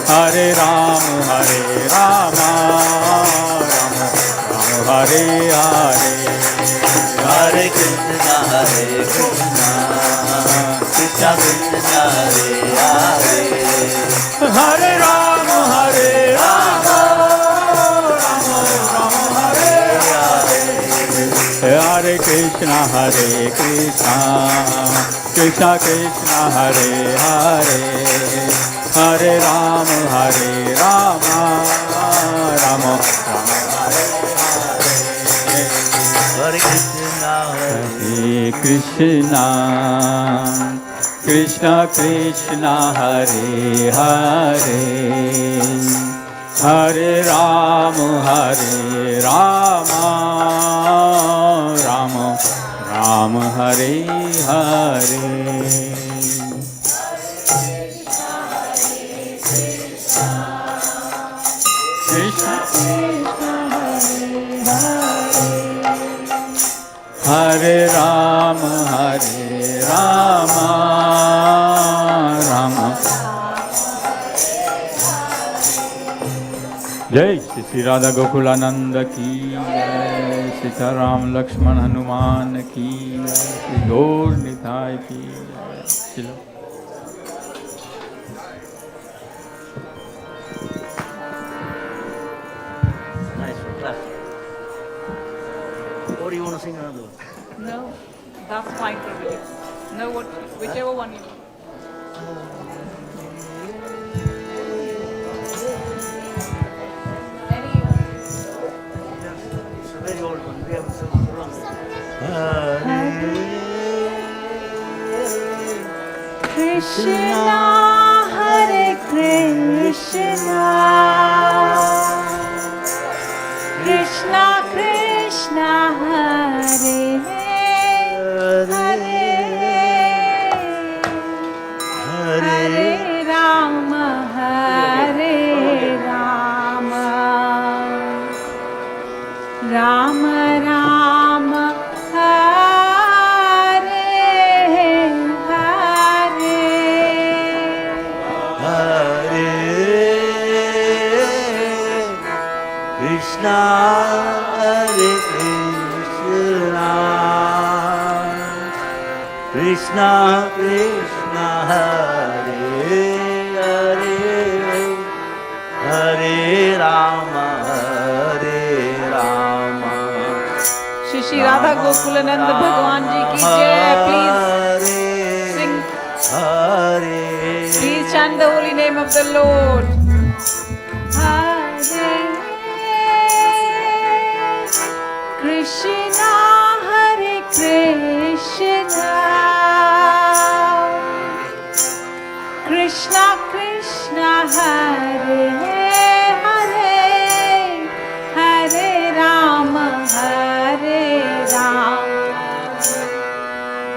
Hare Rama Rama Hare Hare Hare Krishna Krishna Krishna Hare Hare Hare Rama Rama Hare Hare Hare Krishna Krishna Krishna Hare Hare Hare Rama Rama Hare Krishna Krishna Krishna Krishna Hare Hare Hare Rama Rama Hare Hare Krishna Hare Rama Rama Jai Shri Radha Gokulananda ki Jai Sitaram Lakshman Hanuman ki Jai Shri Gaur Nitai ki Jai Shilo Nice one, clap. Or do you want to sing another one? No, that's fine for me. No, whichever one you want. It's a very old one. We have to sing it wrong. Krishna Hare Krishna Krishna Krishna Hare Hare Hare Rama Rama Rama Hare Hare Krishna Hare Krishna Krishna Krishna Hare Hare Hare Rama Shri Shri Radha Gokulananda Bhagwan Ji ki jai. Please sing. Please chant the holy name of the Lord. Hare Krishna Hare Krishna Krishna Krishna Hare Hare Hare Rama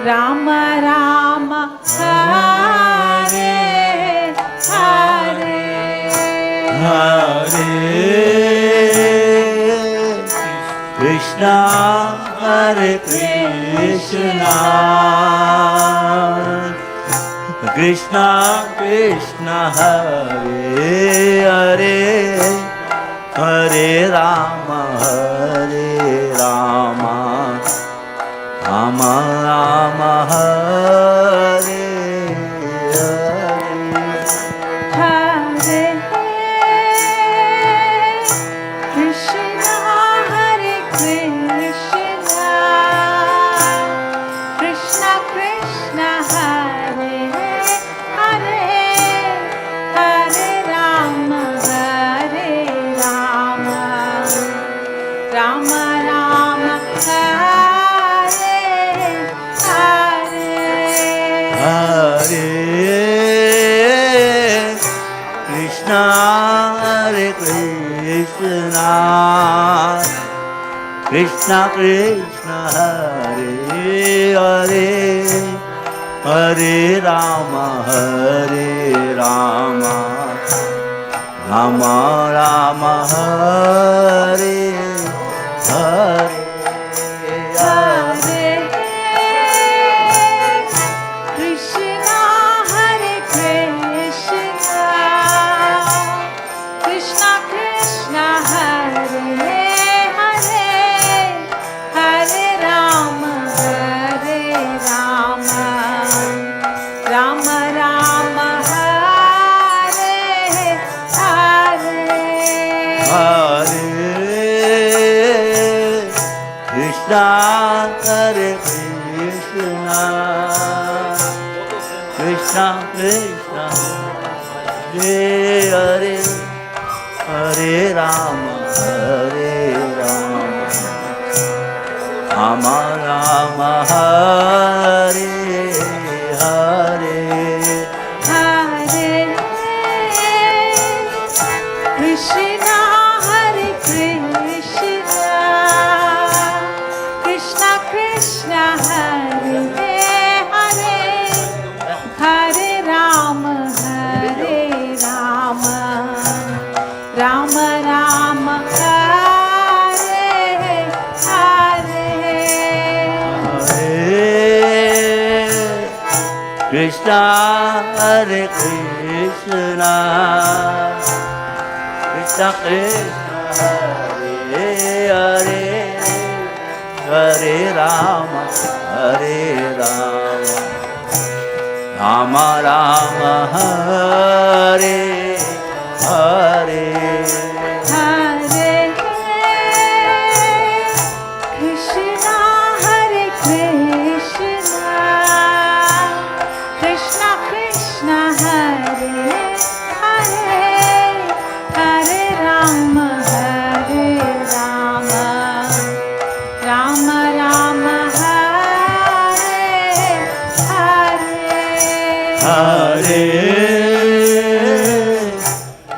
Rama Rama Hare Hare Hare Krishna Hare Krishna Krishna Krishna Hare Hare Hare Rama Rama Rama Hare Hare Krishna Hare Krishna Krishna Krishna Hare Hare Hare Rama Krishna, Krishna Krishna Hare Hare, Hare Rama, Rama Rama, Hare Hare. Hare Krishna, Hare Krishna, Krishna Krishna, Hare Hare, Hare Rama, Rama Rama, Hare Hare. Hare Krishna, Hare Krishna, Krishna Krishna, Hare Hare, Hare Rama, Rama Rama, Hare Hare. Hare Krishna, Hare Krishna, Krishna Krishna, Hare Hare, Hare Rama, Rama Rama, Hare Hare. Krishna, Hare Krishna, Krishna Krishna, Hare Hare, Hare Rama, Rama Rama, Hare Hare. Hare Krishna, Hare Krishna, Krishna Krishna, Hare Hare, Hare Rama, Rama Rama, Hare Hare. Hare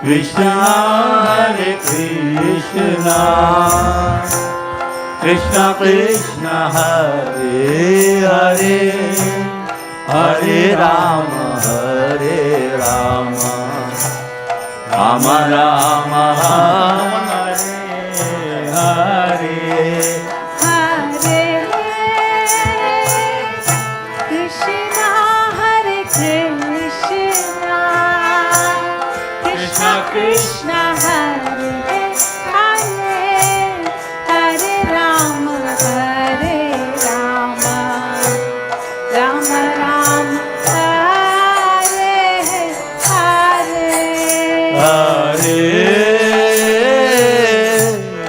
Krishna, Hare Krishna, Krishna Krishna, Hare Hare, Hare Rama, Rama Rama, Hare Hare. Hare Krishna, Hare Krishna, Krishna Krishna, Hare Hare, Hare Rama, Rama Rama, Hare Hare. Hare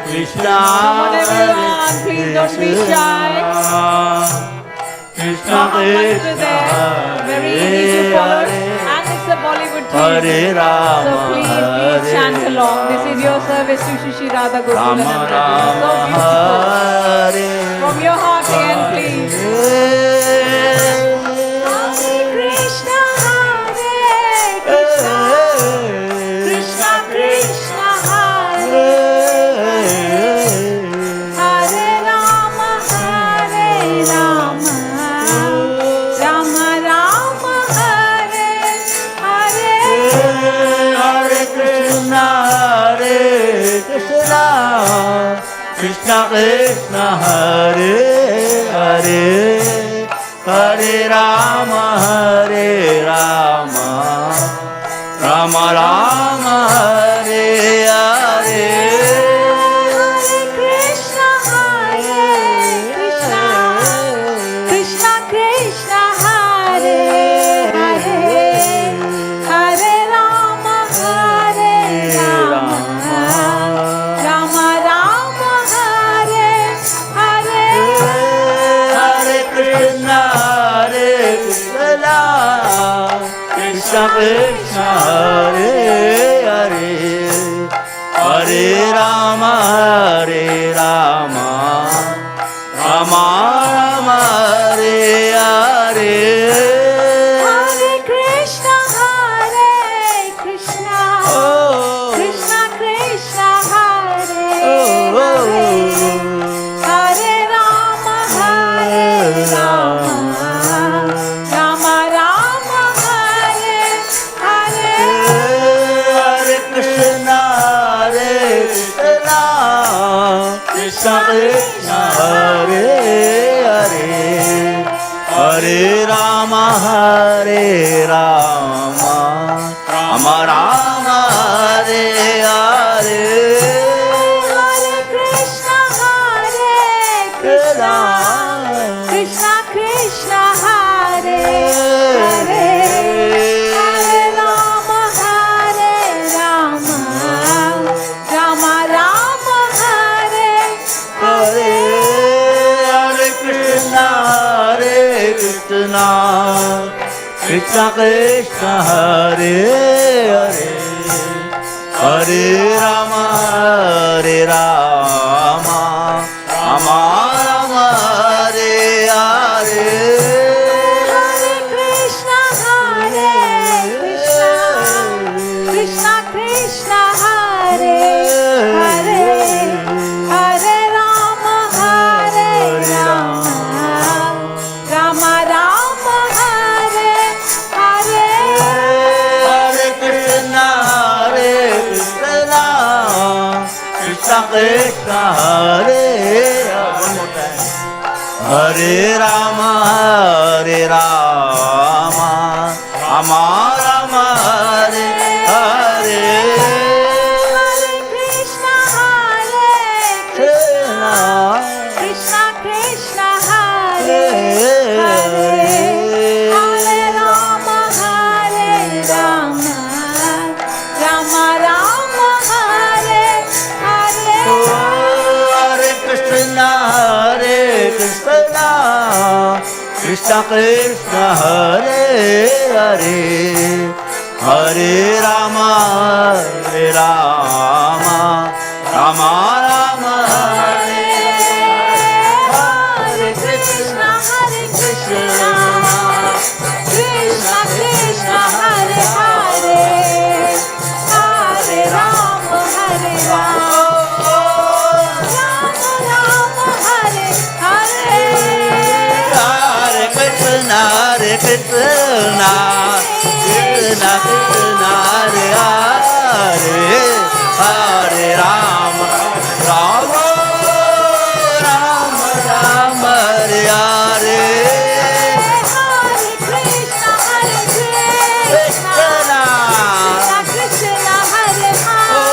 Krishna, Come on everyone, please don't be shy. Krishna Not much to Krishna, there. Very easy to follow. And it's a Bollywood Hare tune. Rama, So please chant along. This is your service to Shri Radha Gokula Rama Nandana. So Rama, beautiful. Hare From your heart again, please. Hare Krishna, Krishna Krishna, Hare Hare Rama, Rama Rama, Hare Hare. Hare Krishna, Krishna Krishna, Hare Hare, Hare Rama, Rama Rama, Hare Hare. Hare Krishna, Krishna Krishna, Hare Hare, Hare Rama, Rama Rama, Hare Hare. Hare Krishna, Krishna Krishna, Hare Hare, Hare Rama, Rama Rama, Hare Hare. Hare Krishna, Krishna Krishna, Krishna Krishna Hare Hare Hare Rama Hare Rama Rama Rama Hare Hare Hare Krishna Krishna Krishna Hare Hare Hare Rama Hare Rama Rama Rama Hare Hare Hare Krishna Krishna Krishna Hare Hare Hare Rama Hare Rama Rama Rama Hare Hare Hare Krishna Krishna Krishna Hare Hare Hare Rama Hare Rama Rama Rama Hare Hare Hare Krishna Krishna Krishna Hare One more time. Hare Rama Hare Rama Rama Rama Hare Hare Hare Krishna Krishna Krishna Hare Hare Hare Rama Hare Rama Rama Rama Hare Hare Hare Krishna Krishna Krishna Hare Hare Hare Rama Hare Rama Rama Rama Hare Hare Krishna Krishna Krishna Hare Hare Hare Rama Hare Rama Rama Rama Hare Hare Hare Krishna Krishna Krishna Hare Hare Hare Rama Rama Rama Rama Hare Hare Hare Krishna Krishna Hare Hare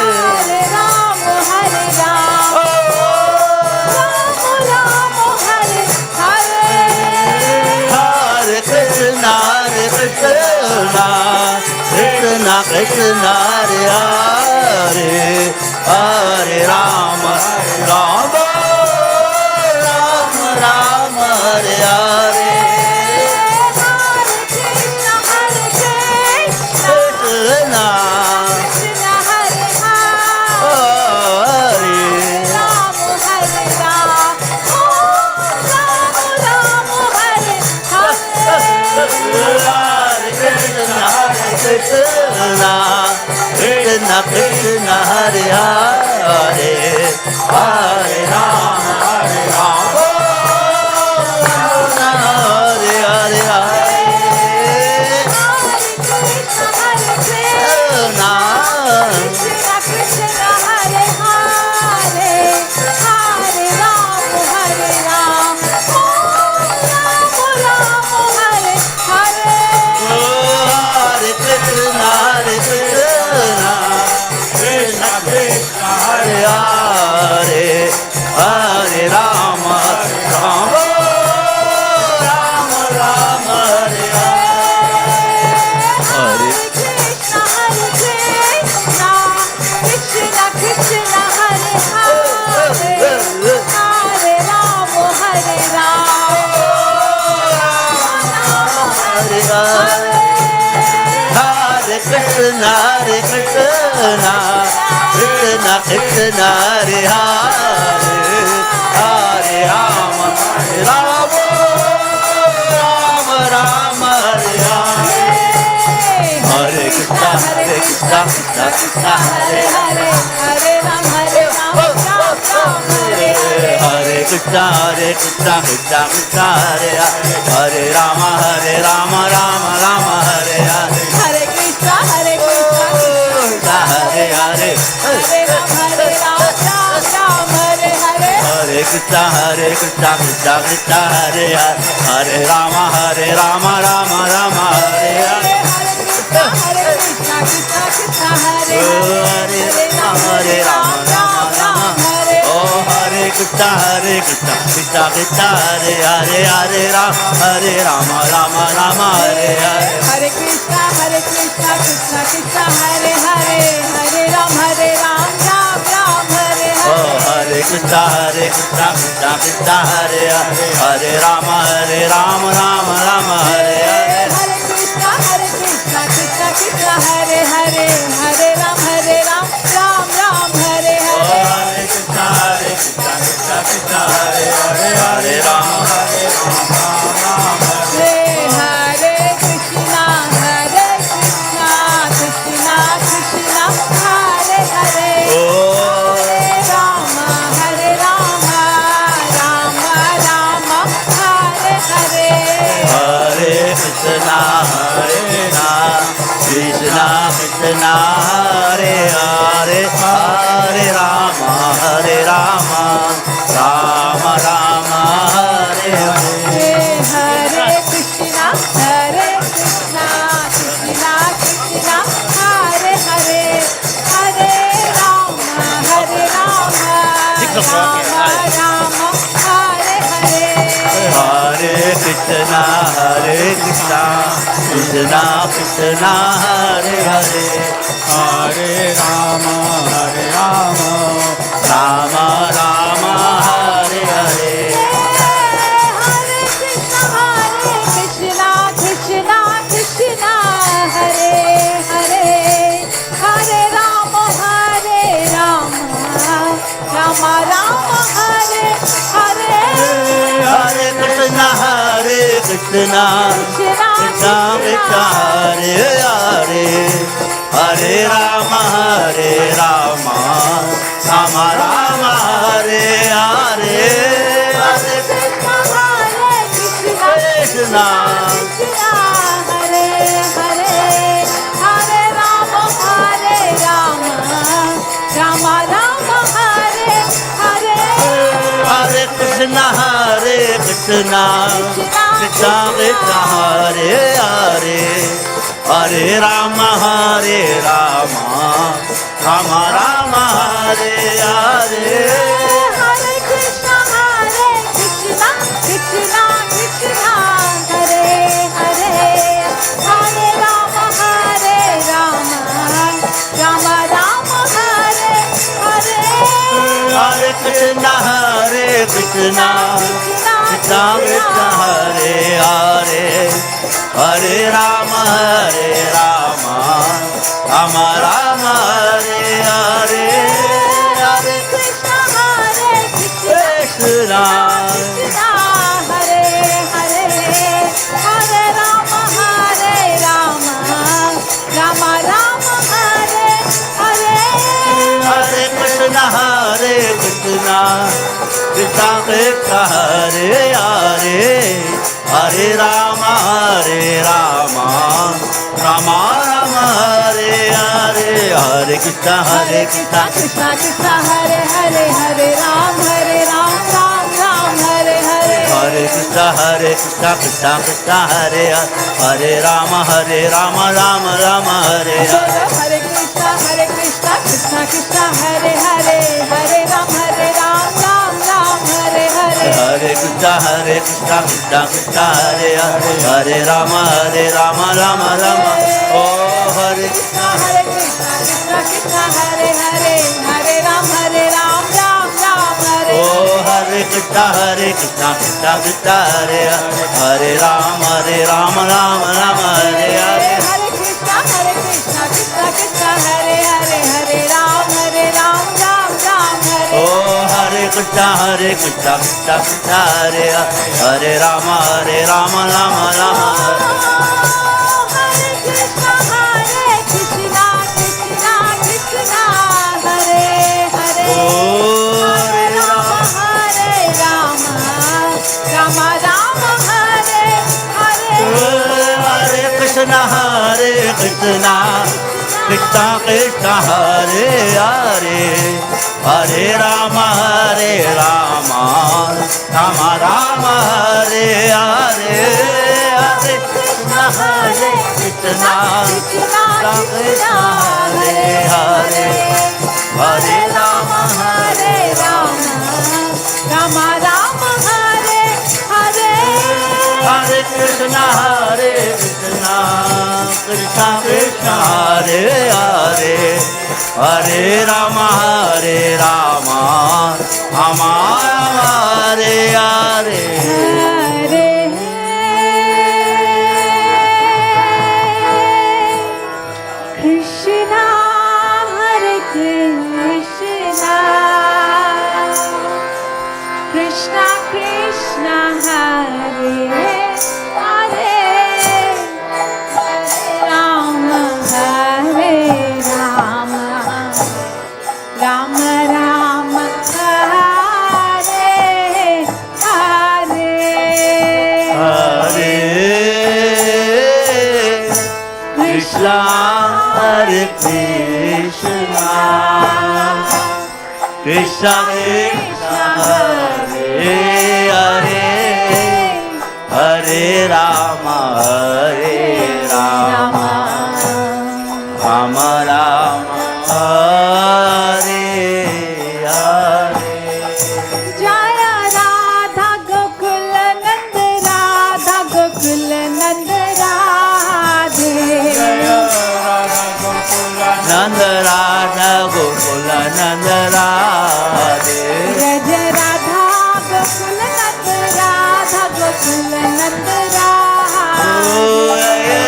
Hare Rama Hare Rama Rama Rama Hare Hare Hare Krishna Krishna Krishna Hare Hare Hare Rama Rama Rama Rama Hare Hare Hare Krishna Krishna Krishna Hare Hare Hare Rama Hare Rama Rama Rama Hare Hare Krishna Krishna Hare Hare Hare Rama Hare Rama Hare Hare Hare Krishna Krishna Krishna Hare Hare Hare Rama Hare Rama Rama Rama Hare Hare Hare Krishna Krishna Krishna Hare Hare Hare Rama Rama Rama Rama Hare Hare Krishna Krishna Krishna Hare Hare Hare Rama Hare Rama Hare Krishna Krishna Krishna Hare Hare Hare Rama Rama Rama Rama Hare Hare Krishna Krishna Krishna Hare Hare Hare Rama Rama Hare Hare Krishna Krishna Krishna Hare Hare Rama Rama Rama Hare Hare Hare Krishna Krishna Hare Hare Hare Rama Krishna Krishna Krishna Hare Hare Hare Rama Rama Rama Hare Hare Hare Krishna Krishna Krishna Hare Hare Hare Rama Rama Hare Oh Hare Krishna Krishna Krishna Hare Hare Hare Rama Rama Hare Hare Hare Krishna Krishna Krishna Hare Hare Hare Ram Ram Hare Hare Oh Hare Krishna Krishna Krishna Hare Hare Hare Rama Rama Hare Hare Hare Krishna Krishna Krishna Hare Hare Hare Ram Ram Hare Oh Hare Hare Krishna Krishna Krishna Hare Hare Hare Rama Hare Hare Krishna Krishna Krishna Hare Hare Oh Rama Rama Hare Hare Hare Krishna Krishna Krishna Hare Hare Hare Rama Rama Rama Hare Hare Hare Krishna Krishna Krishna Hare Hare Hare Rama Rama Hare Hare Hare Krishna Krishna Krishna Hare Hare Hare Rama Rama Hare Hare Hare Krishna Krishna Krishna Hare Hare Hare Rama Rama Hare Hare Hare Krishna Krishna Krishna Hare Hare Hare Rama Rama Hare Hare Hare Krishna Krishna Hare Hare Hare Rama Rama Hare Hare Hare Krishna Krishna Krishna Hare Hare Hare Rama Rama Hare Hare Hare Krishna Krishna Krishna Hare Hare Hare Rama Rama Hare Hare Hare Krishna Krishna Krishna Hare Hare Hare Rama Rama Hare Hare Hare Krishna Krishna Hare Hare Hare Rama Rama Hare Hare Hare Krishna Krishna Krishna Hare Hare Hare Rama Rama Hare Hare Hare Krishna Krishna Krishna Hare Hare Hare Ram Ram Hare Hare Hare Krishna Krishna Krishna Hare Hare Rama Rama Hare Hare Hare Krishna Krishna Krishna Hare Hare Hare Ram Ram Hare Hare Hare Krishna Krishna Krishna Hare Hare Rama Rama Oh Hare Krishna Krishna Hare Hare Hare Ram Ram Hare Oh Hare Krishna Krishna Krishna Hare Hare Rama Rama Hare Hare Hare Krishna Krishna Krishna Hare Hare Hare Ram Ram Hare Oh Hare Krishna Krishna Krishna Hare Hare Rama Rama Hare Hare Krishna Krishna Krishna Hare Hare Oh Hare Rama Rama Hare Hare Hare Krishna Krishna Krishna Hare Hare Hare Rama Rama Rama Hare Hare Hare Krishna Hare Krishna Krishna Krishna Hare Hare Hare Rama Hare Rama Rama Rama Hare Hare Hare Krishna Krishna Krishna Hare Hare Hare Rama Rama Rama Hare Hare Krishna Hare Krishna Krishna Krishna Hare Hare Rama Hare Rama Rama Rama Hare Hare Hare Krishna Hare Krishna Krishna Krishna Hare Hare Hare Rama Rama Rama Hare Hare Jaya Radha Gokul Nand Radha Gokul Nand Radhe Nand Radha Gokula Nand Radhe Raj Radha Gokul Nand Radha Gokul Nand Radhe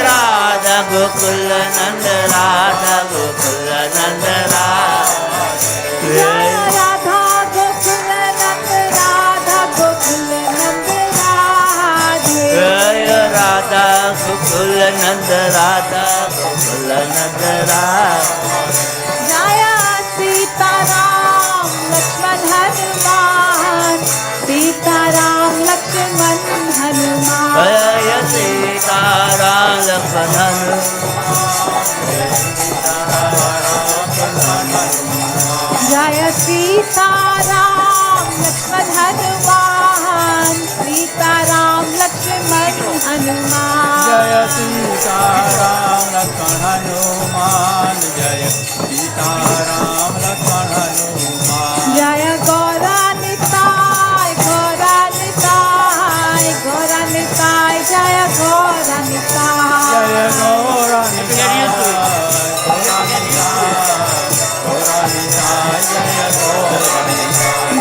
Radha Gokula Nand Radha Gokula Nand Radhe Jaya Radha Gokul Nand Radha Gokul Nand Radhe Jaya Radha Gokula Nand Radha Gokula Nand Radhe Jaya Sita Ram Lakshman Hanuman Sita Ram Lakshman Hanuman Jaya Sita Ram Lakshman Jaya Sita Ram Lakshman Hanuman Sita Ram Lakshman Hanuman Jaya Sita Ram Lakshman Hanuman Jaya Sita Ram Lakshman Hanuman Jaya Gaura Nitai Gaura Nitai Gaura Nitai Jaya Gaura Nitai Jaya Gaura Nitai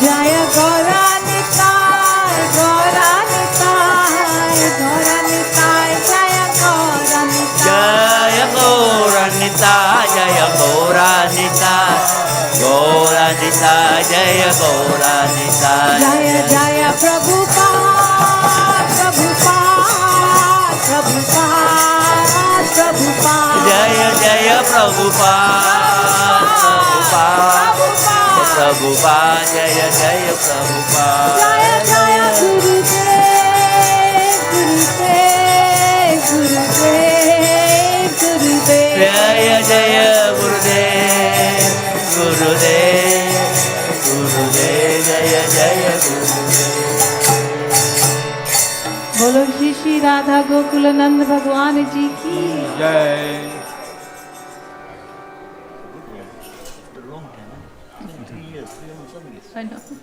Jaya Gaura Nitai Gaura Nitai Gaura Nitai Jaya Gaura Nitai Jaya Gauranita Jaya Gauranita Gauranita Jaya Gauranita Jaya Jaya Prabhupada Prabhupada Prabhupada Prabhupada Jaya Jaya Prabhupada Prabhupada Prabhupada Jaya Jaya Prabhupada Jaya Jaya Gurudev Gurudev Gurudev Gurudev Jaya Jaya Gurudev Gurudev Gurudev Jaya Jaya Gurudev बोलो श्री श्री राधा गोकुल नंद भगवान जी की Jai I know.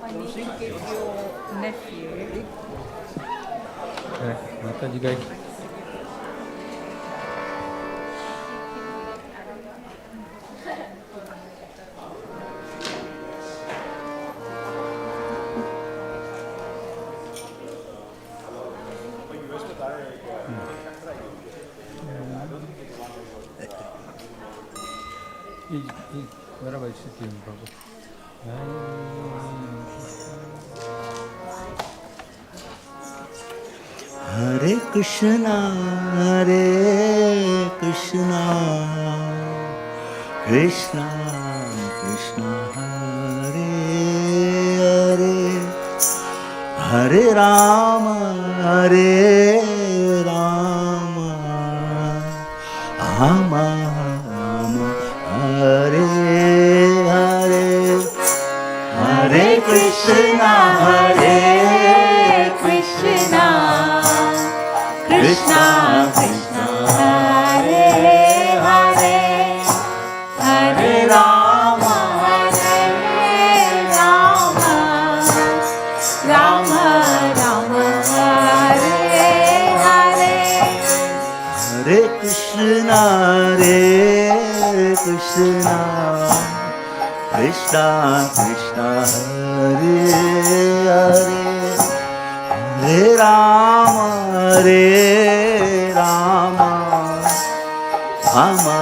I need to give your nephew. Mata ji gay. बराबर स्थिति में बाबू Hare Krishna, Hare Krishna, Krishna Krishna, Hare Hare, Hare Rama, Hare Rama, Rama Rama, Hare Hare, Hare Krishna, Hare Krishna, Krishna Krishna, Hare Hare, Hare Rama, Hare Rama, Rama Rama, Hare Hare. Hare Krishna, Hare Krishna, Krishna Krishna, Hare Hare, Hare Rama, Hare Rama, Rama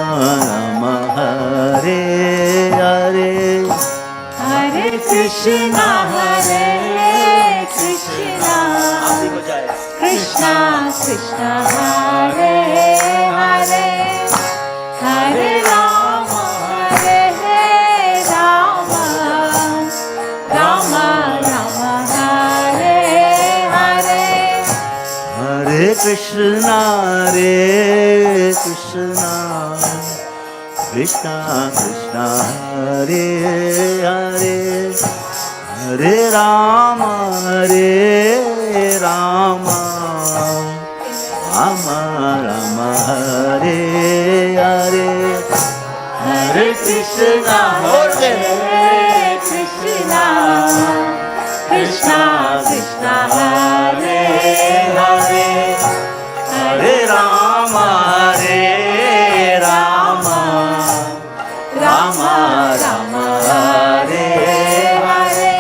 Rama, Hare Hare, Hare Krishna, Hare Krishna, Krishna Krishna, Hare Hare, Hare Rama, Hare Rama, Rama Rama, Hare Hare. Hare Krishna, Hare Krishna, Krishna Krishna, Hare Hare, Hare Rama, Hare Rama, Rama Rama, Hare Hare, Hare Krishna, Hare Krishna, Krishna Krishna, Hare Hare, Hare Rama, Hare Rama, Rama Rama, Hare Hare,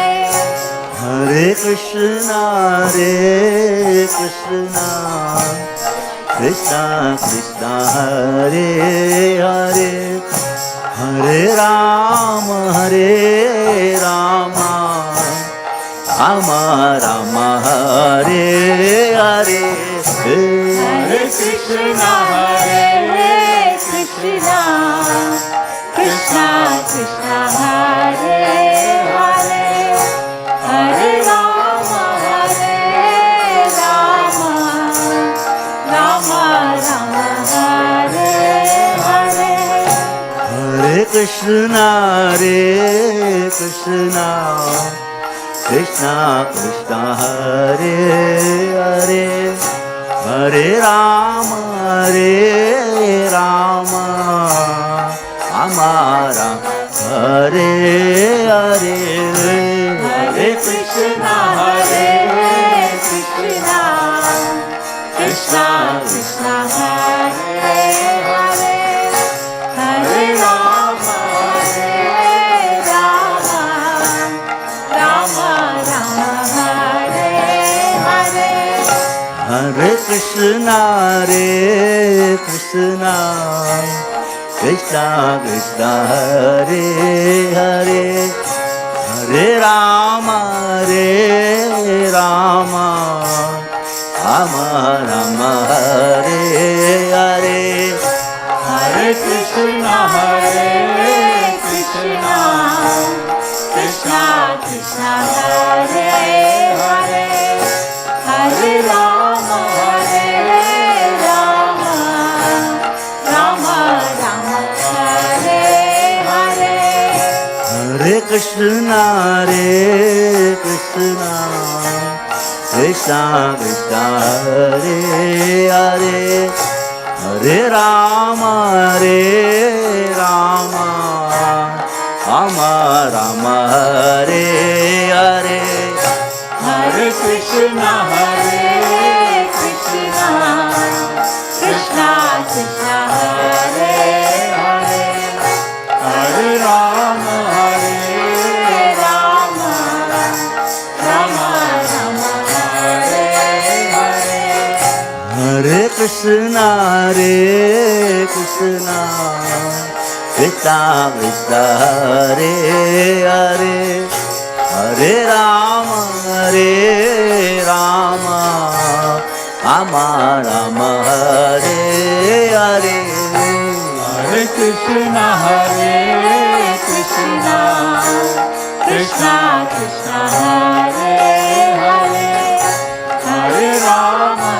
Hare Krishna, Hare Krishna, Krishna Krishna, Hare Hare, Hare Rama, Hare Rama, Rama Rama, Hare Hare, Hare Krishna, Hare Krishna, Krishna Krishna, Hare Hare, Hare Rama, Hare Rama, Rama Rama, Hare Hare. Hare Krishna, Hare Krishna, Krishna Krishna, Hare Hare, Hare Rama, Hare Rama, Rama Rama, Hare Hare, Hare Krishna, Hare Krishna, Krishna Krishna, Hare Hare, Hare Rama, Hare Rama, Rama Rama, Hare Hare. Hare Krishna, Hare Krishna, Krishna Krishna, Hare Hare, Hare Rama, Hare Rama, Rama Rama, Hare Hare, Hare Krishna, Hare Krishna, Krishna Krishna, Hare Hare, Hare Rama, Hare Rama, Rama Rama, Hare Hare. Hare Krishna, Hare Krishna, Krishna Krishna, Hare Hare, Hare Rama, Hare Rama, Rama Rama, Hare Hare, Hare Krishna, Hare Krishna, Krishna Krishna, Hare Hare, Hare Rama, Hare Rama, Rama Rama, Hare Hare. Hare Krishna, Hare Krishna, Krishna Krishna, Hare Hare, Hare Rama, Hare Rama, Rama Rama Hare Hare Hare Krishna Krishna Krishna Hare Hare Hare Rama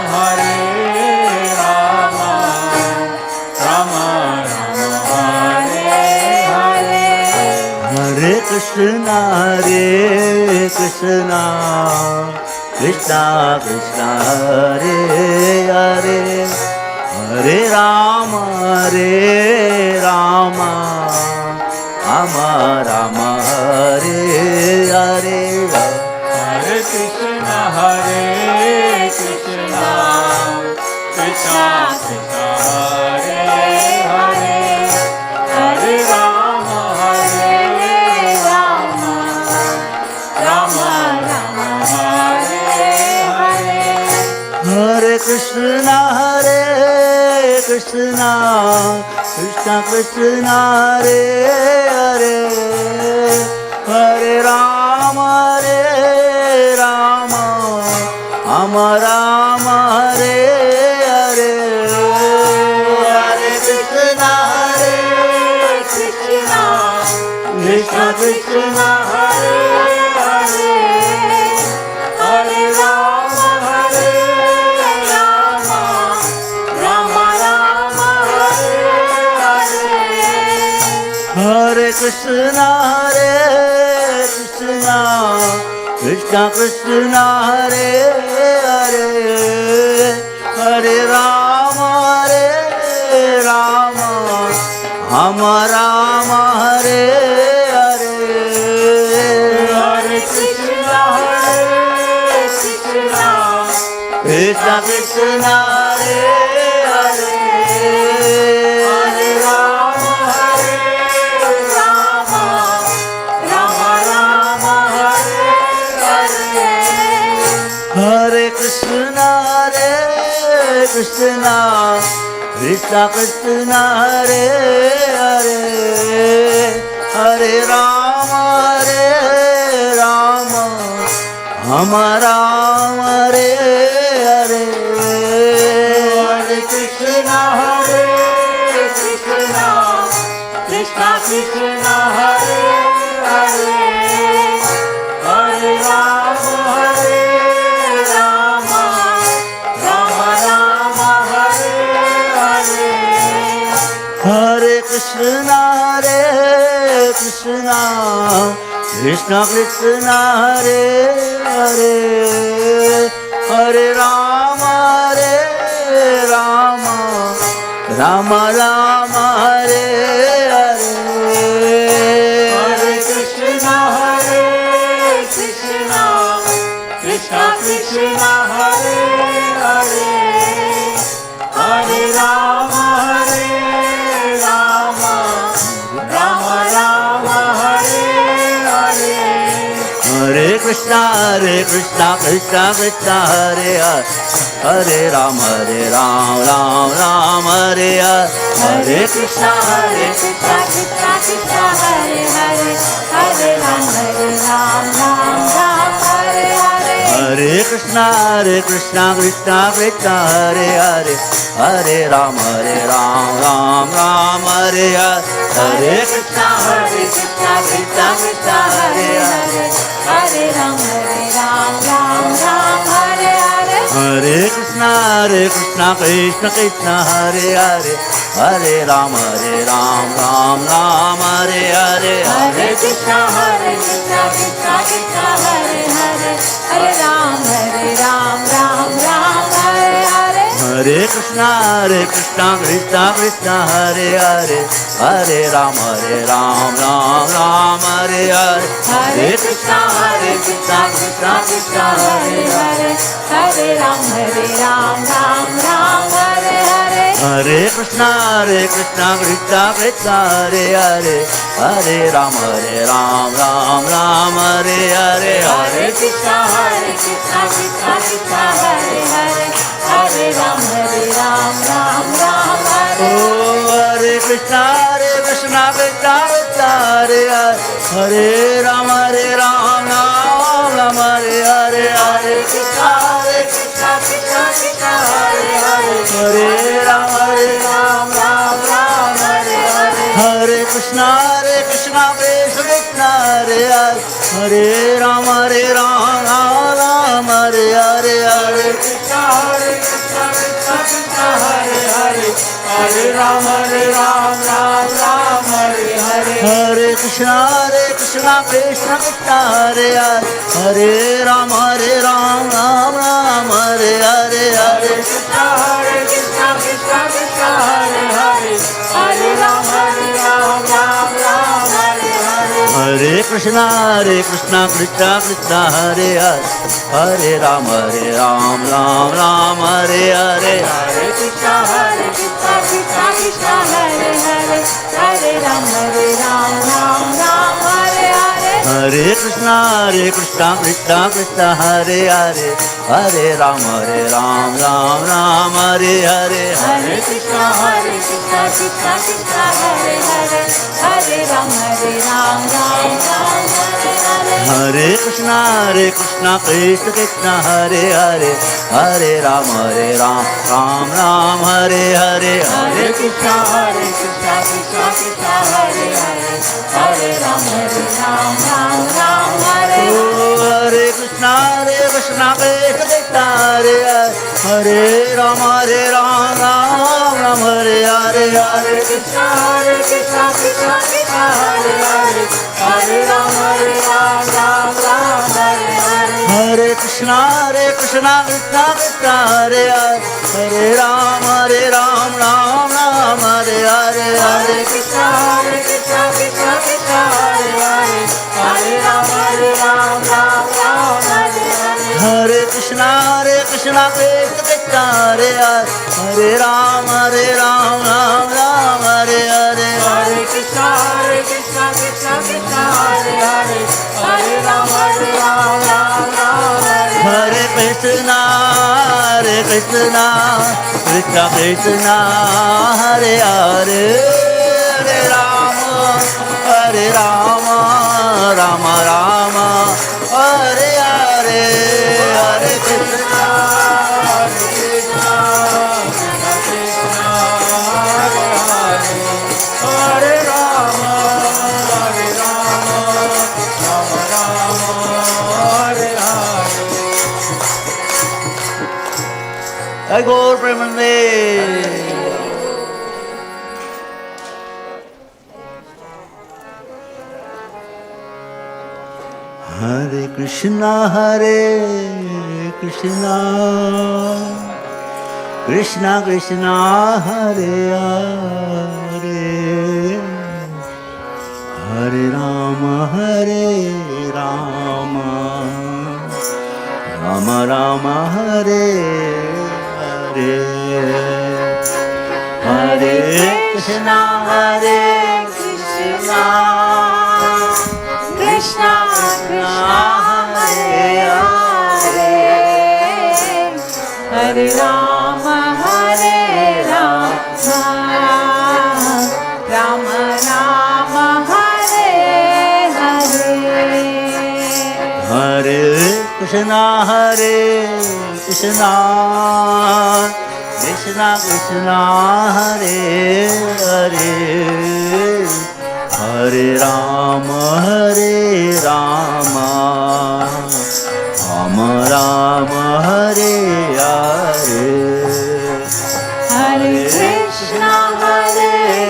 Rama Rama Hare Hare Hare Krishna Krishna Krishna Hare Hare Hare Rama Rama Rama Hare Hare Hare Krishna Krishna Krishna Hare Hare Hare Rama Rama Hare Hare Hare Krishna Krishna Krishna Hare Hare Hare Rama Rama Hare Hare Hare Krishna Krishna Hare Hare Hare Rama Rama Hare Hare Hare Krishna Krishna Hare Hare Hare Rama Rama Hare Hare Hare Krishna Krishna Hare Hare Hare Rama Rama Hare Hare Hare Krishna Krishna Hare Hare Hare Rama Rama Hare Hare Hare Krishna Krishna Hare Hare Hare Rama Rama Hare Hare Hare Krishna Krishna Hare Hare Hare Rama Rama Hare Hare Hare Krishna Krishna Hare Hare Hare Rama Rama Hare Hare Hare Krishna Krishna Hare Hare Hare Rama Hare Hare Hare Krishna Krishna Hare Hare Hare Rama Hare Hare Hare Krishna Krishna Hare Hare Hare Rama Hare Hare Hare Krishna Krishna Hare Hare Hare Rama Hare Hare Hare Krishna Krishna Hare Hare Hare Rama Hare Hare Hare Krishna Krishna Hare Hare Hare Rama Hare Hare Hare Krishna Krishna Hare Hare Hare Rama Hare Hare Hare Krishna Krishna Hare Hare Hare Rama Hare Hare Hare Krishna Krishna Hare Hare Hare Rama Hare Hare Hare Krishna Krishna Hare Hare Hare Rama Hare Hare Krishna Krishna Hare Hare Rama Hare Hare Hare Krishna Krishna Krishna Krishna Hare Hare Hare Ram Ram Ram Hare Hare Hare Krishna Krishna Krishna Hare Hare Hare Ram Ram Hare Hare Hare Krishna Krishna Krishna Hare Hare Hare Ram Ram Hare Hare Hare Krishna Krishna Krishna Hare Hare Hare Ram Ram Hare Hare Hare Krishna Krishna Krishna Hare Hare Hare Ram Ram Hare Hare Hare Krishna Krishna Krishna Hare Hare Hare Ram Ram Hare Hare Hare Krishna Krishna Krishna Hare Hare Hare Ram Ram Hare Hare Hare Krishna Krishna Krishna Hare Hare Hare Ram Ram Hare Hare Hare Krishna Krishna Krishna Hare Hare Hare Ram Ram Hare Hare Hare Krishna Krishna Krishna Hare Hare Hare Ram Ram Hare Hare Hare Krishna Krishna Krishna Hare Hare Hare Ram Ram Hare Hare Krishna Krishna Krishna Hare Hare Ram Hare Hare Hare Krishna Krishna Krishna Hare Hare Hare Ram Hare Hare Hare Krishna Krishna Krishna Hare Hare Ram Hare Hare Hare Krishna Krishna Krishna Hare Hare Hare Ram Hare Hare Krishna Krishna Krishna Hare Hare Ram Hare Hare Hare Krishna Krishna Krishna Hare Hare Hare Ram Hare Krishna Krishna Krishna Hare Hare Hare Ram Rama Rama Hare Hare Hare Krishna Krishna Krishna Hare Hare Hare Rama Rama Rama Hare Hare Jai Gaur Premanande. Hare Krishna Krishna Krishna Hare Hare Hare Rama Rama Rama Hare Hare Hare Krishna Krishna Krishna Hare Hare Hare Rama Rama Rama Hare Hare Hare Krishna Krishna Krishna Hare Hare Hare Rama Rama Rama Hare Hare Hare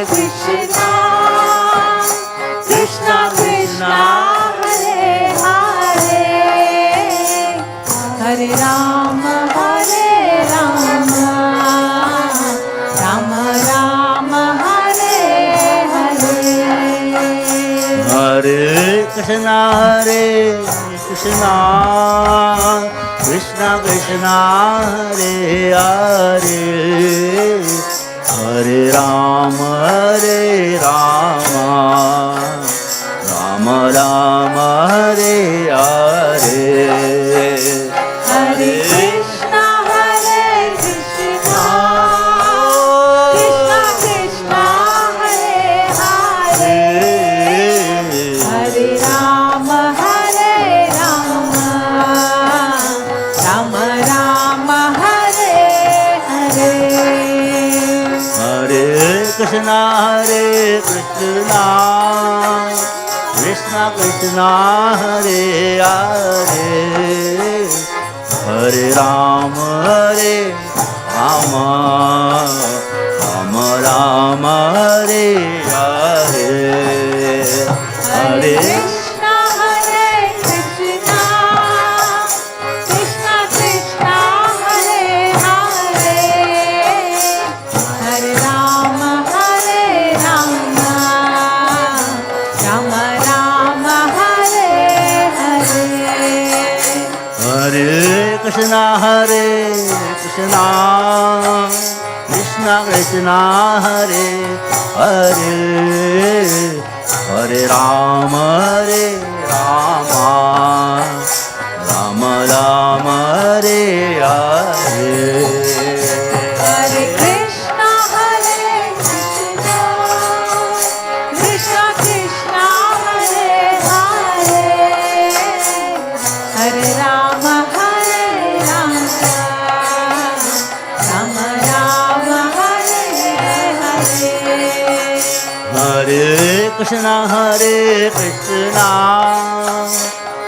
Krishna Krishna Krishna Hare Hare Hare Rama Rama Rama Hare Hare Hare Krishna Krishna Krishna Hare Hare Hare Rama Rama Rama Hare Hare Hare Krishna Krishna Krishna Hare Hare Hare Rama Rama Rama Hare Krishna, Hare Krishna, Krishna Krishna, Hare Hare, Hare Rama, Rama Rama, Hare Hare, Hare Krishna, Hare Krishna, Krishna Krishna, Hare Hare, Hare Rama, Rama Rama, Hare Hare. Hare Krishna, Hare Krishna, Krishna Krishna, Hare Hare, Hare Rama, Rama Rama, Hare Hare. Hare Krishna, Hare Krishna, Krishna Krishna, Hare Hare, Hare Rama, Rama Rama, Hare Hare. Hare Krishna, Hare Krishna,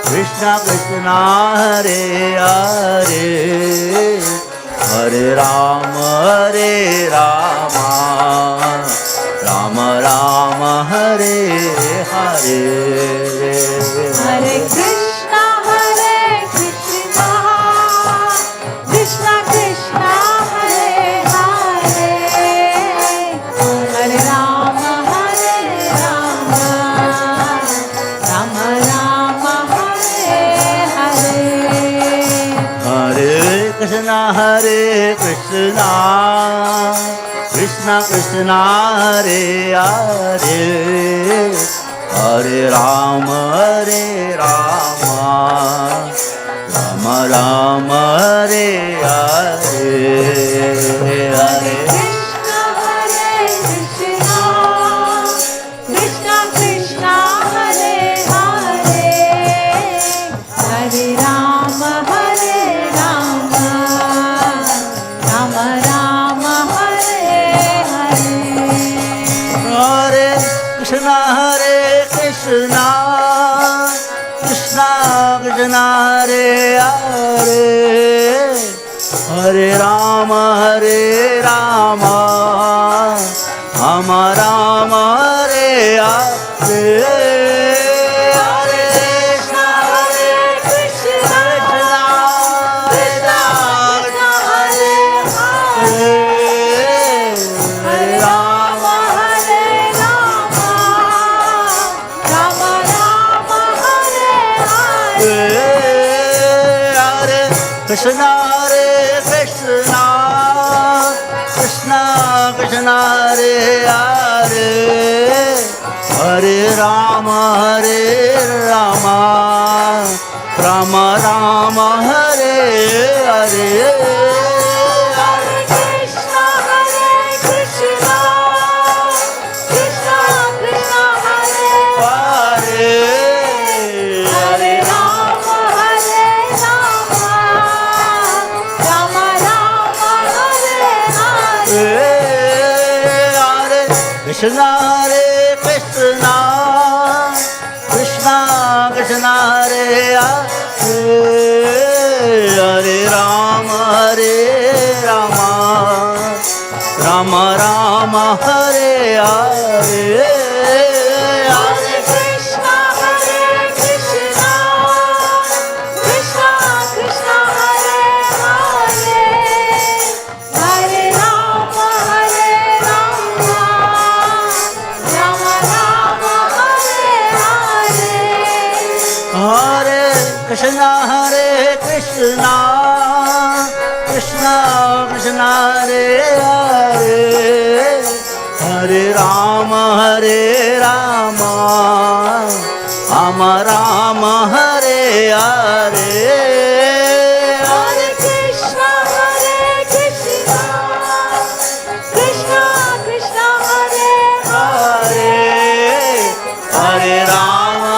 Krishna Krishna, Hare Hare, Hare Rama, Rama Rama, Hare Hare. Hare Krishna, Hare Krishna, Krishna Krishna, Hare Hare, Hare Rama, Rama Rama, Hare Hare. Hare Krishna, Hare Krishna, Krishna Krishna, Hare Hare, Hare Rama, Rama Rama, Hare Hare, Hare Krishna, Hare Krishna, Krishna Krishna, Hare Hare, Hare Rama, Rama Rama, Hare Hare. Hare Krishna, Hare Krishna, Krishna Krishna, Hare Hare, Hare Rama, Rama Rama, Hare Hare. Hare Krishna, Hare Krishna, Krishna Krishna, Hare Hare, Hare Rama, Rama Rama, Hare Hare. Hare Krishna, Hare Krishna, Krishna Krishna, Hare Hare, Hare Rama, Rama Rama, Hare Hare. Hare Krishna, Hare Krishna, Krishna Krishna, Hare Hare Hare Rama, Rama Rama, Hare Hare. Hare Krishna, Hare Krishna, Krishna Krishna, Hare Hare, Hare Rama, Rama Rama, Hare Hare. Hare Krishna, Hare Krishna, Krishna Krishna, Hare Hare, Hare Rama, Rama Rama, Hare Hare. Hare Krishna, Hare Krishna, Krishna Krishna, Hare Hare, Hare Rama, Rama Rama, Hare Hare. Hare Krishna, Hare Krishna, Krishna Krishna, Hare Hare, Hare Rama,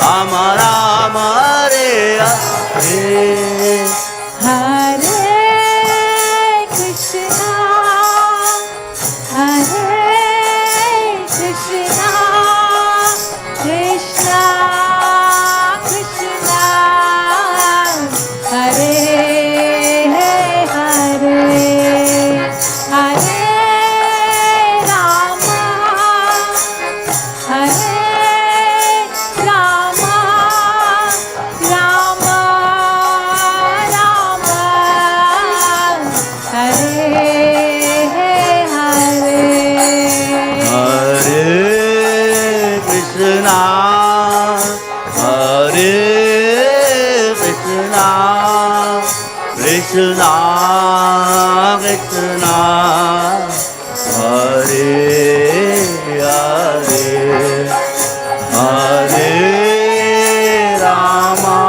Rama Rama, Hare Hare. Hare Krishna, Krishna, Krishna Krishna, Hare Hare, Hare Rama,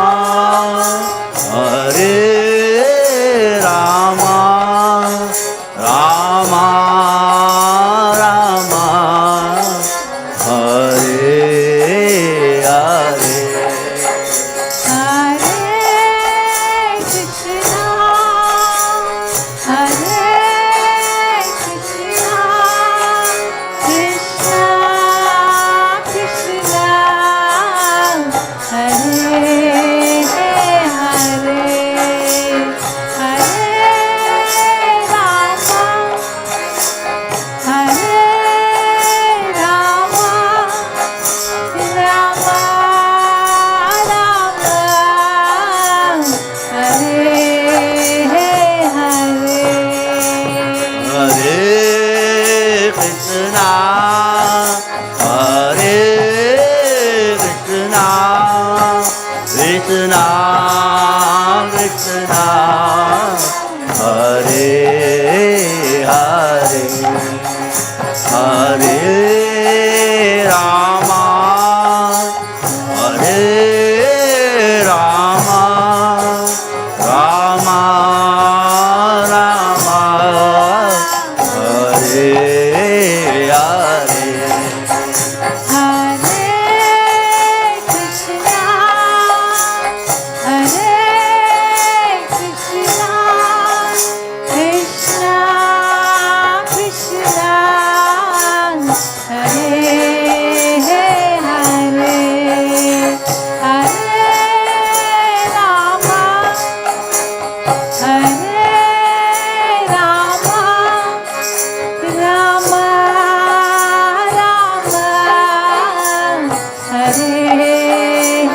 Hare Rama, Rama Rama, Hare Hare.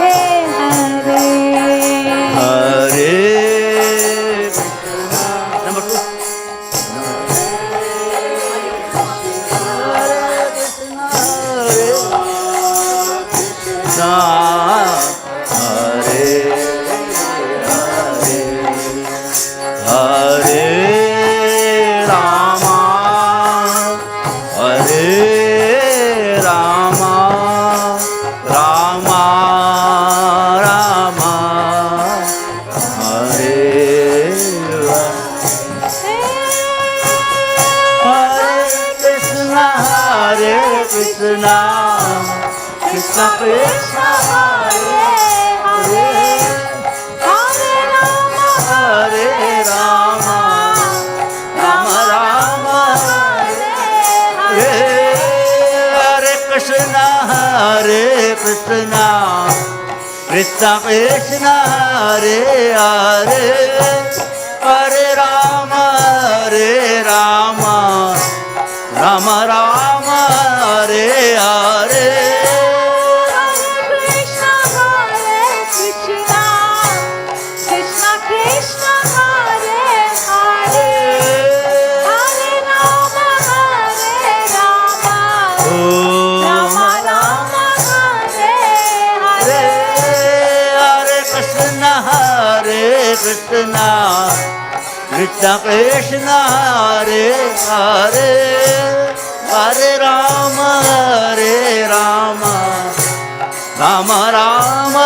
Krishna Krishna Hare Hare, Hare Rama Hare Rama, Rama Rama Hare Hare. Krishna Krishna, Krishna Krishna Hare Hare, Hare Rama Hare Rama, Rama Rama Hare Hare. Krishna Krishna, Krishna Krishna Hare Hare, Hare Rama Hare Rama, Rama Rama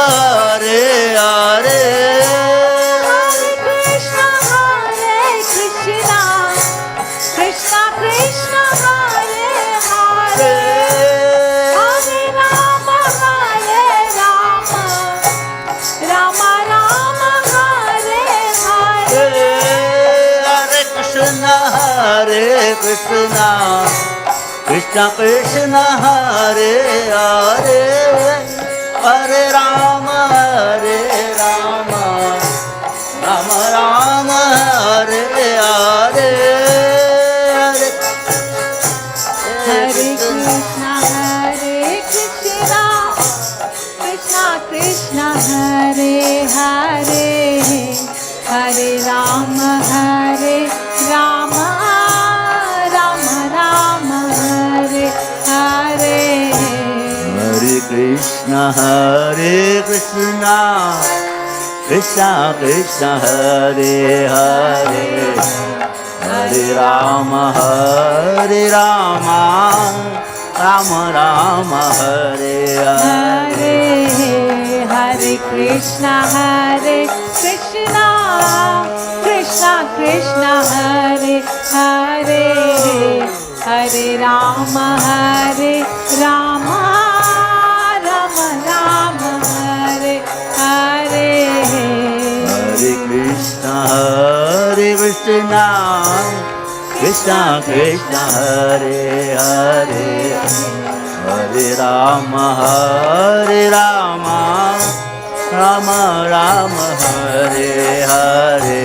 Hare Hare. Krishna Krishna, Krishna Krishna Hare Hare, Hare Rama Hare Rama, Rama Rama Hare Hare. Hare Krishna Krishna, Krishna Krishna Hare Hare, Hare Rama Hare Rama, Rama Rama Hare Hare. Hare Krishna, Krishna Krishna Hare Hare, Hare Rama Hare Rama, Rama Rama Hare Hare. Hare Krishna, Krishna Krishna, Hare Hare, Hare Rama, Rama Rama, Hare Hare. Hare Krishna, Krishna Krishna, Hare Hare, Hare Rama, Rama Rama, Hare Hare. Hare Krishna, Krishna Krishna, Hare Hare, Hare Rama, Rama Rama, Hare Hare.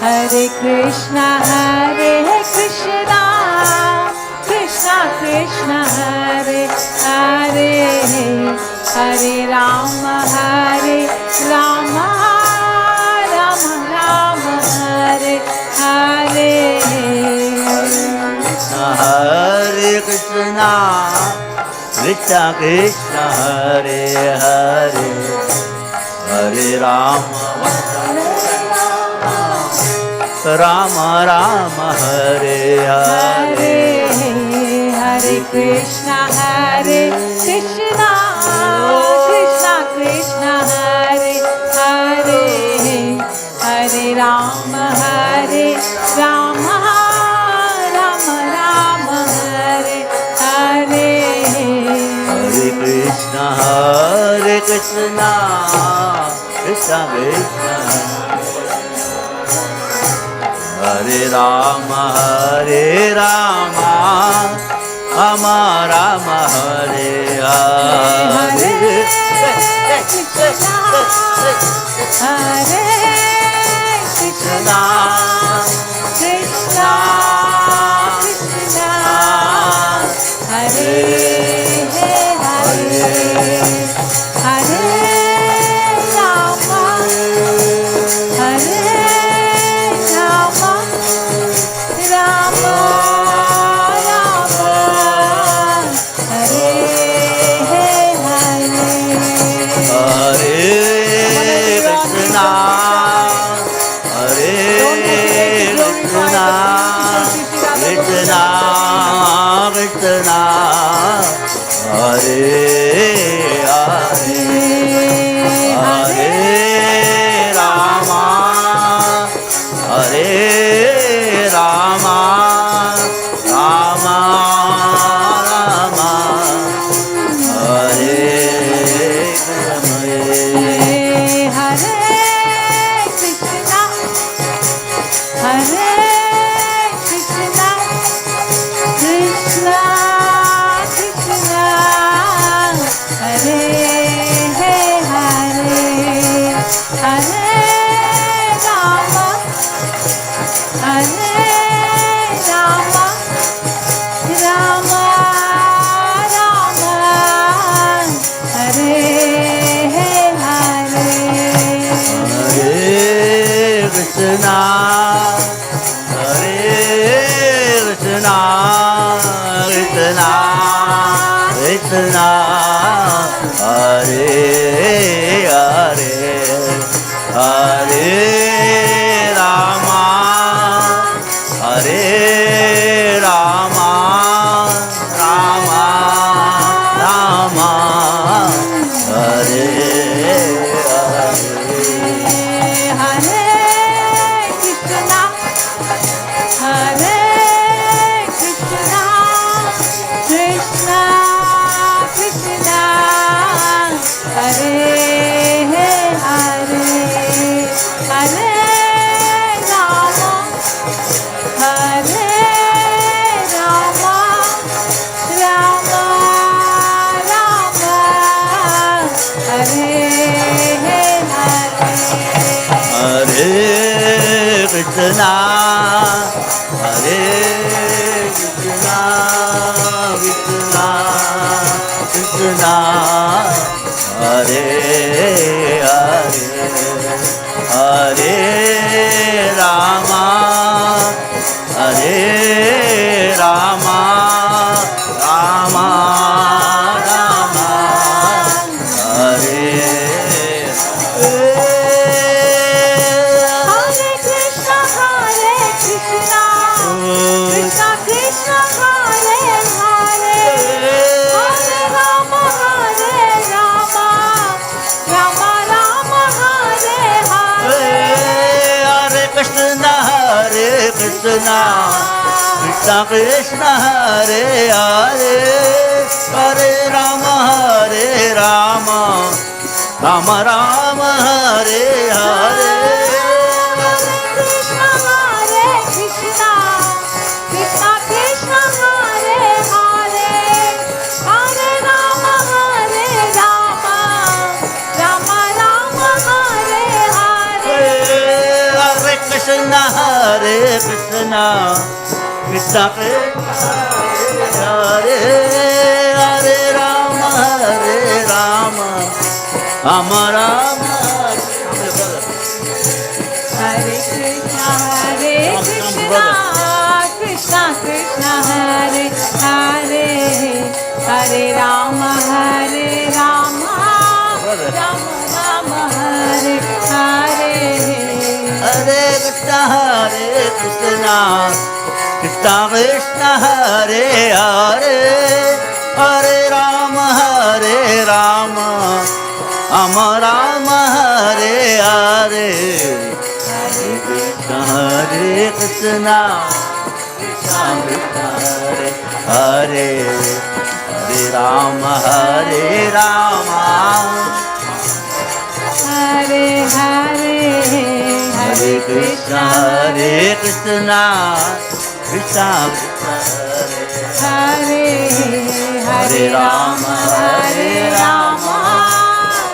Hare Krishna, Krishna Krishna, Hare Hare, Hare Rama, Rama Rama, Hare Hare. Hare Krishna, Krishna Krishna, Hare Hare, Hare Rama, Rama Rama, Hare Hare. Hare Krishna, Krishna Krishna, Hare Hare, Hare Rama, Rama Rama, Hare Hare. Hare Krishna, Krishna Krishna, Hare Rama, Rama Rama, Hare Hare. Krishna, Hare Krishna, Krishna Krishna, Hare Hare, Hare Rama, Rama Rama, Hare Hare. Hare Krishna, Hare Krishna, Krishna Krishna, Hare Hare, Hare Rama, Hare Rama, Rama Rama, Hare Hare Krishna, Hare Krishna, Krishna Krishna, Hare Hare, Hare Rama, Hare Rama, Rama Rama, Hare Hare. Hare Krishna, Hare Krishna, Krishna Krishna, Hare Hare, Hare Rama, Hare Rama, Rama Rama, Hare Hare Krishna, Hare Krishna, Krishna Krishna, Hare Hare, Hare Rama, Hare Rama, Rama Rama, Hare Hare. Hare Krishna, Hare Krishna, Krishna Krishna, Hare Hare, Hare Rama, Hare Rama, Rama Rama, Krishna Krishna Krishna Hare Hare Hare Rama Rama Rama Hare Hare Krishna Hare Krishna Krishna Krishna Hare Hare Hare Rama Rama Rama Hare Hare Hare Krishna Hare Krishna Krishna Krishna Hare Hare Rama Rama Rama Hare Krishna Krishna Krishna Hare Hare Hare Rama Rama Rama Hare Hare Hare Krishna Krishna Krishna Hare Hare Hare Rama Rama Rama Hare Hare Hare Krishna Krishna Krishna Hare Hare Hare Rama Hare Hare Hare Krishna Krishna Krishna Hare Hare Rama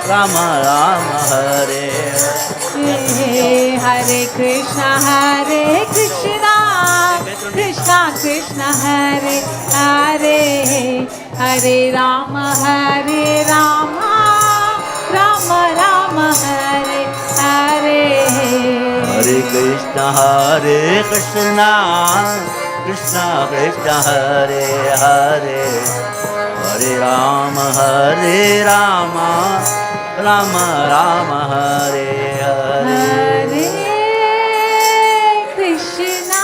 Rama Rama Hare Hare Krishna Krishna Krishna Hare Hare Hare Rama Rama Rama Hare Hare Hare Krishna Krishna Krishna Krishna Hare Hare Hare Rama Rama Rama Hare Hare Hare Krishna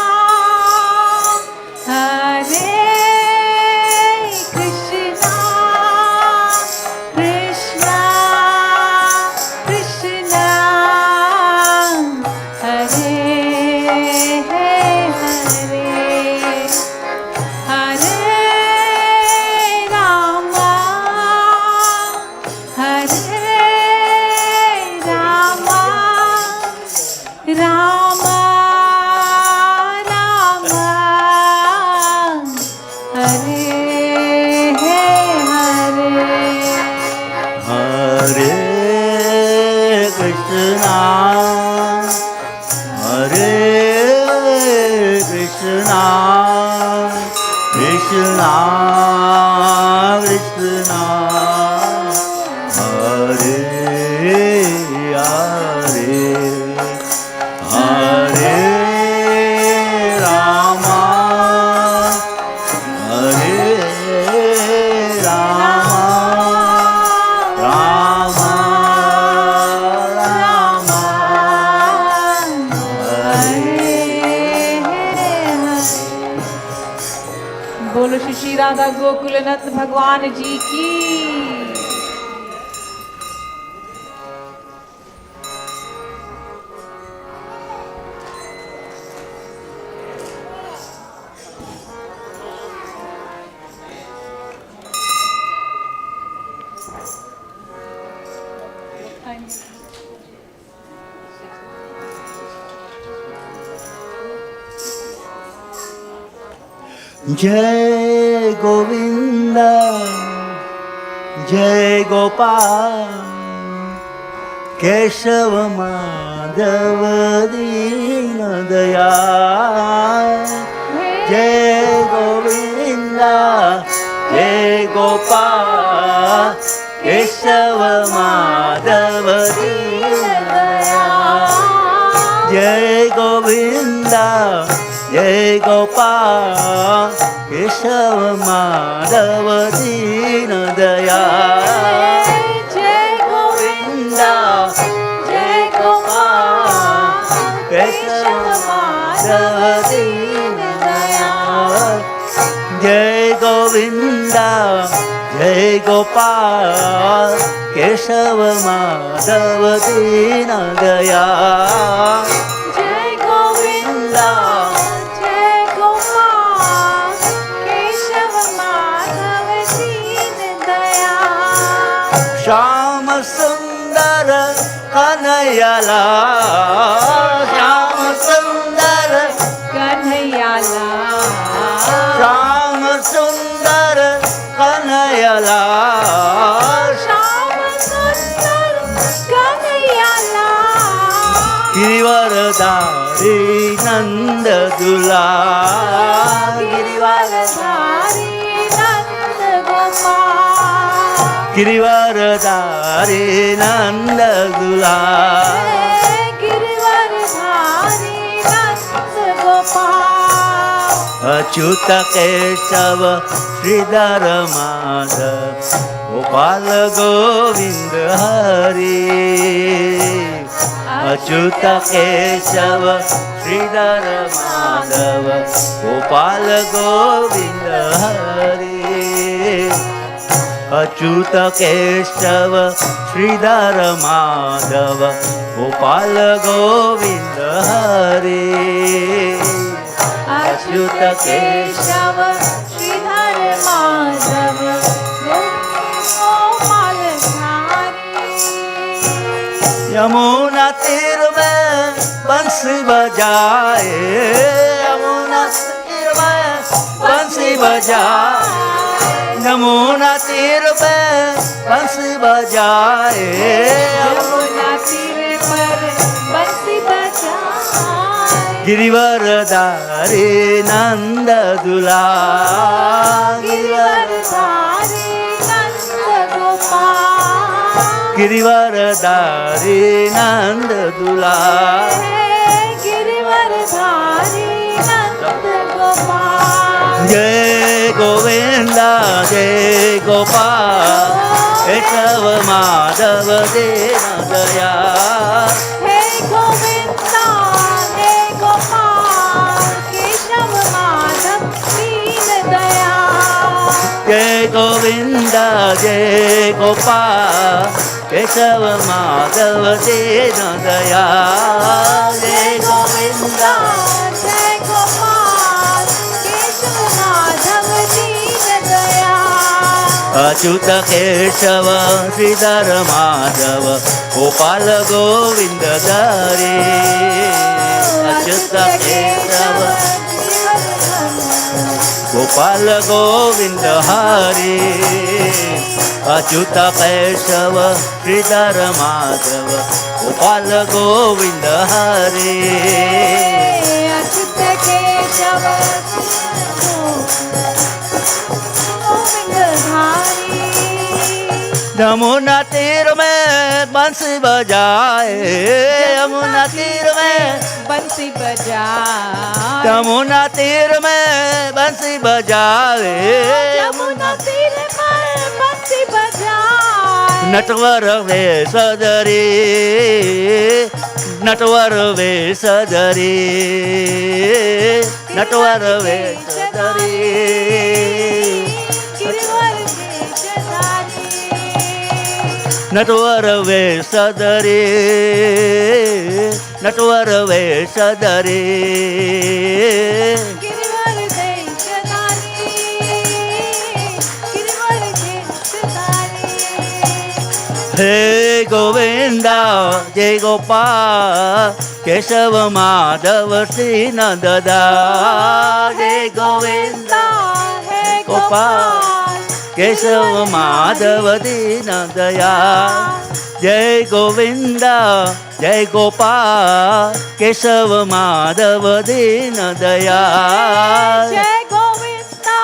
Krishna Krishna Krishna Hare Hare Rama Rama Rama Hare Hare Krishna Krishna Krishna Krishna Hare Hare Rama Rama बोलो श्री श्री राधा गोकुलनाथ भगवान जी की जय गोविंदा जय गोपाल केशव माधव दीन दयाल जय गोविंदा जय गोपाल केशव माधव दीन दयाल जय गोविंदा जय गोपाल केशव माधव दीन दयाल जय गोविंदा जय गोपाल केशव माधव दीन दयाल जय गोविंदा जय गोपाल केशव माधव दीन दयाल जय गोविंदा सुंदर कन्हैयाला श्याम सुंदर कन्हैयाला श्याम सुंदर कन्हैयाला श्याम सुंदर कन्हैयाला गिरिवरधारी नंद दुला गिरिवरधारी नंद गोपाल गिरिवरधारी नंद दुला गिरिवरधारी नंद गोपाल अच्युत केशव श्रीधर माधव गोपाल गोविंद हरि अच्युत केशव श्रीधर माधव गोपाल गोविंद हरि अच्युत केशव श्रीधर माधव गोपाल गोविंद हरि अच्युत केशव श्रीधर माधव गोपाल यमुना तीर में बंसी बजाए यमुना तीर में बंसी बजाए यमुना तीर में बंसी बजाए यमुना तीर पर बंसी बजाए गिरिवरधारी नंद दुला गिरिवरधारी नंद गोपाल गिरिवरधारी नंद दुला गिरिवरधारी नंद गोपाल जय गोविंदा जय गोपाल केशव माधव दीन दया हे गोविंदा हे गोपाल केशव माधव दीन दया जय गोविंदा जय गोपाल केशव माधव दीन दया जय गोविंदा जय गोपाल केशव माधव दीन दया अच्युत केशव श्रीधर माधव गोपाल गोविंद हरे अच्युत केशव गोपाल गोविंद हरे अच्युत केशव श्रीधर माधव गोपाल गोविंद हरे अच्युत केशव यमुना तीर में बंसी बजाए यमुना तीर में बंसी बजाए यमुना तीर में बंसी बजाए यमुना तीर पर बंसी बजाए नटवर वे सदरी नटवर वे सदरी नटवर वे सदरी नटवर वे सदरी नटवर वे सदरी हे गोविंदा जय गोपाल केशव माधव श्री नंददा जय गोविंदा हे गोपाल केशव माधव दीन दया जय गोविंदा जय गोपाल केशव माधव दीन दया जय गोविंदा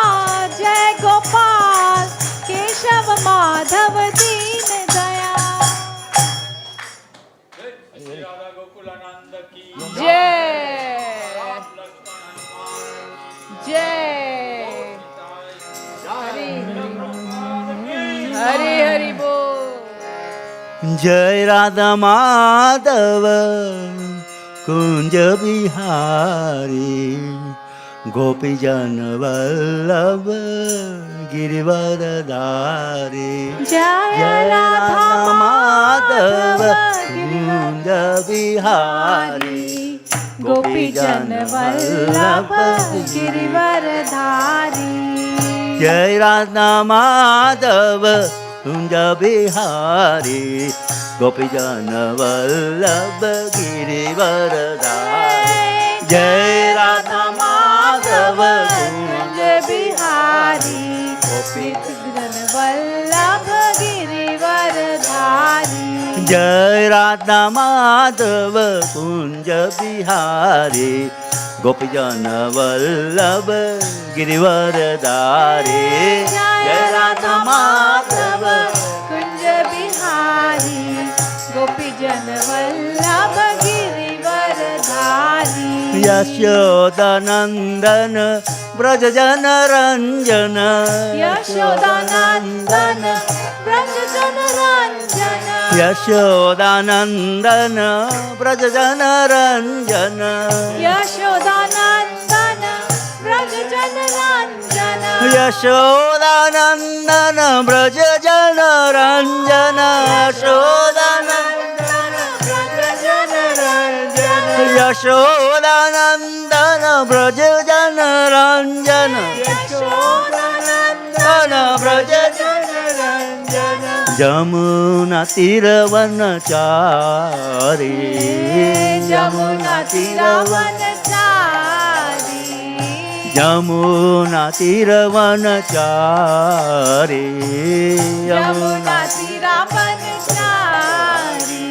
जय गोपाल केशव माधव दीन दया जय जय हरि हरि बोल जय राधा माधव कुंज बिहारी गोपी जन वल्लभ गिरिवरधारी जय राधा माधव कुंज बिहारी गोपी जन वल्लभ गिरिवरधारी जय राधा माधव कुंज बिहारी गोपी जन वल्लभ गिरिवरधारी जय राधा माधव कुंज बिहारी गोपी जन वल्लभ गिरिवरधारी जय राधा माधव कुंज बिहारी गोपी जन वल्लभ गिरिवरधारी जय राधा माधव कुंज बिहारी गोपी जन वल्लभ गिरिवरधारी यशोदानंदन ब्रज जन रंजन यशोदानंदन ब्रज जन रंजन यशोदानंदन ब्रज जन रंजन यशोदानंदन ब्रज जन रंजन यशोदानंदन ब्रज जन रंजन यशोदानंदन ब्रज जन रंजन यशोदानंदन ब्रज जन रंजन यशोदानंदन ब्रज जन रंजन जमुना तीरवनचारी जमुना तीरवनचारी यमुना तीरवनचारी यमुना तीरवनचारी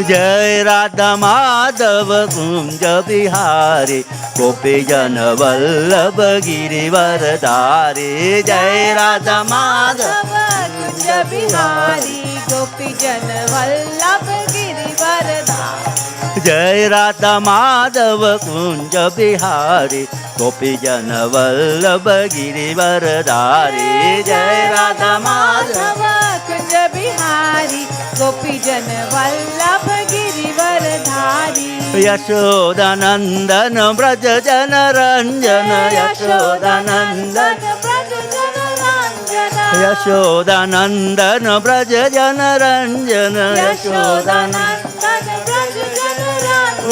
जय राधा माधव कुंज बिहारी गोपी जन वल्लभ गिरिवरधारी जय राधा माधव कुंज बिहारी गोपी जन वल्लभ गिरिवरधारी जय राधा माधव कुंज बिहारी गोपी जन वल्लभ गिरिवरधारी जय राधा माधव कुंज बिहारी गोपी जन वल्लभ गिरिवरधारी यशोदानंदन ब्रज जन रंजन यशोदानंदन ब्रज जन रंजन यशोदानंदन ब्रज जन रंजन यशोदानंदन ब्रज जन ओ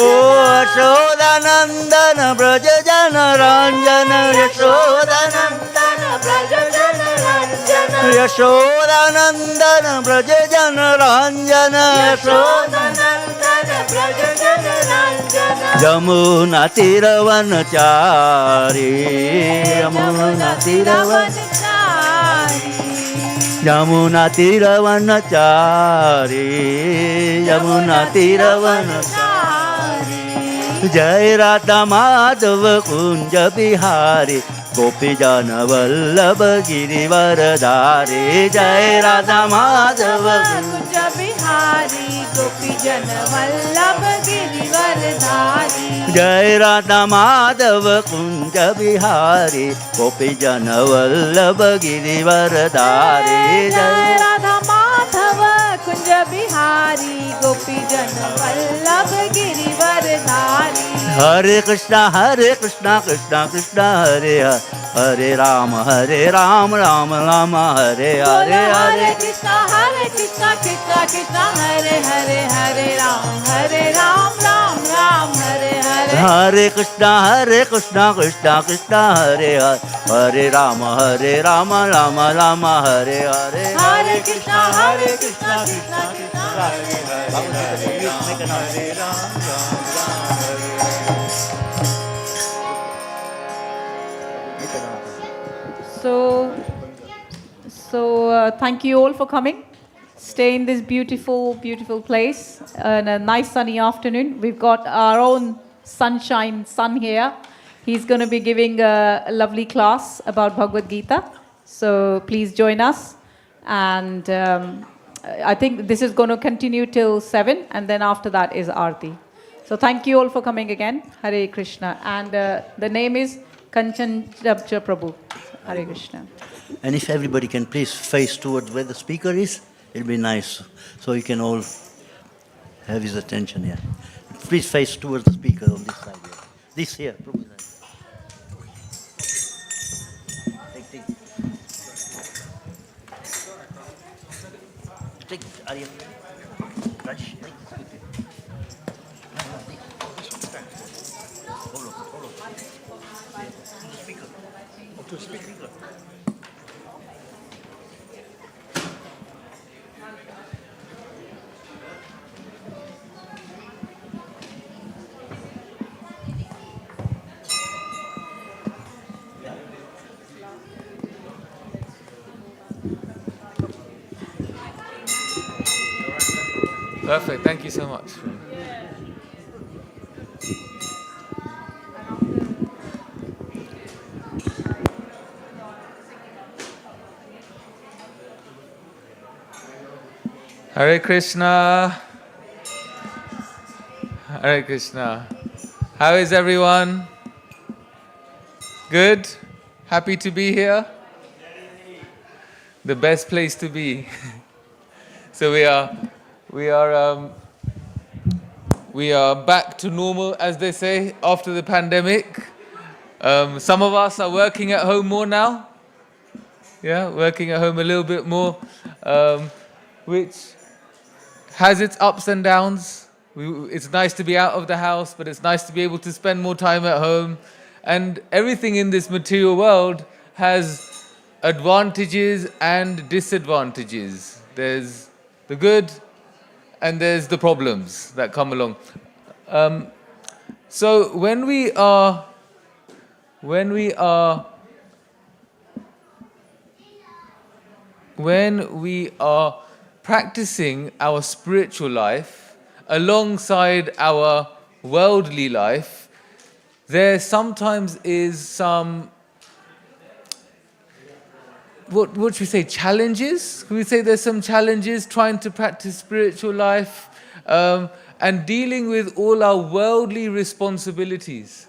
यशोदानंदन ब्रज जन रंजन यशोदानंदन ब्रज जन रंजन यशोदानंदन ब्रज जन रंजन यशोदानंदन ब्रज जन रंजन यमुना तीरवनचारी यमुना तीरवनचारी यमुना तीरवनचारी यमुना तीरवनचारी जय राधा माधव कुंज बिहारी गोपी जन वल्लभ गिरिवरधारी जय राधा माधव कुंज बिहारी गोपी जन वल्लभ गिरिवरधारी जय राधा माधव कुंज बिहारी गोपी जन वल्लभ गिरिवरधारी जय राधा माधव कुंज बिहारी गोपी जन वल्लभ गिरिवरधारी हरे Krishna Krishna Krishna Hare Hare Ram Ram Ram Hare Hare Hare Krishna Krishna Krishna Hare Hare Hare Ram Ram Ram Hare Hare Hare Krishna Krishna Krishna Hare Hare Ram Ram Ram Hare Hare Hare Krishna Krishna Krishna Hare Hare Ram So, thank you all for coming. Stay in this beautiful, beautiful place on a nice sunny afternoon. We've got our own sunshine sun here. He's going to be giving a lovely class about Bhagavad Gita. So please join us. And I think this is going to continue till 7, and then after that is Aarti. So thank you all for coming again. Hare Krishna. And the name is Kanchan Jabja Prabhu. Hare Krishna. And if everybody can please face towards where the speaker is, it'll be nice. So you can all have his attention here. Please face towards the speaker on this side here. This here. Prabhu. Take Arya. Raj. To the speaker. Perfect. Thank you so much. Hare Krishna. Hare Krishna. How is everyone? Good? Happy to be here? The best place to be. So we are back to normal, as they say, after the pandemic. Some of us are working at home more now. Yeah, working at home a little bit more, which has its ups and downs. It's nice to be out of the house, but it's nice to be able to spend more time at home. And everything in this material world has advantages and disadvantages. There's the good and there's the problems that come along. So when we are practicing our spiritual life alongside our worldly life, there sometimes is some, what should we say, challenges? Can we say there's some challenges trying to practice spiritual life and dealing with all our worldly responsibilities?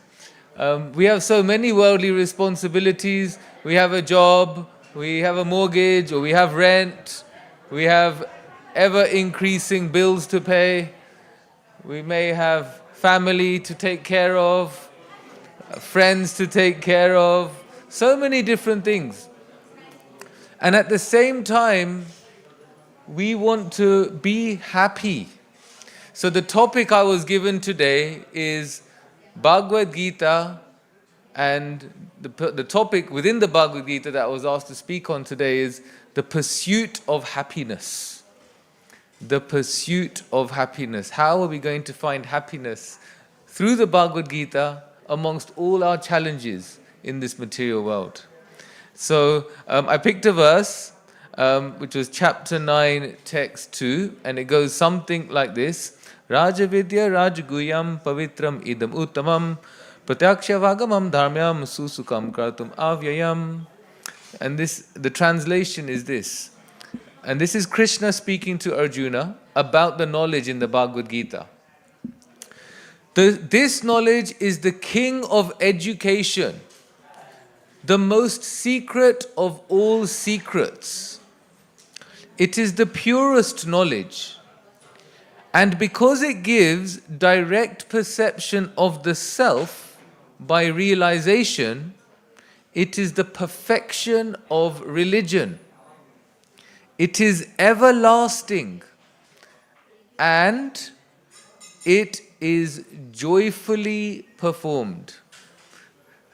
We have so many worldly responsibilities. We have a job, we have a mortgage, or we have rent, we have ever-increasing bills to pay, we may have family to take care of, friends to take care of, so many different things. And at the same time, we want to be happy. So the topic I was given today is Bhagavad Gita, and the topic within the Bhagavad Gita that I was asked to speak on today is the pursuit of happiness. The pursuit of happiness. How are we going to find happiness through the Bhagavad Gita amongst all our challenges in this material world? So I picked a verse which was chapter 9, text 2, and it goes something like this. Rajavidya Rajaguyam Pavitram Idam Uttamam Pratyaksha Vagamam Dharmyam Susukam Kartum Avyayam. And the translation is this. And this is Krishna speaking to Arjuna about the knowledge in the Bhagavad Gita. This knowledge is the king of education, the most secret of all secrets. It is the purest knowledge. And because it gives direct perception of the self by realization, it is the perfection of religion. It is everlasting and it is joyfully performed.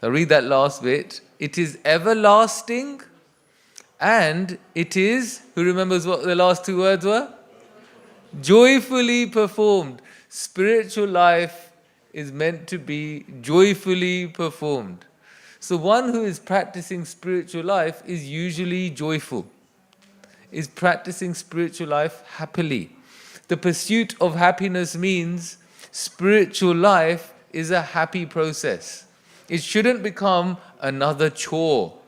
I'll read that last bit. It is everlasting and it is, who remembers what the last two words were? Joyfully performed. Spiritual life is meant to be joyfully performed. So one who is practicing spiritual life is usually joyful, is practicing spiritual life happily. The pursuit of happiness means spiritual life is a happy process. It shouldn't become another chore.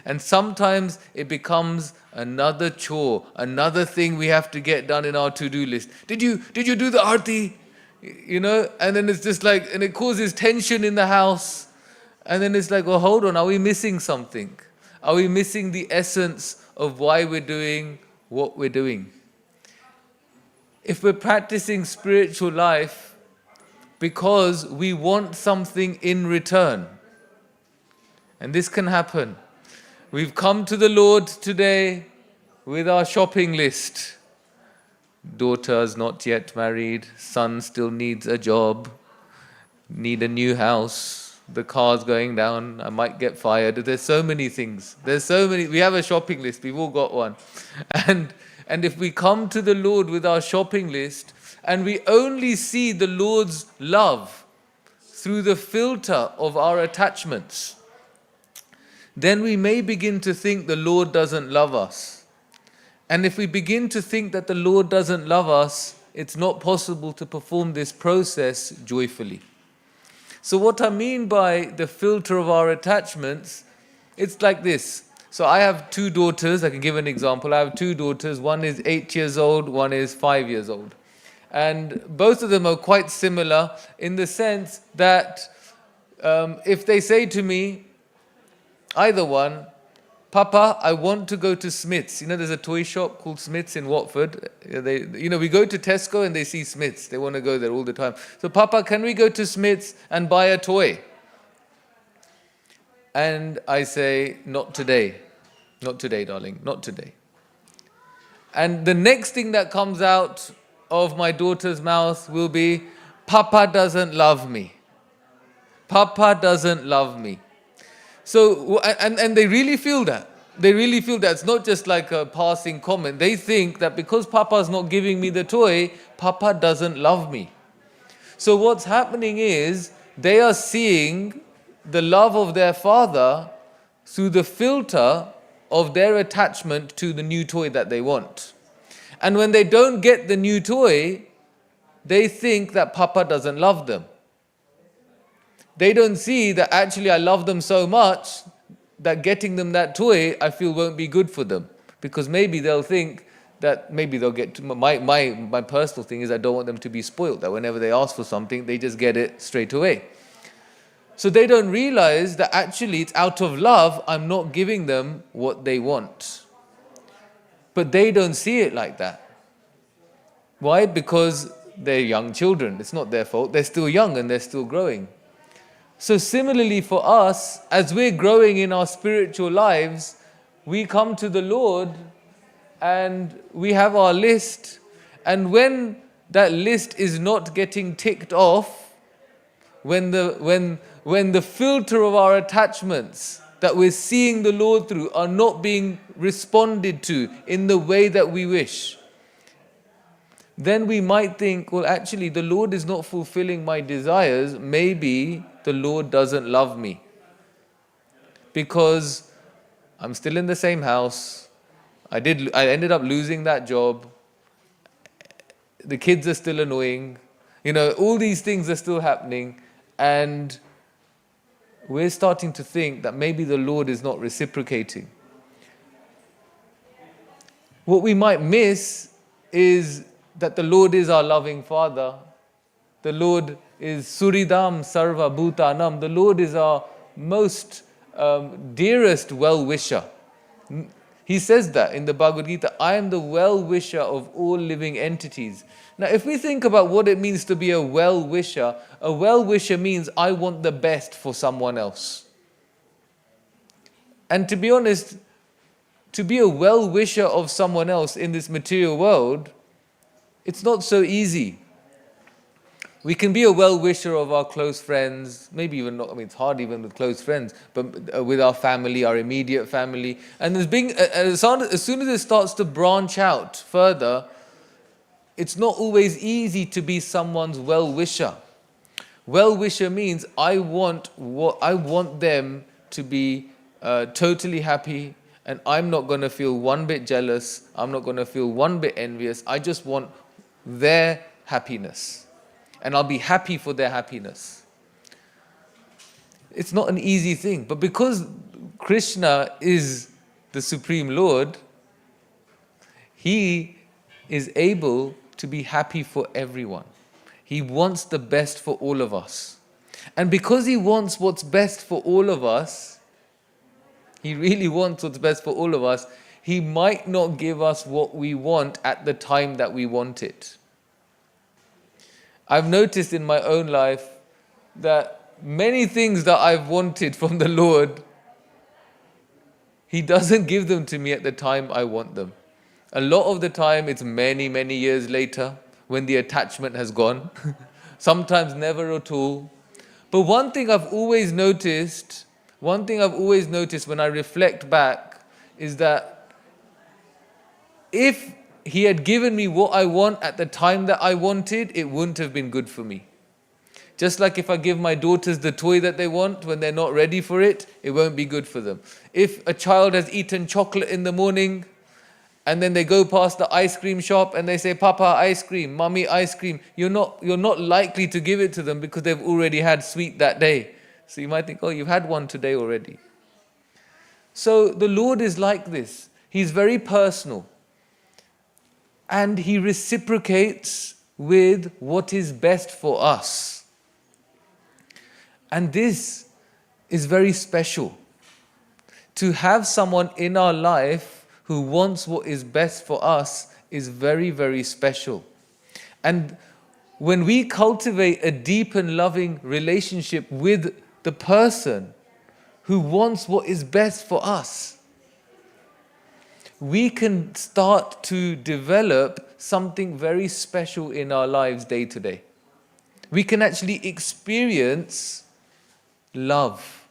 And sometimes it becomes another chore, another thing we have to get done in our to-do list. Did you do the arti? You know, and then it's just like, and it causes tension in the house. And then it's like, well, hold on, are we missing something? Are we missing the essence of why we're doing what we're doing? If we're practicing spiritual life because we want something in return, and this can happen. We've come to the Lord today with our shopping list. Daughter's not yet married, son still needs a job, need a new house, the car's going down, I might get fired. There's so many things. We have a shopping list, we've all got one. And if we come to the Lord with our shopping list and we only see the Lord's love through the filter of our attachments, then we may begin to think the Lord doesn't love us. And if we begin to think that the Lord doesn't love us, it's not possible to perform this process joyfully. So what I mean by the filter of our attachments, it's like this. So I have 2 daughters. I can give an example. I have 2 daughters. One is 8 years old, one is 5 years old. And both of them are quite similar in the sense that if they say to me, either one, Papa, I want to go to Smith's. You know, there's a toy shop called Smith's in Watford. We go to Tesco and they see Smith's. They want to go there all the time. So, Papa, can we go to Smith's and buy a toy? And I say, not today. Not today, darling. Not today. And the next thing that comes out of my daughter's mouth will be, Papa doesn't love me. Papa doesn't love me. So, and they really feel that. They really feel that. It's not just like a passing comment. They think that because Papa's not giving me the toy, Papa doesn't love me. So what's happening is they are seeing the love of their father through the filter of their attachment to the new toy that they want. And when they don't get the new toy, they think that Papa doesn't love them. They don't see that actually I love them so much that getting them that toy I feel won't be good for them. Because maybe they'll think that maybe they'll get to my personal thing is I don't want them to be spoiled, that whenever they ask for something, they just get it straight away. So they don't realize that actually it's out of love, I'm not giving them what they want. But they don't see it like that. Why? Because they're young children. It's not their fault. They're still young and they're still growing. So similarly for us, as we're growing in our spiritual lives, we come to the Lord and we have our list. And when that list is not getting ticked off, when the filter of our attachments that we're seeing the Lord through are not being responded to in the way that we wish, then we might think, well, actually, the Lord is not fulfilling my desires. Maybe the Lord doesn't love me because I'm still in the same house. I ended up losing that job. The kids are still annoying. All these things are still happening. And we're starting to think that maybe the Lord is not reciprocating. What we might miss is that the Lord is our loving Father. The Lord is Suridam Sarva Bhutanam. The Lord is our most dearest well-wisher. He says that in the Bhagavad Gita, I am the well-wisher of all living entities. Now, if we think about what it means to be a well-wisher means I want the best for someone else. And to be honest, to be a well-wisher of someone else in this material world, it's not so easy. We can be a well-wisher of our close friends, maybe even not, it's hard even with close friends, but with our family, our immediate family. And as soon as it starts to branch out further, it's not always easy to be someone's well-wisher. Well-wisher means I want them to be totally happy, and I'm not going to feel one bit jealous. I'm not going to feel one bit envious. I just want their happiness. And I'll be happy for their happiness. It's not an easy thing. But because Krishna is the Supreme Lord, He is able to be happy for everyone. He wants the best for all of us. And because He wants what's best for all of us, He really wants what's best for all of us, He might not give us what we want at the time that we want it. I've noticed in my own life that many things that I've wanted from the Lord, He doesn't give them to me at the time I want them. A lot of the time it's many, many years later when the attachment has gone. Sometimes never at all. But one thing I've always noticed when I reflect back is that if He had given me what I want at the time that I wanted, it wouldn't have been good for me. Just like if I give my daughters the toy that they want when they're not ready for it, it won't be good for them. If a child has eaten chocolate in the morning and then they go past the ice cream shop and they say, Papa, ice cream, Mummy, ice cream. You're not likely to give it to them because they've already had sweet that day. So you might think, oh, you've had one today already. So the Lord is like this. He's very personal. And He reciprocates with what is best for us. And this is very special. To have someone in our life who wants what is best for us is very, very special. And when we cultivate a deep and loving relationship with the person who wants what is best for us, we can start to develop something very special in our lives day to day. We can actually experience love.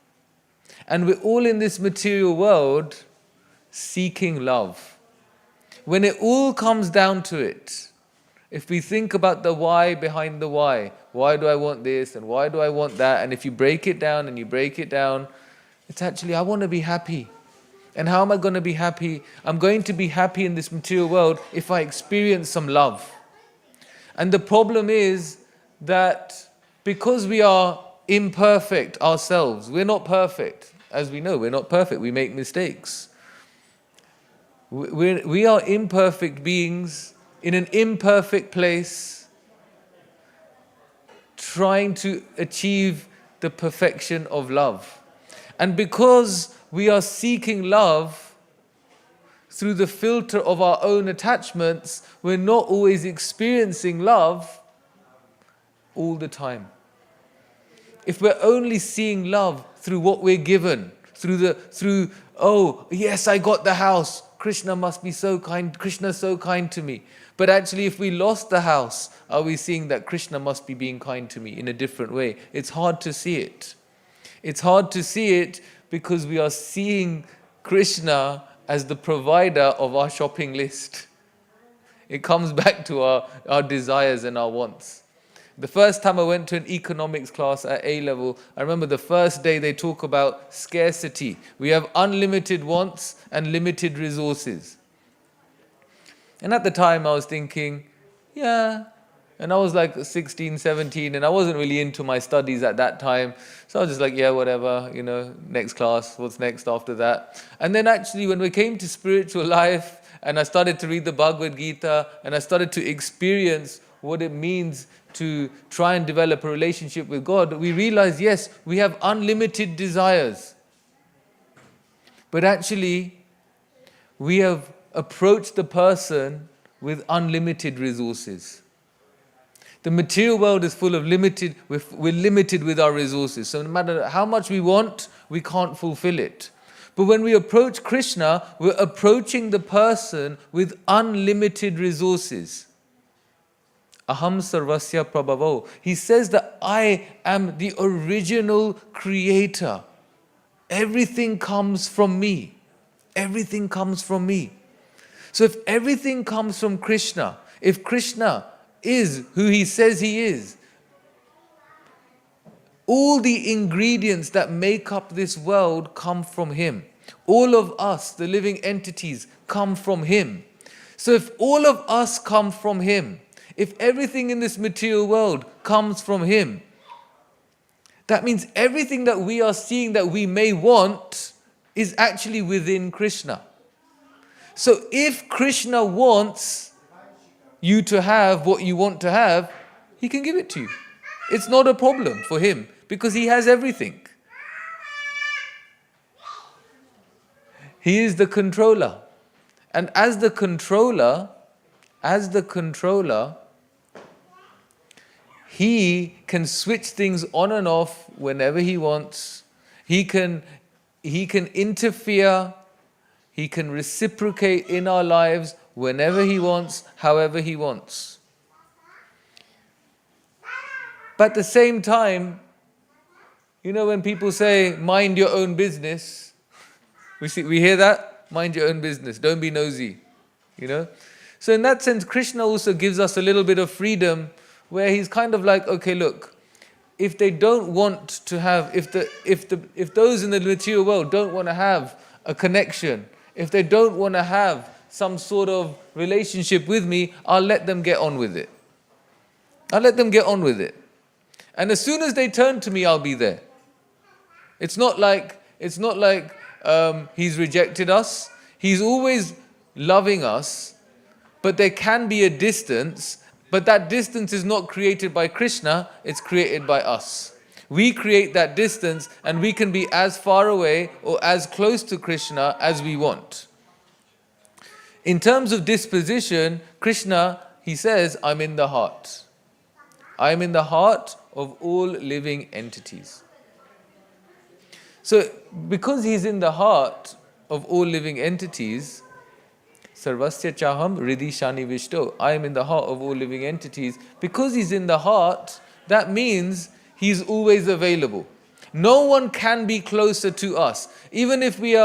And we're all in this material world seeking love. When it all comes down to it, if we think about the why behind the why do I want this and why do I want that? And if you break it down and you break it down, it's actually, I want to be happy. And how am I going to be happy? I'm going to be happy in this material world if I experience some love. And the problem is that because we are imperfect ourselves, we're not perfect. As we know, we're not perfect. We make mistakes. We are imperfect beings in an imperfect place, trying to achieve the perfection of love. And because we are seeking love through the filter of our own attachments, we're not always experiencing love all the time. If we're only seeing love through what we're given, through oh yes, I got the house, Krishna must be so kind, Krishna's so kind to me. But actually, if we lost the house, are we seeing that Krishna must be being kind to me in a different way? It's hard to see it. It's hard to see it because we are seeing Krishna as the provider of our shopping list. It comes back to our desires and our wants. The first time I went to an economics class at A level, I remember the first day they talk about scarcity. We have unlimited wants and limited resources. And at the time I was thinking, yeah. And I was like 16, 17, and I wasn't really into my studies at that time. So I was just like, yeah, whatever, next class, what's next after that? And then actually when we came to spiritual life, and I started to read the Bhagavad Gita, and I started to experience what it means to try and develop a relationship with God, we realized, yes, we have unlimited desires. But actually, we have approached the person with unlimited resources. The material world is full of we're limited with our resources. So no matter how much we want, we can't fulfill it. But when we approach Krishna, we're approaching the person with unlimited resources. Aham sarvasya prabhavo. He says that I am the original creator. Everything comes from me. Everything comes from me. So if everything comes from Krishna, if Krishna is who He says He is, all the ingredients that make up this world come from Him. All of us, the living entities, come from Him. So if all of us come from Him, if everything in this material world comes from Him, that means everything that we are seeing that we may want is actually within Krishna. So if Krishna wants you to have what you want to have, He can give it to you. It's not a problem for Him because He has everything. He is the controller. And as the controller, He can switch things on and off whenever He wants. He can interfere. He can reciprocate in our lives whenever He wants, however He wants. But at the same time, when people say, mind your own business, we hear that? Mind your own business, don't be nosy. So in that sense, Krishna also gives us a little bit of freedom where He's kind of like, okay, look, if they don't want to have, if those in the material world don't want to have a connection, if they don't want to have some sort of relationship with me, I'll let them get on with it. I'll let them get on with it. And as soon as they turn to me, I'll be there. It's not like He's rejected us. He's always loving us, but there can be a distance, but that distance is not created by Krishna, it's created by us. We create that distance, and we can be as far away or as close to Krishna as we want. In terms of disposition, Krishna, he says, I'm in the heart. I am in the heart of all living entities. So, because he's in the heart of all living entities, Sarvasya Chaham Riddhi Shani Vishto, I am in the heart of all living entities. Because he's in the heart, that means he's always available. No one can be closer to us. Even if we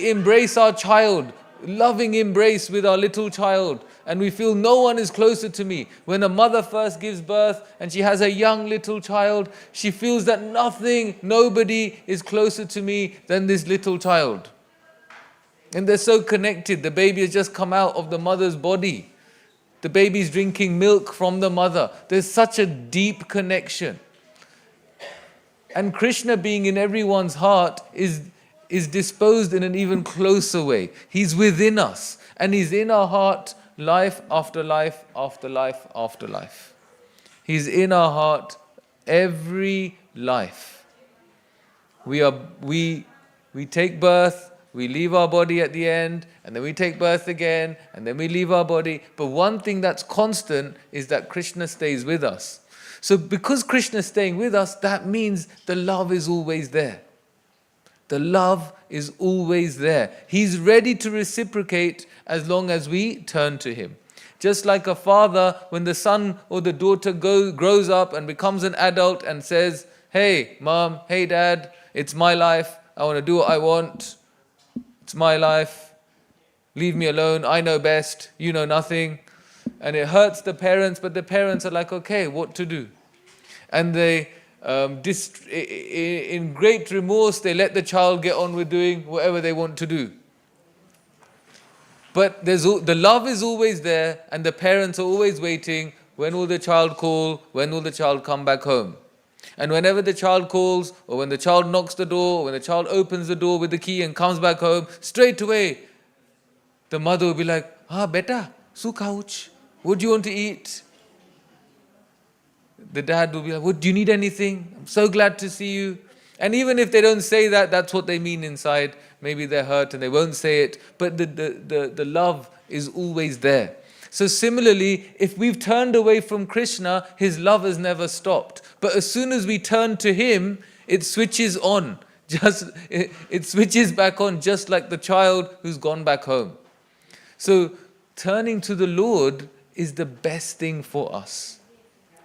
embrace our child, loving embrace with our little child, and we feel no one is closer to me. When a mother first gives birth and she has a young little child, she feels that nobody is closer to me than this little child. And they're so connected. The baby has just come out of the mother's body. The baby's drinking milk from the mother. There's such a deep connection. And Krishna being in everyone's heart is disposed in an even closer way. He's within us, and he's in our heart life after life after life after life. He's in our heart every life. We take birth, we leave our body at the end, and then we take birth again, and then we leave our body. But one thing that's constant is that Krishna stays with us. So because Krishna is staying with us, that means the love is always there. The love is always there. He's ready to reciprocate as long as we turn to him. Just like a father, when the son or the daughter grows up and becomes an adult and says, hey mom, hey dad, it's my life, I want to do what I want, it's my life, leave me alone, I know best, you know nothing. And it hurts the parents, but the parents are like, okay, what to do? And they, in great remorse, they let the child get on with doing whatever they want to do. But the love is always there, and the parents are always waiting. When will the child call? When will the child come back home? And whenever the child calls, or when the child knocks the door, or when the child opens the door with the key and comes back home, straight away, the mother will be like, beta, su couch, what do you want to eat? The dad will be like, do you need anything? I'm so glad to see you. And even if they don't say that, that's what they mean inside. Maybe they're hurt and they won't say it, but the love is always there. So similarly, if we've turned away from Krishna, his love has never stopped. But as soon as we turn to him, it switches on. It switches back on, just like the child who's gone back home. So turning to the Lord is the best thing for us.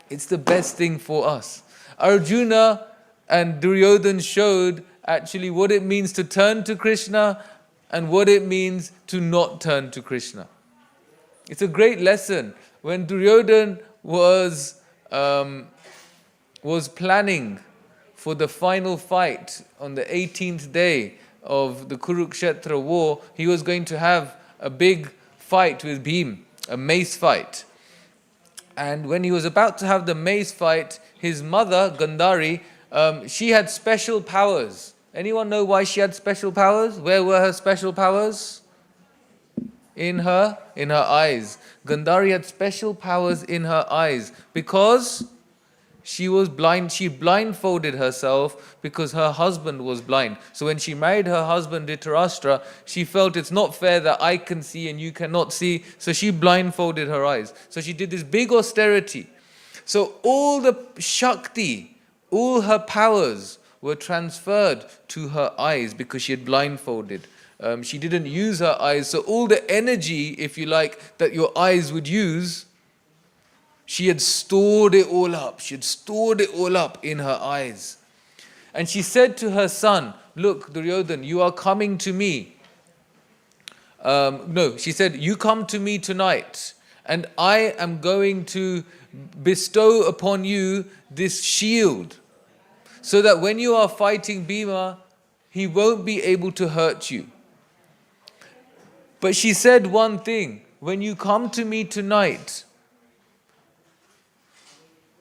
It's the best thing for us. Arjuna and Duryodhana showed actually what it means to turn to Krishna and what it means to not turn to Krishna. It's a great lesson. When Duryodhana was planning for the final fight on the 18th day of the Kurukshetra war, he was going to have a big fight with Bhim, a mace fight. And when he was about to have the mace fight, his mother, Gandhari, she had special powers. Anyone know why she had special powers? Where were her special powers? In her eyes. Gandhari had special powers in her eyes because she was blind. She blindfolded herself because her husband was blind. So when she married her husband Dhritarashtra, she felt it's not fair that I can see and you cannot see. So she blindfolded her eyes. So she did this big austerity. So all the Shakti, all her powers were transferred to her eyes because she had blindfolded. She didn't use her eyes. So all the energy, if you like, that your eyes would use, she had stored it all up. She had stored it all up in her eyes. And she said to her son, look, Duryodhana, you are coming to me. She said, you come to me tonight, and I am going to bestow upon you this shield, so that when you are fighting Bhima, he won't be able to hurt you. But she said one thing, when you come to me tonight,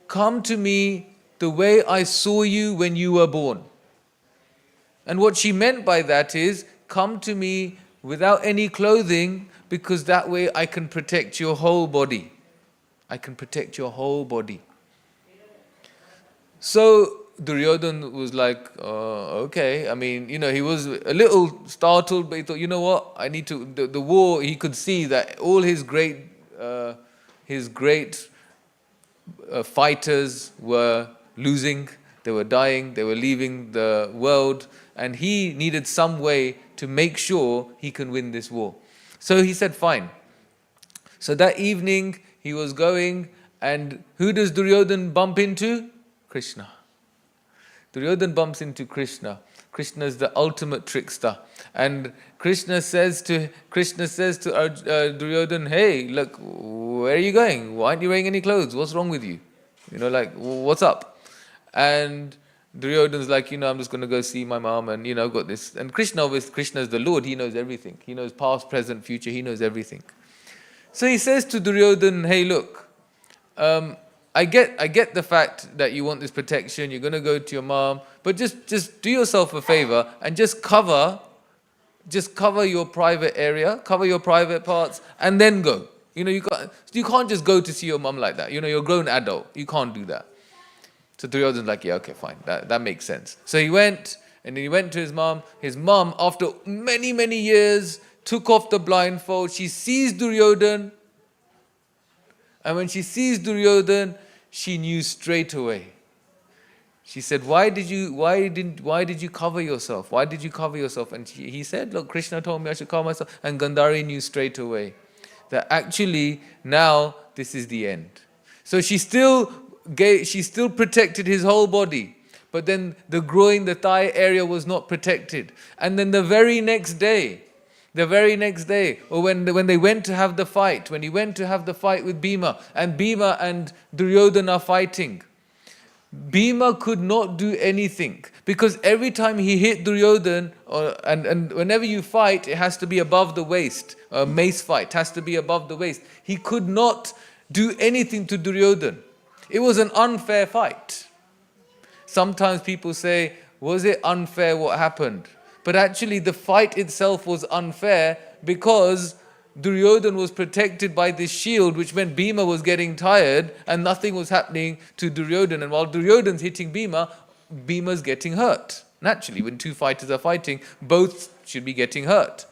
come to me the way I saw you when you were born. And what she meant by that is, come to me without any clothing, because that way I can protect your whole body. I can protect your whole body. So Duryodhana was like, okay. I mean, he was a little startled, but he thought, you know what? I need to. The war. He could see that all his great fighters were losing. They were dying. They were leaving the world, and he needed some way to make sure he can win this war. So he said, fine. So that evening he was going, and who does Duryodhana bump into? Krishna. Duryodhana bumps into Krishna. Krishna is the ultimate trickster. And Krishna says to Duryodhana, hey, look, where are you going? Why aren't you wearing any clothes? What's wrong with you? What's up? And Duryodhana's like, I'm just going to go see my mom, and I've got this. And Krishna is the Lord. He knows everything. He knows past, present, future. He knows everything. So he says to Duryodhana, hey, look, I get the fact that you want this protection. You're going to go to your mom, but just do yourself a favor and just cover your private area, cover your private parts, and then go. You can't just go to see your mom like that. You're a grown adult. You can't do that. So Duryodhana's like, yeah, okay, fine. That makes sense. So he went, and then he went to his mom. His mom, after many, many years, took off the blindfold. She sees Duryodhana. And when she sees Duryodhana, she knew straight away. She said, why did you cover yourself? Why did you cover yourself? And he said, look, Krishna told me I should cover myself. And Gandhari knew straight away that actually now this is the end. So she still protected his whole body, but then the groin, the thigh area was not protected. And then the very next day, or when they went to have the fight, when he went to have the fight with Bhima and Duryodhana are fighting, Bhima could not do anything, because every time he hit Duryodhana, and whenever you fight, it has to be above the waist. A mace fight has to be above the waist. He could not do anything to Duryodhana. It was an unfair fight. Sometimes people say, was it unfair what happened? But actually the fight itself was unfair, because Duryodhana was protected by this shield, which meant Bhima was getting tired and nothing was happening to Duryodhana. And while Duryodhana's hitting Bhima, Bhima's getting hurt. Naturally, when two fighters are fighting, both should be getting hurt.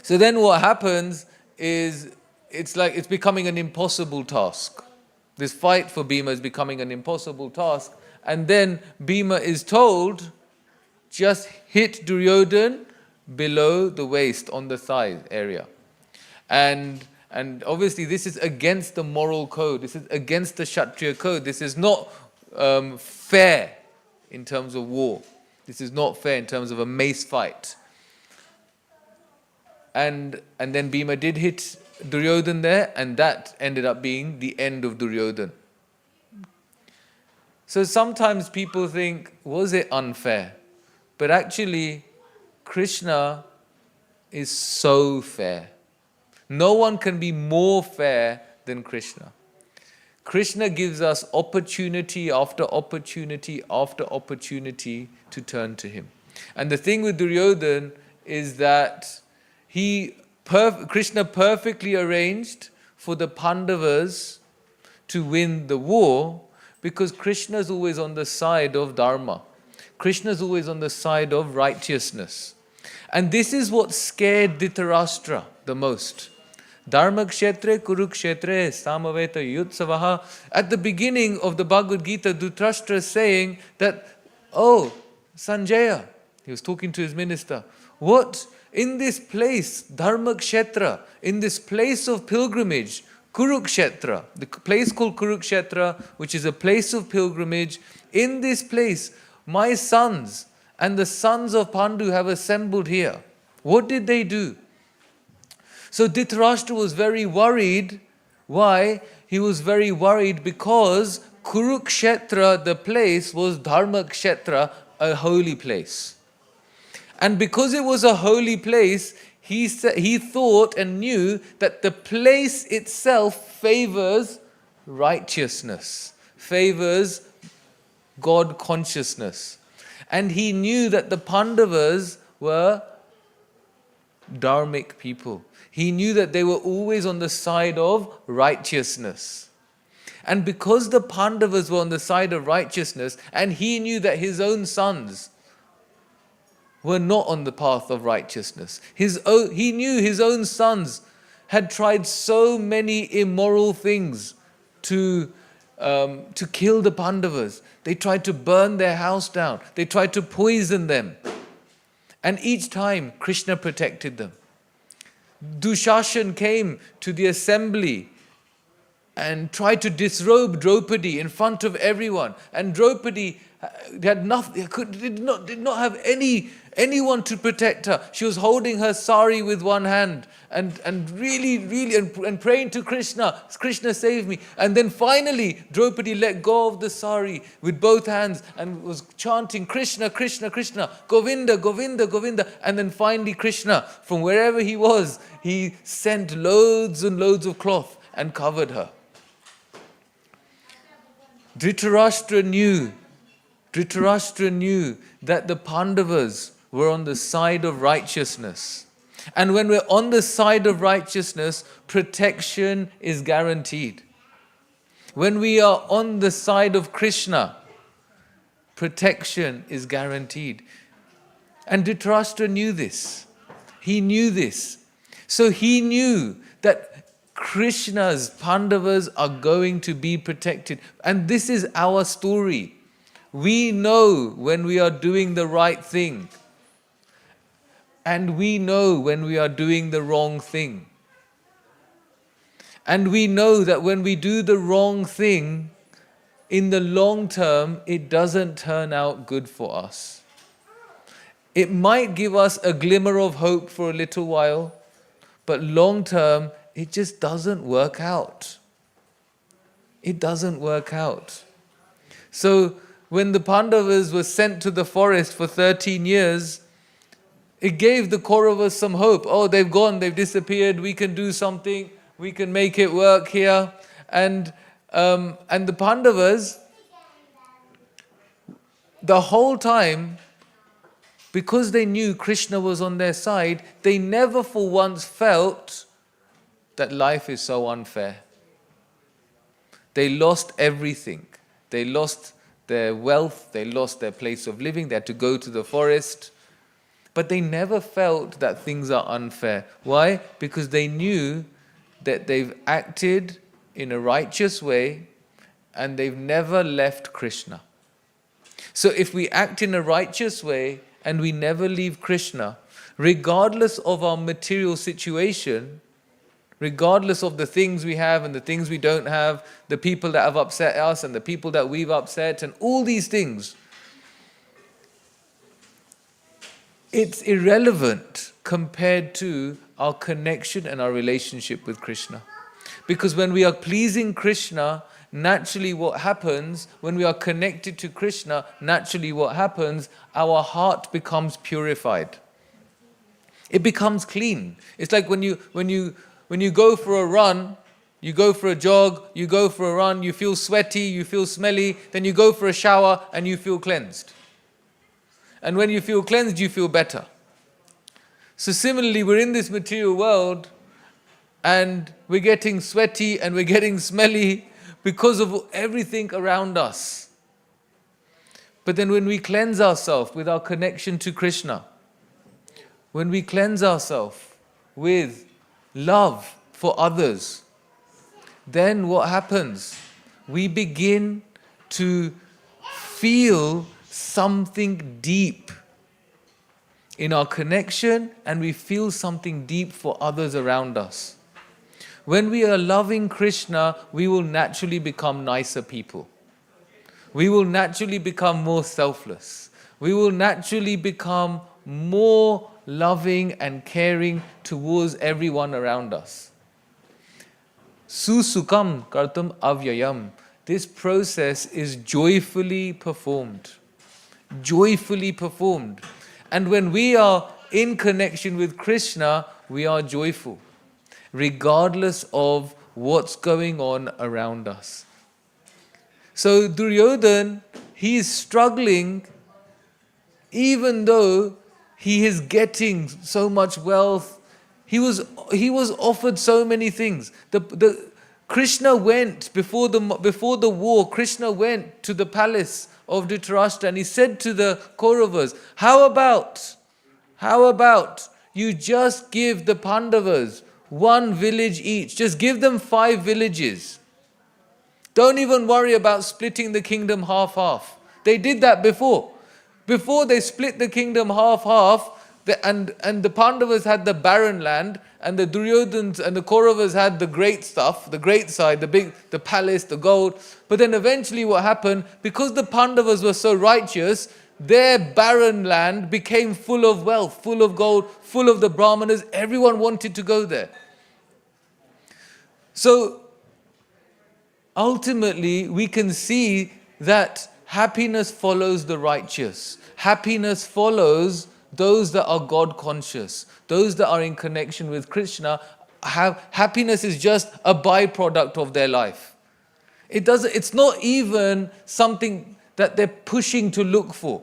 So then what happens is, it's becoming an impossible task. This fight for Bhima is becoming an impossible task. And then Bhima is told, just hit Duryodhana below the waist on the thigh area. And obviously this is against the moral code. This is against the Kshatriya code. This is not fair in terms of war. This is not fair in terms of a mace fight. And then Bhima did hit Duryodhana there, and that ended up being the end of Duryodhana. So sometimes people think, was it unfair? But actually, Krishna is so fair. No one can be more fair than Krishna. Krishna gives us opportunity after opportunity after opportunity to turn to him. And the thing with Duryodhana is that Krishna perfectly arranged for the Pandavas to win the war, because Krishna is always on the side of Dharma. Krishna is always on the side of righteousness. And this is what scared Dhritarashtra the most. Dharma kshetre kurukshetre samaveta yutsavaha. At the beginning of the Bhagavad Gita, Dhritarashtra is saying that, oh, Sanjaya, he was talking to his minister, what? In this place, Dharma kshetra, in this place of pilgrimage, Kurukshetra, the place called Kurukshetra, which is a place of pilgrimage, in this place, my sons and the sons of Pandu have assembled here. What did they do? So Dhritarashtra was very worried. Why? He was very worried because Kurukshetra, the place, was Dharma Kshetra, a holy place. And because it was a holy place, he thought and knew that the place itself favors righteousness, favors God consciousness. And he knew that the Pandavas were dharmic people. He knew that they were always on the side of righteousness. And because the Pandavas were on the side of righteousness, and he knew that his own sons were not on the path of righteousness, he knew his own sons had tried so many immoral things to kill the Pandavas. They tried to burn their house down. They tried to poison them. And each time, Krishna protected them. Dushashan came to the assembly and tried to disrobe Draupadi in front of everyone. And Draupadi had nothing, did not have anyone to protect her. She was holding her sari with one hand and really praying to Krishna, Krishna save me. And then finally Draupadi let go of the sari with both hands and was chanting Krishna, Krishna, Krishna, Govinda, Govinda, Govinda. And then finally Krishna, from wherever he was, he sent loads and loads of cloth and covered her. Dhritarashtra knew that the Pandavas were on the side of righteousness. And when we're on the side of righteousness, protection is guaranteed. When we are on the side of Krishna, protection is guaranteed. And Dhritarashtra knew this. He knew this. So he knew that Krishna's Pandavas are going to be protected. And this is our story. We know when we are doing the right thing. And we know when we are doing the wrong thing. And we know that when we do the wrong thing, in the long term, it doesn't turn out good for us. It might give us a glimmer of hope for a little while, but long term, it just doesn't work out. It doesn't work out. So when the Pandavas were sent to the forest for 13 years, it gave the Kauravas some hope. Oh, they've gone, they've disappeared, we can do something, we can make it work here. And the Pandavas, the whole time, because they knew Krishna was on their side, they never for once felt that life is so unfair. They lost everything. They lost their wealth, they lost their place of living, they had to go to the forest. But they never felt that things are unfair. Why? Because they knew that they've acted in a righteous way and they've never left Krishna. So if we act in a righteous way and we never leave Krishna, regardless of our material situation, regardless of the things we have and the things we don't have, the people that have upset us and the people that we've upset and all these things, it's irrelevant compared to our connection and our relationship with Krishna. Because when we are pleasing Krishna, naturally what happens, when we are connected to Krishna, naturally what happens, our heart becomes purified. It becomes clean. It's like when you go for a run, you go for a jog, you go for a run, you feel sweaty, you feel smelly, then you go for a shower and you feel cleansed. And when you feel cleansed, you feel better. So similarly, we're in this material world and we're getting sweaty and we're getting smelly because of everything around us. But then when we cleanse ourselves with our connection to Krishna, when we cleanse ourselves with love for others, then what happens? We begin to feel something deep in our connection and we feel something deep for others around us. When we are loving Krishna, we will naturally become nicer people. We will naturally become more selfless. We will naturally become more loving and caring towards everyone around us. Susukam kartam avyayam. This process is joyfully performed. Joyfully performed. And when we are in connection with Krishna, we are joyful, regardless of what's going on around us. So Duryodhan, he is struggling even though he is getting so much wealth. He was offered so many things. Krishna went before the war. Krishna went to the palace of Dhritarashtra and he said to the Kauravas, "How about you just give the Pandavas one village each? Just give them 5 villages. Don't even worry about splitting the kingdom half-half." They did that before. Before they split the kingdom half-half, and the Pandavas had the barren land, and the Duryodhans and the Kauravas had the great stuff, the great side, the palace, the gold. But then eventually what happened, because the Pandavas were so righteous, their barren land became full of wealth, full of gold, full of the Brahmanas. Everyone wanted to go there. So ultimately, we can see that happiness follows the righteous. Happiness follows those that are God conscious, those that are in connection with Krishna. Happiness is just a byproduct of their life. It's not even something that they're pushing to look for.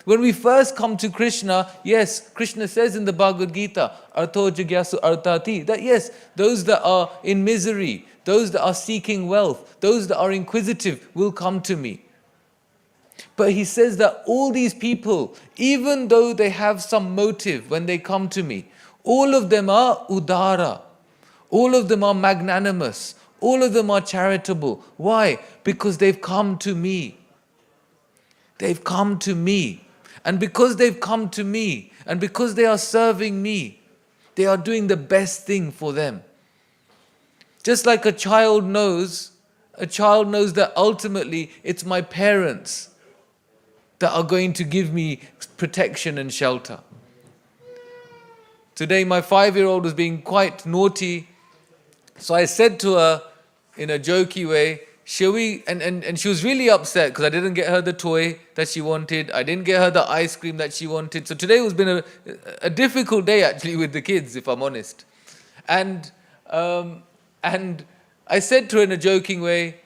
When we first come to Krishna, yes, Krishna says in the Bhagavad Gita, Artho Jigyasu Artati, that yes, those that are in misery, those that are seeking wealth, those that are inquisitive will come to me. But he says that all these people, even though they have some motive when they come to me, all of them are udara, all of them are magnanimous, all of them are charitable. Why? Because they've come to me. They've come to me. And because they've come to me, and because they are serving me, they are doing the best thing for them. Just like a child knows that ultimately it's my parents that are going to give me protection and shelter. Today my 5-year-old was being quite naughty, so I said to her in a jokey way, shall we, and she was really upset because I didn't get her the toy that she wanted, I didn't get her the ice cream that she wanted. So today has been a difficult day actually with the kids, if I'm honest. And I said to her in a joking way,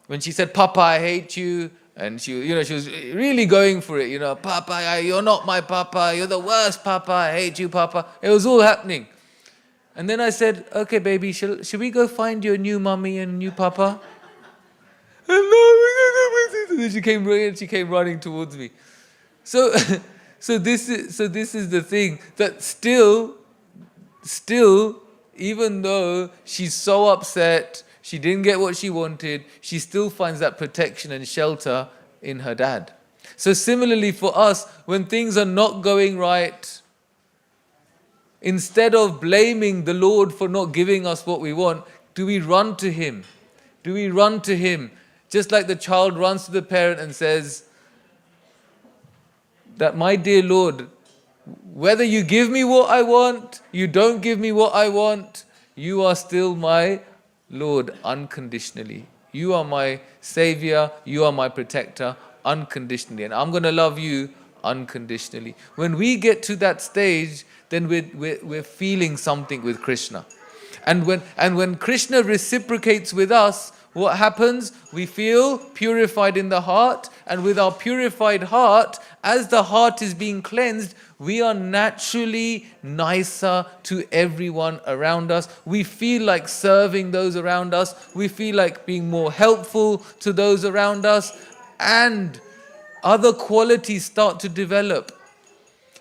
when she said, "Papa, I hate you," and she was really going for it, "Papa, you're not my papa, you're the worst papa, I hate you, Papa." It was all happening. And then I said, "Okay, baby, should we go find your new mummy and new papa?" And she came running towards me. So this is the thing, that still, even though she's so upset, she didn't get what she wanted, she still finds that protection and shelter in her dad. So similarly for us, when things are not going right, instead of blaming the Lord for not giving us what we want, do we run to Him? Do we run to Him? Just like the child runs to the parent and says that, "My dear Lord, whether you give me what I want, you don't give me what I want, you are still my Lord unconditionally. You are my Savior, you are my protector unconditionally, and I'm going to love you unconditionally." When we get to that stage, then we're feeling something with Krishna. And when Krishna reciprocates with us, what happens? We feel purified in the heart, and with our purified heart, as the heart is being cleansed, we are naturally nicer to everyone around us. We feel like serving those around us. We feel like being more helpful to those around us, and other qualities start to develop.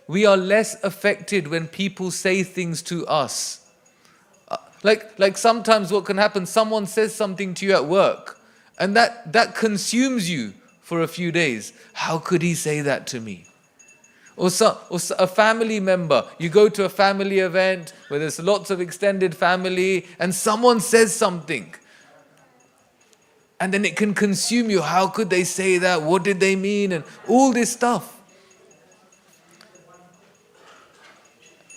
We are less affected when people say things to us. Like sometimes what can happen, someone says something to you at work, and that consumes you for a few days. How could he say that to me? Or a family member, you go to a family event where there's lots of extended family, and someone says something, and then it can consume you. How could they say that? What did they mean? And all this stuff.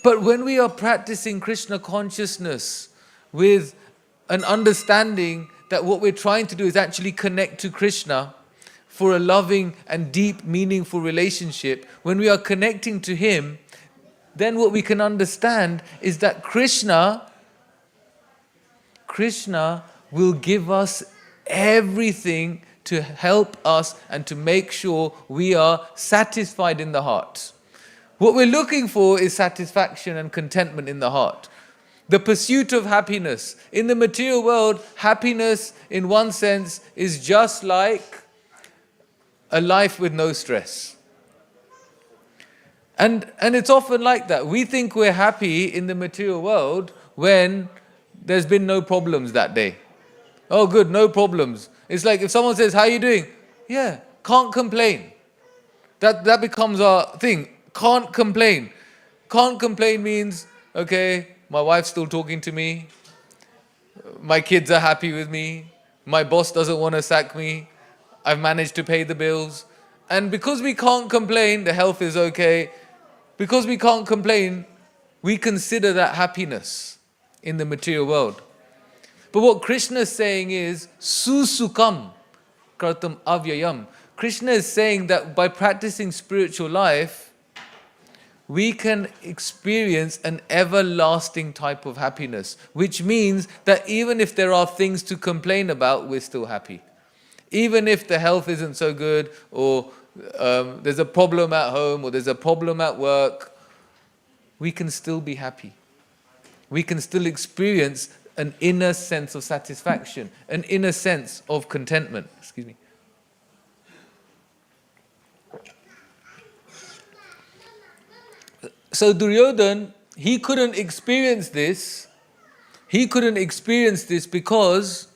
But when we are practicing Krishna consciousness with an understanding that what we're trying to do is actually connect to Krishna for a loving and deep, meaningful relationship, when we are connecting to Him, then what we can understand is that Krishna will give us everything to help us and to make sure we are satisfied in the heart. What we're looking for is satisfaction and contentment in the heart. The pursuit of happiness. In the material world, happiness in one sense is just like a life with no stress. And it's often like that. We think we're happy in the material world when there's been no problems that day. Oh good, no problems. It's like if someone says, how are you doing? Yeah, can't complain. That becomes our thing. Can't complain. Can't complain means, okay, my wife's still talking to me. My kids are happy with me. My boss doesn't want to sack me. I've managed to pay the bills. And because we can't complain, the health is okay. Because we can't complain, we consider that happiness in the material world. But what Krishna is saying is, susukam kartam avyayam. Krishna is saying that by practicing spiritual life, we can experience an everlasting type of happiness, which means that even if there are things to complain about, we're still happy. Even if the health isn't so good, or there's a problem at home, or there's a problem at work, we can still be happy. We can still experience an inner sense of satisfaction, an inner sense of contentment. Excuse me. So Duryodhan, he couldn't experience this. He couldn't experience this because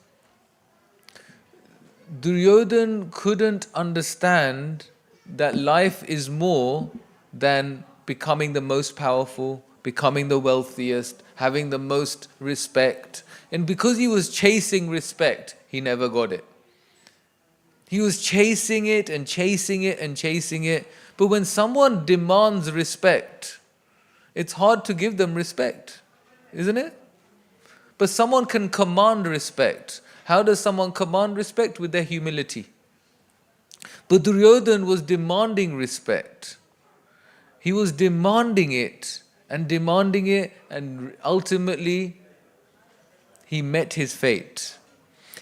Duryodhan couldn't understand that life is more than becoming the most powerful, becoming the wealthiest, having the most respect. And because he was chasing respect, he never got it. He was chasing it and chasing it and chasing it. But when someone demands respect, it's hard to give them respect, isn't it? But someone can command respect. How does someone command respect? With their humility. But Duryodhan was demanding respect. He was demanding it, and ultimately he met his fate.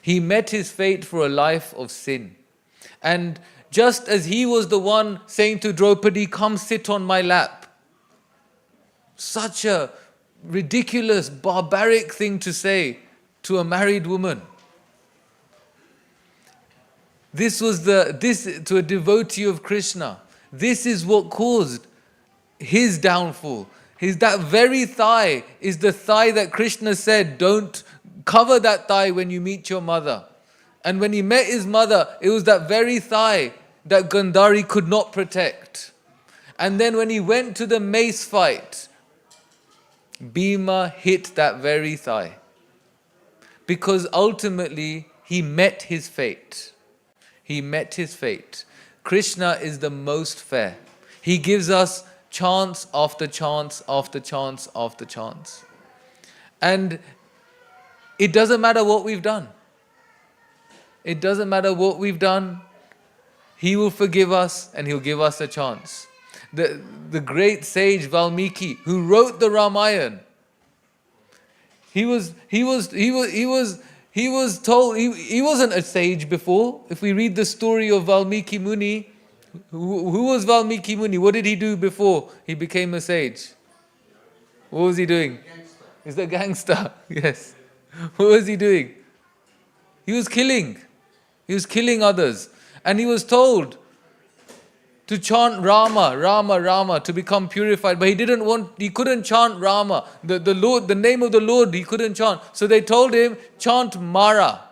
He met his fate for a life of sin. And just as he was the one saying to Draupadi, come sit on my lap, such a ridiculous, barbaric thing to say to a married woman. This to a devotee of Krishna. This is what caused his downfall. That very thigh is the thigh that Krishna said, don't cover that thigh when you meet your mother. And when he met his mother, it was that very thigh that Gandhari could not protect. And then when he went to the mace fight, Bhima hit that very thigh. Because ultimately, he met his fate. He met his fate. Krishna is the most fair. He gives us chance after chance after chance after chance. And it doesn't matter what we've done. It doesn't matter what we've done. He will forgive us and he'll give us a chance. The great sage Valmiki, who wrote the Ramayana, he wasn't a sage before. If we read the story of Valmiki Muni, who was Valmiki Muni? What did he do before he became a sage? What was he doing? He's a gangster. Yes. What was he doing? He was killing. He was killing others. And he was told to chant Rama, Rama, Rama, to become purified. But he couldn't chant Rama. The Lord, the name of the Lord, he couldn't chant. So they told him, chant Mara.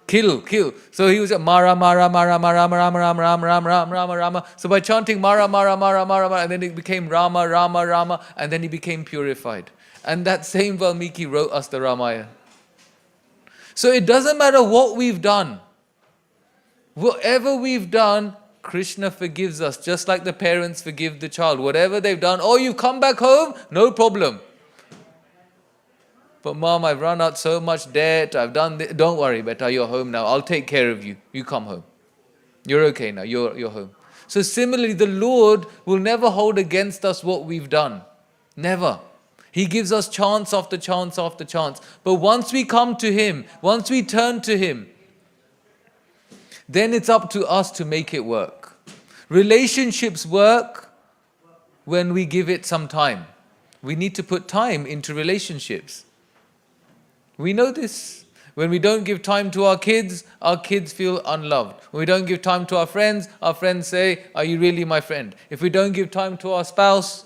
Kill. So he was Mara, Mara, Mara, Mara, Rama, Rama, Rama, Rama, Rama, Rama, Rama. So by chanting Mara, Mara, Mara, Mara, Mara, and then it became Rama, Rama, Rama, and then he became purified. And that same Valmiki wrote us the Ramayana. So it doesn't matter what we've done. Whatever we've done, Krishna forgives us, just like the parents forgive the child. Whatever they've done, oh, you've come back home? No problem. But Mom, I've run out so much debt, I've done this. Don't worry, beta, you're home now. I'll take care of you. You come home. You're okay now, you're home. So similarly, the Lord will never hold against us what we've done. Never. He gives us chance after chance after chance. But once we come to Him, once we turn to Him, then it's up to us to make it work. Relationships work when we give it some time. We need to put time into relationships. We know this. When we don't give time to our kids feel unloved. When we don't give time to our friends say, "Are you really my friend?" If we don't give time to our spouse,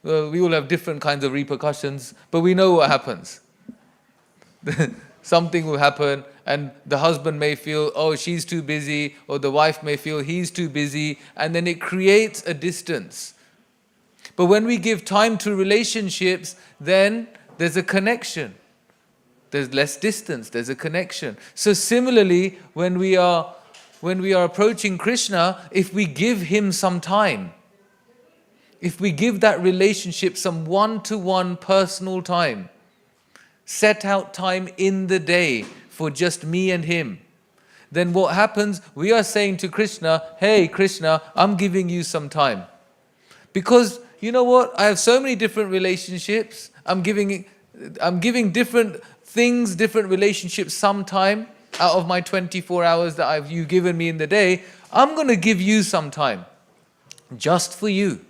well, we all have different kinds of repercussions, but we know what happens. Something will happen, and the husband may feel, "Oh, she's too busy," or the wife may feel he's too busy, and then it creates a distance. But when we give time to relationships, then there's a connection. There's less distance, there's a connection. So similarly, when we are approaching Krishna, if we give Him some time, if we give that relationship some one-to-one personal time, set out time in the day for just me and Him, then what happens? We are saying to Krishna, "Hey Krishna, I'm giving you some time." Because you know what? I have so many different relationships. I'm giving different things, different relationships some time out of my 24 hours that you've given me in the day. I'm going to give you some time just for you.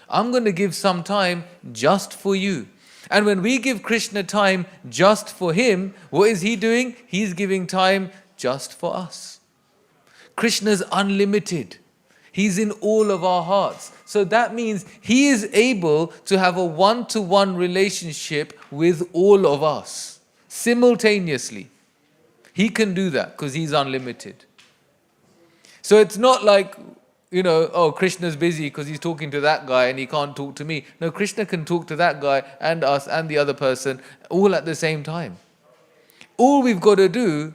I'm going to give some time just for you. And when we give Krishna time just for Him, what is He doing? He's giving time just for us. Krishna's unlimited. He's in all of our hearts. So that means He is able to have a one-to-one relationship with all of us simultaneously. He can do that because He's unlimited. So it's not like, oh, Krishna's busy because he's talking to that guy and he can't talk to me. No, Krishna can talk to that guy and us and the other person all at the same time. All we've got to do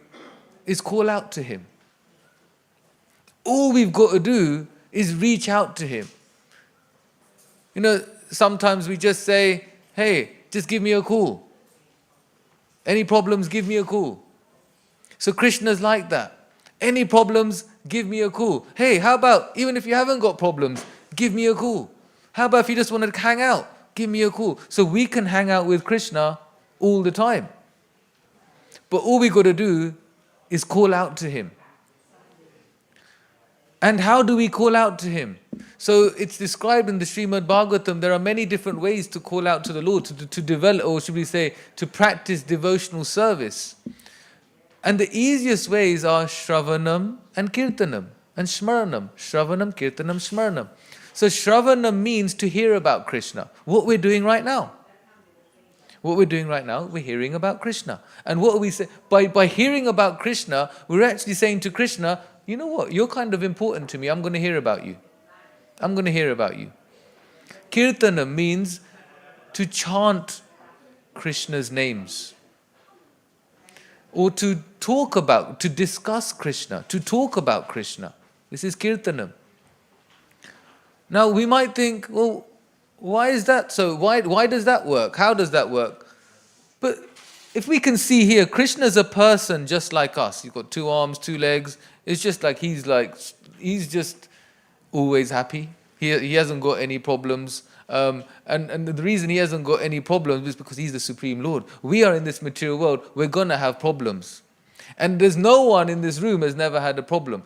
is call out to Him. All we've got to do is reach out to Him. Sometimes we just say, "Hey, just give me a call. Any problems, give me a call." So Krishna's like that. Any problems, give me a call. Hey, how about, even if you haven't got problems, give me a call. How about if you just want to hang out, give me a call. So we can hang out with Krishna all the time. But all we got to do is call out to Him. And how do we call out to Him? So it's described in the Srimad Bhagavatam, there are many different ways to call out to the Lord, to develop, or should we say, to practice devotional service. And the easiest ways are Shravanam and Kirtanam and Smaranam. Shravanam, Kirtanam, Smaranam. So Shravanam means to hear about Krishna. What we're doing right now. What we're doing right now, we're hearing about Krishna. And what we say, by hearing about Krishna, we're actually saying to Krishna, "You know what, you're kind of important to me, I'm going to hear about you. I'm going to hear about you." Kirtanam means to chant Krishna's names. Or to discuss Krishna, to talk about Krishna. This is Kirtanam. Now we might think, well, why is that so? Why does that work? How does that work? But if we can see here, Krishna's a person just like us. He's got 2 arms, 2 legs. It's just like he's just always happy. He hasn't got any problems. And the reason He hasn't got any problems is because He's the Supreme Lord. We are in this material world, we're going to have problems. And there's no one in this room has never had a problem.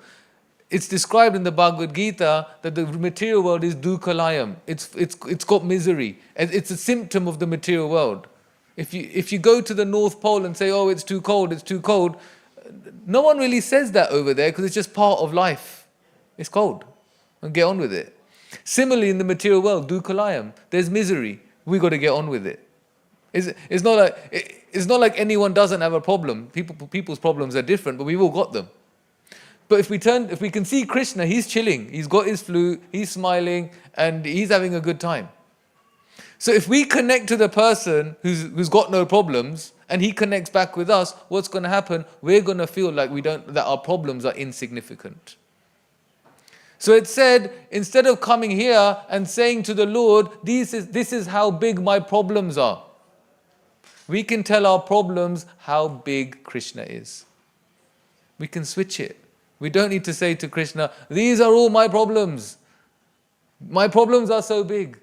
It's described in the Bhagavad Gita that the material world is dukkhalayam. It's got misery. It's a symptom of the material world. If you go to the North Pole and say, "Oh, it's too cold," no one really says that over there because it's just part of life. It's cold. And get on with it. Similarly, in the material world, dukkhalayam, there's misery. We got to get on with it. It's not like anyone doesn't have a problem. People's problems are different, but we've all got them. But if we can see Krishna, He's chilling. He's got His flute. He's smiling, and He's having a good time. So if we connect to the person who's got no problems, and he connects back with us, what's going to happen? We're going to feel like that our problems are insignificant. So it said, instead of coming here and saying to the Lord, this is how big my problems are, we can tell our problems how big Krishna is. We can switch it. We don't need to say to Krishna, these are all my problems. My problems are so big.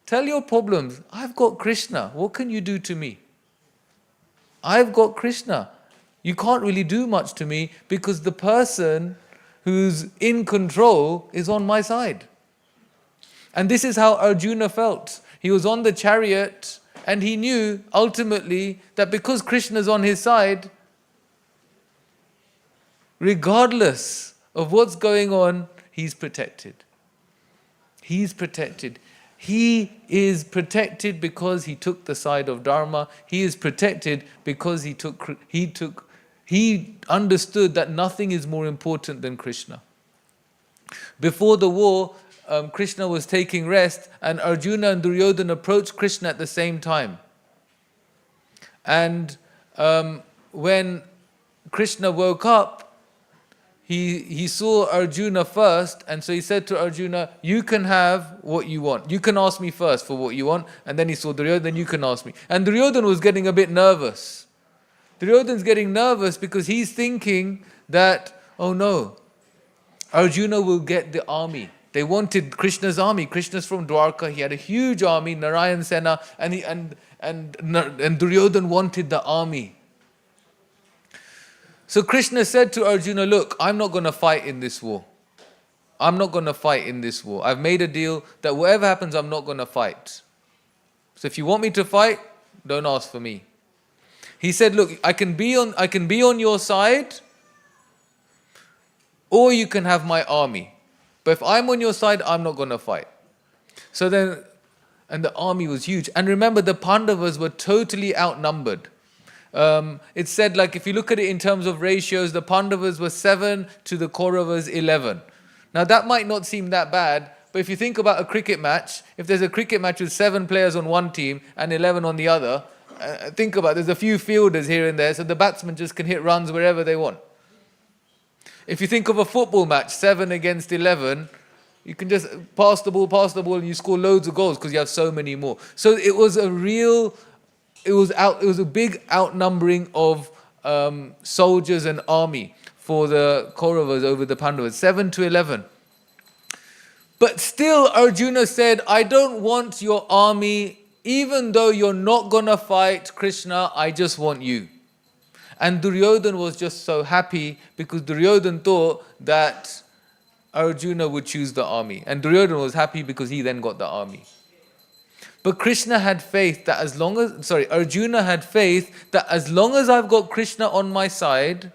Tell your problems, I've got Krishna. What can you do to me? I've got Krishna. You can't really do much to me because the person who's in control is on my side. And this is how Arjuna felt. He was on the chariot and he knew ultimately that because Krishna is on his side, regardless of what's going on, he's protected. He's protected. He is protected because he took the side of Dharma. He is protected because he understood that nothing is more important than Krishna. Before the war, Krishna was taking rest and Arjuna and Duryodhana approached Krishna at the same time. And when Krishna woke up, he saw Arjuna first, and so he said to Arjuna, you can have what you want. You can ask me first for what you want. And then he saw Duryodhana, then you can ask me. And Duryodhana was getting a bit nervous. Duryodhana's getting nervous because he's thinking that, oh no, Arjuna will get the army. They wanted Krishna's army. Krishna's from Dwarka. He had a huge army, Narayan Sena, and Duryodhana wanted the army. So Krishna said to Arjuna, look, I'm not going to fight in this war. I'm not going to fight in this war. I've made a deal that whatever happens, I'm not going to fight. So if you want me to fight, don't ask for me. He said, look, I can be on your side, or you can have my army. But if I'm on your side, I'm not going to fight. So then, and the army was huge. And remember, the Pandavas were totally outnumbered. It said, like, if you look at it in terms of ratios, the Pandavas were 7 to the Kauravas 11. Now that might not seem that bad, but if you think about a cricket match, if there's a cricket match with 7 players on one team and 11 on the other, think about it, there's a few fielders here and there, so the batsmen just can hit runs wherever they want. If you think of a football match, 7 against 11, you can just pass the ball, and you score loads of goals because you have so many more. So it was a big outnumbering of soldiers and army for the Kauravas over the Pandavas, 7 to 11. But still Arjuna said, I don't want your army, even though you're not going to fight Krishna, I just want you. And Duryodhana was just so happy because Duryodhana thought that Arjuna would choose the army. And Duryodhana was happy because he then got the army. But Krishna had faith that Arjuna had faith that as long as I've got Krishna on my side,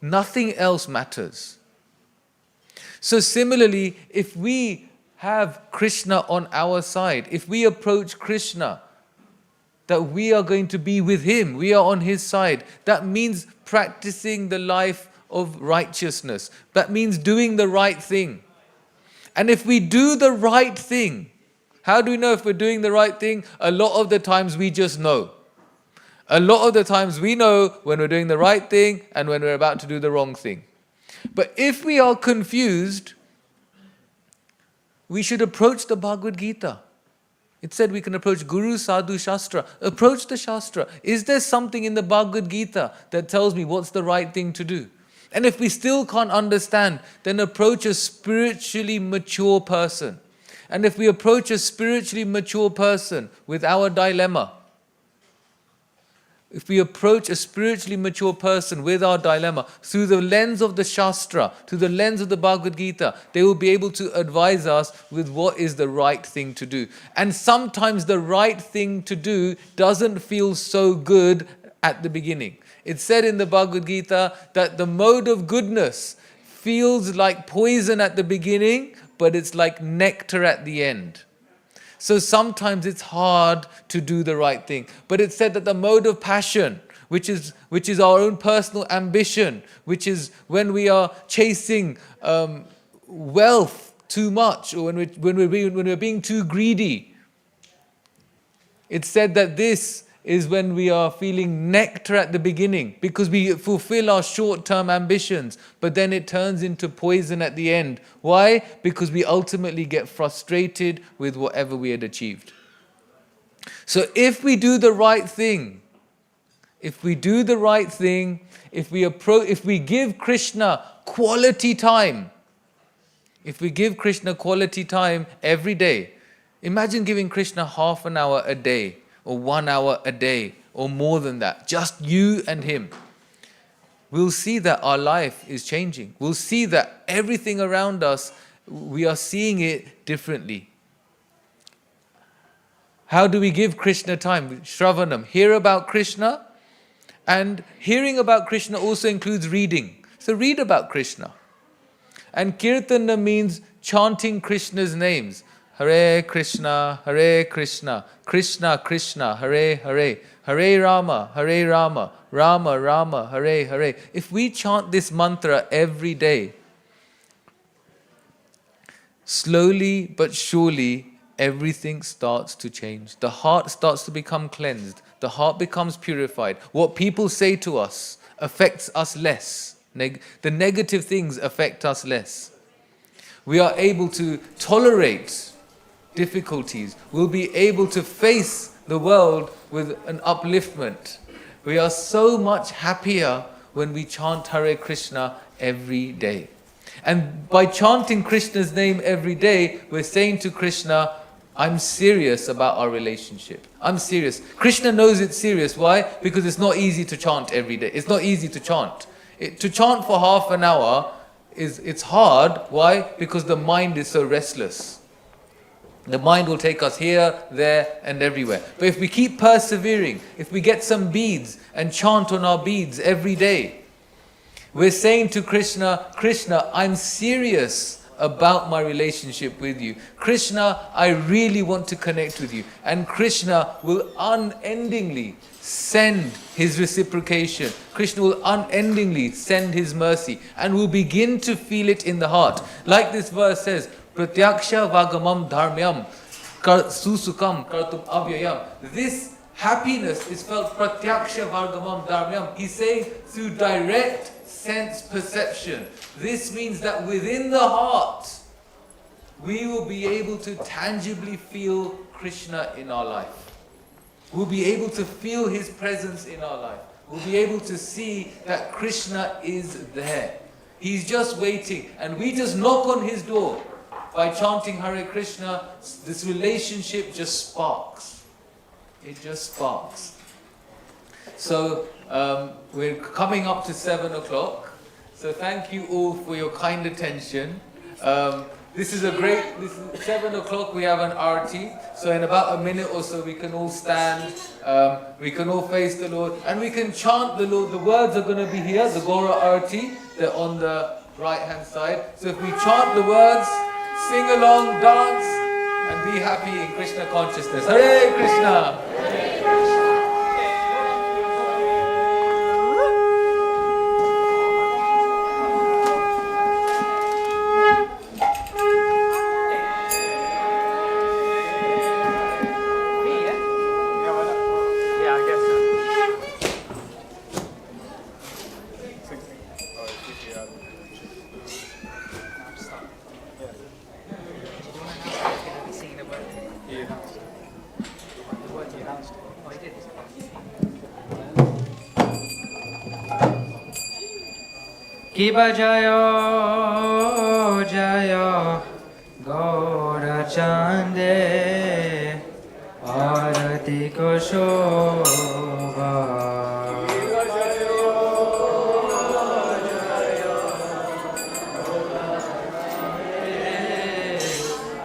nothing else matters. So similarly, if we have Krishna on our side, if we approach Krishna, that we are going to be with him, we are on his side, that means practicing the life of righteousness. That means doing the right thing. And if we do the right thing, how do we know if we're doing the right thing? A lot of the times we just know. A lot of the times we know when we're doing the right thing and when we're about to do the wrong thing. But if we are confused, we should approach the Bhagavad Gita. It said we can approach Guru, Sadhu, Shastra. Approach the Shastra. Is there something in the Bhagavad Gita that tells me what's the right thing to do? And if we still can't understand, then approach a spiritually mature person. And if we approach a spiritually mature person with our dilemma, if we approach a spiritually mature person with our dilemma through the lens of the Shastra, through the lens of the Bhagavad Gita, they will be able to advise us with what is the right thing to do. And sometimes the right thing to do doesn't feel so good at the beginning. It's said in the Bhagavad Gita that the mode of goodness feels like poison at the beginning, but it's like nectar at the end. So sometimes it's hard to do the right thing. But it's said that the mode of passion, which is our own personal ambition, which is when we are chasing wealth too much, or when we're being too greedy, it's said that this is when we are feeling nectar at the beginning because we fulfill our short-term ambitions, but then it turns into poison at the end. Why? Because we ultimately get frustrated with whatever we had achieved. So if we do the right thing, if we do the right thing, if we give Krishna quality time, if we give Krishna quality time every day, imagine giving Krishna half an hour a day, or 1 hour a day, or more than that, just you and him. We'll see that our life is changing. We'll see that everything around us, we are seeing it differently. How do we give Krishna time? Shravanam, hear about Krishna. And hearing about Krishna also includes reading. So read about Krishna. And kirtana means chanting Krishna's names. Hare Krishna, Krishna Krishna, Hare Hare, Hare Rama, Rama Rama, Hare Hare. If we chant this mantra every day, slowly but surely, everything starts to change. The heart starts to become cleansed. The heart becomes purified. What people say to us affects us less. The negative things affect us less. We are able to tolerate difficulties. We'll be able to face the world with an upliftment. We are so much happier when we chant Hare Krishna every day. And by chanting Krishna's name every day, we're saying to Krishna, I'm serious about our relationship. I'm serious. Krishna knows it's serious. Why? Because it's not easy to chant every day. It's not easy to chant. To chant for half an hour, it's hard. Why? Because the mind is so restless. The mind will take us here, there, and everywhere. But if we keep persevering, if we get some beads and chant on our beads every day, we're saying to Krishna, Krishna, I'm serious about my relationship with you. Krishna, I really want to connect with you. And Krishna will unendingly send his reciprocation. Krishna will unendingly send his mercy. And we'll begin to feel it in the heart. Like this verse says, Pratyaksha vagamam dharmyam susukam kartum avyayam. This happiness is felt pratyaksha vagamam dharmyam. He's saying through direct sense perception. This means that within the heart, we will be able to tangibly feel Krishna in our life. We'll be able to feel his presence in our life. We'll be able to see that Krishna is there. He's just waiting, and we just knock on his door. By chanting Hare Krishna, this relationship just sparks. It just sparks. So we're coming up to 7 o'clock. So thank you all for your kind attention. This is 7 o'clock, we have an arati. So in about a minute or so we can all stand, we can all face the Lord, and we can chant the Lord. The words are going to be here, the Gora arati, they're on the right hand side. So if we chant the words, sing along, dance, and be happy in Krishna consciousness. Hare Krishna! Hare Krishna. Kiba Jayo Jayo Gaura Chande Arati Ko Shobha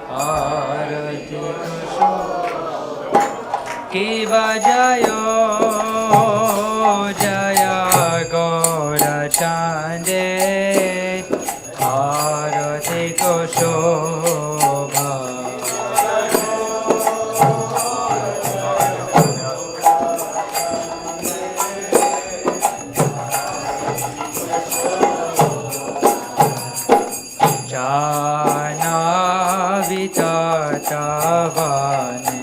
Arati Ko Shobha Kiba Jayo Jaya Gaura Chande Arati Ko Shobha Jana Vitata Vane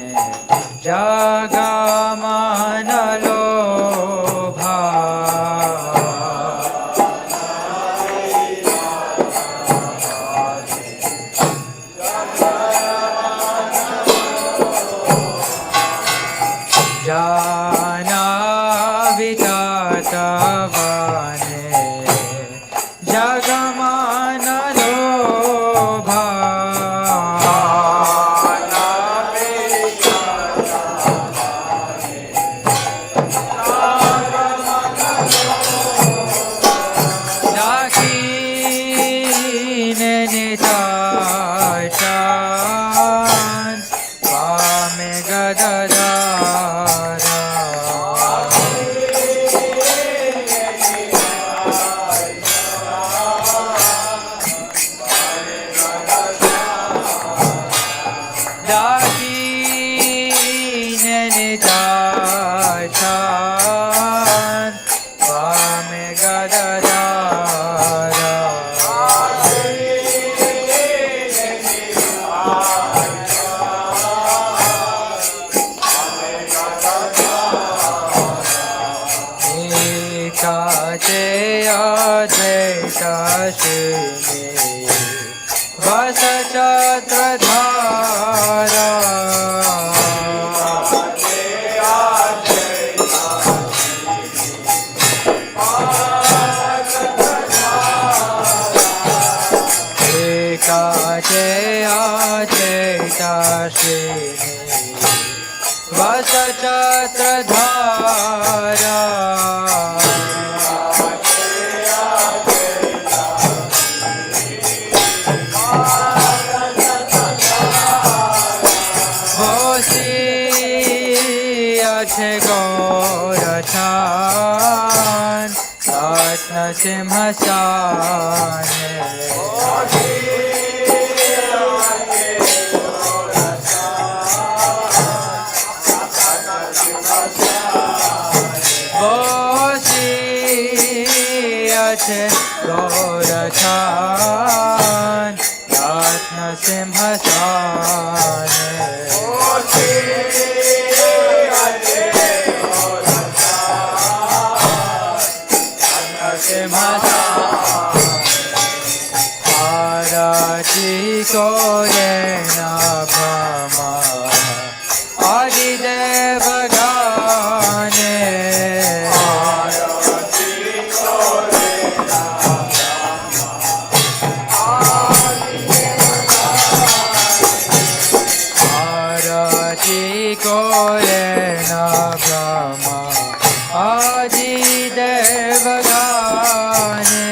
Jagamana Lobha Jana Vita Advaita Srini वस छत्रधारा एकाचे अद्वैता श्रीनि वस छत्रधारा गौरछान रत्न सिंहासने गौरछान रत्न सिंहासने आरती करे न ब्रह्मा आदिदेव गाने आरती करे न ब्रह्मा आदिदेव गाने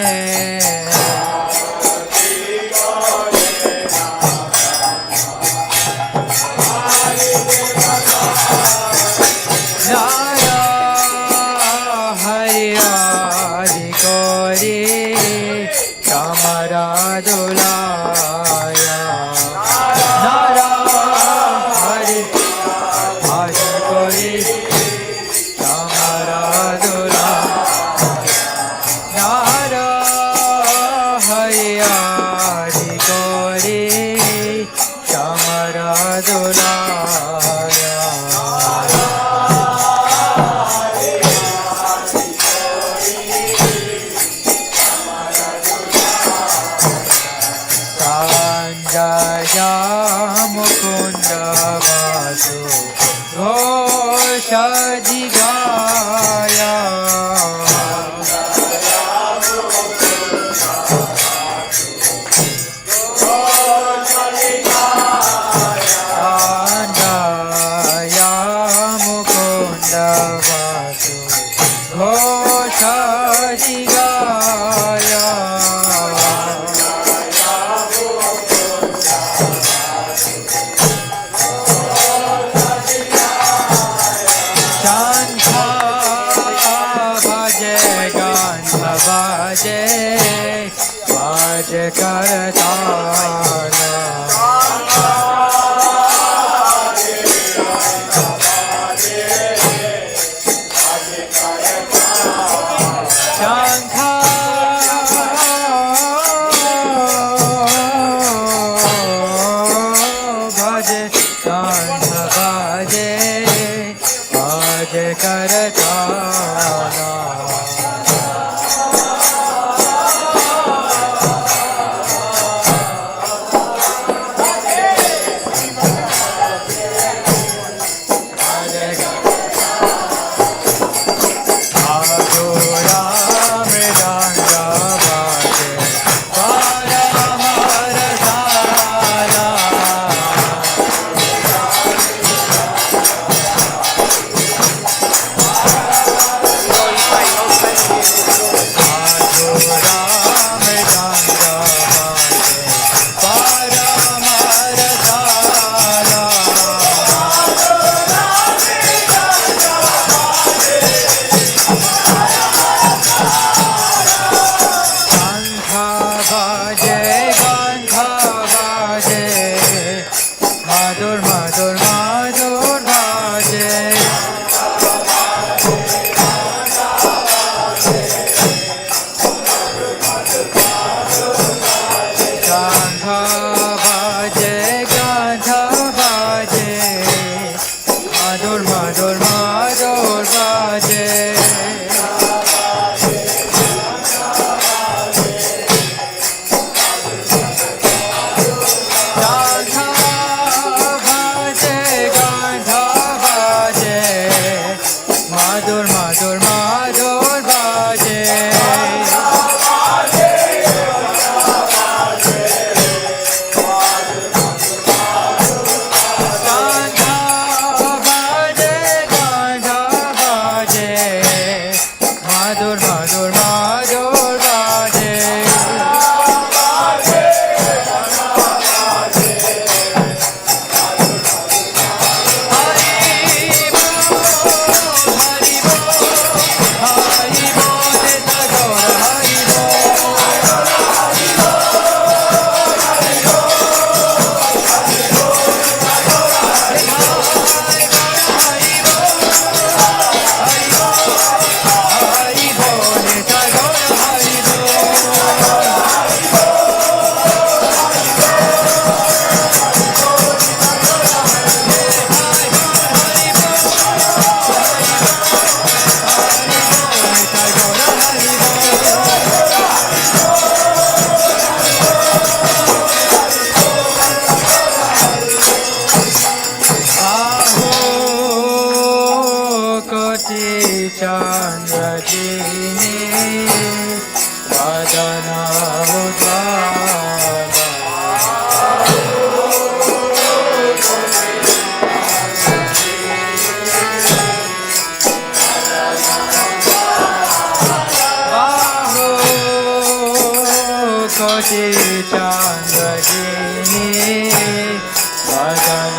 कोटि चन्द्रगिनी भजन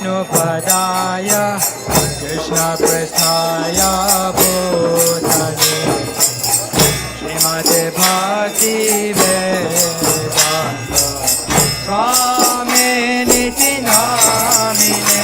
विष्णुपदाय कृष्णप्रस्थाय भूतले श्रीमते Bhaktivedanta स्वामिनिति नामिने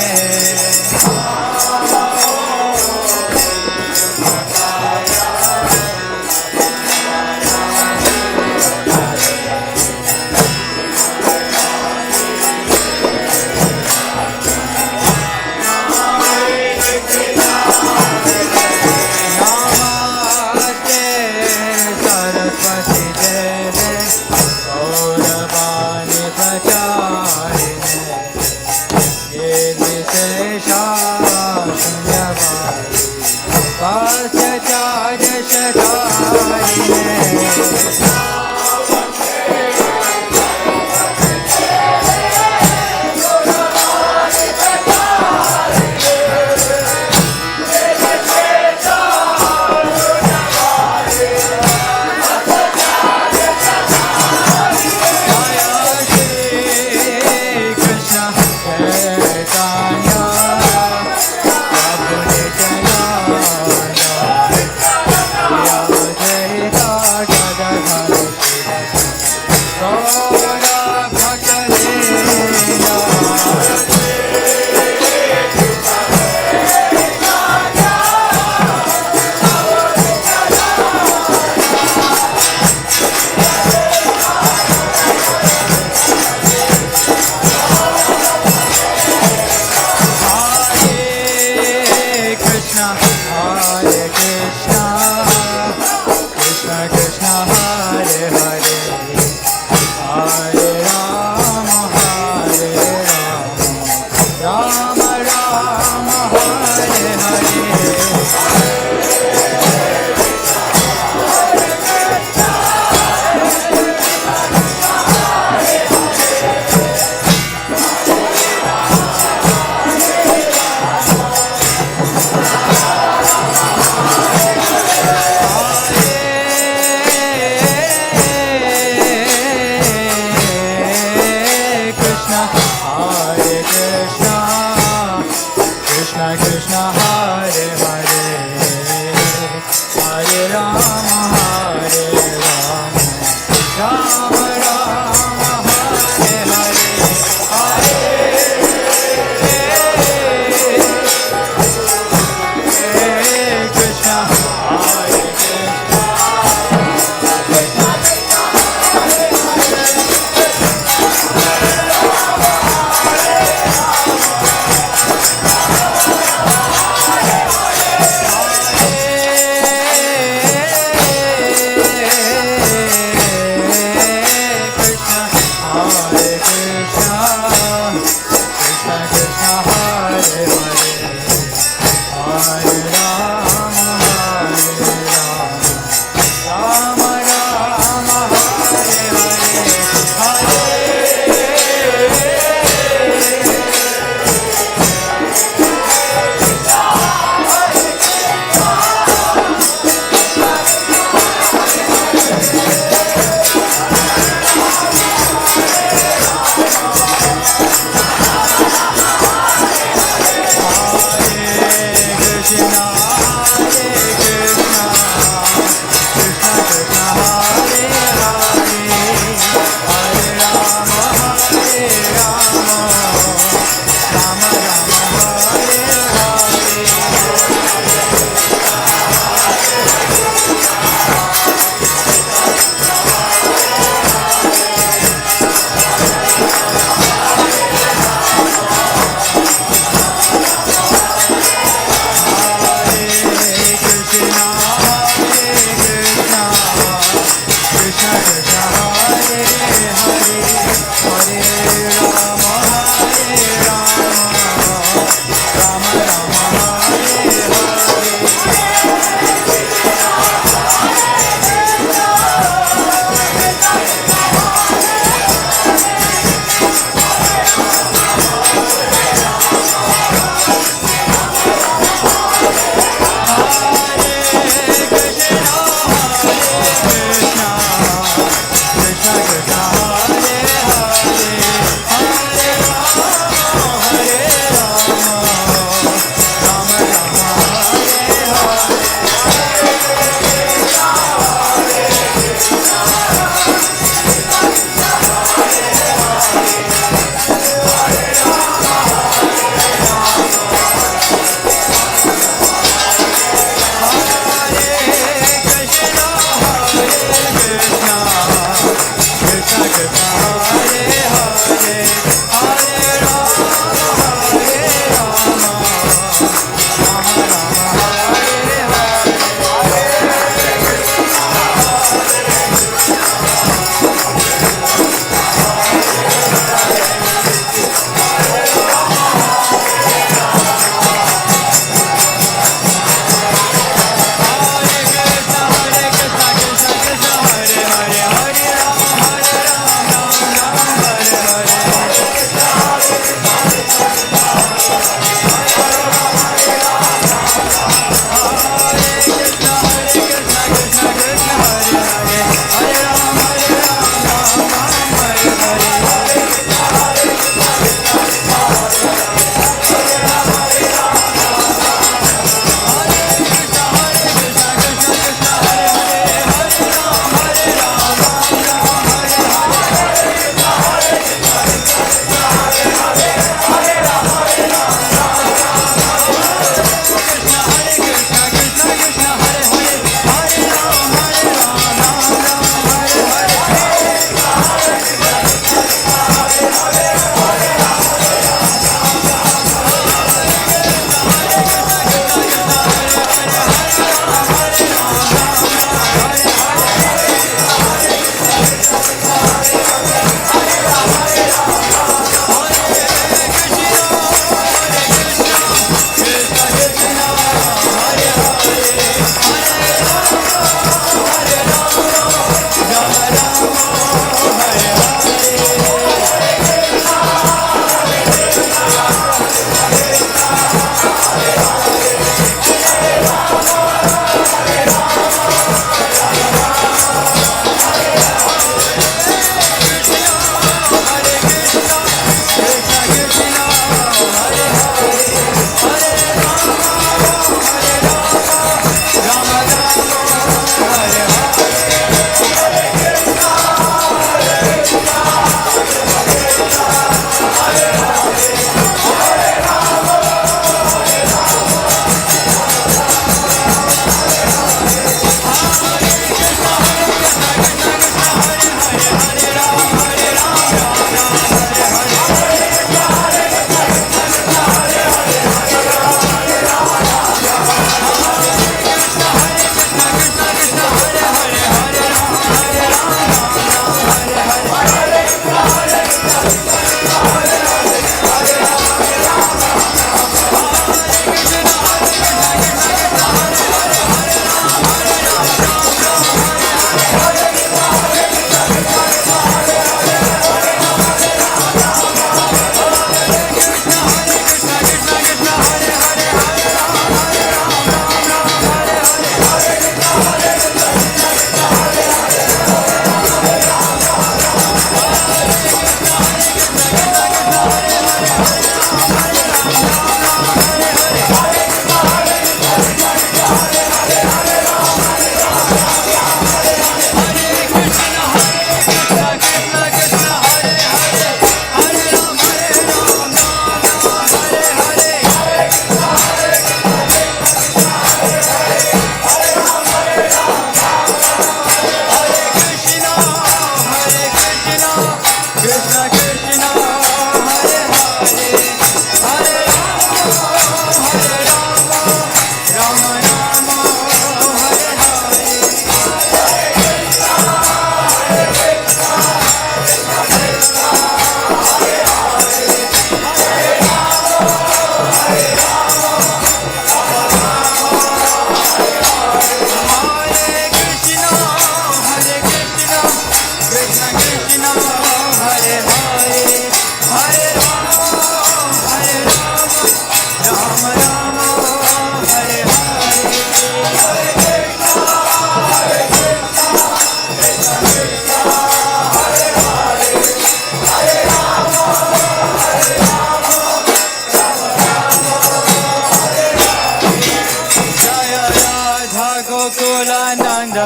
Gokulananda,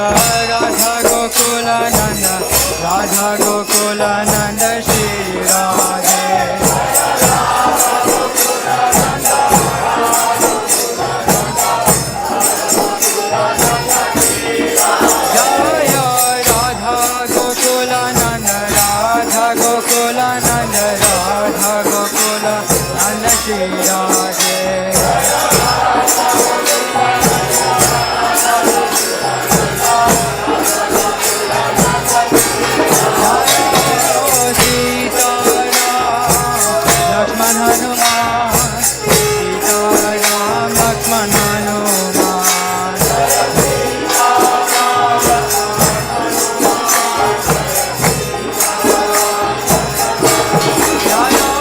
Radha Gokulananda, Radha Gokulananda, Shri Radhe. Jaya Radha Gokulananda, Radha Gokulananda, Radha Gokulananda, Shri Radhe. Lakshman Hanuman, Sita Ram, Lakshman Hanuman. Jaya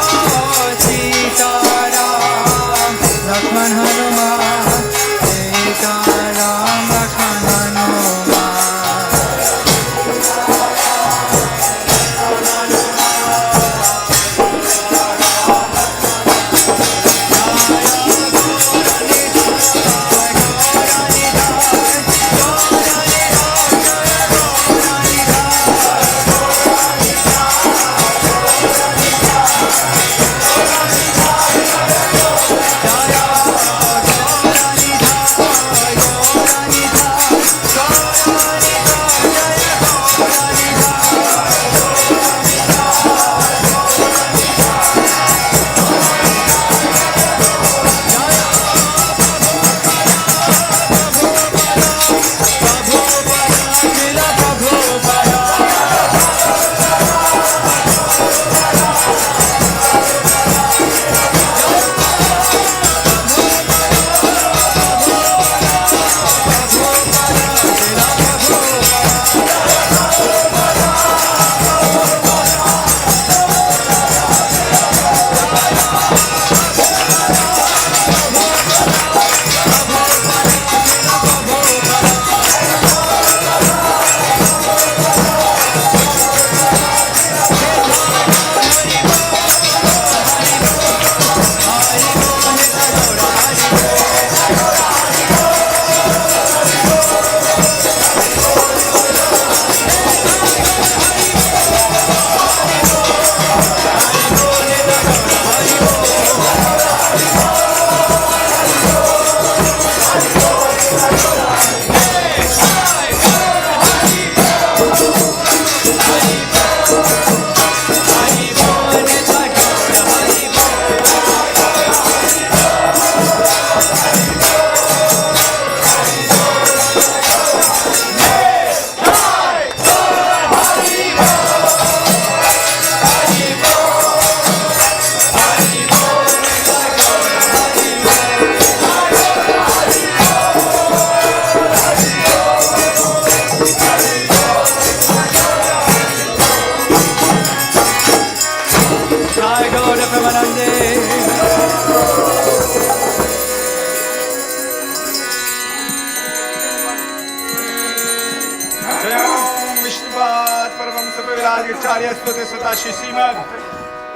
Sita Ram, Lakshman Hanuman, Sita Ram, Lakshman Hanuman.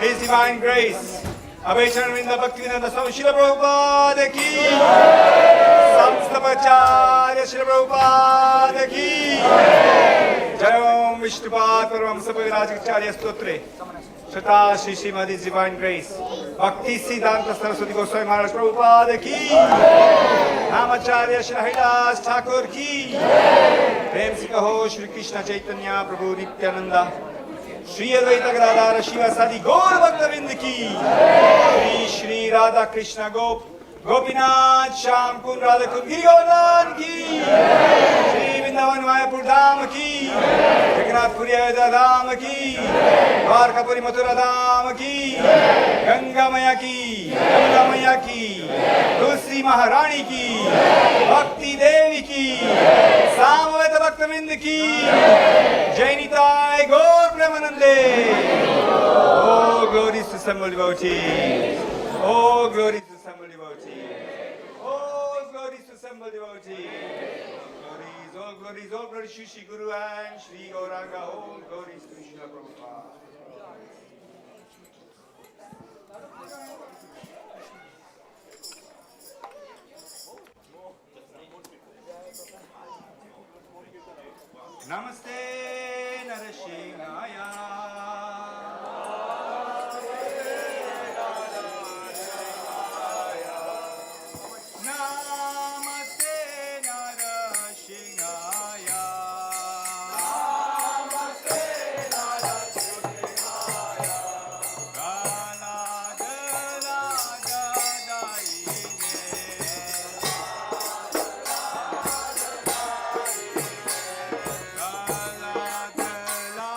His Divine Grace, Abhayacharya Bhaktivedanta Swami Srila Prabhupada ki, Samstapacharya Srila Prabhupada ki, Jayam Vishnupad Paramhamsa Virajacharya Stotre, Shata Shri Srimad His Divine Grace, Bhaktisiddhanta Saraswati Goswami Maharaj Prabhupada ki, Namacharya Shri Haridas Thakur ki, Prem se kaho Shri Krishna Chaitanya Prabhu Nityananda, Shri Advaita Gadadhara Shiva Sadi Gaur Bhaktavind ki, Shri Shri Radha Krishna Gop, Gopinath Sham Kun Radha Kun Giri Govardhan ki, Shri Vrindavan Mayapur Dham ki, Jagannath Puri Ayodhya Dham ki, Dwarkapuri Mathura Dham ki, Ganga Maya ki, Yamuna Maya ki, Tulsi Maharani ki, Bhakti Devi ki, Samaveta Bhaktavind ki, Jainitai Gaur Premanande. Oh, glories to assembled devotees. Oh, glories to assembled devotees. Oh, glories to assembled devotees. Glories, all glories to Shri Guru and Shri Gauranga. All glories to Srila Prabhupada. Namaste Narashingaya. Namaste Narashingaya. Namaste Narashingaya. Gala gala dadaine. Gala gala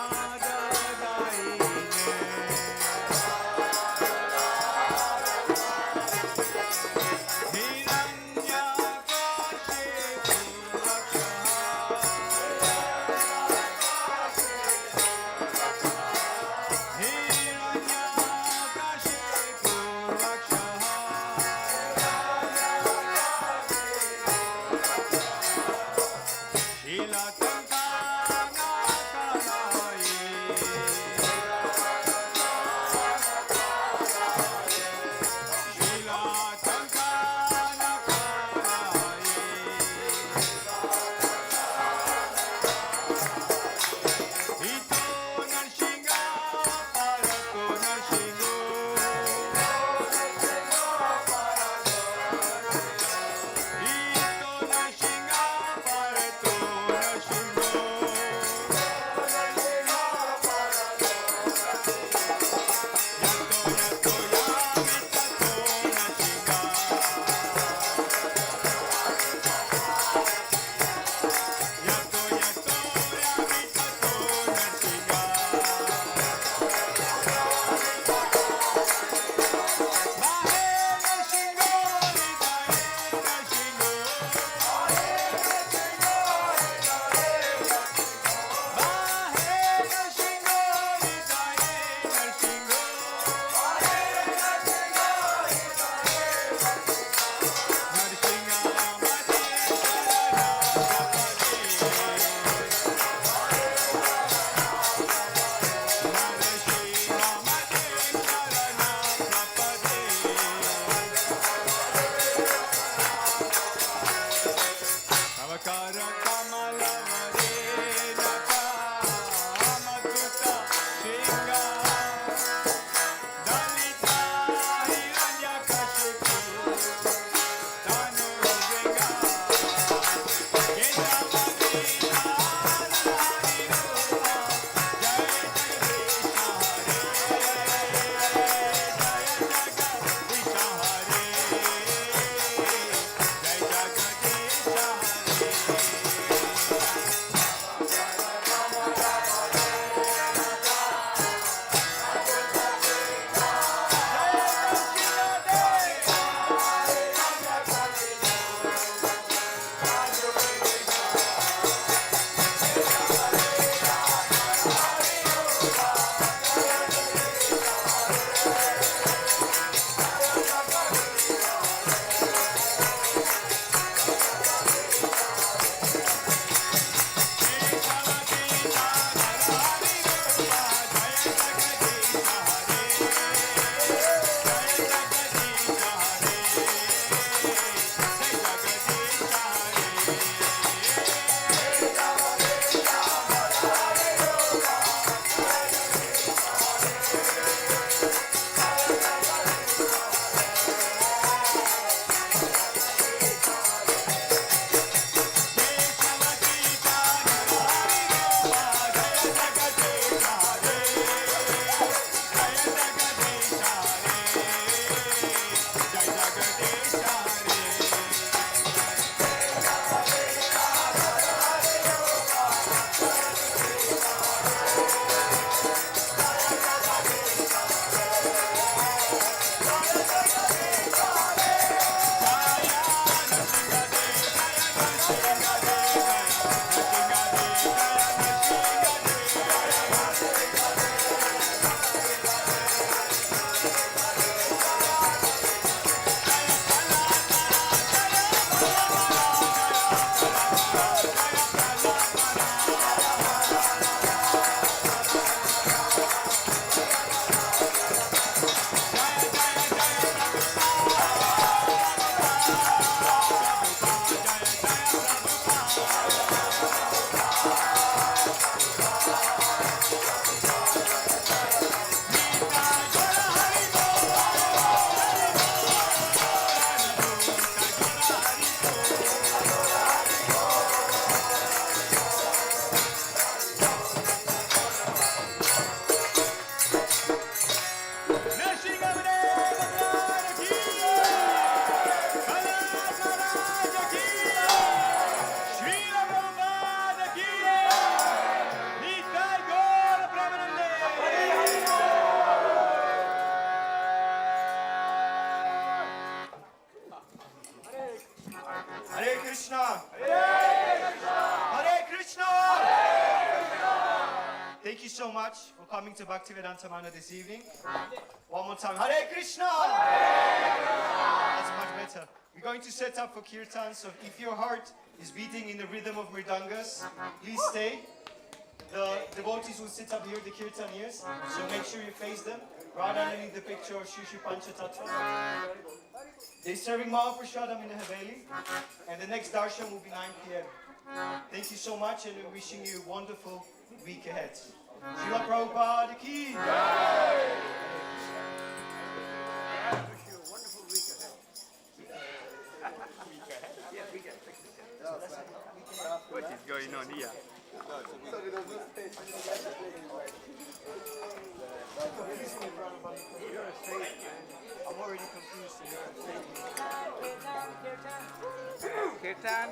Thank you so much for coming to Bhaktivedanta Manor this evening. One more time. Hare Krishna! That's much better. We're going to set up for kirtan, so if your heart is beating in the rhythm of mridangas, please stay. The devotees will sit up here, the kirtaniers, so make sure you face them, right underneath the picture of Shri Shri Panchatattva. They're serving Mahaprasadam in the Haveli, and the next darshan will be 9 p.m. Thank you so much, and we're wishing you a wonderful week ahead. Srila Prabhupada ki What is going on here? I'm already confused. Kirtan.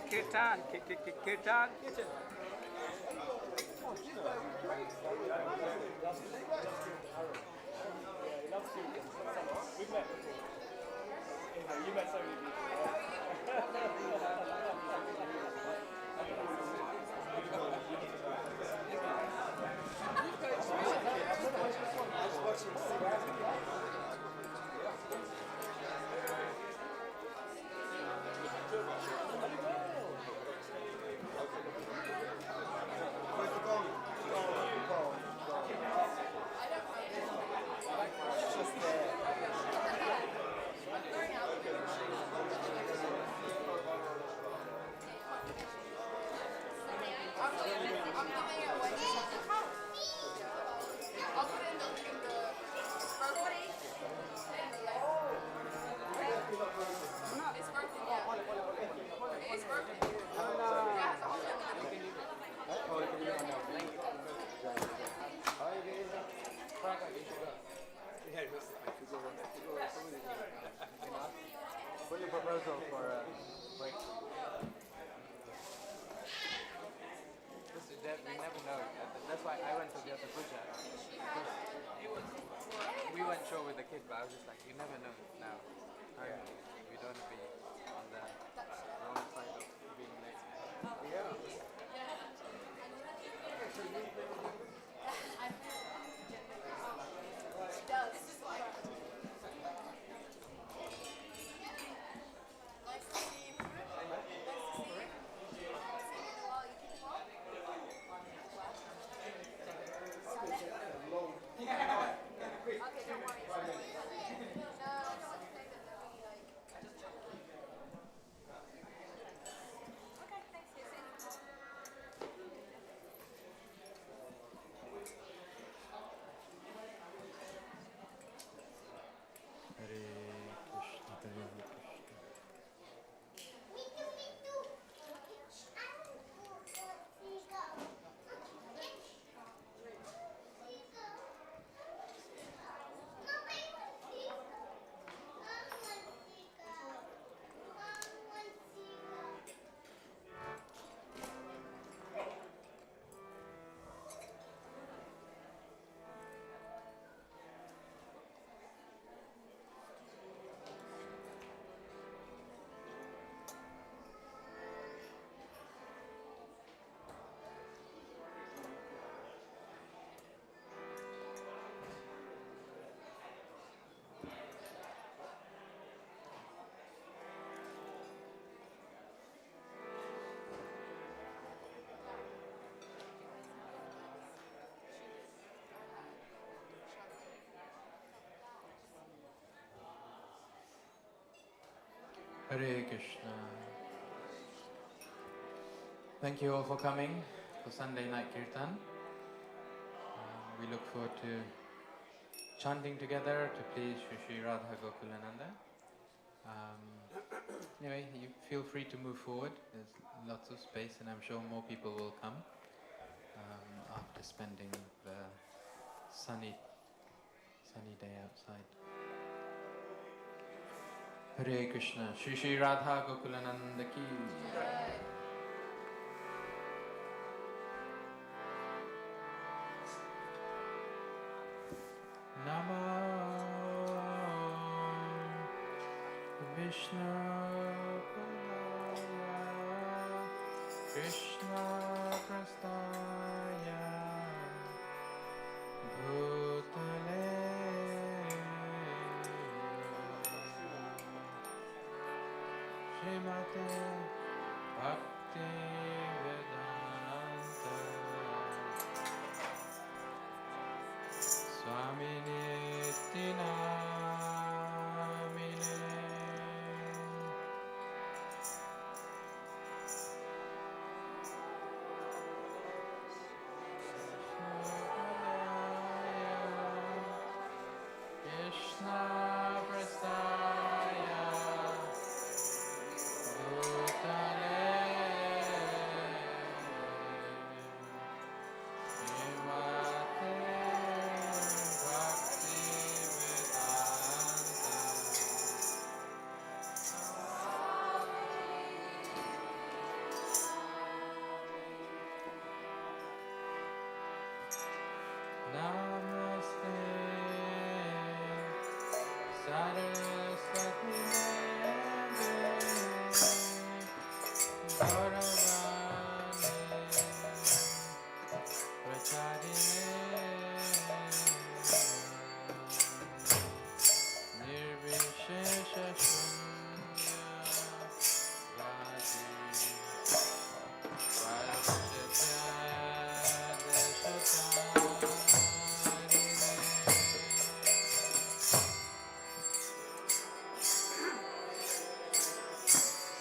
Put your proposal for a break. We never know. That's why I went to the other puja. We went show with the kid, but I was just like, you never know now. We don't be on the wrong side of being late. Hare Krishna. Thank you all for coming for Sunday night kirtan. We look forward to chanting together to please Shri Shri Radha Gokulananda. Anyway, you feel free to move forward. There's lots of space, and I'm sure more people will come after spending the sunny day outside. Hare Krishna. Shri Shri Radha Gokulananda ki. Namah Vishnu Padaya Krishna Prastaya Srimate Bhaktivedanta Swamine Tinamine Krishna Prasaya Bhutale Srimate Bhaktivedanta Namaste Saraswati Gauravani Pracharine Nirvishesha Shunya Raji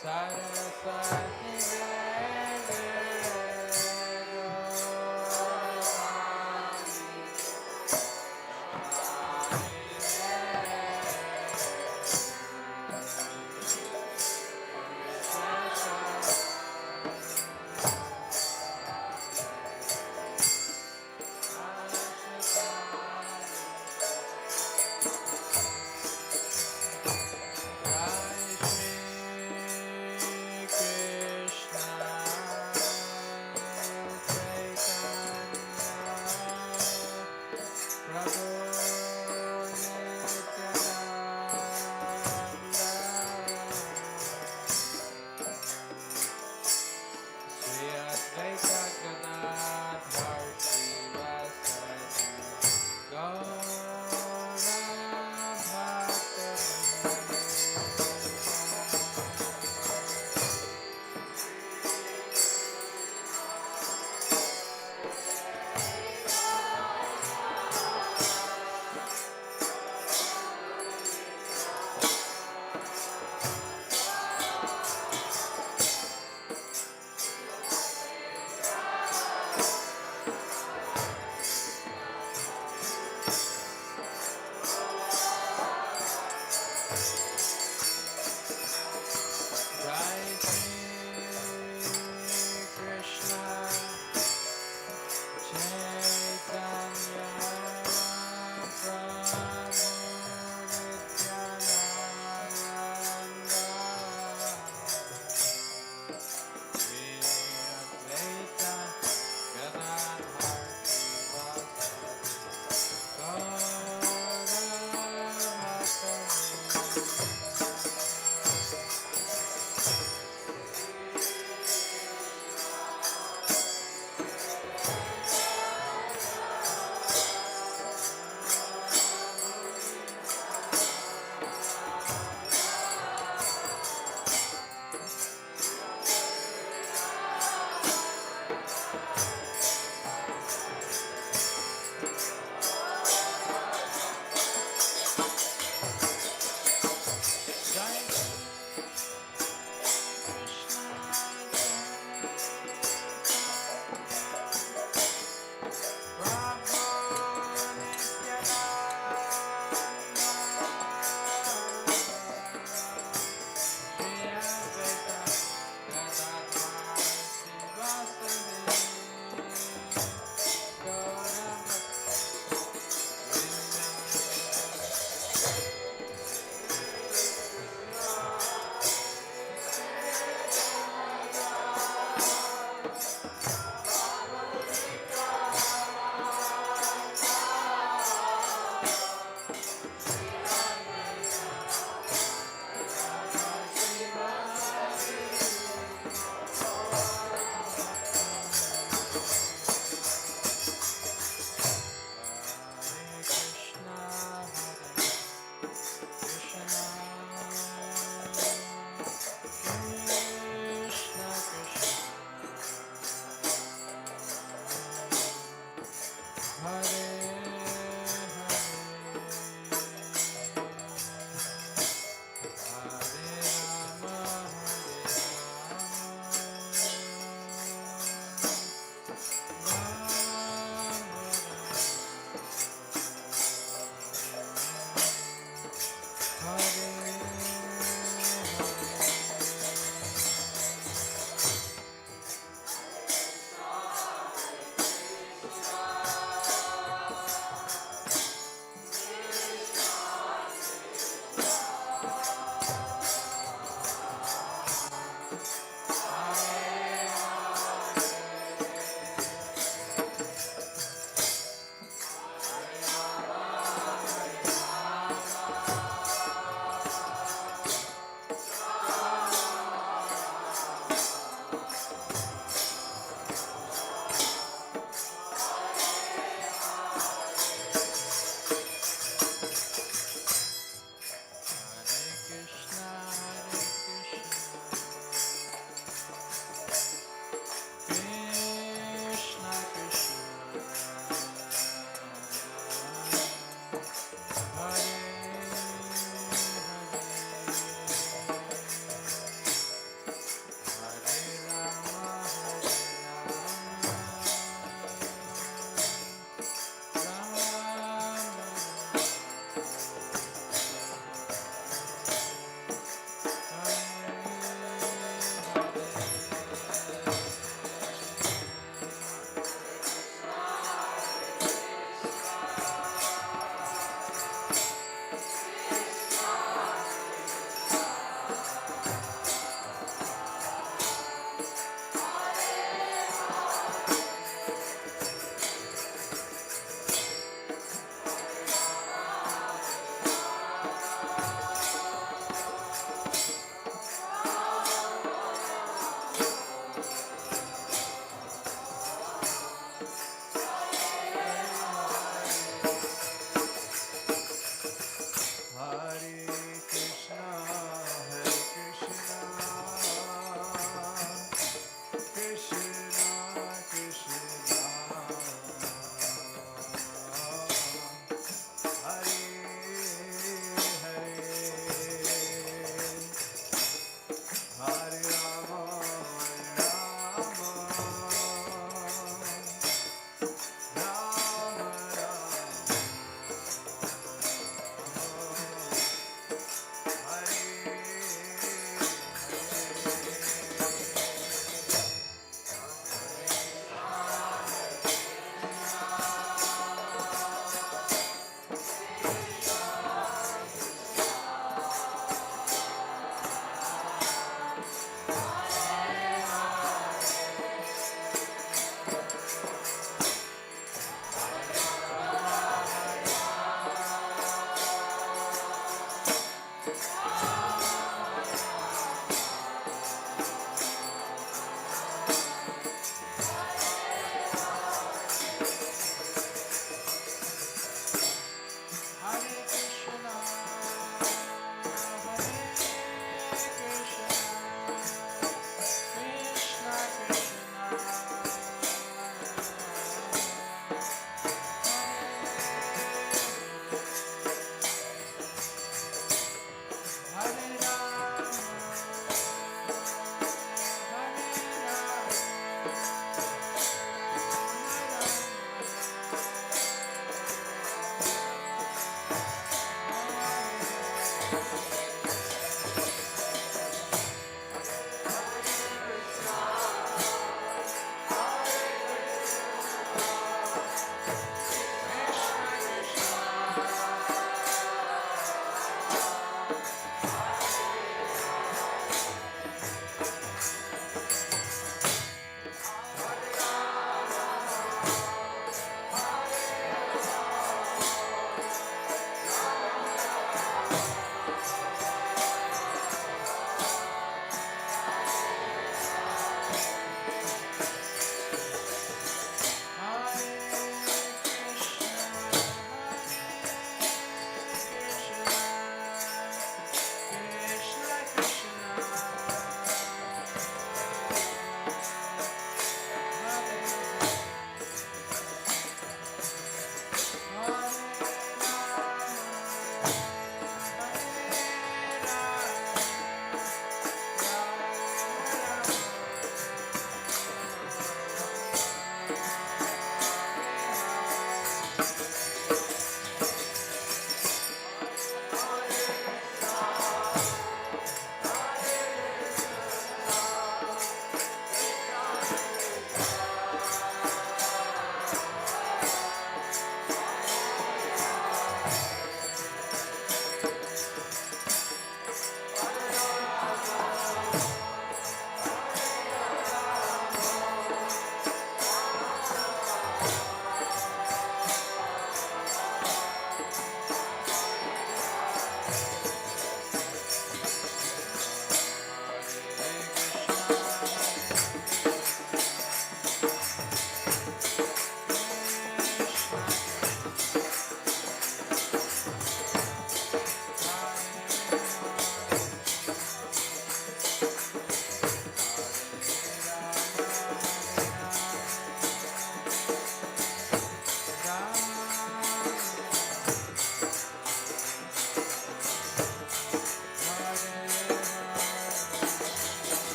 Saraswati Jai Shri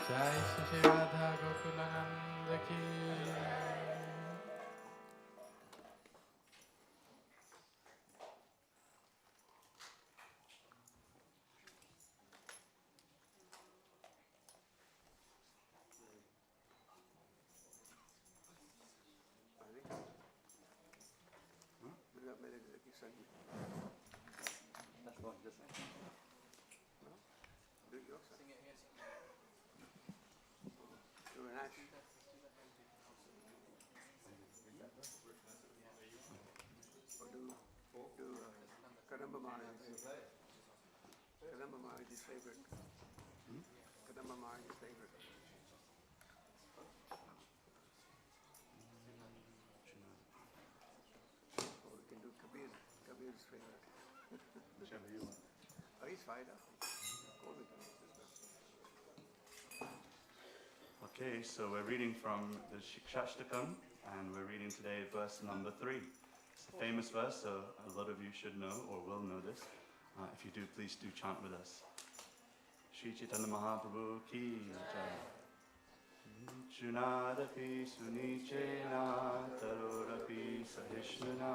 Jai Shri Radha Gokulananda Ki. That's one, just like. Do it yourself. Sing it here, sing it. Do an action. Or do Kadamba Maharaj's favorite. Kadamba Maharaj's favorite. Or we can do Kabir's favorite. Whichever you want. Oh, he's fine. Okay, so we're reading from the Shikshashtakam, and we're reading today verse number 3. It's a famous verse, so a lot of you should know or will know this. If you do, please do chant with us. Shri Chaitanya Mahaprabhu ki jai. Chunadapi sunichena tarorapi sahishnana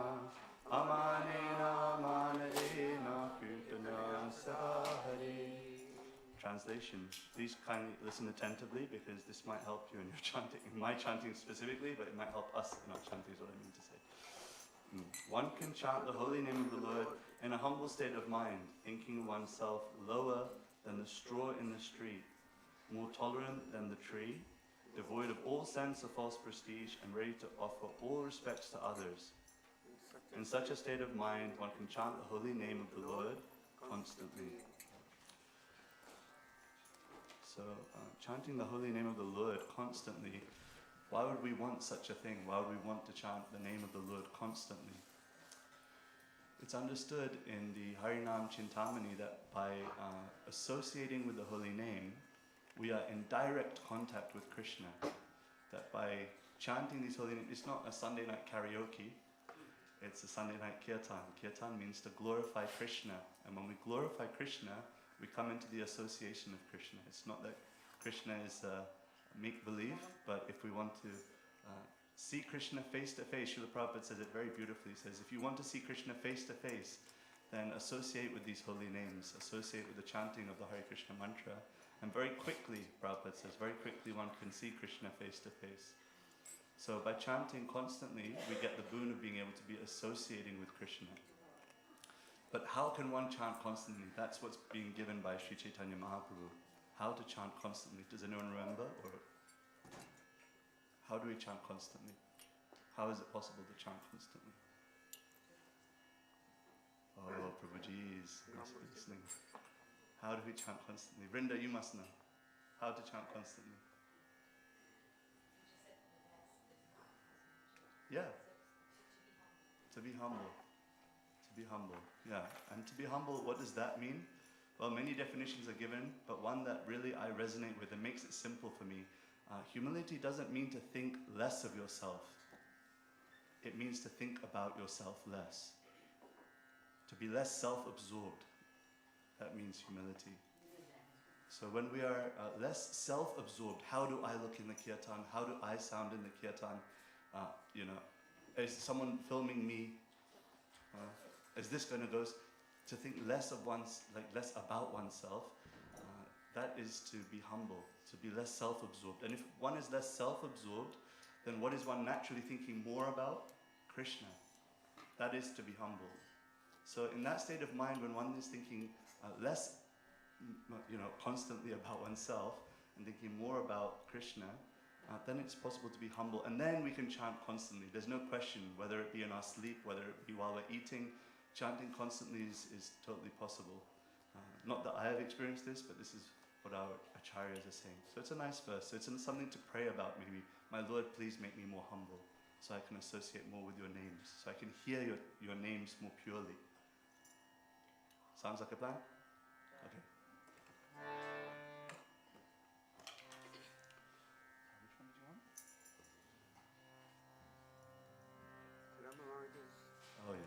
amanena manadena kirtana sahari. Translation. Please kindly listen attentively because this might help you in your chanting, in my chanting specifically, but it might help us in our chanting is what I mean to say. One can chant the holy name of the Lord in a humble state of mind, thinking oneself lower than the straw in the street, more tolerant than the tree, devoid of all sense of false prestige and ready to offer all respects to others. In such a state of mind, one can chant the holy name of the Lord constantly. So, chanting the holy name of the Lord constantly, why would we want such a thing? Why would we want to chant the name of the Lord constantly? It's understood in the Harinam Chintamani that by associating with the holy name, we are in direct contact with Krishna. That by chanting these holy names, it's not a Sunday night karaoke, it's a Sunday night kirtan. Kirtan means to glorify Krishna. And when we glorify Krishna, we come into the association of Krishna. It's not that Krishna is make-believe, but if we want to see Krishna face to face, Srila Prabhupada says it very beautifully. He says, if you want to see Krishna face to face, then associate with these holy names, associate with the chanting of the Hare Krishna mantra, and very quickly, Prabhupada says, very quickly one can see Krishna face to face. So by chanting constantly, we get the boon of being able to be associating with Krishna. But how can one chant constantly? That's what's being given by Sri Chaitanya Mahaprabhu. How to chant constantly. Does anyone remember? Or how do we chant constantly? How is it possible to chant constantly? Oh, Prabhuji is listening. How do we chant constantly? Vrinda, you must know. How to chant constantly. Yeah. To be humble. To be humble. Yeah. And to be humble, what does that mean? Well, many definitions are given, but one that really I resonate with and makes it simple for me. Humility doesn't mean to think less of yourself. It means to think about yourself less. To be less self-absorbed. That means humility. So when we are less self-absorbed, how do I look in the kirtan? How do I sound in the kirtan? Is someone filming me? Is this going to go? To think less of less about oneself, that is to be humble, to be less self-absorbed. And if one is less self-absorbed, then what is one naturally thinking more about? Krishna. That is to be humble. So in that state of mind, when one is thinking less, constantly about oneself and thinking more about Krishna, then it's possible to be humble. And then we can chant constantly. There's no question, whether it be in our sleep, whether it be while we're eating, chanting constantly is totally possible. Not that I have experienced this, but this is what our acharyas are saying. So it's a nice verse. So it's something to pray about maybe. My Lord, please make me more humble so I can associate more with your names, so I can hear your names more purely. Sounds like a plan? Okay. Which one did you want? Oh, yeah.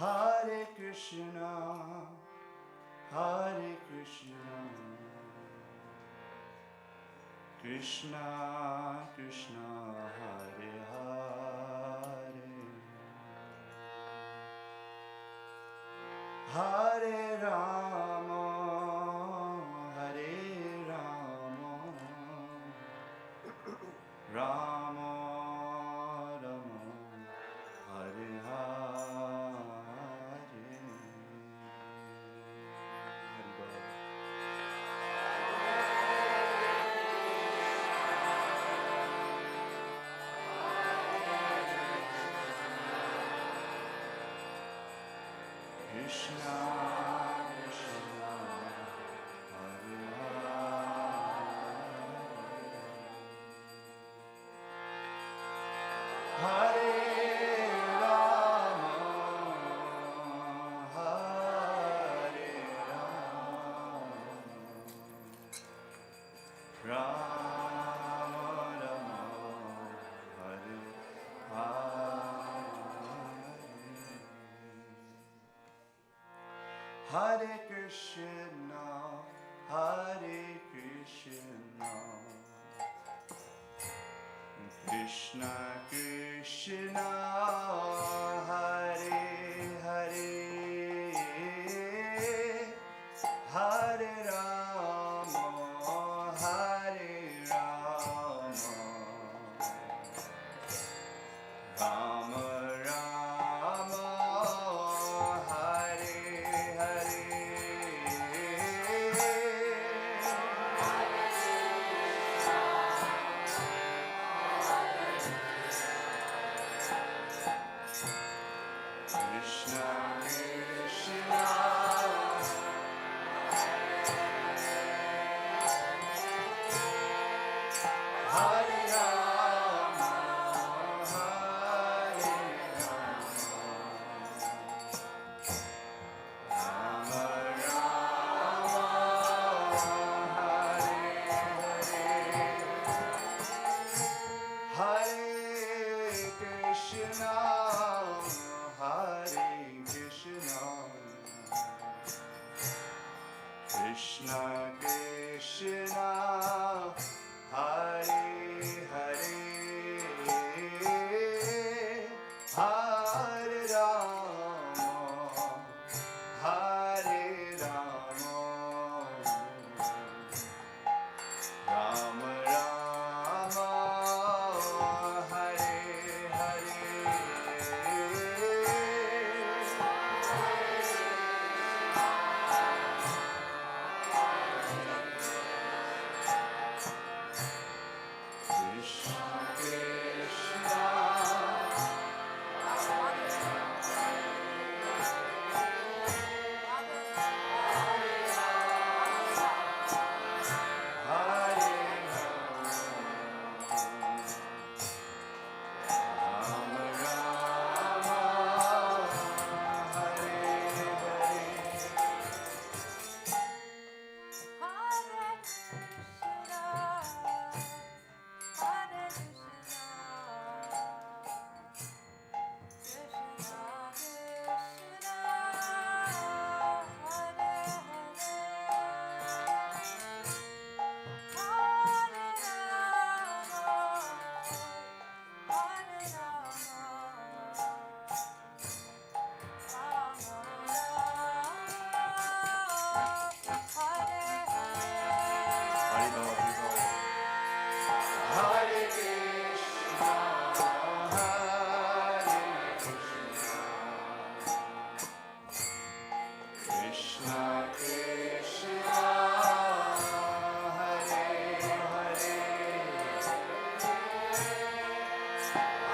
Hare Krishna, Hare Krishna, Krishna Krishna, Hare Hare, Hare Rama, Hare Rama, Rama Rama, Hare Hare. Hari Bol. Krishna, Krishna, Hare Hare, Hare Rama, Hare Rama, Rama Rama, Hare Hare. Hare Krishna, Hare Krishna, Krishna Krishna, Hare Hare, Hare Rama, Hare Rama, Rama Rama, Hare Hare. Krishna Krishna, Hare Rama, Hare Rama, Rama Rama, Hare Krishna, Hare Krishna, Krishna Krishna, Hare Hare, Hare Rama, Hare Rama, Rama Rama, Hare Hare. Krishna Krishna, Hare Rama, Rama Rama, Hare Hare. Hare Krishna, Hare Krishna, Krishna Krishna, Hare Hare,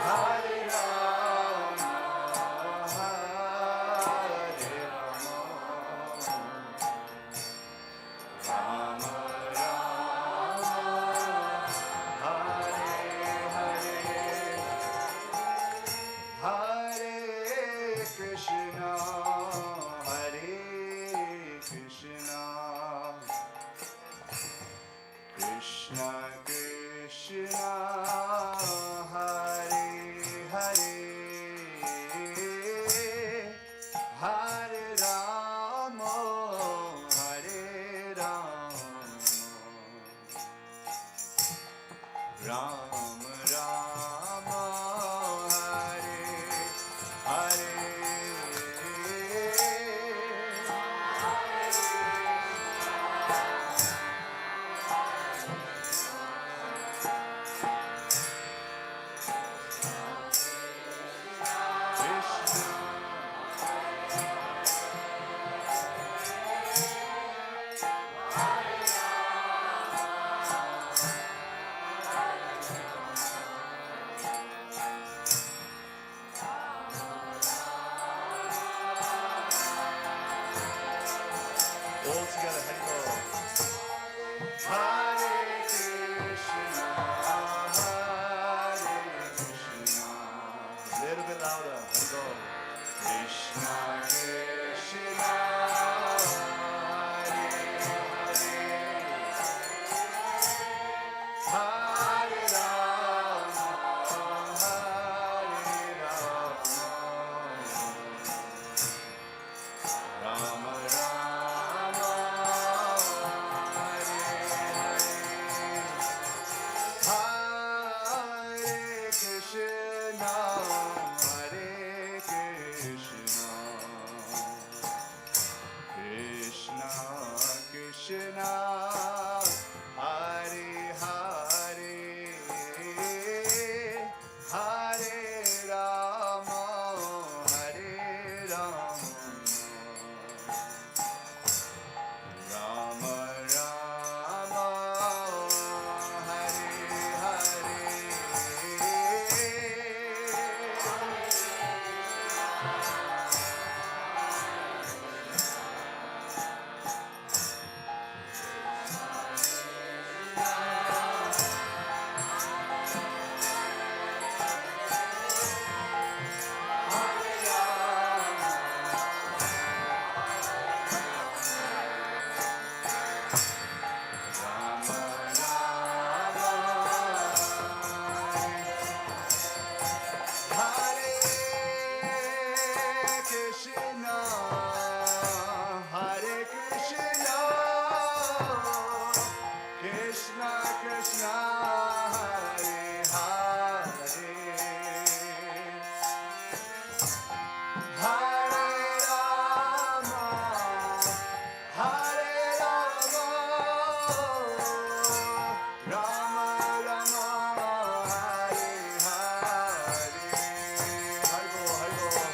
Hare Rama, Hare Rama, Rama Rama, Hare Hare, Hare Krishna, Hare Krishna, Krishna Krishna, Hare Hare, Ram Rama Hare Hare all together, Hare Krishna, Hare Krishna. A little bit louder, Hare Krishna, Krishna, Hare Hare, Hare Rama, Hare Rama, Rama Rama, Hare Krishna, Hare Krishna, Krishna Krishna, Hare Hare, Hare Rama, Hare Rama, Rama Rama, Hare Hare. Krishna, Hare Krishna, Krishna Krishna, Hare Hare, Hare Rama, Hare Rama, Rama Rama, Hare Hare. Hare Bol, Hare Bol.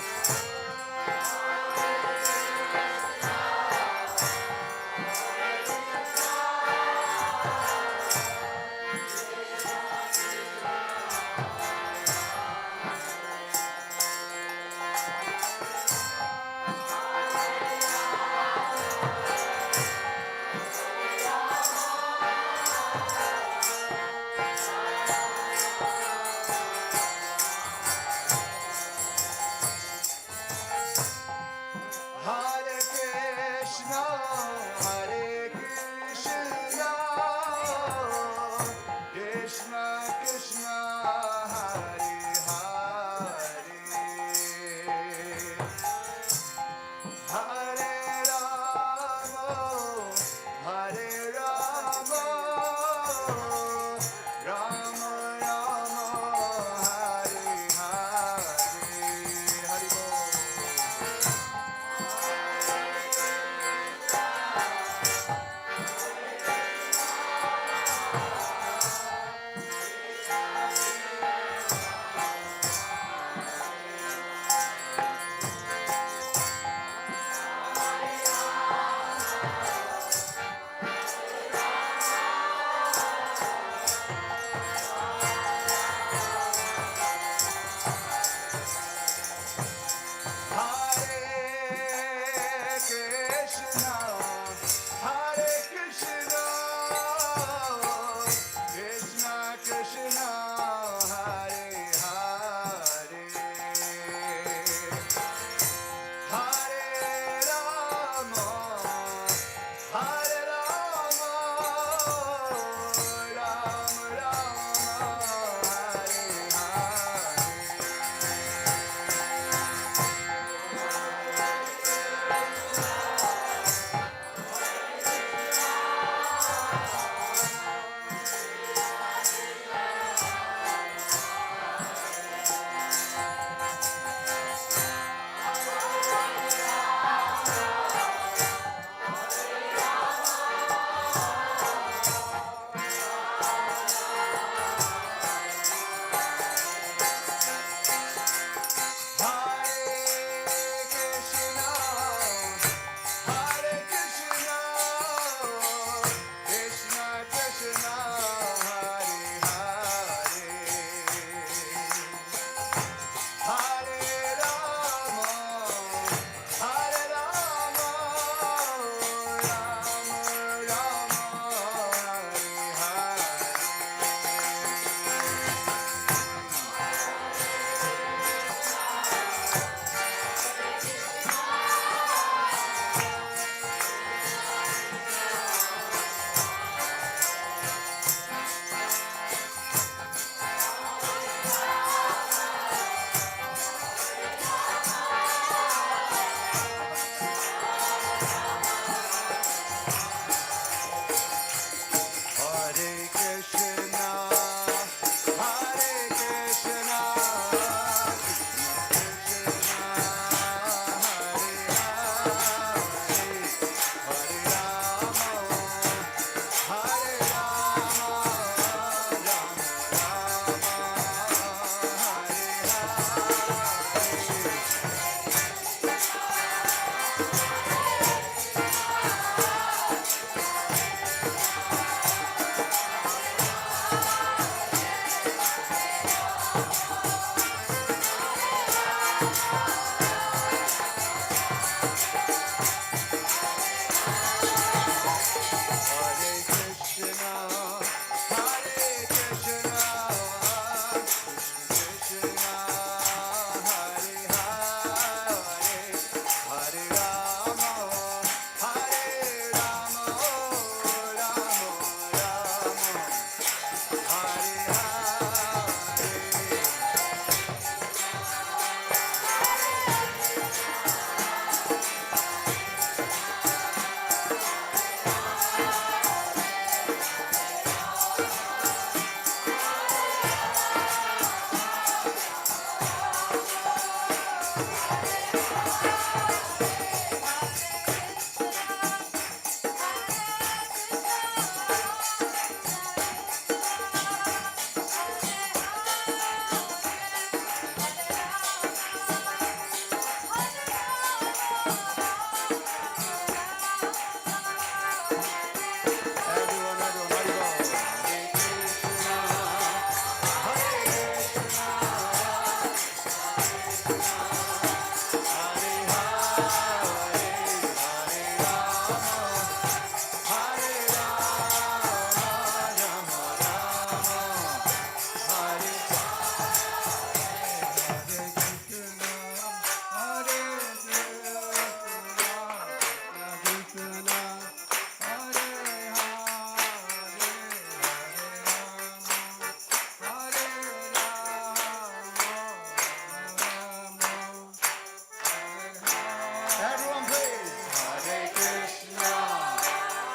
Everyone please. Hare Krishna,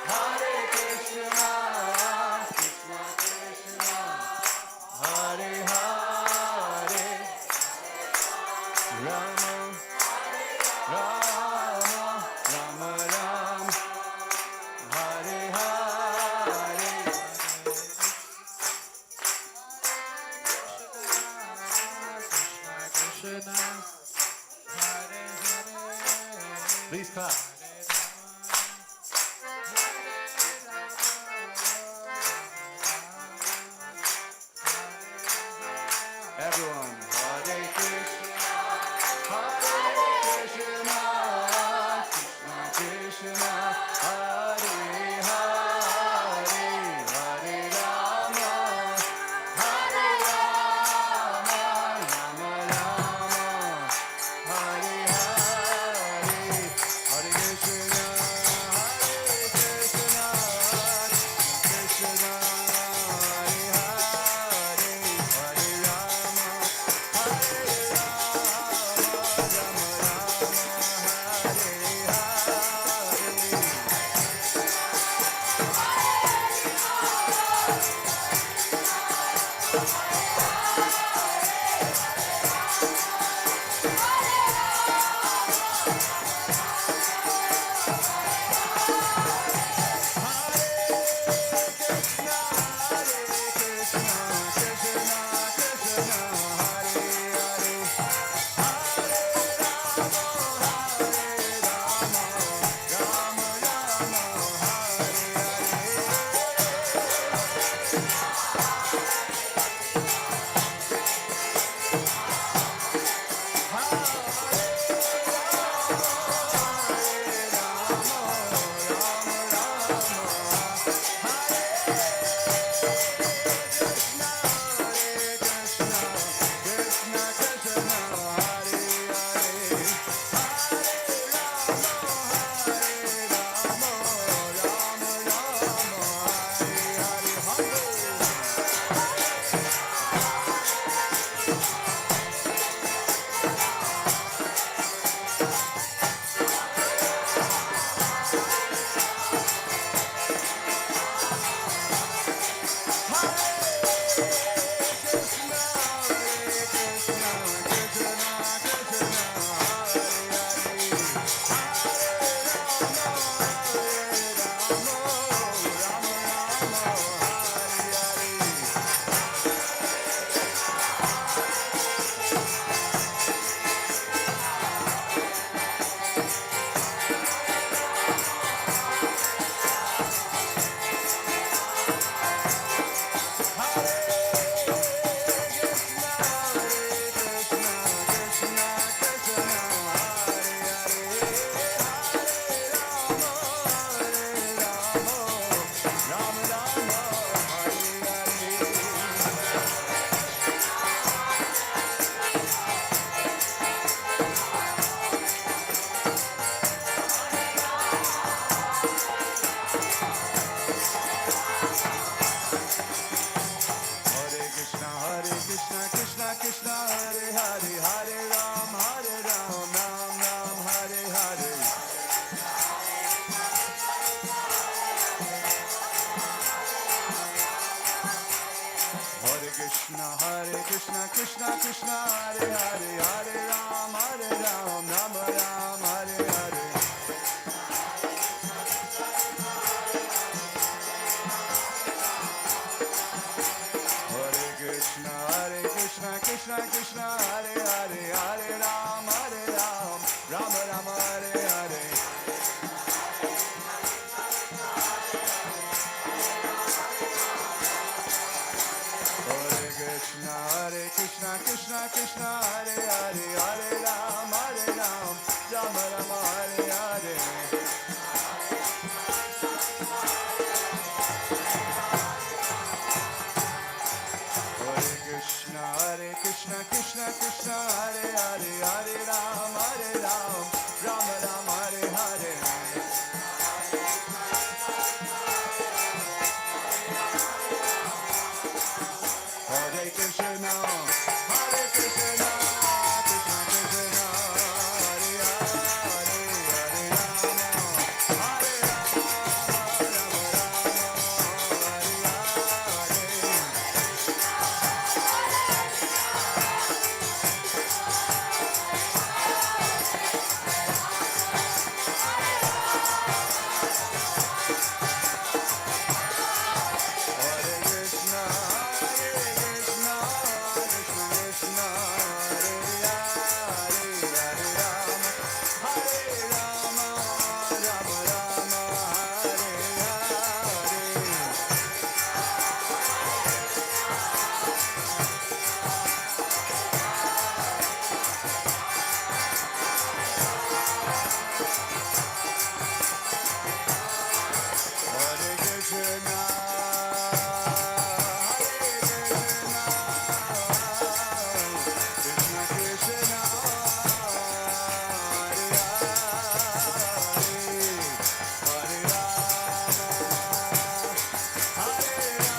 Hare Krishna, Krishna Krishna, Hare Hare, Rama Rama, Rama Ram, Hare Hare. Krishna Krishna, Hare Hare. Please clap. Everyone, Hare Krishna, Hare Krishna, Krishna Krishna, Hare Hare, Hare Rama, Hare Rama, Rama Rama, Hare Hare, Hare Krishna, Hare Krishna, Krishna Hare Hare, Hare Rama, Hare Rama, Rama Rama, Hare Hare. Krishna, Krishna Krishna, Hare Hare, Hare Ram, Rama Ram, Hare Hare. Hare Krishna, Krishna Krishna, Hare Hare, Hare Ram, Rama Rama, Hare Hare. Krishna Krishna Krishna Hare Hare Hare Ram Ram Rama Hare Hare Hare Krishna Krishna Krishna Hare Hare Hare Ram Ram Hare Hare Hare Krishna Hare Krishna Krishna Krishna Hare Hare Hare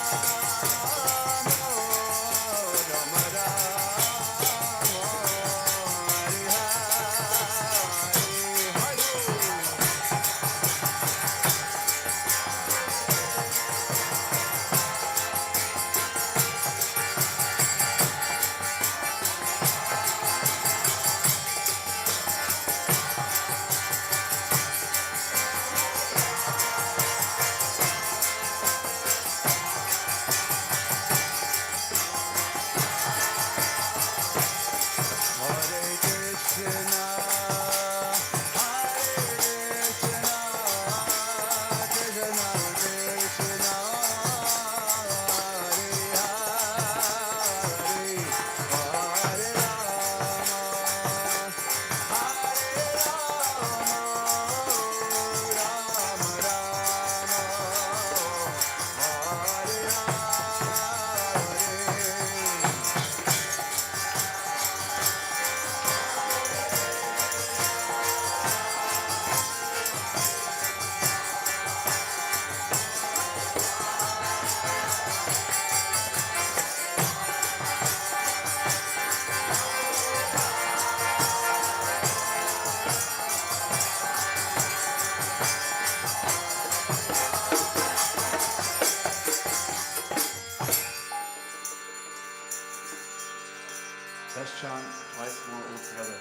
Let's chant twice more all together.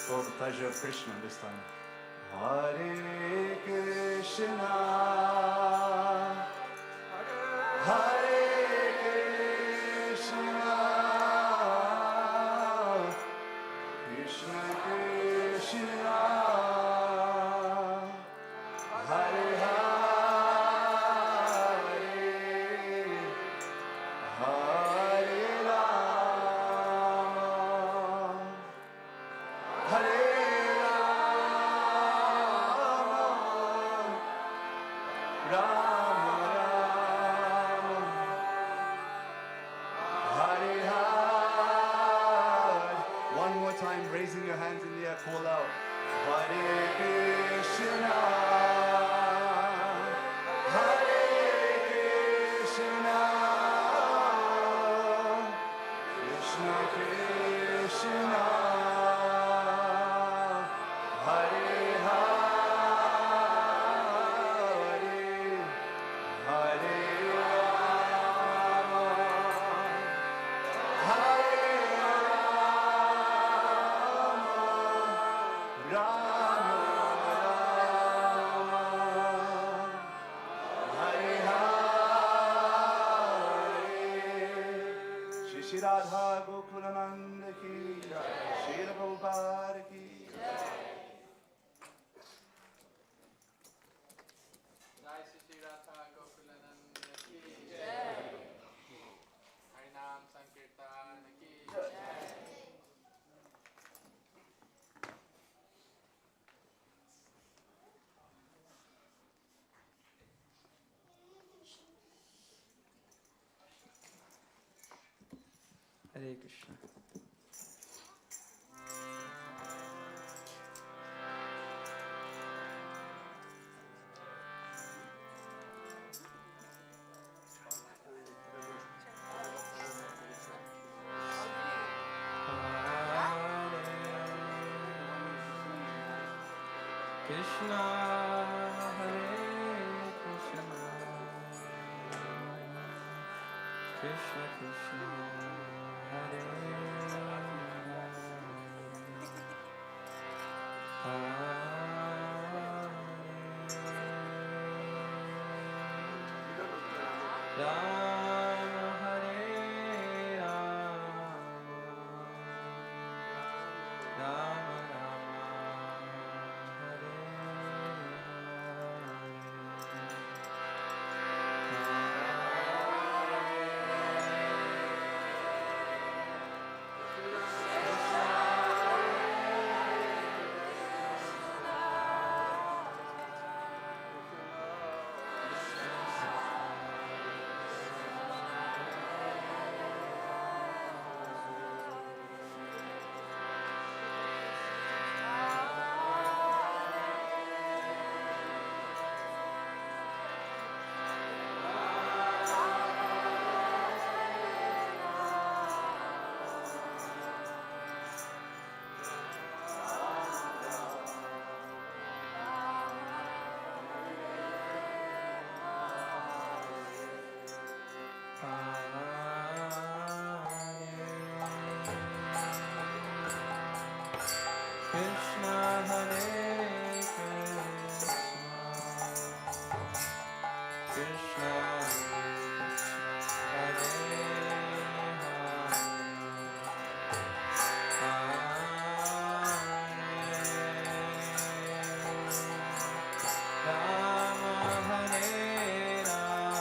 For the pleasure of Krishna this time. Hare Krishna, Hare Krishna, Krishna Krishna, Hare Hare, Hare Rama, Hare raising your hands in the air, call out. Hare Krishna, Hare Krishna, Krishna Krishna, Hare Hare, Hare Rama, Hare Radha Gokulananda ki jai, Srila Prabhupada ki jai. Jai Shri Radha Gokulananda ki jai. Harinam Sankirtan. Hare Krishna. Krishna, Hare Krishna, Krishna Krishna, Hare Hare Rama, Hare Rama, Rama Krishna, Hare Krishna, Krishna Hare Rama, Hare Rama,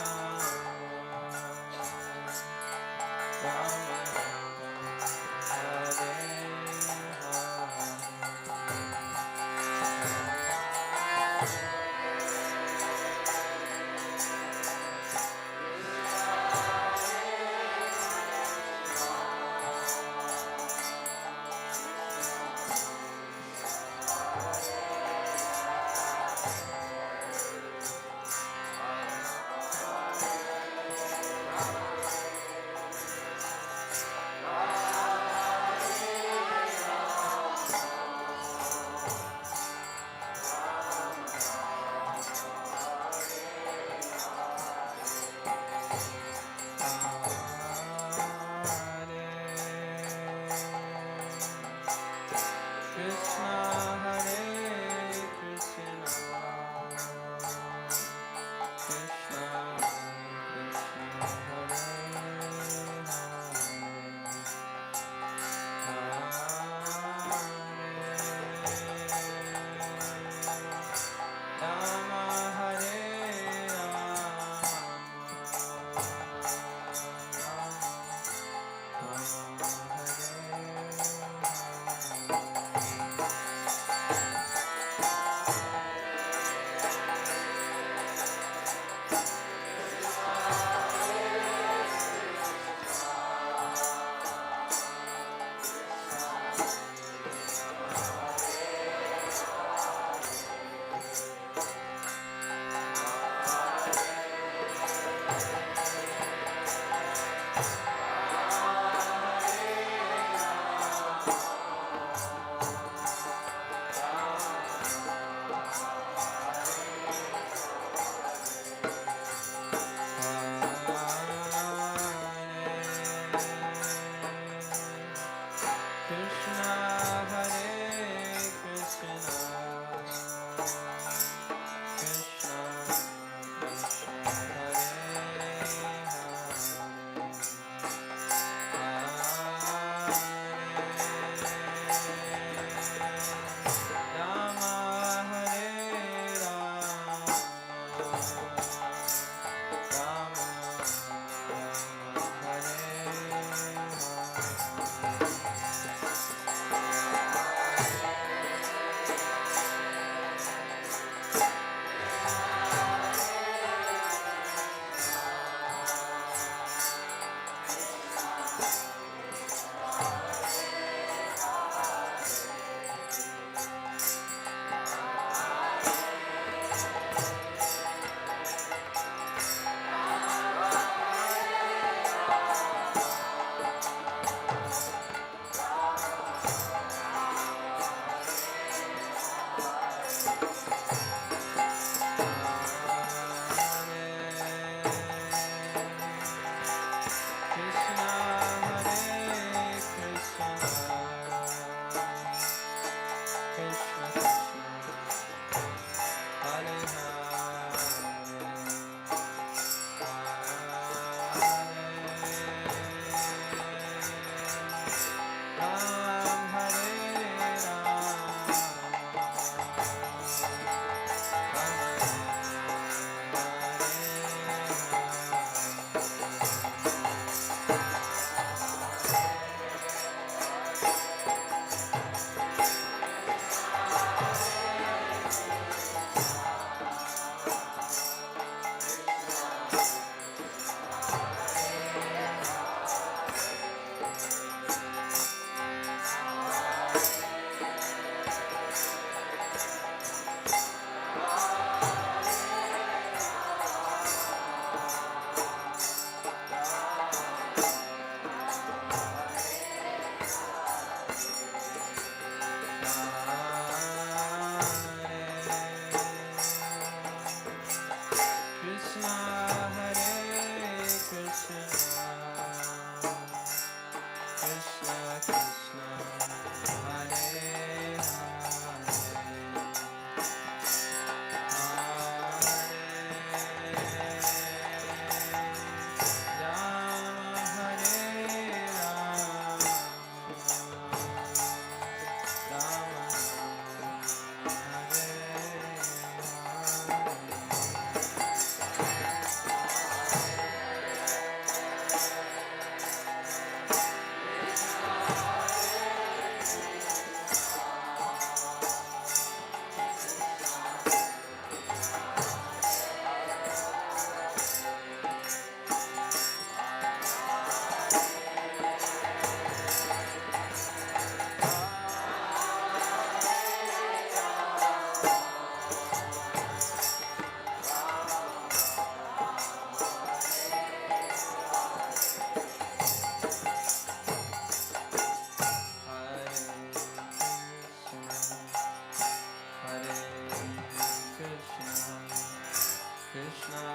Hare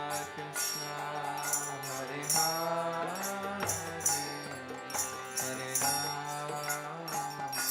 Krishna, Hare Hare, Hare Rama, Hare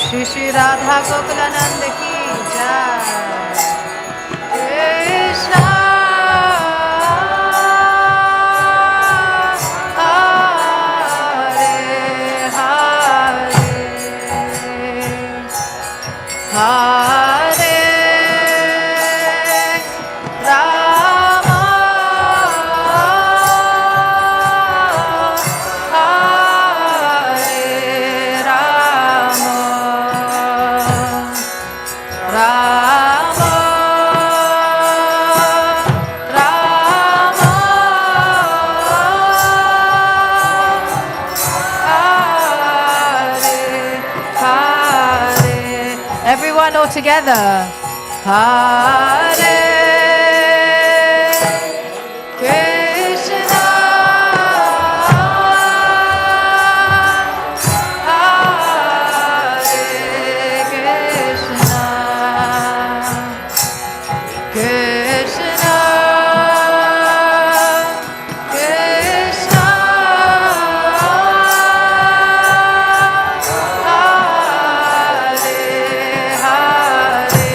Shri Shri Radha Gokulanand ki jai. Krishna Hare Hare Hare Rama Hare Rama Rama Rama Hare Hare. Everyone all together. Hare Krishna Hare Krishna Krishna Krishna Hare Hare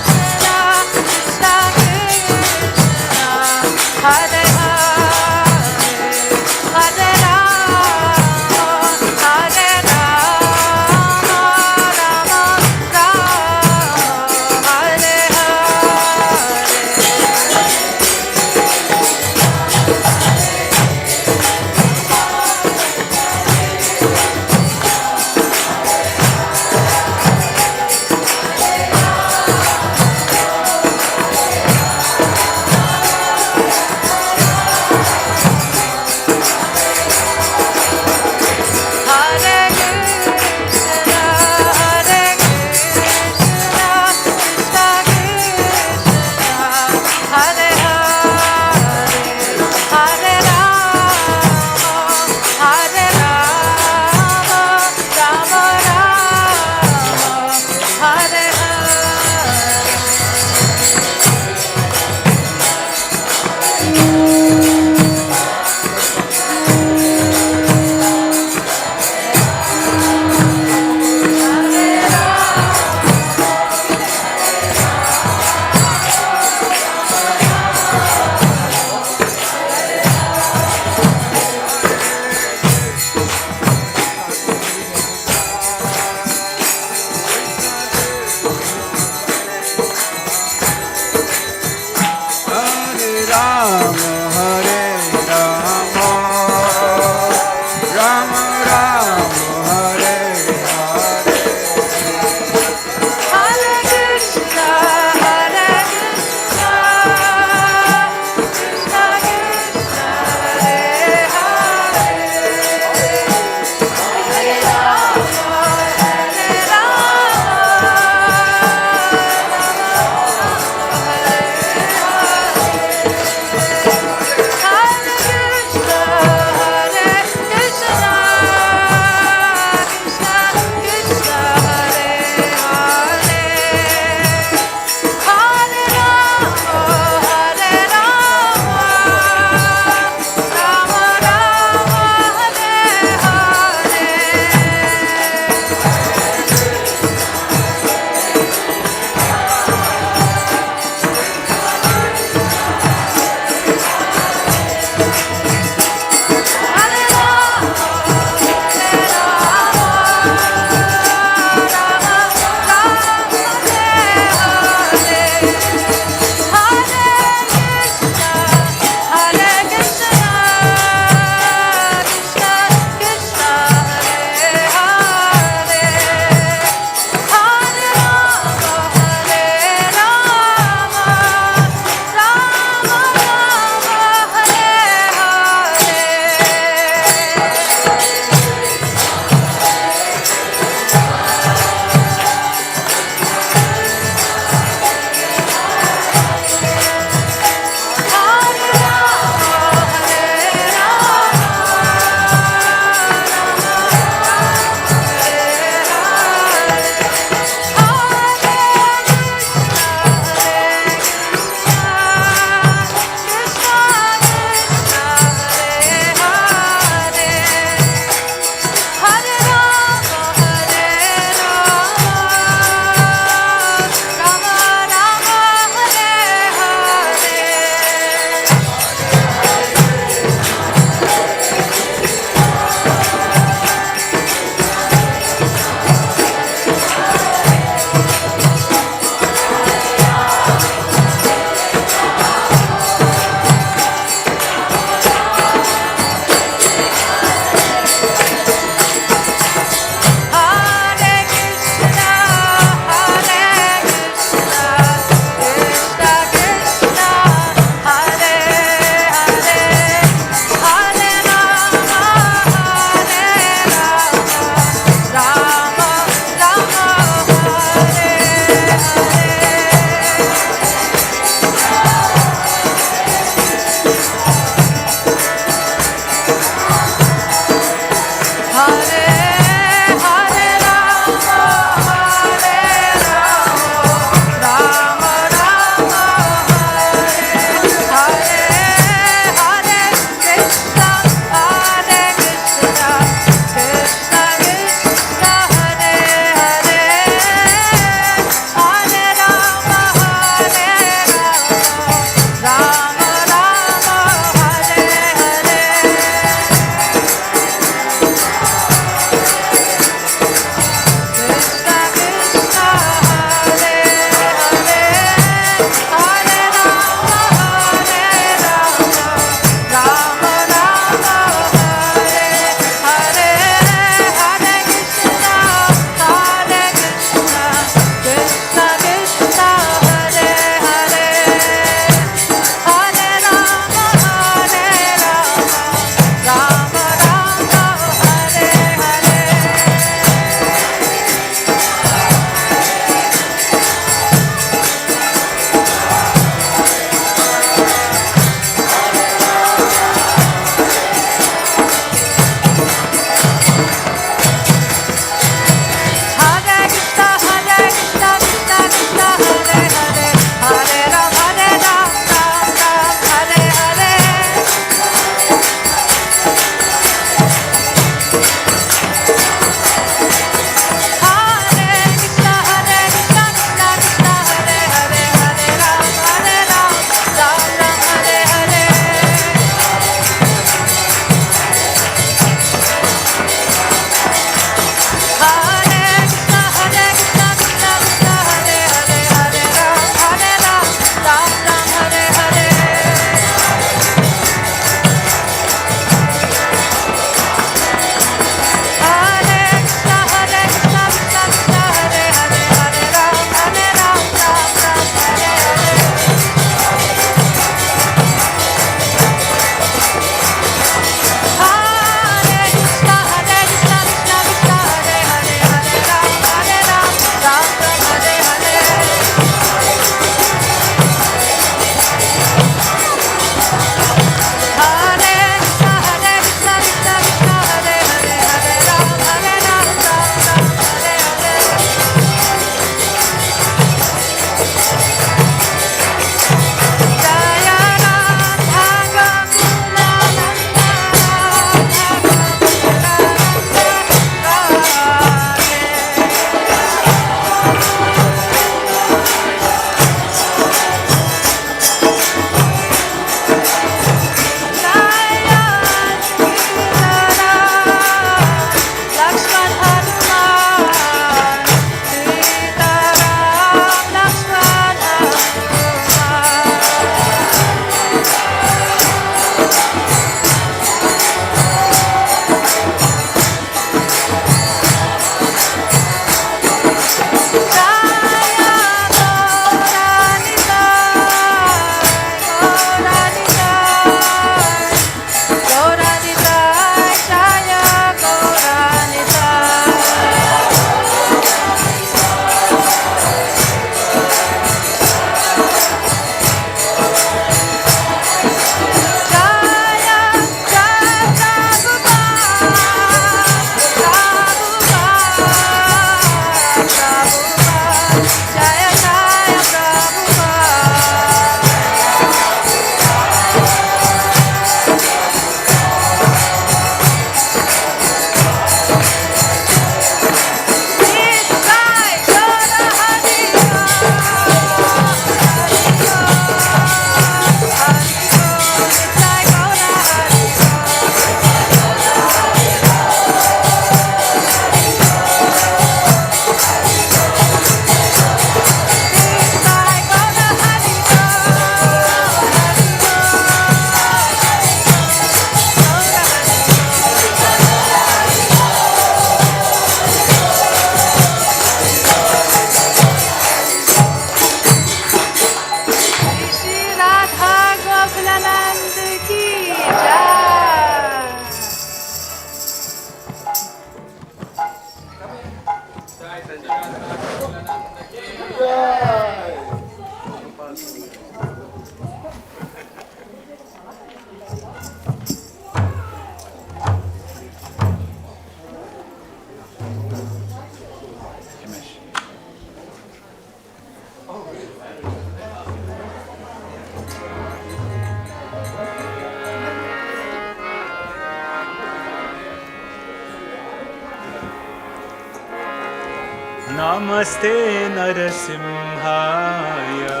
Namaste Narasimhaya.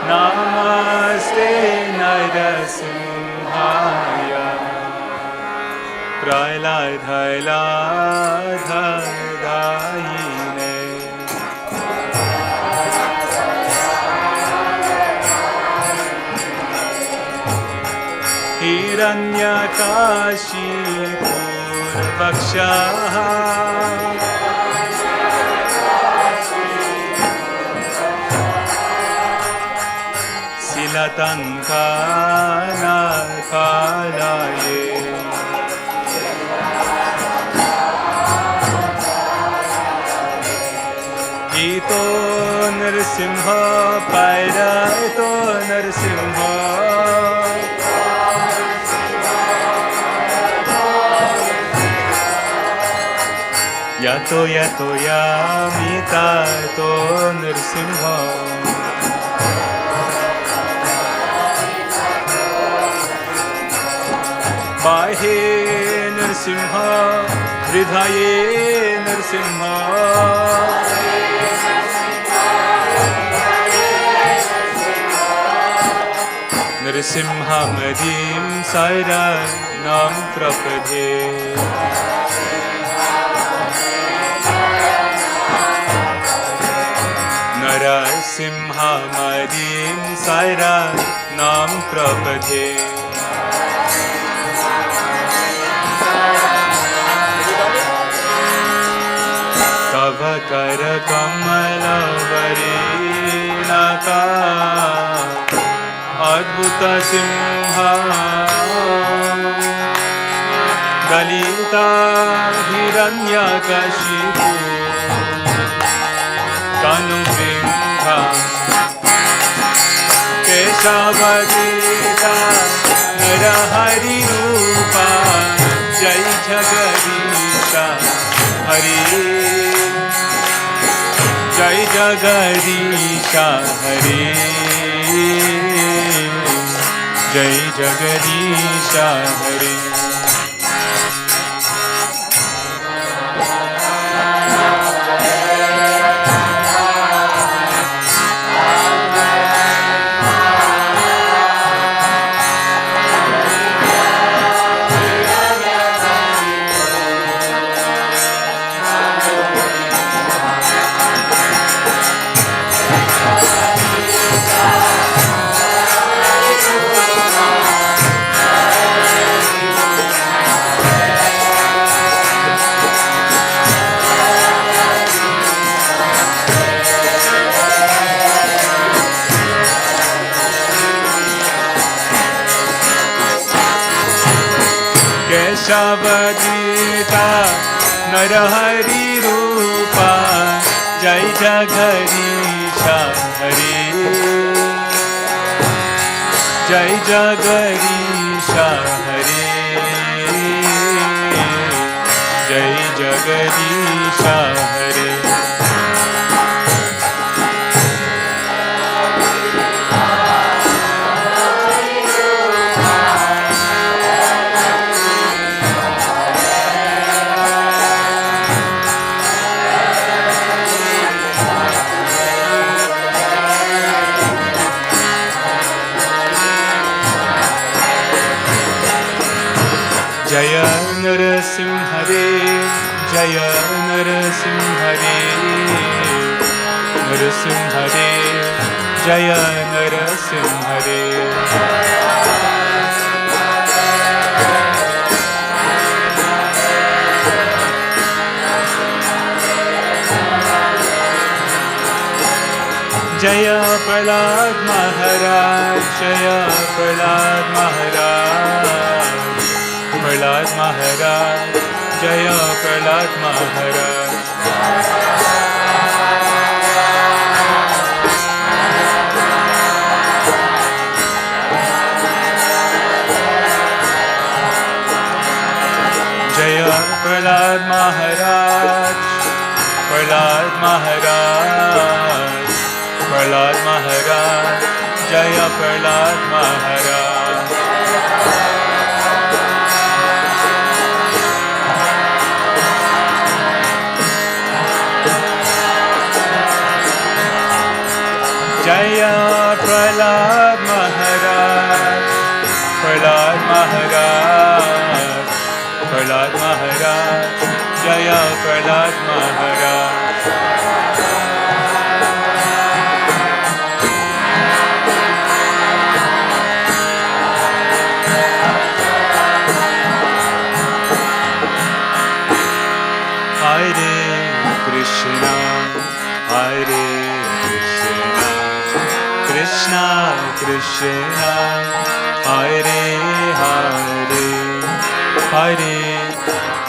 Namaste Narasimhaya. Praladhaladhadayine. Hiranyakashipurvakshaha. Silatankana kalaye. Ito Narasimha Paira Ito Narasimha. Yato yato yamita to Narasimha. Bahe Narasimha, Hridaye Narasimha. Narasimha Madim Saira Nam Prapadhe. Narasimha Madim Saira Nam Prapadhe. Tava kara kamala varinaka adbhuta simha dalita hiranyakashipu tanupinha keshavadita narahari rupa jai jagadisha Hari. Jai Jagadisha Hare. Jai Jagadisha Hare. Keshavadita Narahari Rupa Jai Jagadisha Hare. Jai Jagadisha Hare. Jai Jagadisha Hare. Jaya Narasimhare, Jaya Narasimhare, Narasimhare, Jaya Narasimhare. Jaya Prahlad Maharaj, Jaya Prahlad Maharaj. Prahlad Maharaj, Jaya Prahlad Maharaj. Jaya Prahlad Maharaj, Prahlad Maharaj, Prahlad Maharaj, Jaya Prahlad Maharaj. Jaya Prahlad Maharaj, Prahlad Maharaj, Prahlad Maharaj, Jaya Prahlad Maharaj. Hare Krishna, Hare Krishna, Krishna Krishna, Hare Hare, Hare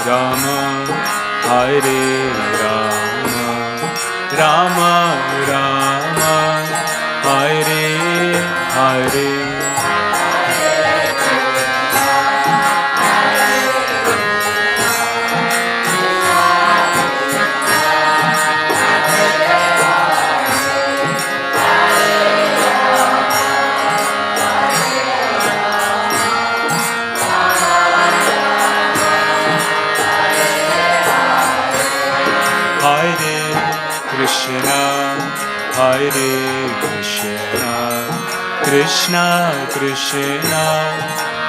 Rama, Hare Rama, Rama Rama, Hare Hare. Hare Krishna, Hare Krishna, Krishna Krishna,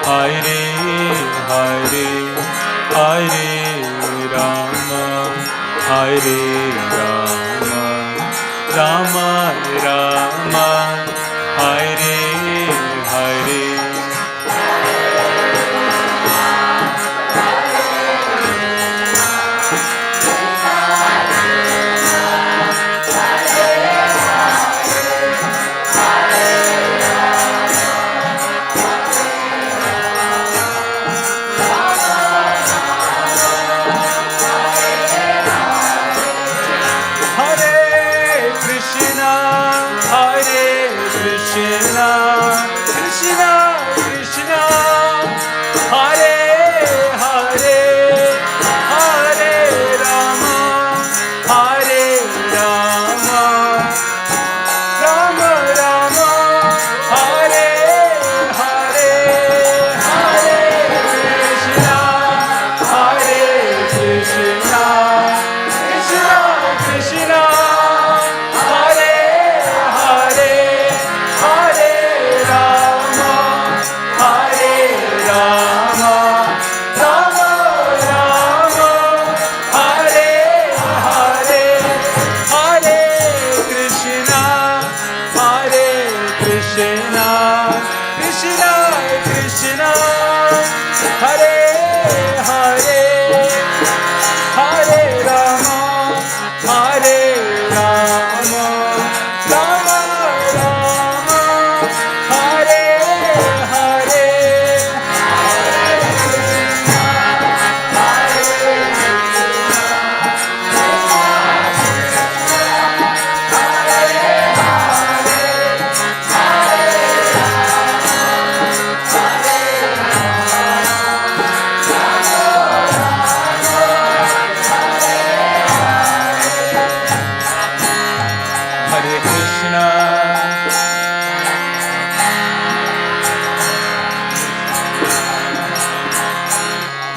Hare Hare, Hare Rama, Hare Rama, Rama Rama, Hare Hare.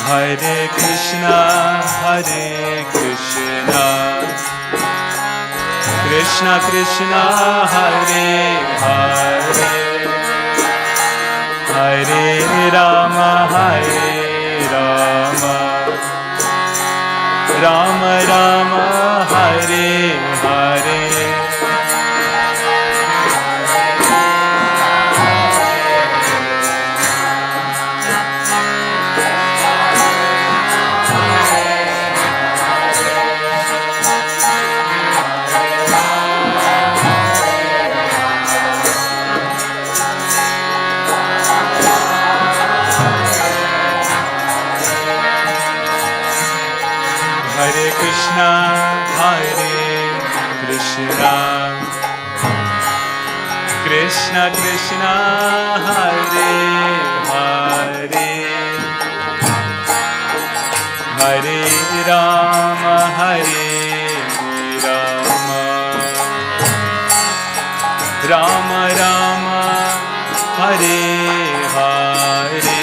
Hare Krishna, Hare Krishna, Krishna Krishna, Hare Hare, Hare Rama, Hare Rama, Rama Rama, Hare Hare. Hare Krishna, Krishna Krishna, Hare Hare, Hare Rama, Rama Rama, Hare Hare.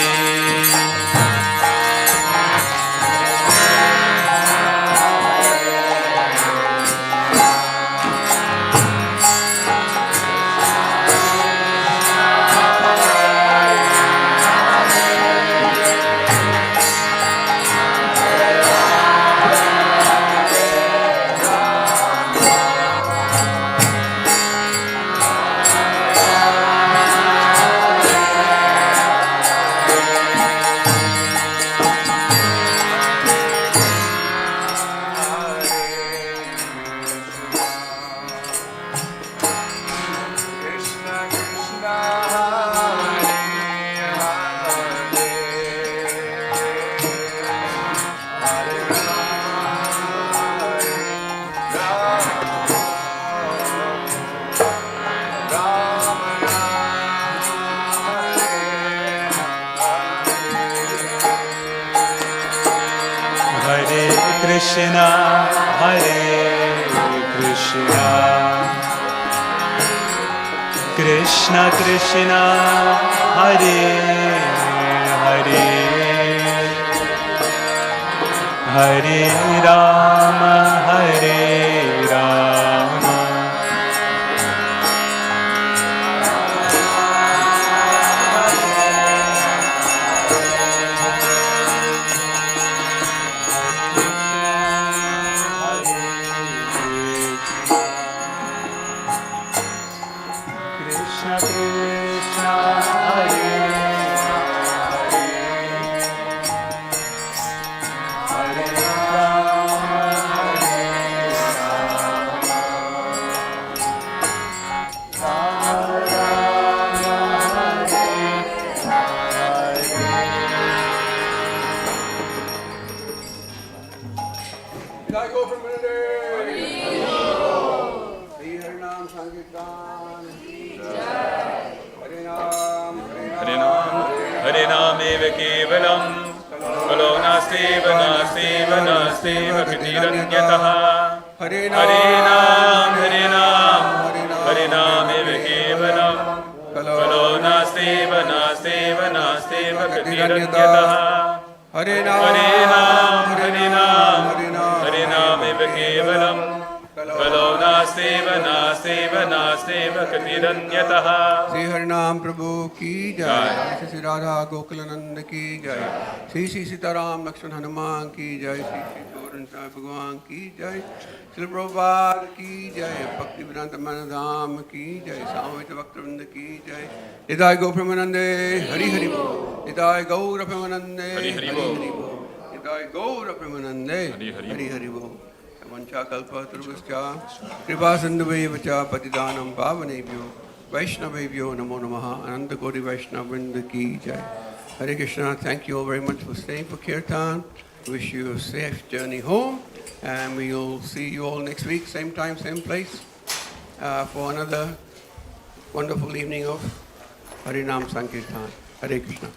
Krishna, Hare Krishna, Krishna Krishna, Hare Hare, Hare Rama, Hare Rama, Krishna Krishna, Hare Hare, Hare Rama, Hare Rama, Rama Rama, Hare Did I go for a minute there? Harinam Sankirtan. Harinam, Harinam eva kevalam, kalo nastiva nastiva nastiva kritiranyataha. Harinam, Harinam, Harinam eva kevalam, kalo nastiva nastiva nastiva kritiranyataha. Harinam, Harinam, Harinam eva kevalam, kalo nastiva nastiva nastiva kritiranyataha. Sri Harinam Prabhu ki jai, Sri Sri Radha Gokulananda ki jai, Sri Sri Sitaram Lakshman Hanuman ki jai, Sri Sri Goran Sai Bhagwan ki jai, Sri Prabhupada ki jai, Bhaktivedanta Manor ki jai, Swami Bhaktivedanta ki jai, Nidai Go Pramanande, Hari Hari Bo, Nidai Gaura Pramanande, Hari Hari Bo, Nidai Gaura Pramanande, Hari Hari Bo. Vancha kalpa turvascha kripa sindhaveva patidanam pavanebhyo Vaishnavebhyo namo namaha Ananda Koti Vaishnava Vrinda ki jai. Hare Krishna, thank you all very much for staying for kirtan. Wish you a safe journey home, and we will see you all next week, same time, same place, for another wonderful evening of Harinam Sankirtan. Hare Krishna.